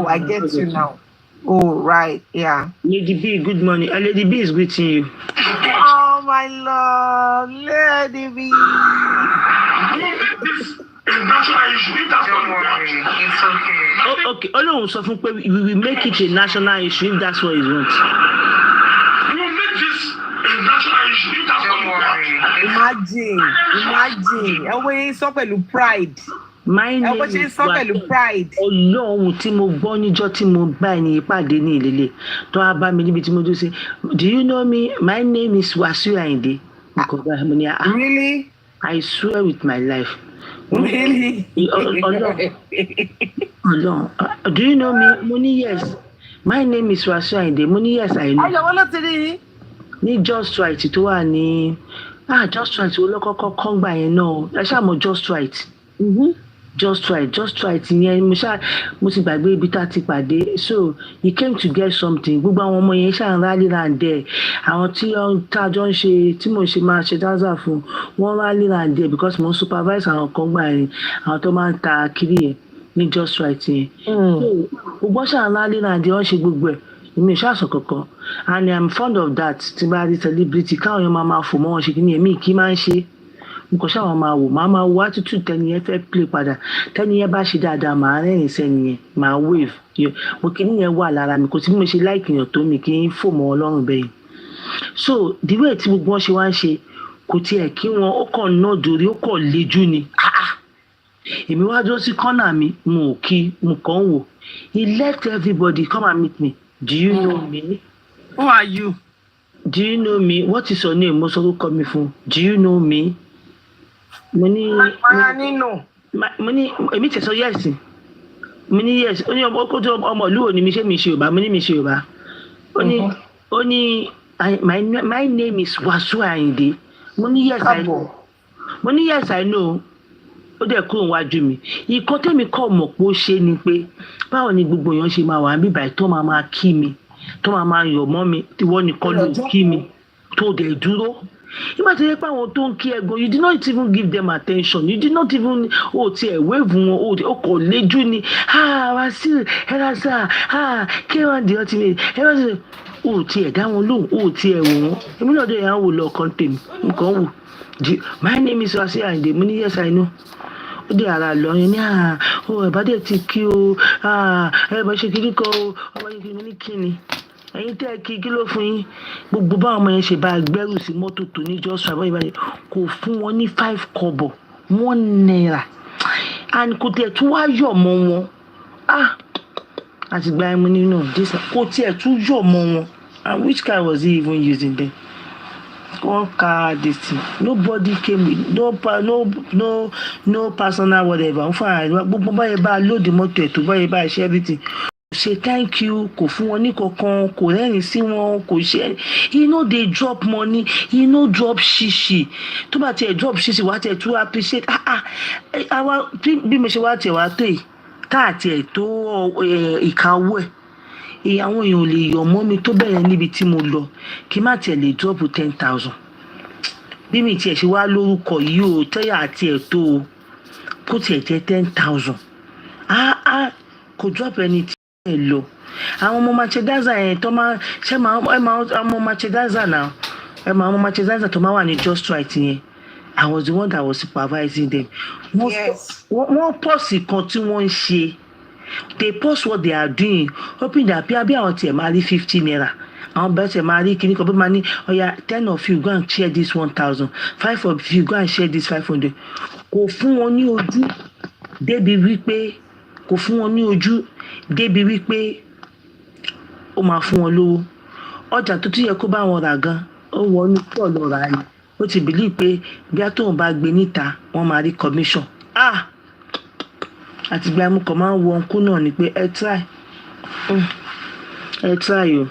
I get you now. Right, yeah. Lady B, good morning. Lady B is greeting you. Oh my Lord, Lady B. Don't worry, it's okay. Okay, Ọlọ́run sọ fún pé we will make it a national issue if that's what he wants. We will make this a national issue. If that's what you want. Imagine. Ẹ wo yín sọ pẹ̀lú pride. My name is Ọlọ́run tí mo gbọ́ níjọ́ tí mo bá ẹni ìpàdé ní ìlélẹ̀ tó wá bá mi níbi tí mo dúró sí. Do you know me? My name is Wasiu Ayinde. Really? I swear with my life. Really? Ọlọ́run. Do you know me? Mo ní yes. My name is Wasiu Ayinde. Mo ní yes, I know. Ayọ̀ wọ́n ló ti rí yín. Ní Just Right tó wà ní Just Right olókọ́kọ́ kọ́ngbà yẹn náà ẹ ṣáà mọ̀ Just Right. Just Right yẹn mo ti gbàgbé ibi tá a ti pàdé so he came to get something gbogbo àwọn ọmọ yẹn ṣáà ń rally round there àwọn tí tájọ ń ṣe tí mo ṣe máa ṣe dáńsà fún wọn rally round there because mo supervise àwọn kan gbà yẹn àwọn tó máa ń ta kiri yẹn ní Just Right yẹn so gbogbo ṣáà ń rally round there wọ́n ṣe gbogbo ẹ̀ èmi ò ṣàṣọ kankan and I'm fond of that tí bá rí celebrity káwọn yẹn máa fò mọ́ wọn ṣe kí ni èmi kì í máa ń ṣe nǹkan ṣáwọn máa wò máa wo attitude tẹ́ni yẹn fẹ́ play padà tẹ́ni yẹn bá ṣe dáadáa máa rẹ́rìn sẹ́ni yẹn máa wave mo kì í yẹn wà lára mi kò sí bí mo ṣe láìkì yàn tó mi kì í fò mọ́ ọlọ́run bẹ́ẹ̀ so the way tí gbogbo wọn ṣe wá ń ṣe kò tiẹ̀ kí wọn ó kàn ná dorí ó kàn lejú ni èmi wá dúró sí kọ́nà mi mo kàn wò he left everybody come and meet me do you know me? Who are you? Do you know me? What is your name? Mo sọ ló kọ mi fún. Do you know me? Mo ní èmi tẹ̀sán yes mo ní yes ó ní ọmọ ìlú òní mi ṣé mi ṣe Yorùbá mo ní mi ṣe Yorùbá ó ní my name is Wasiu Ayinde mo ní yes I know ó dẹ̀ kúrò wájú mi ìkan tẹ́mi kọ́ mọ̀ pé ó ṣe ni pé báwo ni gbogbo èèyàn ṣe máa wà níbí báyìí tó máa kí mi tó máa yọ̀ mọ́ mi ìwọ nìkan ló kí mi tó dẹ̀ dúró. Nígbà tó yẹ pé àwọn tó ń kí ẹ̀gbọ́n you did not even give them attention you did not even ti ẹ̀ wave wọn o kò léjú ni Wasiu ẹ̀rọ̀sà K1 the ultimate ẹ̀rọ̀sà o ti ẹ̀ dá wọn lóhùn o ti ẹ̀ wò wọ́n èmi náà dé yàn wò lọ́ọ̀kan tèmi nǹkan wò my name is Wasiu Ayinde mo ní yes I know ó dé ara lọ yẹn ní ẹ̀bádẹ́ ti kí o ẹ̀bá ṣe kiri kọ́ o ọmọ yẹn kiri ní kíni. Ẹ̀yin tẹ́ kí ló fún yín gbogbo báwọn ọmọ yẹn ṣe bá gbẹ́rù sí mọ́tò tó ní Just Right báyìí kò fún wọn ní 5 kobo 1 naira and kò tiẹ̀ tún wá yọ̀ mọ́ wọn àti gba ẹmu nínú kò tiẹ̀ tún yọ̀ mọ́ wọn and which car was he even using then? One car this thing nobody came with no personal whatever n fún àìrí gbogbo báyìí bá lóde mọ́tò ẹ̀ tó báyìí bá ṣe everything. Say thank you kò fún wọn ní kankan kò rẹ́rìn sí wọn kò ṣe he no dey drop money he no drop shishi tó bá tiẹ̀ drop shishi wá tiẹ̀ tún appreciate àwa bí mo ṣe wá tiẹ̀ wá tó yìí tá àti ẹ̀ tó ìkáwọ́ ẹ̀ àwọn èèyàn ò lè yọ̀ mọ́ mi tó bẹ̀rẹ̀ níbi tí mo lọ kí má tiẹ̀ lè drop 10,000 bí mi tiẹ̀ ṣe wá lórúkọ yìí o tẹ́yà àti ẹ̀ tó o kó tiẹ̀ jẹ́ 10,000 kò drop anything. Hello. Àwọn ọmọ Machedaza yẹn tó máa ṣe ọmọ Machedaza náà ọmọ Machedaza tó máa wà ní Just Right yẹn I was the one that was supervising them. Wọ́n pọ́ọ̀sì kan tí wọ́n ń ṣe they post what they are doing hoping that bí àwọn tiẹ̀ máa rí 50 naira àwọn bẹ́ẹ̀ tiẹ̀ máa rí kíní kan bí máa ní ọ̀ya 10 of you go and share this 1,000 5 of you go and share this 500 kò fún wọn ní ojú débi wípé ó máa fún wọn lówó ọjà tó tún yẹ kó bá wọn rà gan ó wọnú pọ̀ lọ rà ni ó ti bìlí pé bí a tóun bá gbé níta wọ́n máa rí commission àti gba ẹmu kan máa ń wọ ọkùn náà ni pé ẹ try o.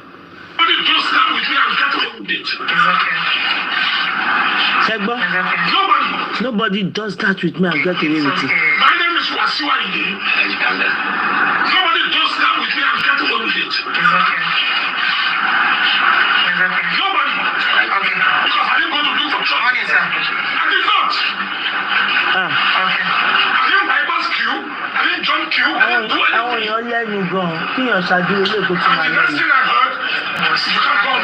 ṣẹgbọ́n nobody does that with me and get away with it. My name is Wasiu Ayinde. Nobody does that with me and get away with it. Nobody. Because I didn't go to do for church. I did not. I didn't bypass queue. I didn't jump queue. I didn't do anything. Àwọn èèyàn lẹ́nu gan-an kíyàn ṣáájú ilé ìkó tí máa lẹ́nu. And the next thing I heard was you can't go on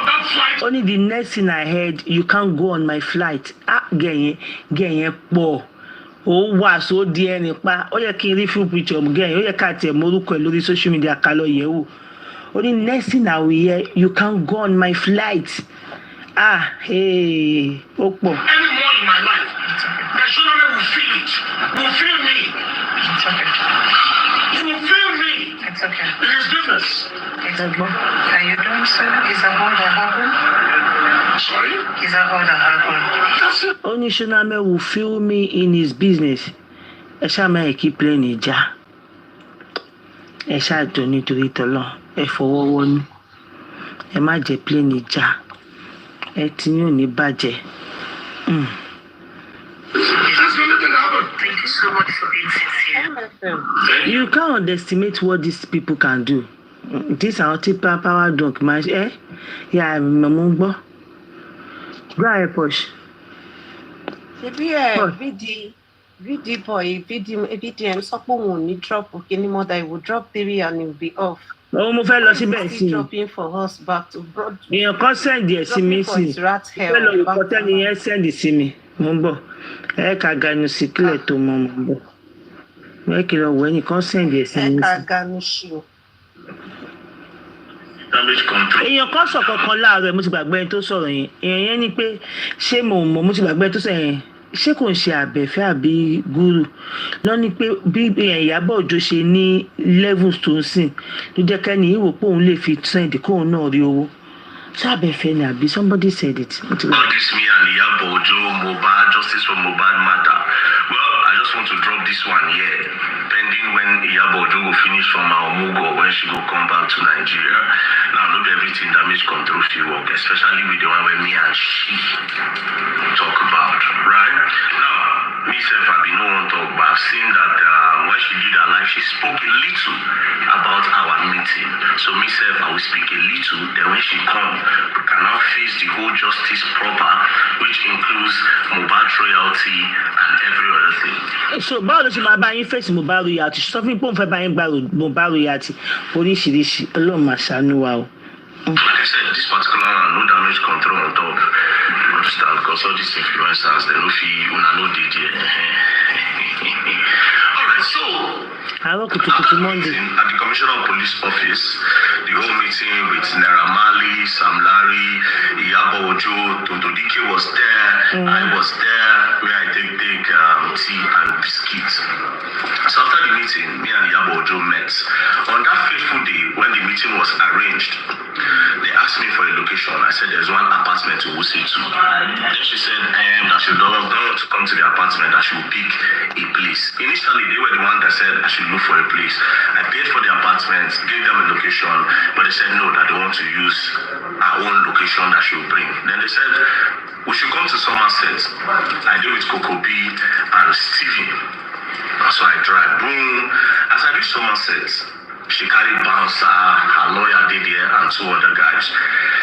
that flight. Okay. Only the next thing I heard, you can't go on my flight. Gẹ̀yẹn pọ̀. Ó wà só di ẹni pa. Ó yẹ kí n rí full picture gẹ̀yẹn. Ó yẹ ká tiẹ̀ morúkọ ẹ̀ lórí social media ká lọ yẹ̀ wò. Only next thing I will hear, you can't go on my flight. Hey, Okpo. Any more in my life, the children will feel it. Will feel me. It's okay. You will feel me. It's okay. It is business. It's okay. Are you doing so? Is that all that happened? Sorry? Is that all that happened? That's it. Only Shoname will feel me in his business. Eshama keep playing Ija. Esha don't need to eat alone. One. Emaje playing Ija. Etinyo ni baje. Thank you so much for being sincere. You can't underestimate what these people can do. This are power dunk match. Yeah, Mamumbo. Go ahead, push. VDM someone need drop anymore that will drop 3 and it will be off. Oh, mo fẹ́ lọ síbẹ̀ sí. Dropping for us back to broad. Èèyàn kan send ẹ̀ sí mi sí. Mo fẹ́ lọ ìkọ́tẹ́ ni ẹ send sí mi. Mo ń bọ̀. Ẹ ká ganu sí kílẹ̀ tó mọ mo ń bọ̀. Ẹ kì lọ wọ ẹnìkan send ẹ̀ sí mi sí. Ẹ ká ganu sí o. Èèyàn kan sọ kankan láàárọ̀ mo ti gbàgbé ẹni tó sọ̀rọ̀ yẹn. Èèyàn yẹn ni pé ṣé mo ti gbàgbé ẹni tó sọ̀rọ̀ yẹn. Ṣé kò ń ṣe àbẹ̀fẹ́ àbí gúrù lọ ní pé bí Ìyábọ̀ Òjó ṣe ní levels tó ń sìn ló jẹ́ kẹ́ni ìwò pé òun lè fi trend kóun náà rí owó ṣé àbẹ̀fẹ́ ni àbí somebody said it. All this me and Ìyábọ̀ Òjó Mohbad justice for Mohbad matter. Well, I just want to drop this one here pending when Ìyábọ̀ Òjó will finish from our Omugo when she will come back to Nigeria. Now look everything damage control she work, especially with the one where me and she talk about, right? Now, myself, I be no one talk, but I've seen that when she did her life, she spoke a little about our meeting. So myself, I will speak a little, then when she come, we can now face the whole justice proper, which includes Mohbad royalty and every other thing. So, báwo ló ṣe máa bá yín fèsì Mohbad royalty? Sọ fún mi pé òun fẹ́ bá yín gba Mohbad royalty oríṣiríṣi Ọlọ́run máa ṣàánú wa o. Like I said, this particular no damage control on top. Understand? Because all these influencers, they no fee, no did it. Alright, so after the meeting at the Commissioner of Police Office, the whole meeting with Naira Marley, Sam Larry, Ìyábọ̀ Òjó, Tonto Dike was there, I was there, where I take tea and biscuits. So after the meeting, me and Ìyábọ̀ Òjó met. On that fateful day, when the meeting was arranged, they asked me for a location. I said there's one apartment to Wuse 2. Then she said that she don't want to come to the apartment, that she will pick a place. Initially, they were the one that said I should look for a place. I paid for the apartment, gave them a location, but they said no, that they want to use our own location that she will bring. Then they said we should come to Somerset. I did with Coco B and Steven. So I drive. Boom. As I reach Somerset, she carried bouncer, her lawyer did there, and 2 other guys.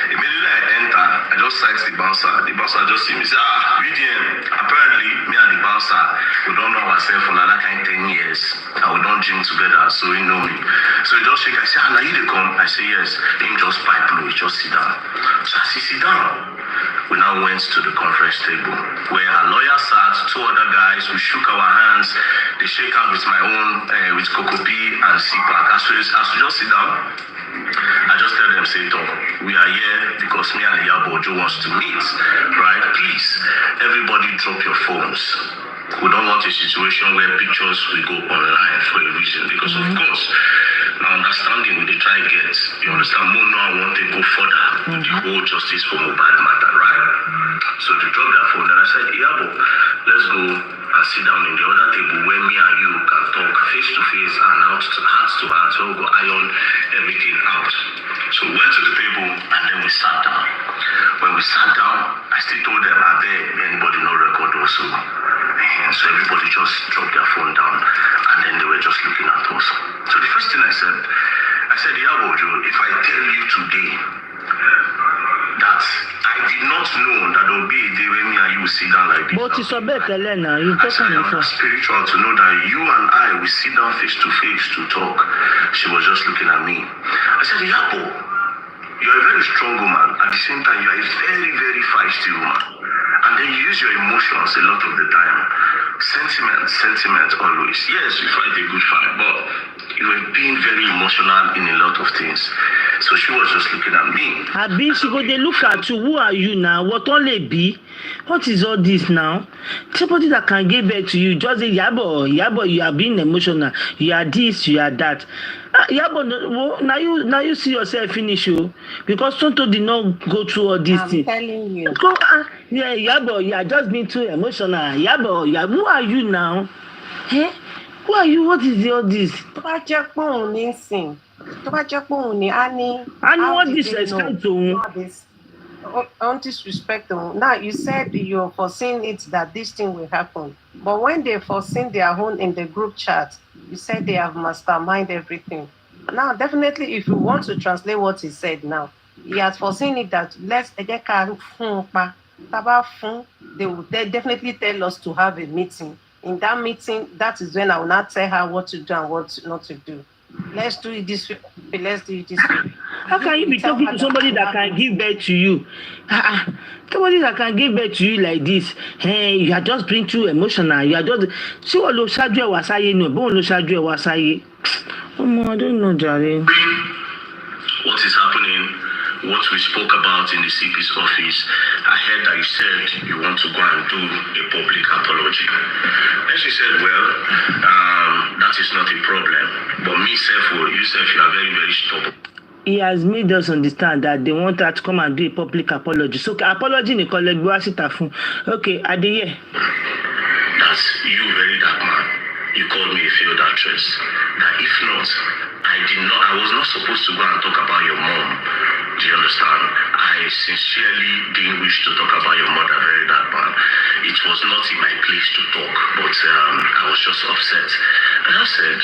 Immediately I enter, I just sight the bouncer. The bouncer just see me say, VDM. Apparently, me and the bouncer, we don't know ourselves for another kind 10 years. And we don't gym together, so he know me. So he just shake, I say, now you dey come? I say, yes. Him just pipe low, he just sit down. So as he sit down, we now went to the conference table where our lawyer sat, 2 other guys, we shook our hands, they shake hands with my own, with Coco B and CPAC. As we just sit down, I just tell them, say, we are here because me and Ìyábọ̀ Òjó wants to meet, right? Please, everybody drop your phones. We don't want a situation where pictures will go online for a reason, because of course, now understanding with the try get, you understand, more now I want to go further with the whole justice for Mohbad matter, right? So they dropped their phone and I said, Ìyábọ̀, let's go and sit down in the other table where me and you can talk face to face and heart to heart, so we'll go iron everything out. So we went to the table and then we sat down. When we sat down, I still told them, I beg anybody no record also. And so everybody just dropped their phone down and then they were just looking at us. So the first thing I said, Ìyábọ̀ Òjó, if I tell you today that I did not know that there will be a day when me and you will sit down like this. But it's a better learner. You I said, I'm spiritual to know that you and I will sit down face to face to talk. She was just looking at me. I said, Ìyábọ̀, you're a very strong woman. At the same time, you're a very, very feisty woman. And then you use your emotions a lot of the time. Sentiment always. Yes, you fight a good fight, but you were being very emotional in a lot of things. So So she was just looking at me. Abi, she go dey look at you. Who are you now? What only be? What is all this now? Somebody that can give birth to you, just say, Yabo, you are being emotional. You are this, you are that. Yabo, now you see yourself finish you because Tonto did not go through all these things. I'm telling you. Go, yeah, Yabo, you are just being too emotional. Yabo, who are you now? Eh? Who are you? What is all this? Tó bá jẹ́ pé òun ní sìn, tó bá jẹ́ pé òun ní á ní. I know what disrespect to on disrespect them. Now you said you're foreseeing it that this thing will happen, but when they foreseen their own in the group chat, you said they have mastermind everything. Now definitely, if you want to translate what he said, now he has foreseen it that they will definitely tell us to have a meeting. In that meeting, that is when I will not tell her what to do and what not to do. Let's do it this way. Let's do it this way. How can you be talking to somebody that can give birth to you? Somebody that can give birth to you like this. Hey, you are just being too emotional. You are just. See what Loshadre was saying. No, but Loshadre was saying. I don't know, Jerry. What is happening? What we spoke about in the CP's office, I heard that you said you want to go and do a public apology. And she said, well, that is not a problem. But me, you are very, very stubborn. He has made us understand that they want her to come and do a public apology. So, apology in the college, okay, at the year. That's you, very dark man. You called me a failed actress. That if not, I was not supposed to go and talk about your mom. Do you understand? I sincerely didn't wish to talk about your mother, very dark man. It was not in my place to talk, but I was just upset. And I said,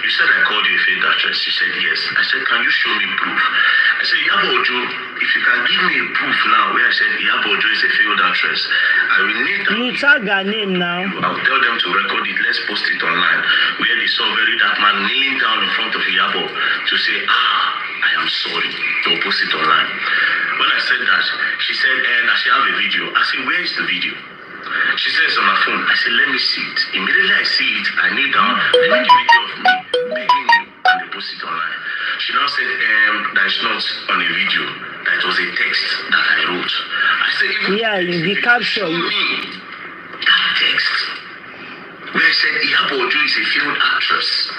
you said I called you a failed actress. You said yes. I said, can you show me proof? I said, Iyabo Ojo, if you can give me a proof now where I said Iyabo Ojo is a failed actress, I will need that. You tag her name now. I'll tell them to record it. Let's post it online. Where they saw very dark man kneeling down in front of Iyabo to say, I am sorry. They'll post it online. When I said that, she said, I should have a video. I said, where is the video? She says on my phone. I said, let me see it. Immediately I see it, I kneel down, I make a video of me begging you, and they post it online. She now said, that it's not on a video, that it was a text that I wrote. I said, even the caption. Show me that text where I said Iyabo Ojo is a failed actress.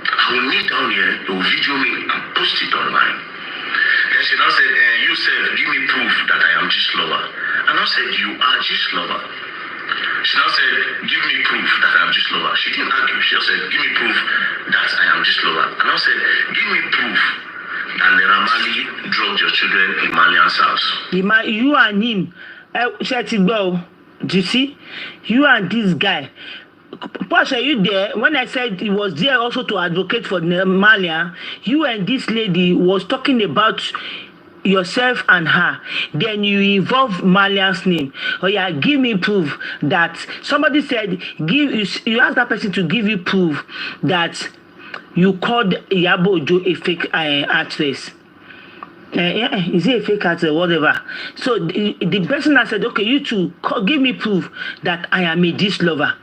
I will kneel down here, they will video me and post it online. Then she now said, you said, give me proof that I am Gist lover. And I said, you are Gist lover. She now said, give me proof that I am Gist lover. She didn't argue. She just said, give me proof that I am Gist lover. And I said, give me proof that Neramali drugged your children in Malian's house. You and him, do you see? You and this guy. Pasha, you there? When I said he was there also to advocate for Malia, you and this lady was talking about yourself and her. Then you involve Malia's name. Oh yeah, give me proof that somebody said you asked that person to give you proof that you called Iyabo Ojo a fake actress. Is he a fake actor or whatever? So the person that said, okay, you two give me proof that I am a Gist lover.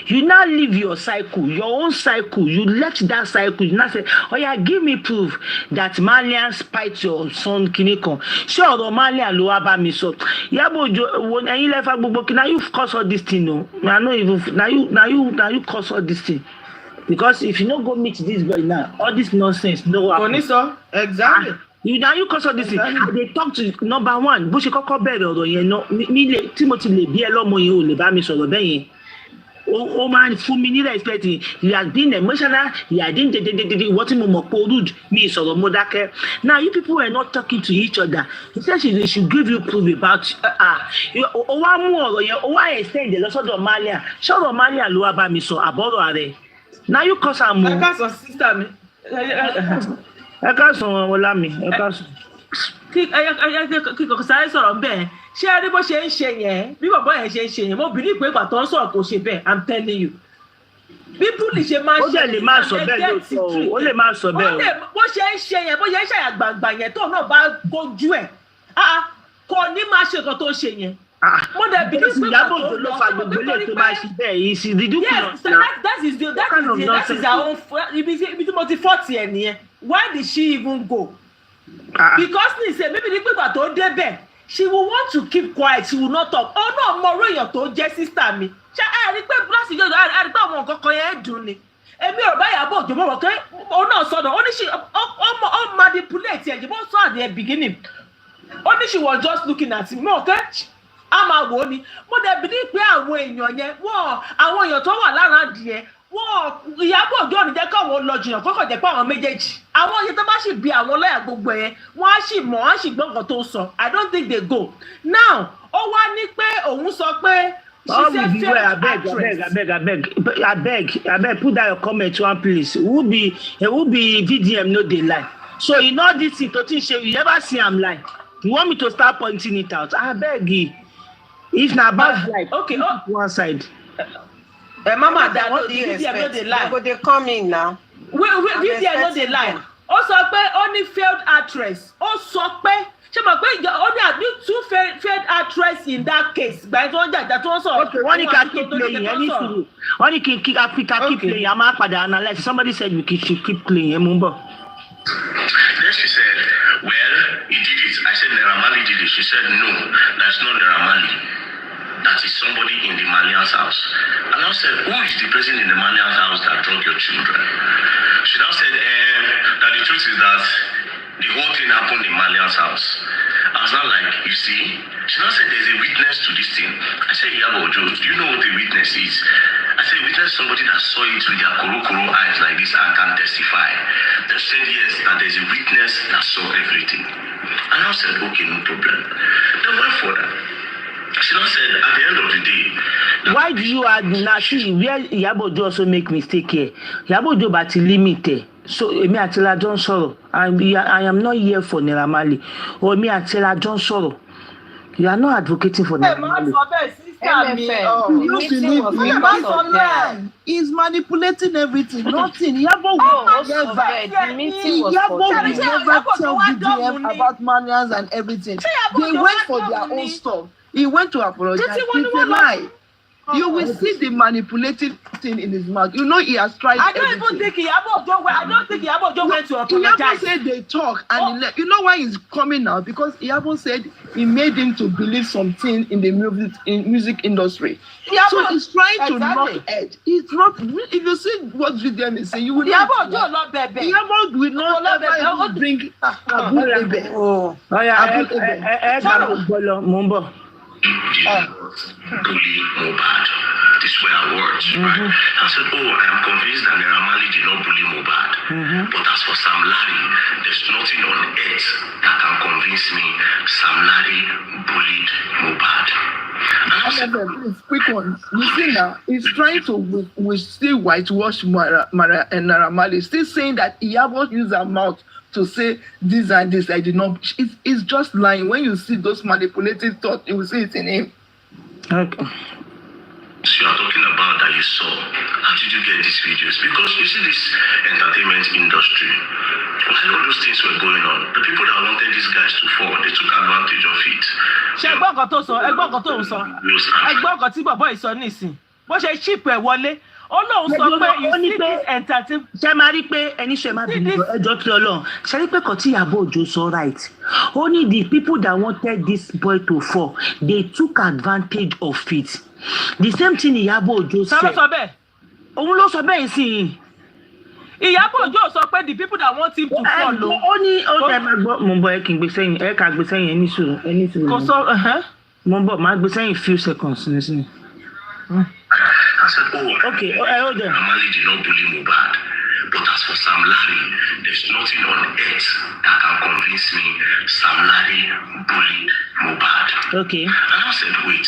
You now live your cycle, your own cycle. You left that cycle. You now say, oh yeah, give me proof that Malian spite your son Kiniko. Sure, the Malian lo aba mi so. Iyabo Ojo, when you left Agbogbok, now you cause all this thing, no. Now you cause all this thing. Because if you don't go meet this boy now, all this nonsense, no happen. Exactly. You cause all this thing. They talk to number one. Bó ṣe kọ́kọ́ bẹ̀rẹ̀ ọ̀rọ̀ yẹn no. Mi le Timothy le bí ẹ lọ́mọ yẹn ò lè bá mi sọ̀rọ̀ bẹ́ẹ̀ yẹn. Oh man, fún mi ní respect. You have been emotional. You have been what mo mọ̀ pé rude. Mi sọ̀rọ̀ mo dákẹ́. Now you people were not talking to each other. He said they should give you proof about ó wá mú ọ̀rọ̀ yẹn ó wá extend lọ́sọ̀dọ̀ Malia. Ṣọ́rọ̀ Malia ló wá bá mi sọ àbọ̀rọ̀ rẹ̀. Now you cause am mo. Ẹ ká sọ sister mi. Ẹ ká sọ ọlá mi. Ẹ ká sọ. Kí kò sáré sọ̀rọ̀ bẹ́ẹ̀. Ṣé ẹ rí bó ṣe ń ṣe yẹn bí bàbá yẹn ṣe ń ṣe yẹn mo bìrì pé ìgbà tó ń sọ̀rọ̀ kò ṣe bẹ́ẹ̀ I'm telling you. Bí búlì ṣe máa ń ṣe ó lè má sọ bẹ́ẹ̀ lóòótọ́ ó lè má sọ bẹ́ẹ̀ o. Bó ṣe ń ṣe yẹn bó ṣe ń ṣàyà gbàngbà yẹn tó náà bá gbójú ẹ̀ kò ní máa ṣe nǹkan tó ṣe yẹn. Mo dẹ̀ bìrì pé Iyabo Ojo ló fa gbogbo ilé tó máa ṣe bẹ́ẹ̀ yìí sí ridiculous. Yes, that is our own ibi tí mo ti fọ́ tiẹ̀ nìyẹn. Why did she even go? Because ní ìṣe maybe ní pípa tó débẹ̀ she will want to keep quiet, she will not talk. Oh no, mo ro èèyàn tó jẹ́ sister mi. Ṣé ẹ rí pé plus yóò rí pé àwọn nǹkan kan yẹn dùn ni. Èmi ò bá Ìyábọ̀ Òjó mọ̀ pé òun náà sọ̀dọ̀ ó ní she ó manipulate ẹ̀ jẹ́ bó sọ at the beginning. Ó ní she was just looking at him. Mo kẹ́ a máa wò ó ni. Mo dẹ̀ bí ní pé àwọn èèyàn yẹn àwọn èèyàn tó wà lára adìyẹ Ìyábọ̀ Òjó ní jẹ́ káwọn lọ jìyàn kọ́kọ́ jẹ́ pé àwọn méjèèjì àwọn yẹn tó bá sì bí àwọn lọ́yà gbogbo yẹn wọ́n á sì mọ̀ wọ́n á sì gbọ́ nǹkan tó sọ. I don't think they go. Now ó wá ní pé òun sọ pé she said fair actress. Abeg put down your comment one place. Who be VDM no dey lie. So you know this thing to think you never see am lie. You want me to start pointing it out? Abeg if na about like okay one side. Mama that no dey lie. But they come in now. VDM no dey lie. Ó sọ pé only failed actress. Ó sọ pé ṣé mo pé only at least 2 failed actress in that case. Gba tó ń jà tó ń sọ. Wọ́n ní ká keep playing ẹni sùúrù. Wọ́n ní kí keep playing. A máa padà analyse. Somebody said we should keep playing. Ẹ mú bọ̀. Then she said, well, he did it. I said, Naira Marley did it. She said, no, that's not Naira Marley. That is somebody in the Malian's house. And I said, who is the person in the Malian's house that drug your children? She now said, that the truth is that the whole thing happened in Malian's house. I was not like, you see? She now said, there's a witness to this thing. I said, Ìyábọ̀ Òjó, do you know what the witness is? I said, witness somebody that saw it with their koro eyes like this and can testify. They said, yes, that there's a witness that saw everything. And I said, okay, no problem. Then went further. She now said, at the end of the day, why do you add now? See, where Ìyábọ̀ Òjó also make mistake here. Ìyábọ̀ Òjó but limit. So èmi àti la jọ ń sọ̀rọ̀. I am not here for Naira Marley. Or èmi àti la jọ ń sọ̀rọ̀. You are not advocating for Naira Marley. He's manipulating everything. Nothing. Ìyábọ̀ will never tell VDM about manners and everything. They went for their own stuff. He went to apologize. It's a lie. You will see the manipulative thing in his mouth. You know he has tried everything. I don't think Ìyábọ̀ Òjó went to apologize. Ìyábọ̀ said they talk and he left. You know why he's coming now? Because Ìyábọ̀ said he made him to believe something in the music industry. So he's trying to knock edge. It's not. If you see what VDM is saying, you will not. Ìyábọ̀ will not ever bring Abu Ebe. bully Mohbad. These were our words, right? I said, I am convinced that Naira Marley did not bully Mohbad. But as for Sam Larry, there's nothing on earth that can convince me Sam Larry bullied Mohbad. Please, quick one. You see now, he's trying to we still whitewash Naira Marley, still saying that Ìyábọ̀ used her mouth to say this and this. I did not. It's just lying. When you see those manipulative thoughts, you will see it in him. Okay. So you are talking about that you saw. How did you get these videos? Because you see this entertainment industry, while all those things were going on, the people that wanted these guys to fall, they took advantage of it. Ṣé ẹgbọ́n kan tó sọ, ẹgbọ́n kan tó ń sọ, ẹgbọ́n kan tí bàbá yìí sọ nísìn, bó ṣe ship ẹ̀ wọlé, ó lóun sọ pé you see this entertainment. Ṣé máa rí pé ẹni ṣe máa bìnú ẹjọ́ tí Ọlọ́run ṣe rí pé kàn tí Ìyábọ̀ Òjó sọ right. Only the people that wanted this boy to fall, they took advantage of it. The same thing Ìyábọ̀ Òjó said. Sọ sọ bẹ́ẹ̀. Òun ló sọ bẹ́ẹ̀ sí. Ìyábọ̀ Òjó sọ pé the people that want him to fall ló. Ó ní ó tẹ máa gbọ́ mo ń bọ̀ ẹ kì í gbé sẹ́yìn ẹ kà gbé sẹ́yìn ẹni sùúrù. Kò sọ mo ń bọ̀ máa gbé sẹ́yìn few seconds nísìnyí. I said, okay, hold on. Amali did not bully Mohbad. But as for Sam Larry, there's nothing on earth that can convince me Sam Larry bullied Mohbad. Okay. And I said, wait,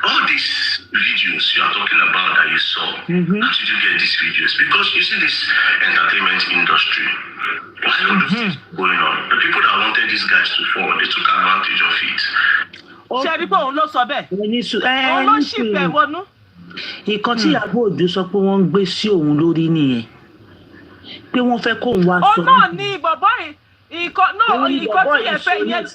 all these videos you are talking about that you saw, how did you get these videos? Because you see this entertainment industry, while all those things going on, the people that wanted these guys to fall, they took advantage of it. Ṣé ẹ rí pé òun ló sọ bẹ́ẹ̀? Òun ló ṣì fẹ́ wọnú. Ìkan tí Ìyábọ̀ Òjó sọ pé wọ́n ń gbé sí òun lórí nìyẹn. Pé wọ́n fẹ́ kó òun wá sọ. Náà ni bàbá ìkan tí ẹ fẹ́ yẹn.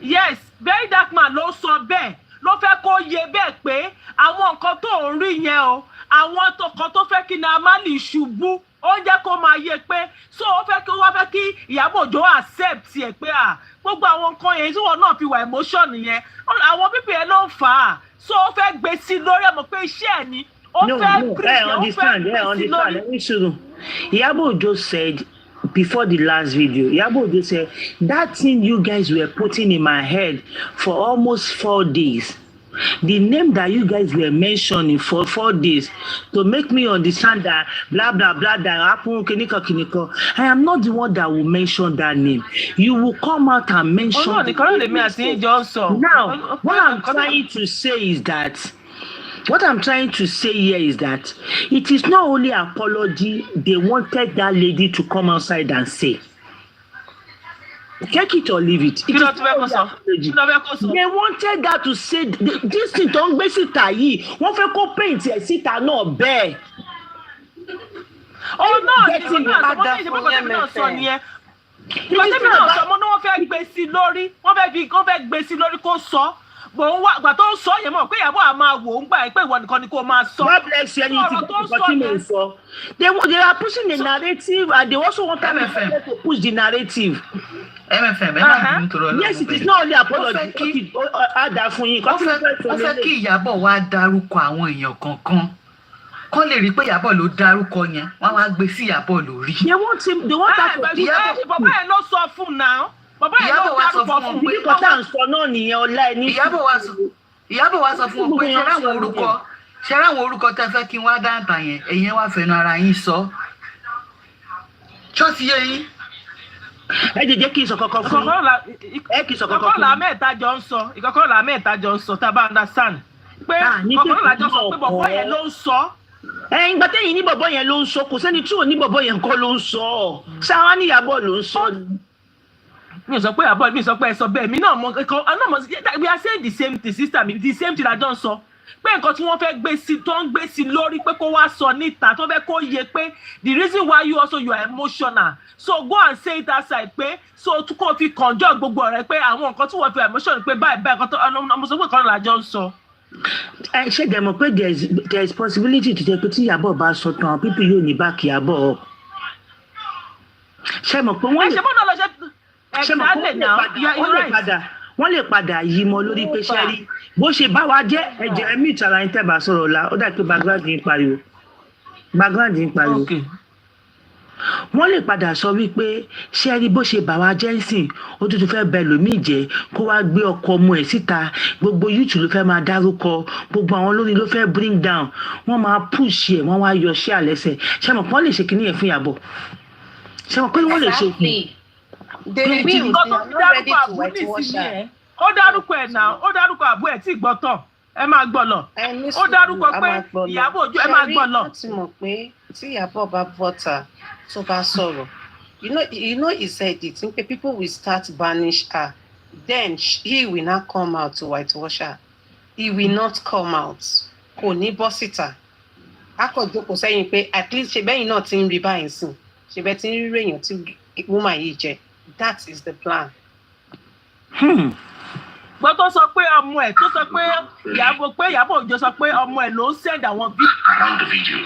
Yes, very dark man ló sọ bẹ́ẹ̀. Ló fẹ́ kó yé bẹ́ẹ̀ pé àwọn nǹkan tó ń rí yẹn o, àwọn kan tó fẹ́ kí Naira Marley ṣubú, ó jẹ́ kó máa yé pé so ó fẹ́ kí wọ́n fẹ́ kí Ìyábọ̀ Òjó accept ẹ̀ pé gbogbo àwọn nǹkan yẹn tí wọ́n náà fi wà emotion yẹn àwọn pípì yẹn ló ń fà á so ó fẹ́ gbé sí lórí àmọ́ pé iṣẹ́ ẹ̀ ni ó fẹ́ gbé sí lórí. Ìyábọ̀ Òjó said before the last video, Ìyábọ̀ Òjó said that thing you guys were putting in my head for almost 4 days. The name that you guys were mentioning for 4 days to make me understand that blah blah blah that happened kiniko. I am not the one that will mention that name. You will come out and mention. Now, what I'm trying to say is that here is that it is not only apology they wanted that lady to come outside and say. Take it or leave it. They wanted that to say this thing don't gbé síta yìí. Wọ́n fẹ́ kó paint ẹ̀ síta náà bẹ́ẹ̀. Oh no, it's not. Wọ́n fẹ́ gbé sí lórí. Wọ́n fẹ́ gbé sí lórí kó sọ. Bò ń wá àgbà tó ń sọ yẹn mọ̀ pé Ìyábọ̀ á máa wò ó ń gbà pé ìwọ nìkan ni kò máa sọ. God bless you. They are pushing the narrative and they also want MFM to push the narrative. MFM, yes, it is not only apology. Ó fẹ́ kí Ìyábọ̀ wá dárúkọ àwọn èèyàn kankan. Kọ́ lè rí pé Ìyábọ̀ ló dárúkọ yẹn, wọ́n wá gbé sí Ìyábọ̀ lórí. They want that to be Bàbá ẹ̀ ló sọ fún náà. Ìyábọ̀ wá sọ fún wọn pé Ìyábọ̀ wá sọ fún wọn pé ṣe ráwọn orúkọ tẹ́ fẹ́ kí wọ́n dáńtà yẹn ẹ̀yin wá fẹnu ara yín sọ. Ṣọ́ọ̀ṣì yẹ yín. Ẹ jẹ́ kí n sọ kankan fún ìkọ̀kọ́ là mẹ́ta jọ ń sọ tá a bá understand pé ìkọ̀kọ́ là jọ sọ pé bọ̀bọ̀ yẹn ló ń sọ. Ìgbà tẹ́yìn ní bọ̀bọ̀ yẹn ló ń sọ kò sẹ́ni tí ò ní bọ̀bọ̀ yẹn kọ́ ló ń sọ ṣáwá ní Ìyábọ̀ ló ń sọ. Mi sọ pé àbọ̀ mi sọ pé ẹ sọ bẹ́ẹ̀ mi náà mọ̀ we are saying the same thing sister mi the same thing àjọ ń sọ pé nǹkan tí wọ́n fẹ́ gbé sí lórí pé kó wá sọ níta tó fẹ́ kó yé pé the reason why you are emotional so go and say it outside pé so tún kó fi conjure gbogbo ọ̀rẹ́ pé àwọn nǹkan tí wọ́n fi emotion pé báyìí nǹkan tó ọmọ sọ pé kan làjọ ń sọ. Ẹ ṣe dẹ̀ mọ̀ pé there is possibility to jẹ́ pé tí Ìyábọ̀ bá sọ tán people yóò ní báàkì Ìyábọ̀ ṣe mọ̀ pé wọ́n lè padà yí mọ lórí pé ṣe rí bó ṣe bá wa jẹ́ ẹ̀jẹ̀ ẹ̀mí ìtara ẹni tẹ́bà sọ̀rọ̀ la ó dà pé background ń pariwo wọ́n lè padà sọ wípé ṣe rí bó ṣe bá wa jẹ́ ńsìn ó tún fẹ́ bẹ lòmíì jẹ́ kó wá gbé ọkọ ọmọ ẹ̀ síta gbogbo YouTube ló fẹ́ máa dárúkọ gbogbo àwọn olórin ló fẹ́ bring down wọ́n máa push ẹ̀ wọ́n wá yọ ṣé àlẹ́sẹ̀ ṣe mọ̀ pé wọ́n lè ṣe kinní yẹn fún Ìyábọ̀ ṣe mọ̀ pé wọ́n lè ṣe kù. Ó dárúkọ ẹ̀ náà ó dárúkọ àbú ẹ̀ tí gbọ́tọ̀ ẹ máa gbọ́ lọ ó dárúkọ pé Ìyábọ̀ Òjó ẹ máa gbọ́ lọ. Ṣé mọ̀ pé tí Ìyábọ̀ bá bọ́ta tó bá sọ̀rọ̀ you know he said it pé people will start banish her then he will not come out to whitewash her he will not come out kò ní bọ́ síta a kò jókòó sẹ́yìn pé at least ṣe bẹ́yìn náà ti ń rí báyìí sìn ṣe bẹ́ẹ̀ ti ń rí èèyàn tí woman yìí jẹ that is the plan. Gbọ́ tó sọ pé ọmọ ẹ̀ tó sọ pé Ìyábọ̀ Òjó sọ pé ọmọ ẹ̀ ló ń send àwọn bí. Around the video.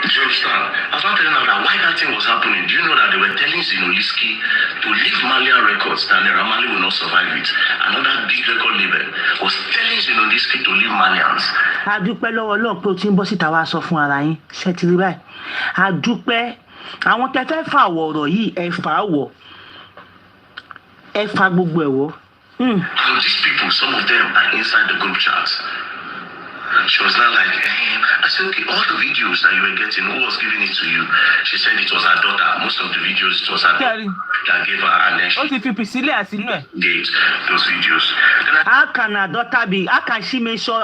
Do you understand? I was not telling her that why that thing was happening. Do you know that they were telling Zinoliski to leave Malian Records that Naira Marley will not survive it? Another big record label was telling Zinoliski to leave Malians. A dúpẹ́ lọ́wọ́ Ọlọ́run pé o ti ń bọ́ síta wá sọ fún ara yín ṣe ti rí báyìí. A dúpẹ́ àwọn tẹ́ fẹ́ fà wọ̀ ọ̀rọ̀ yìí ẹ fà á wọ̀ ẹ fà gbogbo ẹ̀ wọ̀. And these people, some of them are inside the group chat. She was not like, I said, okay, all the videos that you were getting, who was giving it to you? She said it was her daughter. Most of the videos, it was her daughter that gave her, and then she gave those videos. How can her daughter be? How can she make sure?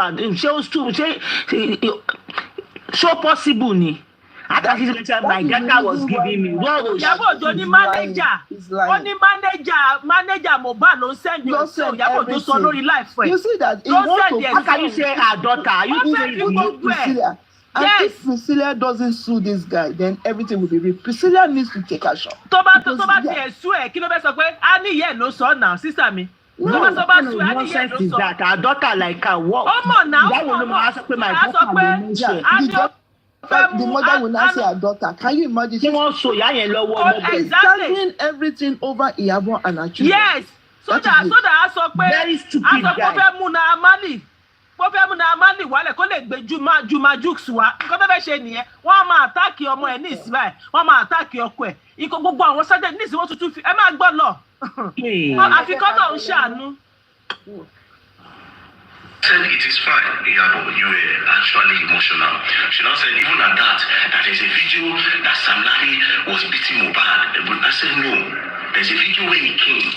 So possible ni. My data was giving me. Ìyábọ̀ Òjó ní manager. Ó ní manager Mohbad ló ń send you. Ìyábọ̀ Òjó sọ lórí life ẹ̀. You see that how can you say her daughter? You Priscilla. And if Priscilla doesn't sue this guy, then everything will be real. Priscilla needs to take action. Tó bá tiẹ̀ sú ẹ̀ kí ló fẹ́ sọ pé a ní ìyẹn ló sọ náà sísà mi. No, nonsense is that. Our daughter like her. What? Ọmọ náà. That will not ask me my daughter. the mother will not see her daughter. Can you imagine? She wants so exactly everything over Iyabo and her children. Yes. So that I saw very stupid guy. Pọ́fẹ́ Amali wálẹ̀ kó lè gbé Juma Jukes wá. Nǹkan tó fẹ́ ṣe nìyẹn. Wọ́n á máa àtáàkì ọmọ ẹ̀ ní ìsìn báyìí. Wọ́n á máa àtáàkì ọkọ ẹ̀. Ikọ̀ gbogbo àwọn sọ́jà ní ìsìn wọ́n tuntun fi. Ẹ máa gbọ́ lọ. Àfikọ́ náà ń ṣàánú. Said it is fine, Iyabo, you were actually emotional. She now said even at that there's a video that Sam Larry was beating Mohbad. But I said no, there's a video where he came.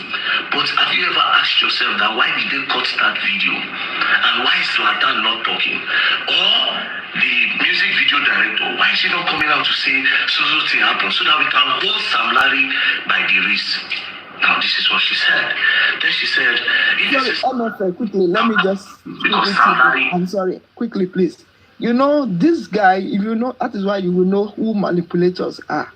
But have you ever asked yourself that why did they cut that video? And why is Zlatan not talking? Or the music video director, why is he not coming out to say so thing happened so that we can hold Sam Larry by the wrist? Now, this is what she said. Then she said, quickly, let me just... I'm sorry, quickly, please. You know, this guy, if you know, that is why you will know who manipulators are.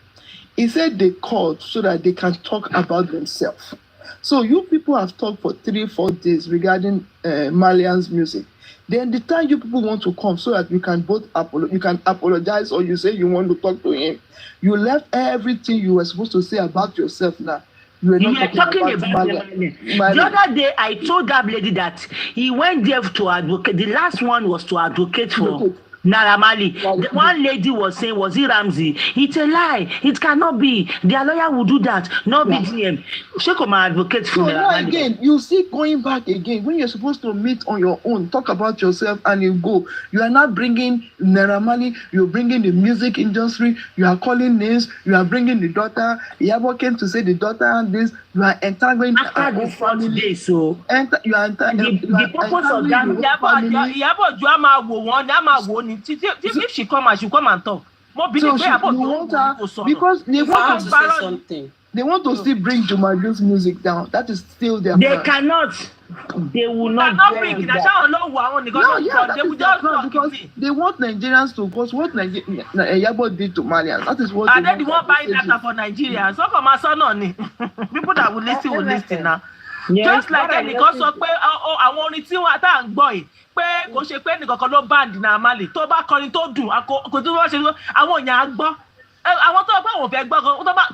He said they called so that they can talk about themselves. So you people have talked for 3-4 days regarding Malian's music. Then the time you people want to come so that you can both apologize or you say you want to talk to him, you left everything you were supposed to say about yourself now. You were talking about the other day, I told that lady that he went there to advocate. The last one was to advocate for Naira Marley. The one lady was saying, was it Ramsey? It's a lie. It cannot be. Their lawyer will do that. No BGM. Sheko my advocate for Naira Marley. Again, you see going back again when you're supposed to meet on your own, talk about yourself, and you go. You are not bringing Naira Marley. You're bringing the music industry. You are calling names. You are bringing the daughter. Iyabo came to say the daughter and this. You are entangling after the 4 days. So you are entangling. The purpose of that. Iyabo Juama wo one. Yama wo ni. If she come and she come and talk. More so because they want to say something. They want to still bring Jumadu's music down. That is still their They plan. Cannot. They will not bring it. They will just because they want Nigerians to because what Iyabo did to Malian. That is what and then they want buying data for Nigeria. So come as on people that will listen now. Yes, just like ẹnìkan sọ pé àwọn orin tí wọn tá à ń gbọ́ yìí pé kò ṣe pé ẹnìkankan ló band Naira Marley tó bá kọrin tó dùn kò tó bá ṣe àwọn èèyàn á gbọ́ àwọn tó bá wọn fẹ́ gbọ́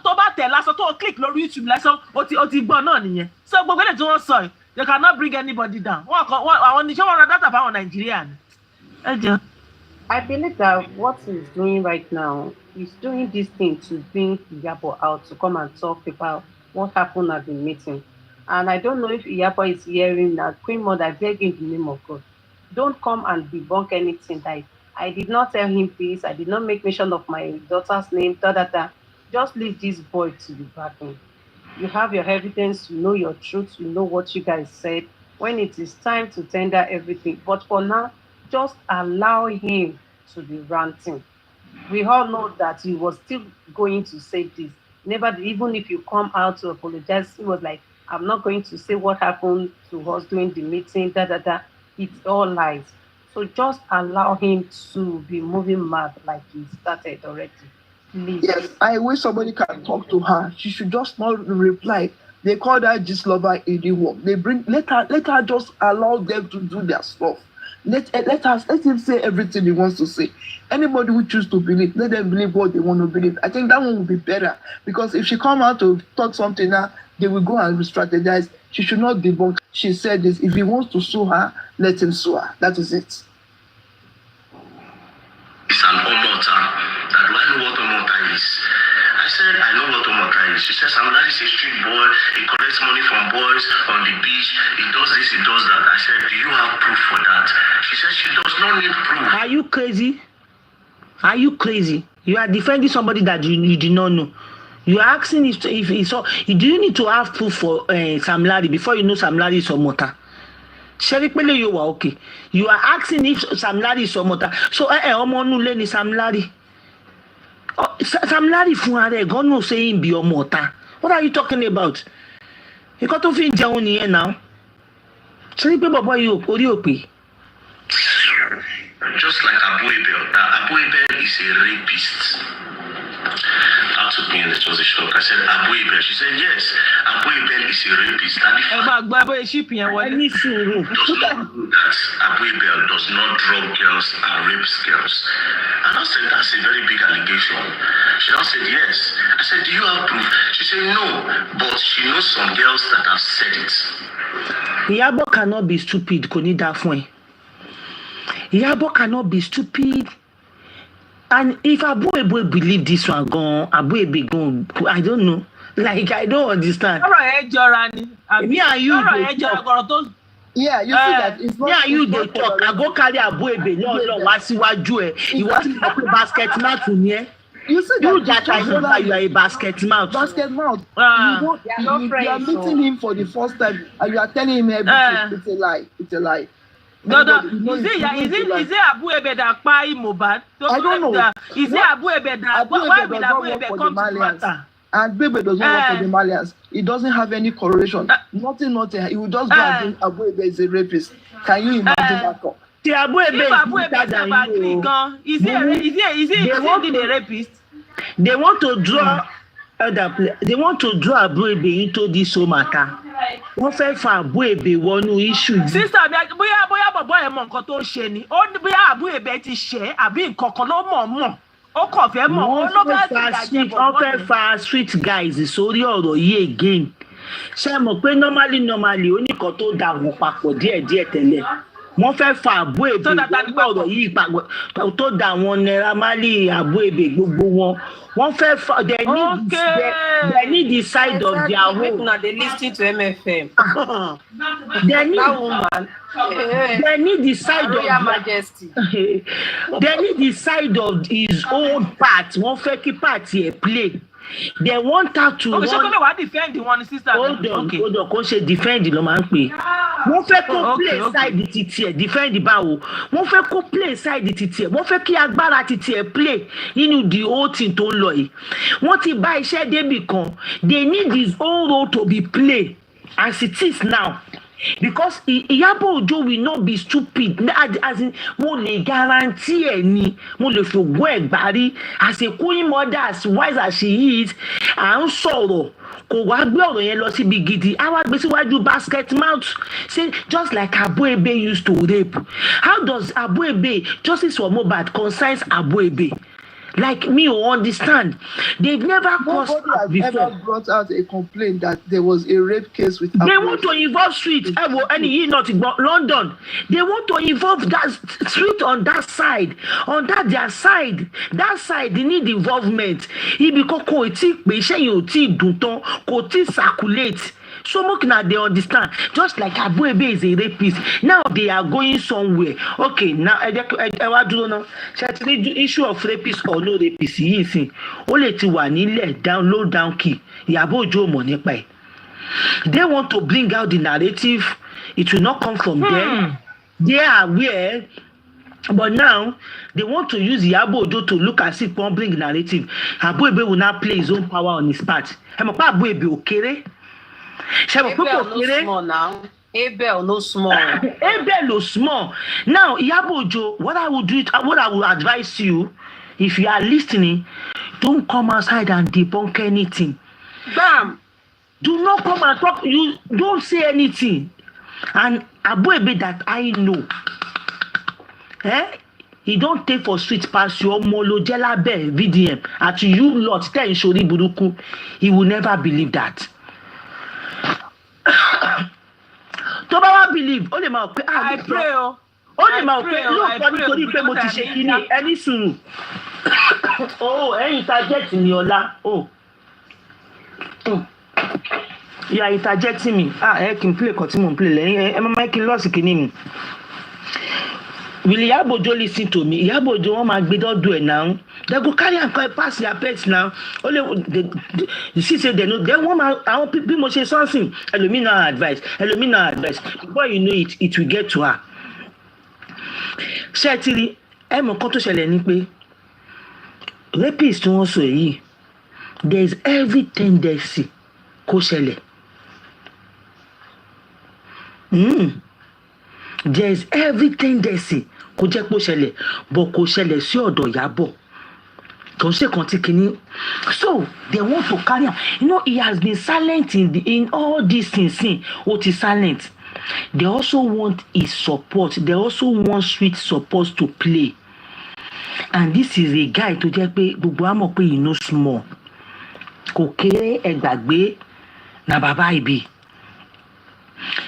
tó bá tẹ̀ lásán tó click lórí YouTube lásán ó ti gbọ́ náà nìyẹn so gbogbo èdè tí wọ́n sọ yìí they cannot bring anybody down àwọn oníṣẹ́ wọn ra data fáwọn Nàìjíríà ni. I believe that what he's doing right now is doing this thing to bring Iyabo out to come and talk about what happened at the meeting. And I don't know if Iyabo is hearing that Queen Mother begging in the name of God. Don't come and debunk anything that I did not tell him this. I did not make mention of my daughter's name. Just leave this boy to the bathroom. You have your evidence. You know your truth. You know what you guys said. When it is time to tender everything. But for now, just allow him to be ranting. We all know that he was still going to say this. Never, even if you come out to apologize, he was like, I'm not going to say what happened to us during the meeting, It's all lies. So just allow him to be moving mad like he started already. Please. Yes, I wish somebody can talk to her. She should just not reply. They call that just lover in the work. Let her just allow them to do their stuff. Let him say everything he wants to say. Anybody who chooses to believe, let them believe what they want to believe. I think that one will be better because if she come out to talk something now, they will go and strategize. She should not debunk. She said this. If he wants to sue her, let him sue her. That is it. It's an omota. That do I know what omota is? I said, I know what omota is. She says, I'm not a street boy. He collects money from boys on the beach. He does this, he does that. I said, do you have proof for that? She says, she does not need proof. Are you crazy? Are you crazy? You are defending somebody that you did not know. You are asking if he saw. Do you need to have proof for Sam Larry before you know Sam Larry is omota? Sheripele you were okay. You are asking if Sam Larry is omota. So omonule ni Sam Larry. Sam Larry fún are God no saying be omota. What are you talking about? You got to feel down here now. Sheripele boy you ori ope. Just like Abu Ebel. Abu Ebel is a rapist. That took me and it was a shock. I said, Abu Ebel. She said, yes, Abu Ebel is a rapist. And the fact That Abu Ebel does not drug girls and rapes girls. And I said, that's a very big allegation. She now said, yes. I said, do you have proof? She said, no, but she knows some girls that have said it. Iyabo cannot be stupid, Koni Dafwe. Iyabo cannot be stupid. And if Abu Ebel believe this one gone, Abu Ebel gone, I don't know. Like, I don't understand. Me and you dey talk. Yeah, you see that it's not. Yeah, you dey talk. I go carry Abu Ebel. No, wá síwájú ẹ. You want to play basket mouth to me? You see you that I know that you are a basket mouth. Basket mouth. You are meeting him for the first time and you are telling him everything. It's a lie. It's a lie. No. Is it Abu Ebel that buy Mohbad? I don't know. Is it Abu Ebel that? Why will Abu Ebel come to matter? And Bebe does not work for the Malians. It doesn't have any correlation. Nothing. He will just go and think Abu Ebel is a rapist. Can you imagine that talk? If Abu Ebel is he a rapist? They want to draw Abu Ebel into this whole matter. Wọ́n fẹ́ fa Abu Ebel wọnú issue. Sister bóyá bọ̀bọ̀ ẹ̀ mọ̀ nǹkan tó ń ṣe ni. Ó ní bóyá Abu Ebel ti ṣe àbí nǹkan kan ló mọ̀. Ó kàn fẹ́ mọ̀. Wọ́n fẹ́ fa sweet guys sórí ọ̀rọ̀ yìí again. Ṣé mọ̀ pé normally ó ní nǹkan tó dà wọ́n papọ̀ díẹ̀díẹ̀ tẹ́lẹ̀. Wọ́n fẹ́ fa Abu Ebel ọ̀rọ̀ yìí papọ̀ tó dà wọ́n Naira Marley Abu Ebel gbogbo wọn. Wọ́n fẹ́ fa they need the side of their home. They listen to MFM. They need that woman. They need the side of Royal Majesty. They need the side of his own part. Wọ́n fẹ́ kí party ẹ̀ play. They want her to run. Okay, so defend the one sister. Hold on. Kò ṣe defend ló máa ń pè. Wọ́n fẹ́ kó play side titi ẹ̀ defend báwo. Wọ́n fẹ́ kó play side titi ẹ̀. Wọ́n fẹ́ kí agbára titi ẹ̀ play nínú the whole thing tó ń lọ yìí. Wọ́n ti bá iṣẹ́ débì kan. They need his own role to be played as it is now. Because Iyabo Ojo will not be stupid. As in, mo lè guarantee ẹ ni, mo lè fògbó ẹ̀ gbárí. As a queen mother, as wise as she is, à ń sọ̀rọ̀. Kò wá gbé ọ̀rọ̀ yẹn lọ síbi gidi. A wá gbé síwájú basket mouth. Say just like Abu Ebel used to rape. How does Abu Ebel, justice for Mohbad, concerns Abu Ebel? Like me, you understand? They've never caused ever brought out a complaint that there was a rape case with. They want to involve street. London. They want to involve that street on that side, on that their side. That side they need involvement. Because circulate. So much now they understand. Just like Abu Ebel is a rapist. Now they are going somewhere. Okay, now I don't know. The issue of rapist or no rapist. Only to one down low down key. Iyabo Ojo money by. They want to bring out the narrative. It will not come from them. They are aware. But now they want to use Iyabo Ojo to look as if one bring narrative. Abu Ebel will now play his own power on his part. Abu Ebel okay? Abel no small now. Abel no small. Abel no small. Now, Iyabo Ojo, what I would advise you, if you are listening, don't come outside and debunk anything. Bam! Do not come and talk. You don't say anything. And Abu Ebel that I know, he don't take for street pass your molo jelabe VDM at you lot tell Shori Buruku. He will never believe that. Tó bá wá believe ó lè máa pé I pray o ó lè máa pé lóòótọ́ nítorí pé mo ti ṣe kíní ẹni sùúrù ẹ̀yin interject ni ọlá you are interjecting me ẹ kì í play kan tí mo ń play lẹ́yìn ẹ máa kí n lọ́ọ̀sì kíní mi. Will Iyabo Ojo listen to me? Iyabo Ojo wọ́n máa gbé dọ́dọ̀ ẹ̀ náà. They go carry and pass their pets now. Only you see say they know. Then one man, I want people say something. Elomina advice. Before you know it, it will get to her. Ṣé ẹ mọ̀ nǹkan tó ṣẹlẹ̀ ni pé rapist wọ́n sọ èyí. There is every tendency kó ṣẹlẹ̀. There is every tendency kó jẹ́ kó ṣẹlẹ̀, but kó ṣẹlẹ̀ sí ọ̀dọ̀ Iyabo. So they want to carry on. You know, he has been silent in all these things. What is silent? They also want his support. They also want sweet support to play. And this is a guy to jẹ́ pé gbogbo wa mọ̀ pé he knows small. Kò kéré ẹgbàgbé na bàbá ibi.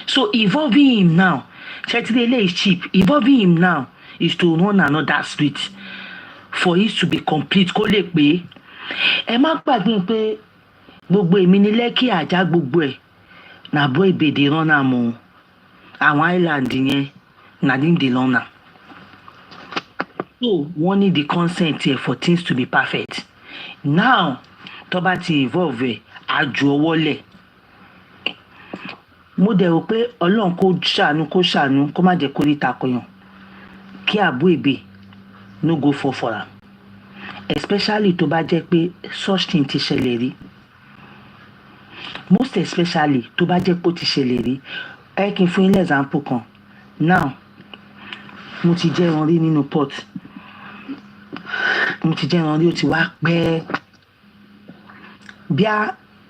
So involving him now, Chetidele is cheap. Involving him now is to run another street for it to be complete. Kó lè pé ẹ má gbàgbé pé gbogbo èmi ní Lẹ́kì Àjà gbogbo ẹ̀ na boy dey run am o. Àwọn island yẹn na dem dey run am. So one need the consent here for things to be perfect. Now tó bá ti involve àjò ọwọ́ lẹ̀. Mo dẹ̀ rò pé Ọlọ́run kó ṣàánú kó má jẹ́ kó rí takoyàn. Kí Abu Ebe no go fall for am. Especially tó bá jẹ́ pé such thing ti ṣẹlẹ̀ rí. Most especially tó bá jẹ́ pé ó ti ṣẹlẹ̀ rí. Ẹ kí n fún yín example kan. Now mo ti jẹ́ ẹran rí nínú pot. Mo ti jẹ́ ẹran rí ó ti wá pẹ́. Bí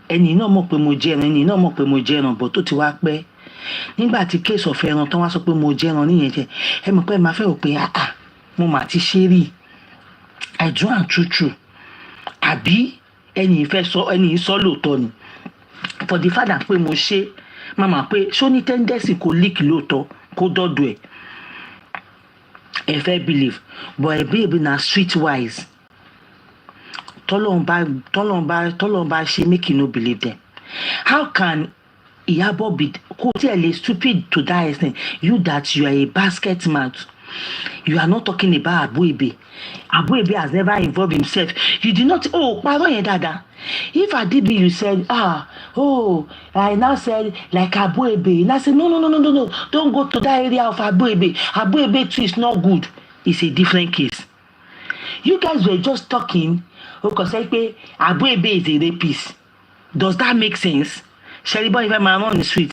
ẹni náà mọ̀ pé mo jẹ́ ẹran, ẹni náà mọ̀ pé mo jẹ́ ẹran, but tó ti wá pẹ́. Nígbà tí case of ẹran tán wá sọ pé mo jẹ́ ẹran níyẹn jẹ́, ẹ mọ̀ pé ẹ máa fẹ́ rò pé mo mà ti ṣe rí. I do am true. Àbí ẹni ìfẹ́ sọ ẹni sọ lóòótọ́ ni. For the fact that pé mo ṣe, màmá pé ṣó ní tendency kó leak lóòótọ́ kó dọ́dọ̀ ẹ̀. Ẹ fẹ́ believe, but ẹ bí na streetwise. Tọ́lọ́run bá ṣe make you no believe them. How can Iyabo be stupid to that extent? You that you are a basket mouth. You are not talking about Abu Ebe. Abu Ebe has never involved himself. You did not. Pardon your dada. If Adibi you said, I now said like Abu Ebe. And I said, no. Don't go to that area of Abu Ebe. Abu Ebe too is not good. It's a different case. You guys were just talking. Because Abu Ebe is a rapist. Does that make sense? Sherry-boy, if I'm on the street,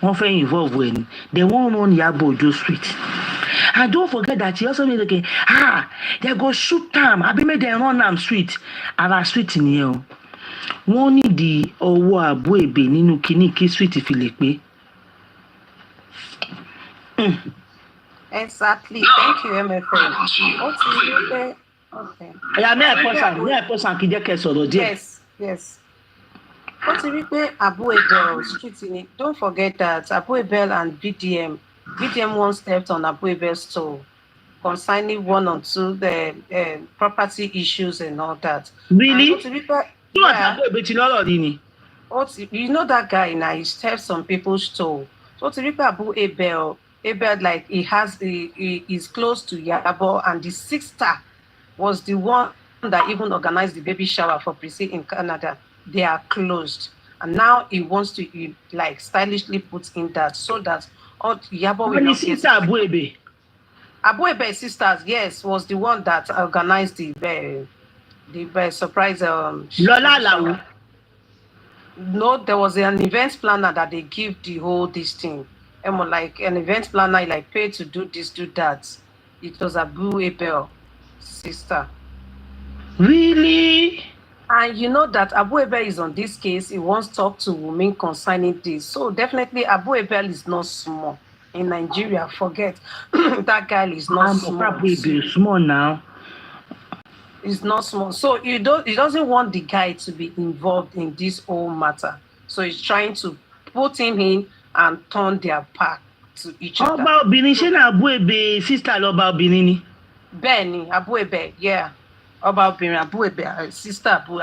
one friend involved when they won't run Iyabo Ojo street. And don't forget that he also made they go shoot them. I be made them run am street. Our street in here. Wọ́n ní di ọwọ́ Abu Ebe nínú kí street fi lè pé. Exactly. Thank you, MFM. Okay. Yes. Ó ti rí pé Abu Ebe street in it. Don't forget that Abu Ebe and BDM once stepped on Abu Ebe's toe concerning one or two the property issues and all that. Really? Yeah. You know that guy now, he steps on people's toe. So to repair Abu Ebe, like he is close to Iyabo, and the sister was the one that even organized the baby shower for Prissy in Canada. They are closed, and now he wants to like stylishly put in that so that Iyabo will not get. Abu Ebe. Abu Ebe's sisters, yes, was the one that organized the surprise. Lola Lawu. No, there was an event planner that they give the whole this thing. Like an event planner, like paid to do this, do that. It was Abu Ebe sister. Really? And you know that Abu Ebe is on this case. He wants to talk to women concerning this. So definitely Abu Ebe is not small. In Nigeria, forget that guy is not small. Abu Ebe is small now. It's not small. So he doesn't want the guy to be involved in this whole matter. So he's trying to put him in and turn their back to each other. About Benin, Abu Ebe sister about Benin. Benny, Abu Ebe, yeah. About Benin, Abu Ebe, sister Abu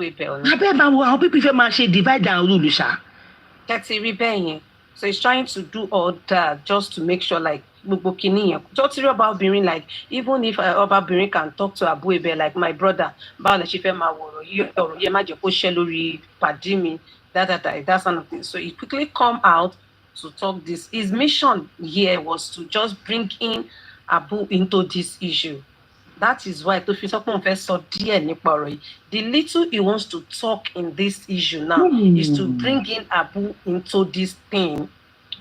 Ebe. I bet how people feel divide and rule, sha. That's a rebellion. So he's trying to do all that just to make sure, like, just about Benin, like, even if Oba Benin can talk to Abu Ebe, like my brother, that's kind of thing. So he quickly come out to talk this. His mission here was to just bring in Abu into this issue. That is why the little he wants to talk in this issue now is to bring in Abu into this thing,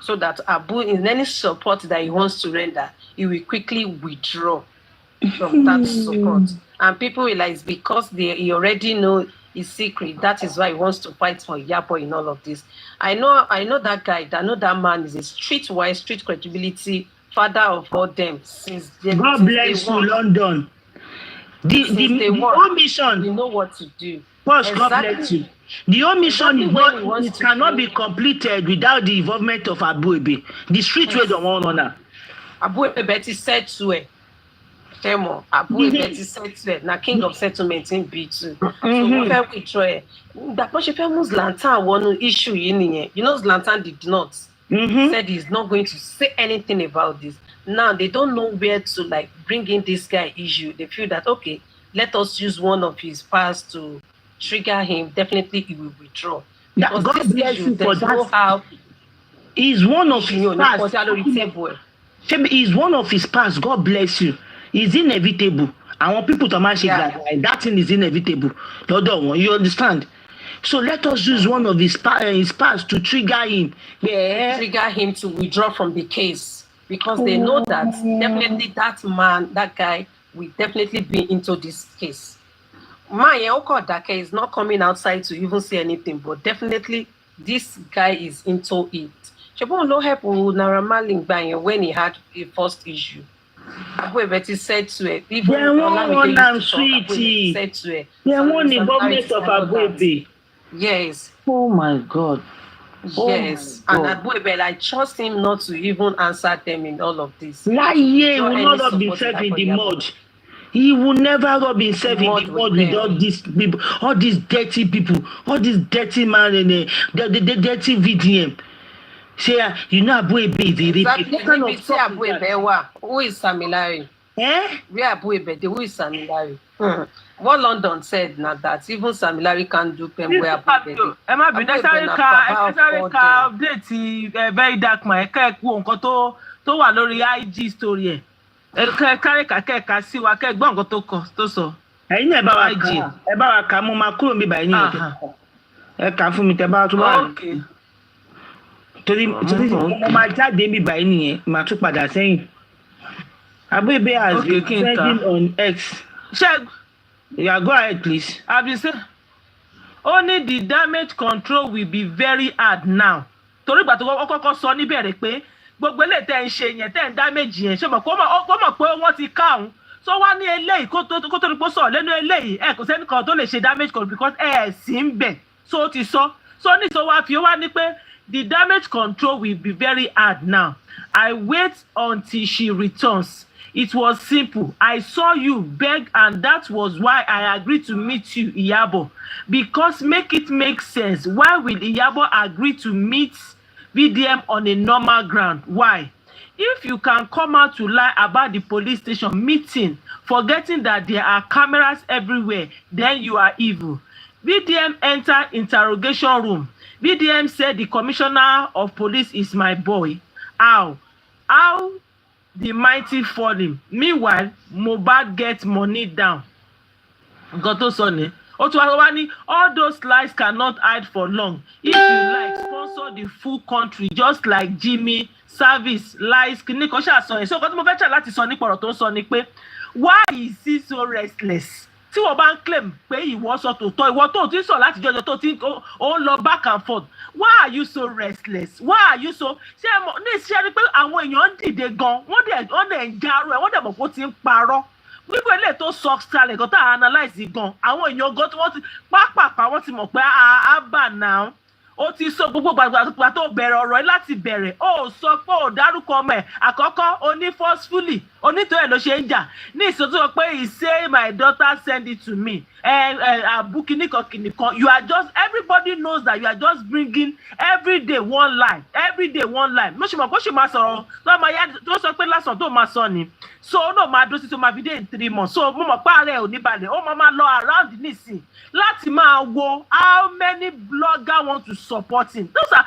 so that Abu, in any support that he wants to render, he will quickly withdraw. from that support. And people realize because he already know his secret, that is why he wants to fight for Iyabo in all of this. I know that guy, I know that man is a streetwise, street credibility, father of all them since God bless you, London. The whole mission. We know what to do. First, God bless you. The whole mission is not, it cannot be completed without the involvement of Abuebe. The street way don't want honor. Abuebe said to it. Abuebe said to it. Now king of settlement in B2. So what we try? That much Zlatan one issue in you know Zlatan did not said he's not going to say anything about this. Now they don't know where to like bring in this guy issue. They feel that okay, let us use one of his powers to trigger him. Definitely he will withdraw. Because God bless you for that. He's one of his past. He's one of his past. God bless you. It's inevitable. I want people to manage that thing is inevitable. You understand? So let us use one of his past to trigger him. Trigger him to withdraw from the case. Because they know that definitely that man, that guy, will definitely be into this case. Dake is not coming outside to even say anything, but definitely this guy is into it. Chebon no help Naramali when he had a first issue. Abuebe said to it, even said to it. They want the government of Abuebe. Yes. Oh my God. Yes, and Abuebe, I trust him not to even answer them in all of this. He will not rub himself in the mud. He will never rub himself in the mud with all these people, all these dirty people, all these dirty man and the dirty VDM. Say, you know Abuebe is a exactly. Who is Samilari? Where Abuebe? Who is Samilari? What London said now that even Samilari can't do pen where Abuebe. Emma, update very dark man. To wà lórí IG story. Kàkẹ́kà sí wa kẹ́gbọ́n nǹkan tó sọ. Ẹ̀yin náà ẹ bá wa kà mo máa kúrò níbi báyìí ní ọ̀tọ̀. Ẹ kà fún mi tẹ́ bá tún wà. Torí mo máa jáde níbi báyìí nìyẹn, màá tún padà sẹ́yìn. Abuebe has been trending on X. Yeah, go ahead, please. Only the damage control will be very hard now. Torí ìgbà tó kọ́kọ́ sọ níbẹ̀rẹ̀ pé gbogbo eléyìí tẹ́ ń ṣe yẹn tẹ́ ń damage yẹn ṣé mọ̀ kó mọ̀ pé wọ́n ti ká òun. So wá ní eléyìí kó tó rí pé sọ̀rọ̀ lẹ́nu eléyìí kò sẹ́nìkan tó lè ṣe damage control because sì ń bẹ̀. So ó ti sọ. So ní sọ wá fi ó wá ní pé the damage control will be very hard now. I wait until she returns. It was simple. I saw you beg, and that was why I agreed to meet you, Iyabo. Because make it make sense. Why will Iyabo agree to meet VDM on a normal ground? Why? If you can come out to lie about the police station meeting, forgetting that there are cameras everywhere, then you are evil. VDM entered interrogation room. VDM said the commissioner of police is my boy. How the mighty fall him. Meanwhile, Mohbad gets money down. Got to Sonny. All those lies cannot hide for long. If you like, sponsor the full country, just like Jimmy, service, lies. So, why is he so restless? Tí wọ́n bá ń claim pé ìwọ sọ tòótọ́, ìwọ tó ti sọ láti jọjọ tó ti ó ń lọ back and forth. Why are you so restless? Why are you so? Ṣé ní ìṣe ni pé àwọn èèyàn ń dìde gan, wọ́n dẹ̀ ń jarú ẹ̀, wọ́n dẹ̀ mọ̀ pé ó ti ń parọ́. Wípé ilé tó sọ sálẹ̀ kan tá a analyse gan, àwọn èèyàn gan tí wọ́n ti pápápá wọ́n ti mọ̀ pé a bà náà. Ó ti sọ gbogbo gbàgbà tó bẹ̀rẹ̀ ọ̀rọ̀ láti bẹ̀rẹ̀. Ó sọ pé ó dárúkọ ọmọ ẹ̀ àkọ́kọ́ oní forcefully onítọ̀ ẹ̀ ló ṣe ń jà. Ní ìsọtún pé he say my daughter send it to me. Kìnìkan. You are just, everybody knows that you are just bringing every day one lie. Mo ṣe mọ̀ kó ṣe máa sọ̀rọ̀ tó sọ pé lásán tó máa sọ ni. So ó náà máa dúró sí tó máa fi dé in 3 months. So mo mọ̀ pé ààrẹ ò ní balẹ̀. Ó máa lọ around nísìn láti máa wo how many bloggers want to support him. Those are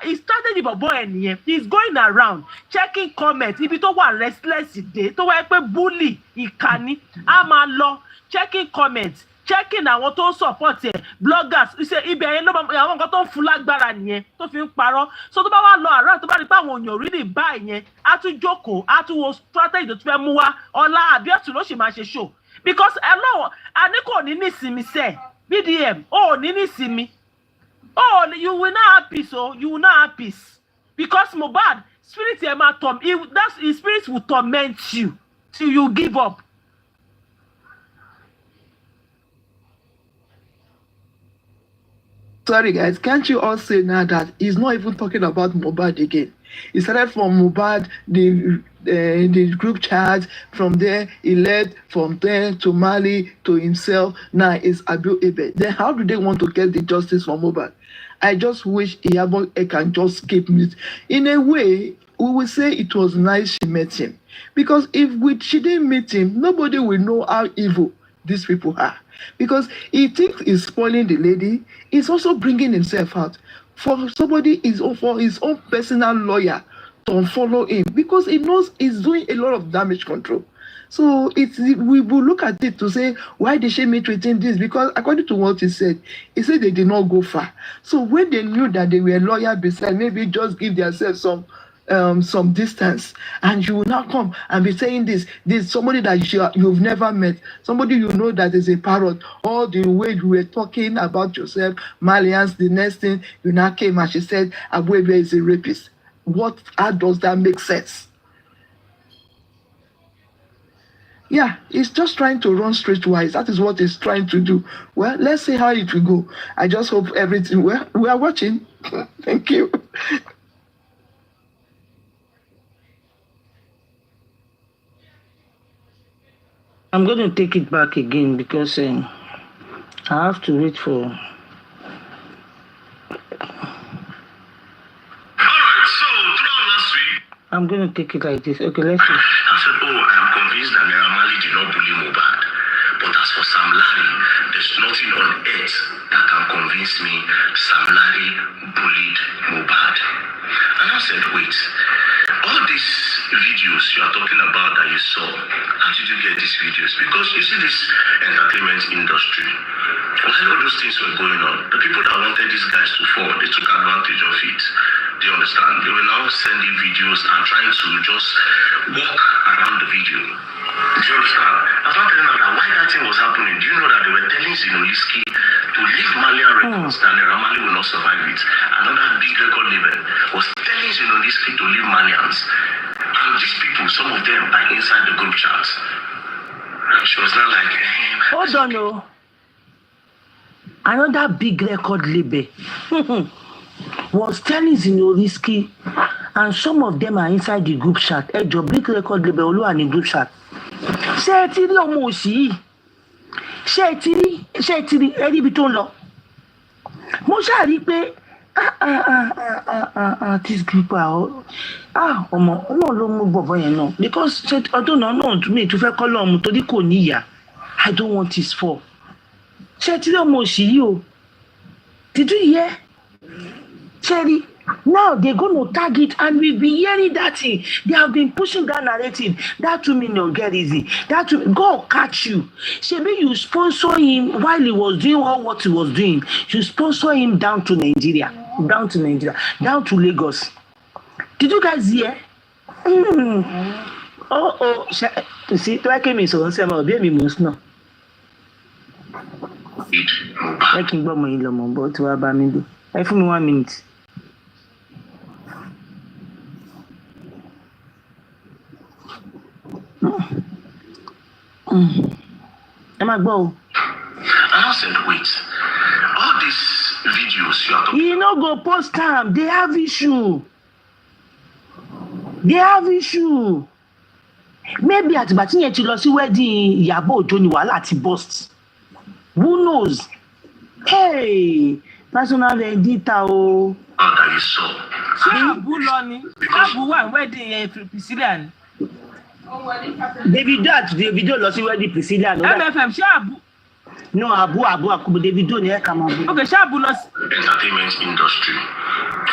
he started the boy ẹnìyẹn. He's going around checking comments. Ibi tó wà restless dé tó wáyé pé bully ìkànnì á máa lọ checking comments, checking àwọn tó support ẹ̀ bloggers ṣe ibẹ̀ yẹn ló máa àwọn nǹkan tó ń fún lágbára nìyẹn tó fi ń parọ́ so tó bá wà lọ àárọ̀ tó bá rí pé àwọn èèyàn rí ní báyìí yẹn á tún jókòó á tún wo strategy tó tún fẹ́ mú wá ọ̀la àbíọ̀tún ló sì máa ṣe show because ẹ lọ́wọ́ a ní kò ní nísinmi sẹ́ẹ̀ BDM ò ní nísinmi you will not have peace you will not have peace because Mohbad spirit ẹ̀ máa his spirit will torment you till you give up. Sorry guys, can't you all say now that he's not even talking about Mohbad again? He started from Mohbad, the group chat, from there he led from there to Mali, to himself, now it's Abu Ebe. Then how do they want to get the justice for Mohbad? I just wish Iyabo can just skip it. In a way, we will say it was nice she met him. Because if she didn't meet him, nobody will know how evil these people are. Because he thinks he's spoiling the lady, he's also bringing himself out. For somebody for his own personal lawyer to unfollow him because he knows he's doing a lot of damage control. So we will look at it to say, why did she meet with him this? Because according to what he said they did not go far. So when they knew that they were loyal beside, maybe just give themselves some distance, and you will now come and be saying this somebody that you've never met, somebody you know that is a parrot, all the way you were talking about yourself, Malians, the next thing you now came and she said Abuebe is a rapist. How does that make sense? Yeah, he's just trying to run streetwise. That is what he's trying to do. Well, let's see how it will go. I just hope everything we are watching. Thank you. I'm going to take it back again because I have to wait for... Alright, so throughout last week, I'm going to take it like this. Okay, let's see. I said, I am convinced that Naira Marley did not bully Mohbad. But as for Sam Larry, there's nothing on earth that can convince me Sam Larry bullied Mohbad. And I said, wait, all these videos you are talking about that you saw, how did you get these videos? Because you see this entertainment industry, while all those things were going on, the people that wanted these guys to fall, they took advantage of it. Do you understand? They were now sending videos and trying to just walk around the video. Do you understand? I was not telling them that why that thing was happening. Do you know that they were telling Zinoliski to leave Malian records that Naira Marley will not survive it? Another big record label was telling Zinoliski to leave Malians. And these people, some of them are inside the group chat. She was not like, hold on, no. Another big record label was telling Zinoliski, and some of them are inside the group chat. Your big record label who are in the group chat. Ṣé ẹ ti rí ọmọ òṣì yìí? Ṣé ẹ ti rí ẹrí ibi tó ń lọ? Mo ṣáà rí pé these people are ọmọ ló mú bọ̀bọ̀ yẹn náà because ọdún náà mi tún fẹ́ kọ́ lọ́mù torí kò níyà. I don't want his fall. Ṣé ẹ ti rí ọmọ òṣì yìí o? Did you hear? Cherry, now they're going to tag it, and we've been hearing that thing. They have been pushing that narrative. That 2 million get easy. God catch you. Maybe you sponsor him while he was doing all what he was doing. You sponsor him down to Nigeria, down to Lagos. Did you guys hear? You see, I came in so I'll be me most now. I can go my ilmo, but to have me. I for me 1 minute. Am I go? I said, wait. All these videos you are talking you no go post time. They have issue. Maybe at Batinye ti lọ sí wedding Iyabo Ojo ni wàhálà ti burst. Who knows? Hey, personal editor o. That you saw. Ṣé Abu lọ ni? Abu wà wedding Priscilla ni. Davido lọ sí wedding Priscilla. MFM ṣé Abu? No, Abu Davido ni ẹ kà máa bú. Okay, ṣé Abu lọ sí. Entertainment industry,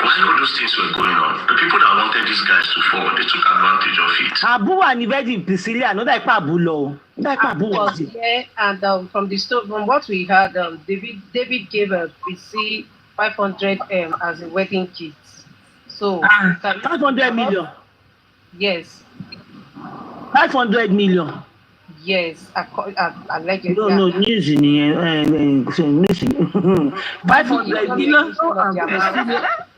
while all those things were going on, the people that wanted these guys to fall, they took advantage of it. Abu and Ivedi Priscilla, no that Abu low. That Abu was there, and from the story, from what we heard, David gave Prissy 500 as a wedding kit. So 500 million. Yes. 500 million. Yes, allegedly. No, news in 500 million.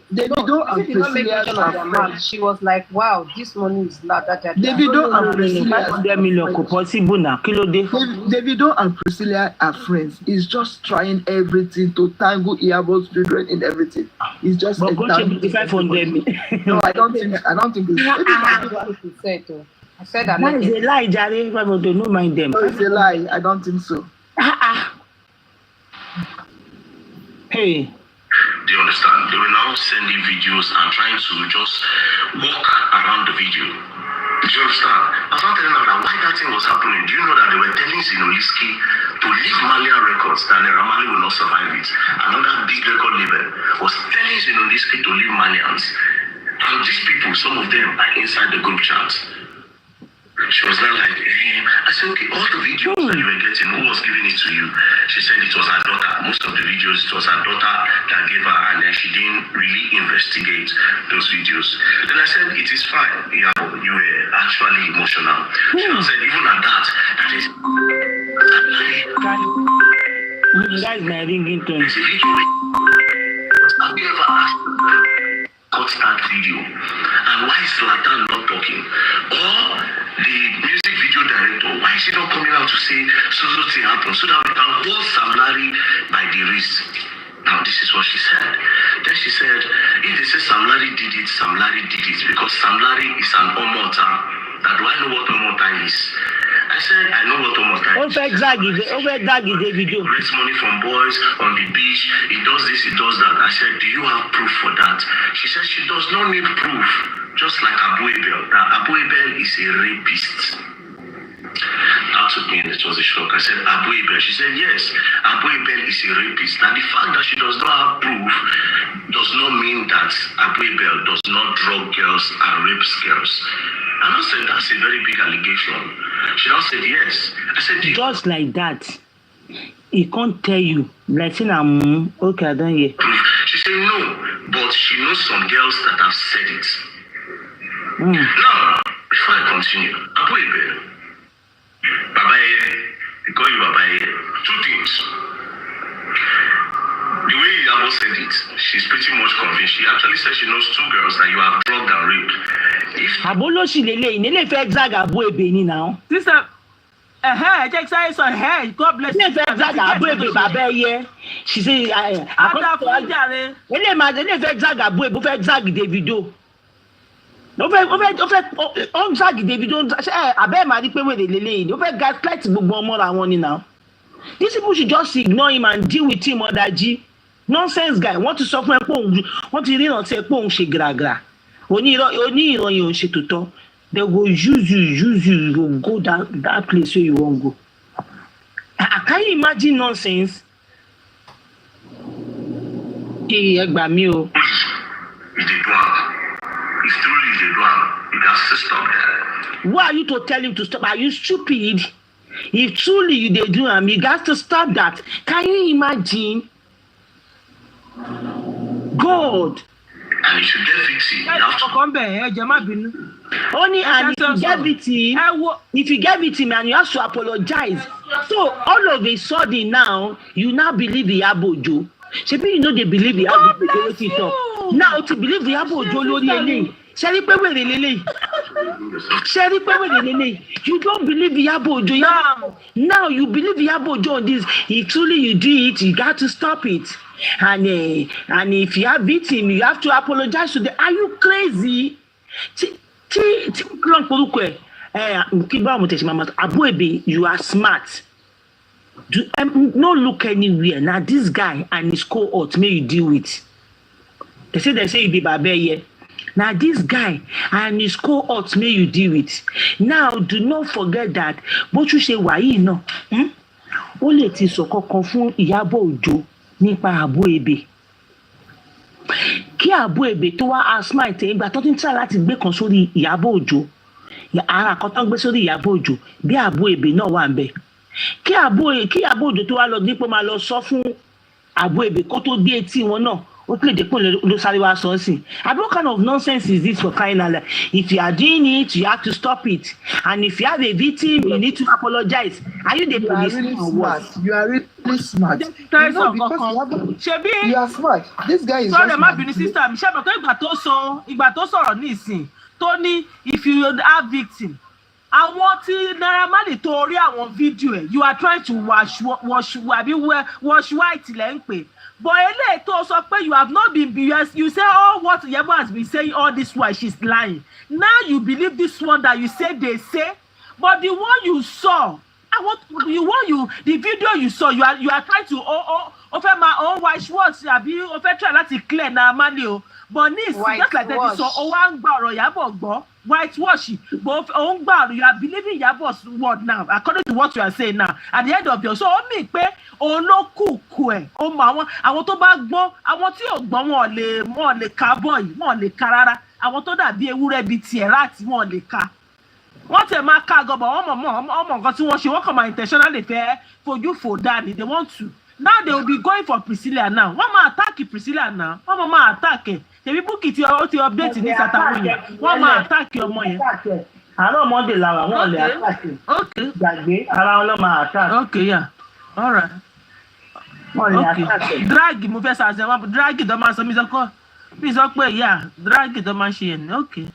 Davido and Priscilla. She was like, wow, this money is not that. Davido and Priscilla 500 million possible now. Davido and Priscilla are friends. He's just trying everything to tangle Iyabod's children in everything. He's just. But go check 500 million. No, I don't think it's. I said that. That is a lie, Jerry. Don't mind them. No, it's a lie. I don't think so. Hey. Do you understand? They were now sending videos and trying to just walk around the video. Do you understand? I was not telling them that why that thing was happening. Do you know that they were telling Zinoliski to leave Malia Records, that Ramali will not survive it? Another big record label was telling Zinoliski to leave Malians. And these people, some of them are inside the group chat. She was not like, I said, okay, all the videos that you were getting, who was giving it to you? She said it was her daughter. Most of the videos, it was her daughter that gave her, and then she didn't really investigate those videos. Then I said, it is fine. You were actually emotional. She said, even at that is... Guys, my ringing tone. Have you ever asked cut that video? And why is Zlatan not talking? Or the music video director, why is he not coming out to say so thing happened so that we can hold Sam Larry by the wrist? Now this is what she said. Then she said, if they say Sam Larry did it, Sam Larry did it because Sam Larry is an Omota. Now do I know what Omota is? I said, I know what Omota is. Video. Raise money from boys on the beach. He does this, he does that. I said, do you have proof for that? She said she does not need proof. Just like Abu Ebel. Now, Abu Ebel is a rapist. That took me, it was a shock. I said, Abu Ebel. She said, yes, Abu Ebel is a rapist. Now, the fact that she does not have proof does not mean that Abu Ebel does not drug girls and rape girls. And I said, that's a very big allegation. She now said, yes. I said, just like that. He can't tell you. Like saying, okay, I don't hear. She said, no, but she knows some girls that have said it. Now, before I continue, Abu Ebel, Babaye, they call you Babaye. Two things. The way Iyabo said it, she's pretty much convinced. She actually said she knows two girls that you have drugged and raped. Abolo she lele, nele fe zag Abu Ebeni now. Sister, take size on her. God bless you. Nele fe zag Abu Ebe Babaye. She say, nele fe zag Abu Ebe, fe zag Davido. No fe on zag Davido. Abe mari pe we lele. No fe gaslight gbogbo omo la won ni now. These people should just ignore him and deal with him, Odaji. Nonsense guy. Want to suffer and want to read on say pong she gragra. Oni iroyin she to talk. They go use you, you go go that place where you won't go. Can you imagine nonsense? Hey, Egba mi o. If truly is a drug, you have to stop that. Why are you to tell him to stop? Are you stupid? If truly you they do him, you got to stop that. Can you imagine? God. And you should get fixing. You have to. Only and if you get it him and you have to apologize. So all of a sudden now, you now believe the Abojo. Maybe you know they believe the Abojo. Now to believe the Abojo Lori Ele. You don't believe the Abojo. Now you believe the Abojo on this. If truly you do it, you got to stop it. And if you have beat him, you have to apologize to them. Are you crazy? Abu Ebe, you are smart. No look anywhere. Now this guy and his cohort may you deal with. They say you be Babaye. Now this guy and his cohort may you deal with. Now do not forget that what you say why you know. Only ti sọ kankan fún Iyabo Ojo nípa Abu Ebe. kí Abu Ebe tó wá asma ìtẹ̀ ìgbà tó ti ń tà láti gbé kan sórí Ìyábọ̀ Òjó ara kan tó ń gbé sórí Ìyábọ̀ Òjó bí Abu Ebe náà wà ń bẹ̀ kí Ìyábọ̀ Òjó tó wá lọ dípò máa lọ sọ fún Abu Ebe kó tó dé etí wọn náà ó lè dépò ló sáré wá sọ sí and what kind of nonsense is this for crying out loud? If you are doing it you have to stop it and if you have a victim you need to apologize. Are you the police? Really smart. You are really smart. You know, because you are smart. This guy is sorry, just má bínú sister mi ṣe bàtọ́ ìgbà tó sọ̀rọ̀ ní ìsìn tó ní if you have victim àwọn tí Naira Marley tó rí àwọn fídíò ẹ̀ you are trying to wash white lẹ́ ń pè but eléyìí tó sọ pé you have not been you say all what Yebo has been saying all this while she's lying now you believe this one that you say they say but the one you saw the video you saw you are trying to o fẹ́ máa white wash àbí o fẹ́ try láti clear Naira Marley o but this just like that so o wá ń gba ọ̀rọ̀ Ìyábọ̀ gbọ́ whitewash but o ń gbà you are believing Ìyábọ̀'s word now according to what you are saying now at the end of your so ó mì pé òun ló kúkú ẹ̀ ó mọ àwọn tó bá gbọ́n àwọn tí ò gbọ́n wọn lè ka bọ́ọ̀yì wọn lè ka rárá àwọn tó dàbí ewúrẹ́ bíi tiẹ̀ láti wọn lè ka wọ́n tẹ̀ máa ká gọbọ̀ ọmọ nǹkan tí wọ́n ṣe wọ́n kàn máa intentionally fẹ́ fojú fò dání they want to now they will be going for Priscilla now wọ́n máa attack Priscilla now wọ́n máa attack ẹ̀ tẹ̀bí búkì tí ó ti update ní sàtàwọn yẹn wọ́n máa attack ọmọ yẹn. àárọ̀ ọmọdé làwà wọ́n lè attack gbàgbé ara wọn ló máa attack. okay yeah all right okay drag mo fẹ́ sàṣẹ wọn drag tó máa sọ mi sọ pé yeah drag tó máa ṣe yẹn okay.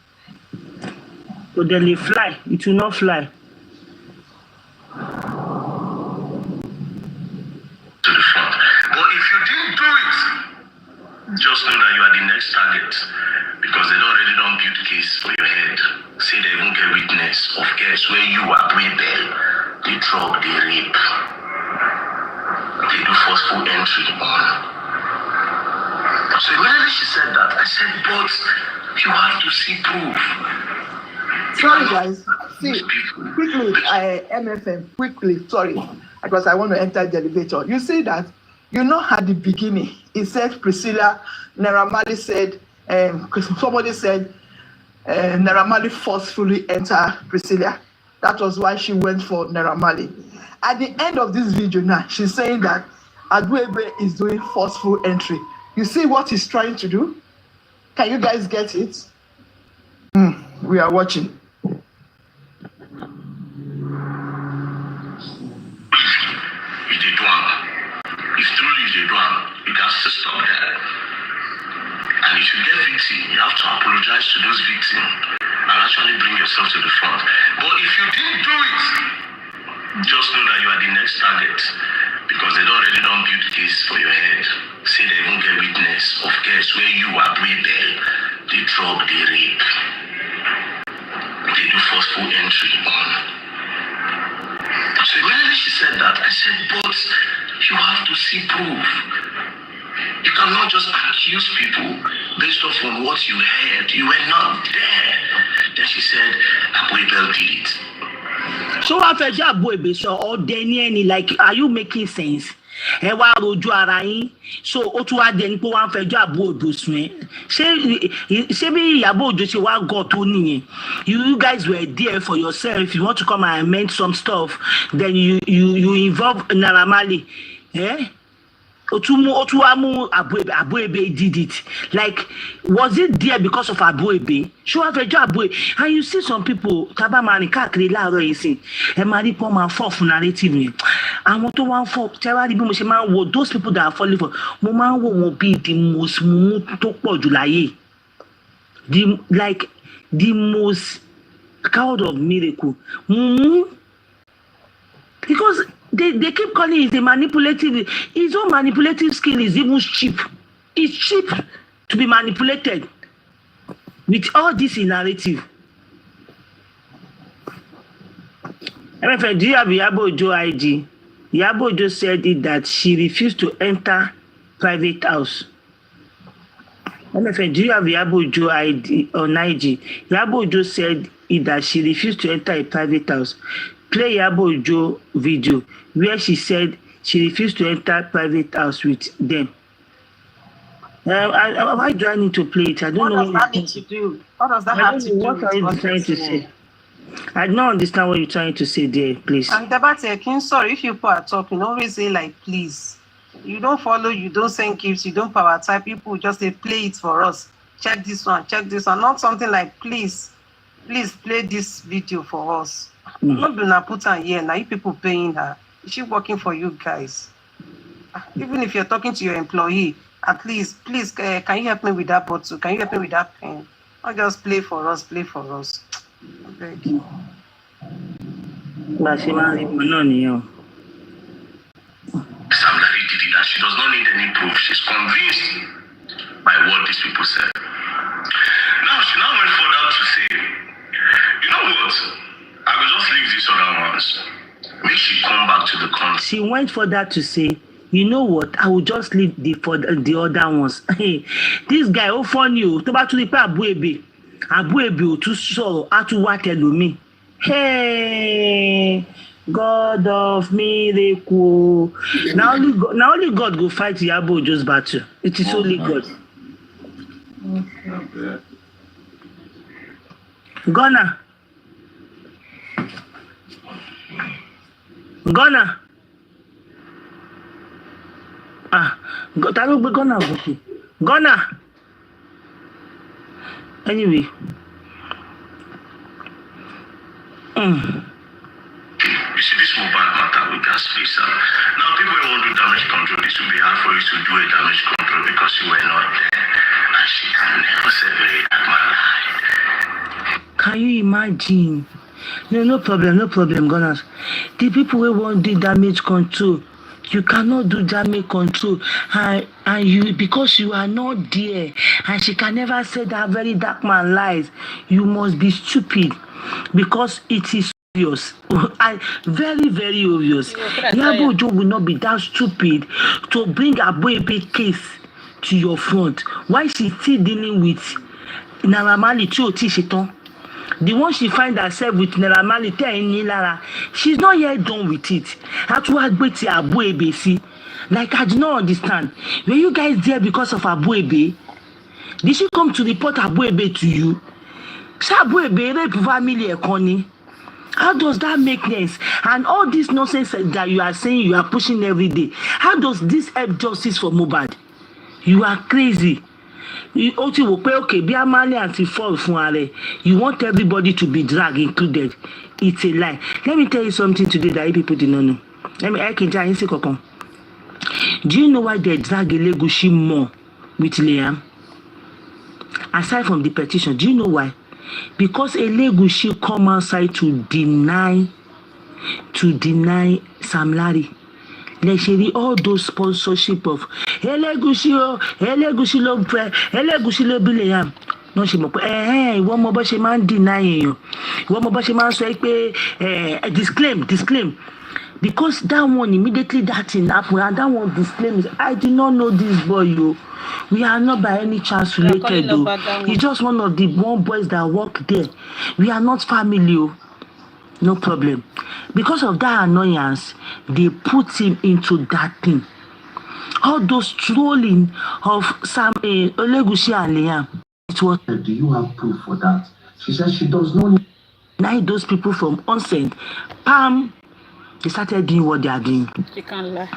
so they dey fly it will not fly. To the front. But if you didn't do it, just know that you are the next target because they already don't build case for your head. Say they won't get witness of case where you are rebel, they drug, they rape, they do forceful entry on. So immediately she said that, I said, but you have to see proof. Sorry guys, see, quickly, MFM, quickly, sorry, because I want to enter the elevator. You see that, you know at the beginning, it said Priscilla, Naira Marley said, somebody said, Naira Marley forcefully entered Priscilla. That was why she went for Naira Marley. At the end of this video now, she's saying that Abu Ebe is doing forceful entry. You see what he's trying to do? Can you guys get it? We are watching. If truly you do you can still stop there. And if you get victim, you have to apologize to those victims and actually bring yourself to the front. But if you didn't do it, just know that you are the next target because they already don't build case for your head. Say they won't get witness of case where you are rebel, they drug, they rape, they do forceful entry on. So immediately she said that, I said, but you have to see proof. You cannot just accuse people based off on what you heard. You were not there. Then she said, Abu Ebe did it. So after Abu Ebe, so or Daniel, like, are you making sense? Ẹ wá rojú ara yín so ó tún wá dẹni pé wọ́n fẹjọ́ Abu Ebe sùn ẹ́ ṣé bí Ìyábọ̀ Òjó ṣe wá gọ̀ tó nìyẹn you guys were there for yourself you want to come and amend some stuff then you involve Naira Marley ó tún wá mú Abu Ebe did it like was it there because of Abu Ebe ṣé wọ́n fẹjọ́ Abu Ebe and you see some people tábà máa rìn káàkiri láàárọ̀ yìí sìn ẹ máa rí pọ́n máa fọ́ fún narrative yẹn àwọn tó wá ń fọ́ tẹ́wá rí bí mo ṣe máa ń wo those people that are falling for mo máa ń wò wọ́n bíi the most mumu tó pọ̀ jù láyé the most cloud of miracle mumu because they keep calling it a manipulative his own manipulative skill is even cheap it's cheap to be manipulated with all this in narrative. MFM, do you have Ìyábọ̀ Òjó ID? Ìyábọ̀ Òjó said it that she refused to enter private house. MFM, do you have Ìyábọ̀ Òjó ID on IG? Ìyábọ̀ Òjó said it that she refused to enter a private house. Play Ìyábọ̀ Òjó video where she said she refused to enter private house with them. Why do I need to play it? I don't What know. does that need to do? What does that I have don't to know. do What are with you what trying you're to saying? say? I don't understand what you're trying to say there, please. And Debatekin, sorry, if people are talking, always say like, please. You don't follow, you don't send gifts, you don't power type. People just say, play it for us. Check this one, not something like, please play this video for us. Not do not put on here. Now you people paying her. Is she working for you guys? Even if you're talking to your employee, at least, please, can you help me with that bottle? Can you help me with that pen? Not just play for us. Okay. Sam Larry did it, and she does not need any proof. She's convinced by what these people said. Now, she now went further to say, you know what? I will just leave these other ones. Make she come back to the country. She went further to say, you know what? I will just leave the other ones. Hey, this guy, oh funny you. To ba tún rí pé Abuebe ò tún sọ̀rọ̀, á tún wá tẹlòmíì. Hey, God of miracle. Now only God go fight Iyabo Ojo's battle. It is only God. Ghana. Ta ló gbé Ghana gòkè? Ghana. Anyway. You see this mobile matter with gas space. Now people want to do damage control. This will be hard for you to do a damage control because you were not there. And she can never separate that man lied. Can you imagine? No problem, Gunners. The people who want do damage control, you cannot do damage control, and you, because you are not there, and she can never say that very dark man lies. You must be stupid, because it is obvious, very, very obvious. Iyabo Ojo will not be that stupid to bring a Abuebe case to your front. Why she still dealing with Naira Marley tí ò tí ṣe tán? The one she find herself with Naira Marley she's not yet done with it. How to agree to Abuebe see? Like, I do not understand. Were you guys there because of Abuebe? Did she come to report Abuebe to you? Say Abuebe rape family economy. How does that make sense? And all this nonsense that you are saying you are pushing every day, how does this help justice for Mohbad? You are crazy. You also okay, be a Mali anti-fall fun. You want everybody to be dragged included. It's a lie. Let me tell you something today that you people did not know. Do you know why they drag Elegushi more with Liam? Aside from the petition, do you know why? Because Elegushi come outside to deny Sam Larry. Lẹ́ṣẹ̀rí all those sponsorship of Elegushi ló bí Liam. No, she mo pé ìwọ mọ bó ṣe máa ń deny èèyàn. Ìwọ mọ bó ṣe máa ń sọ pé disclaim. Because that one immediately that thing happened, and that one disclaims. I did not know this boy, yo. We are not by any chance related, though. He's just one of the boys that work there. We are not family, yo. No problem. Because of that annoyance, they put him into that thing. All those trolling of Sam Elegushi and Liam. It was. Do you have proof for that? She said she does not. Now those people from Onsen, Pam, they started doing what they are doing. She can't lie.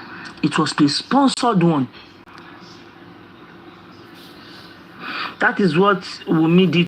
It was the sponsored one. That is what Wunmi did.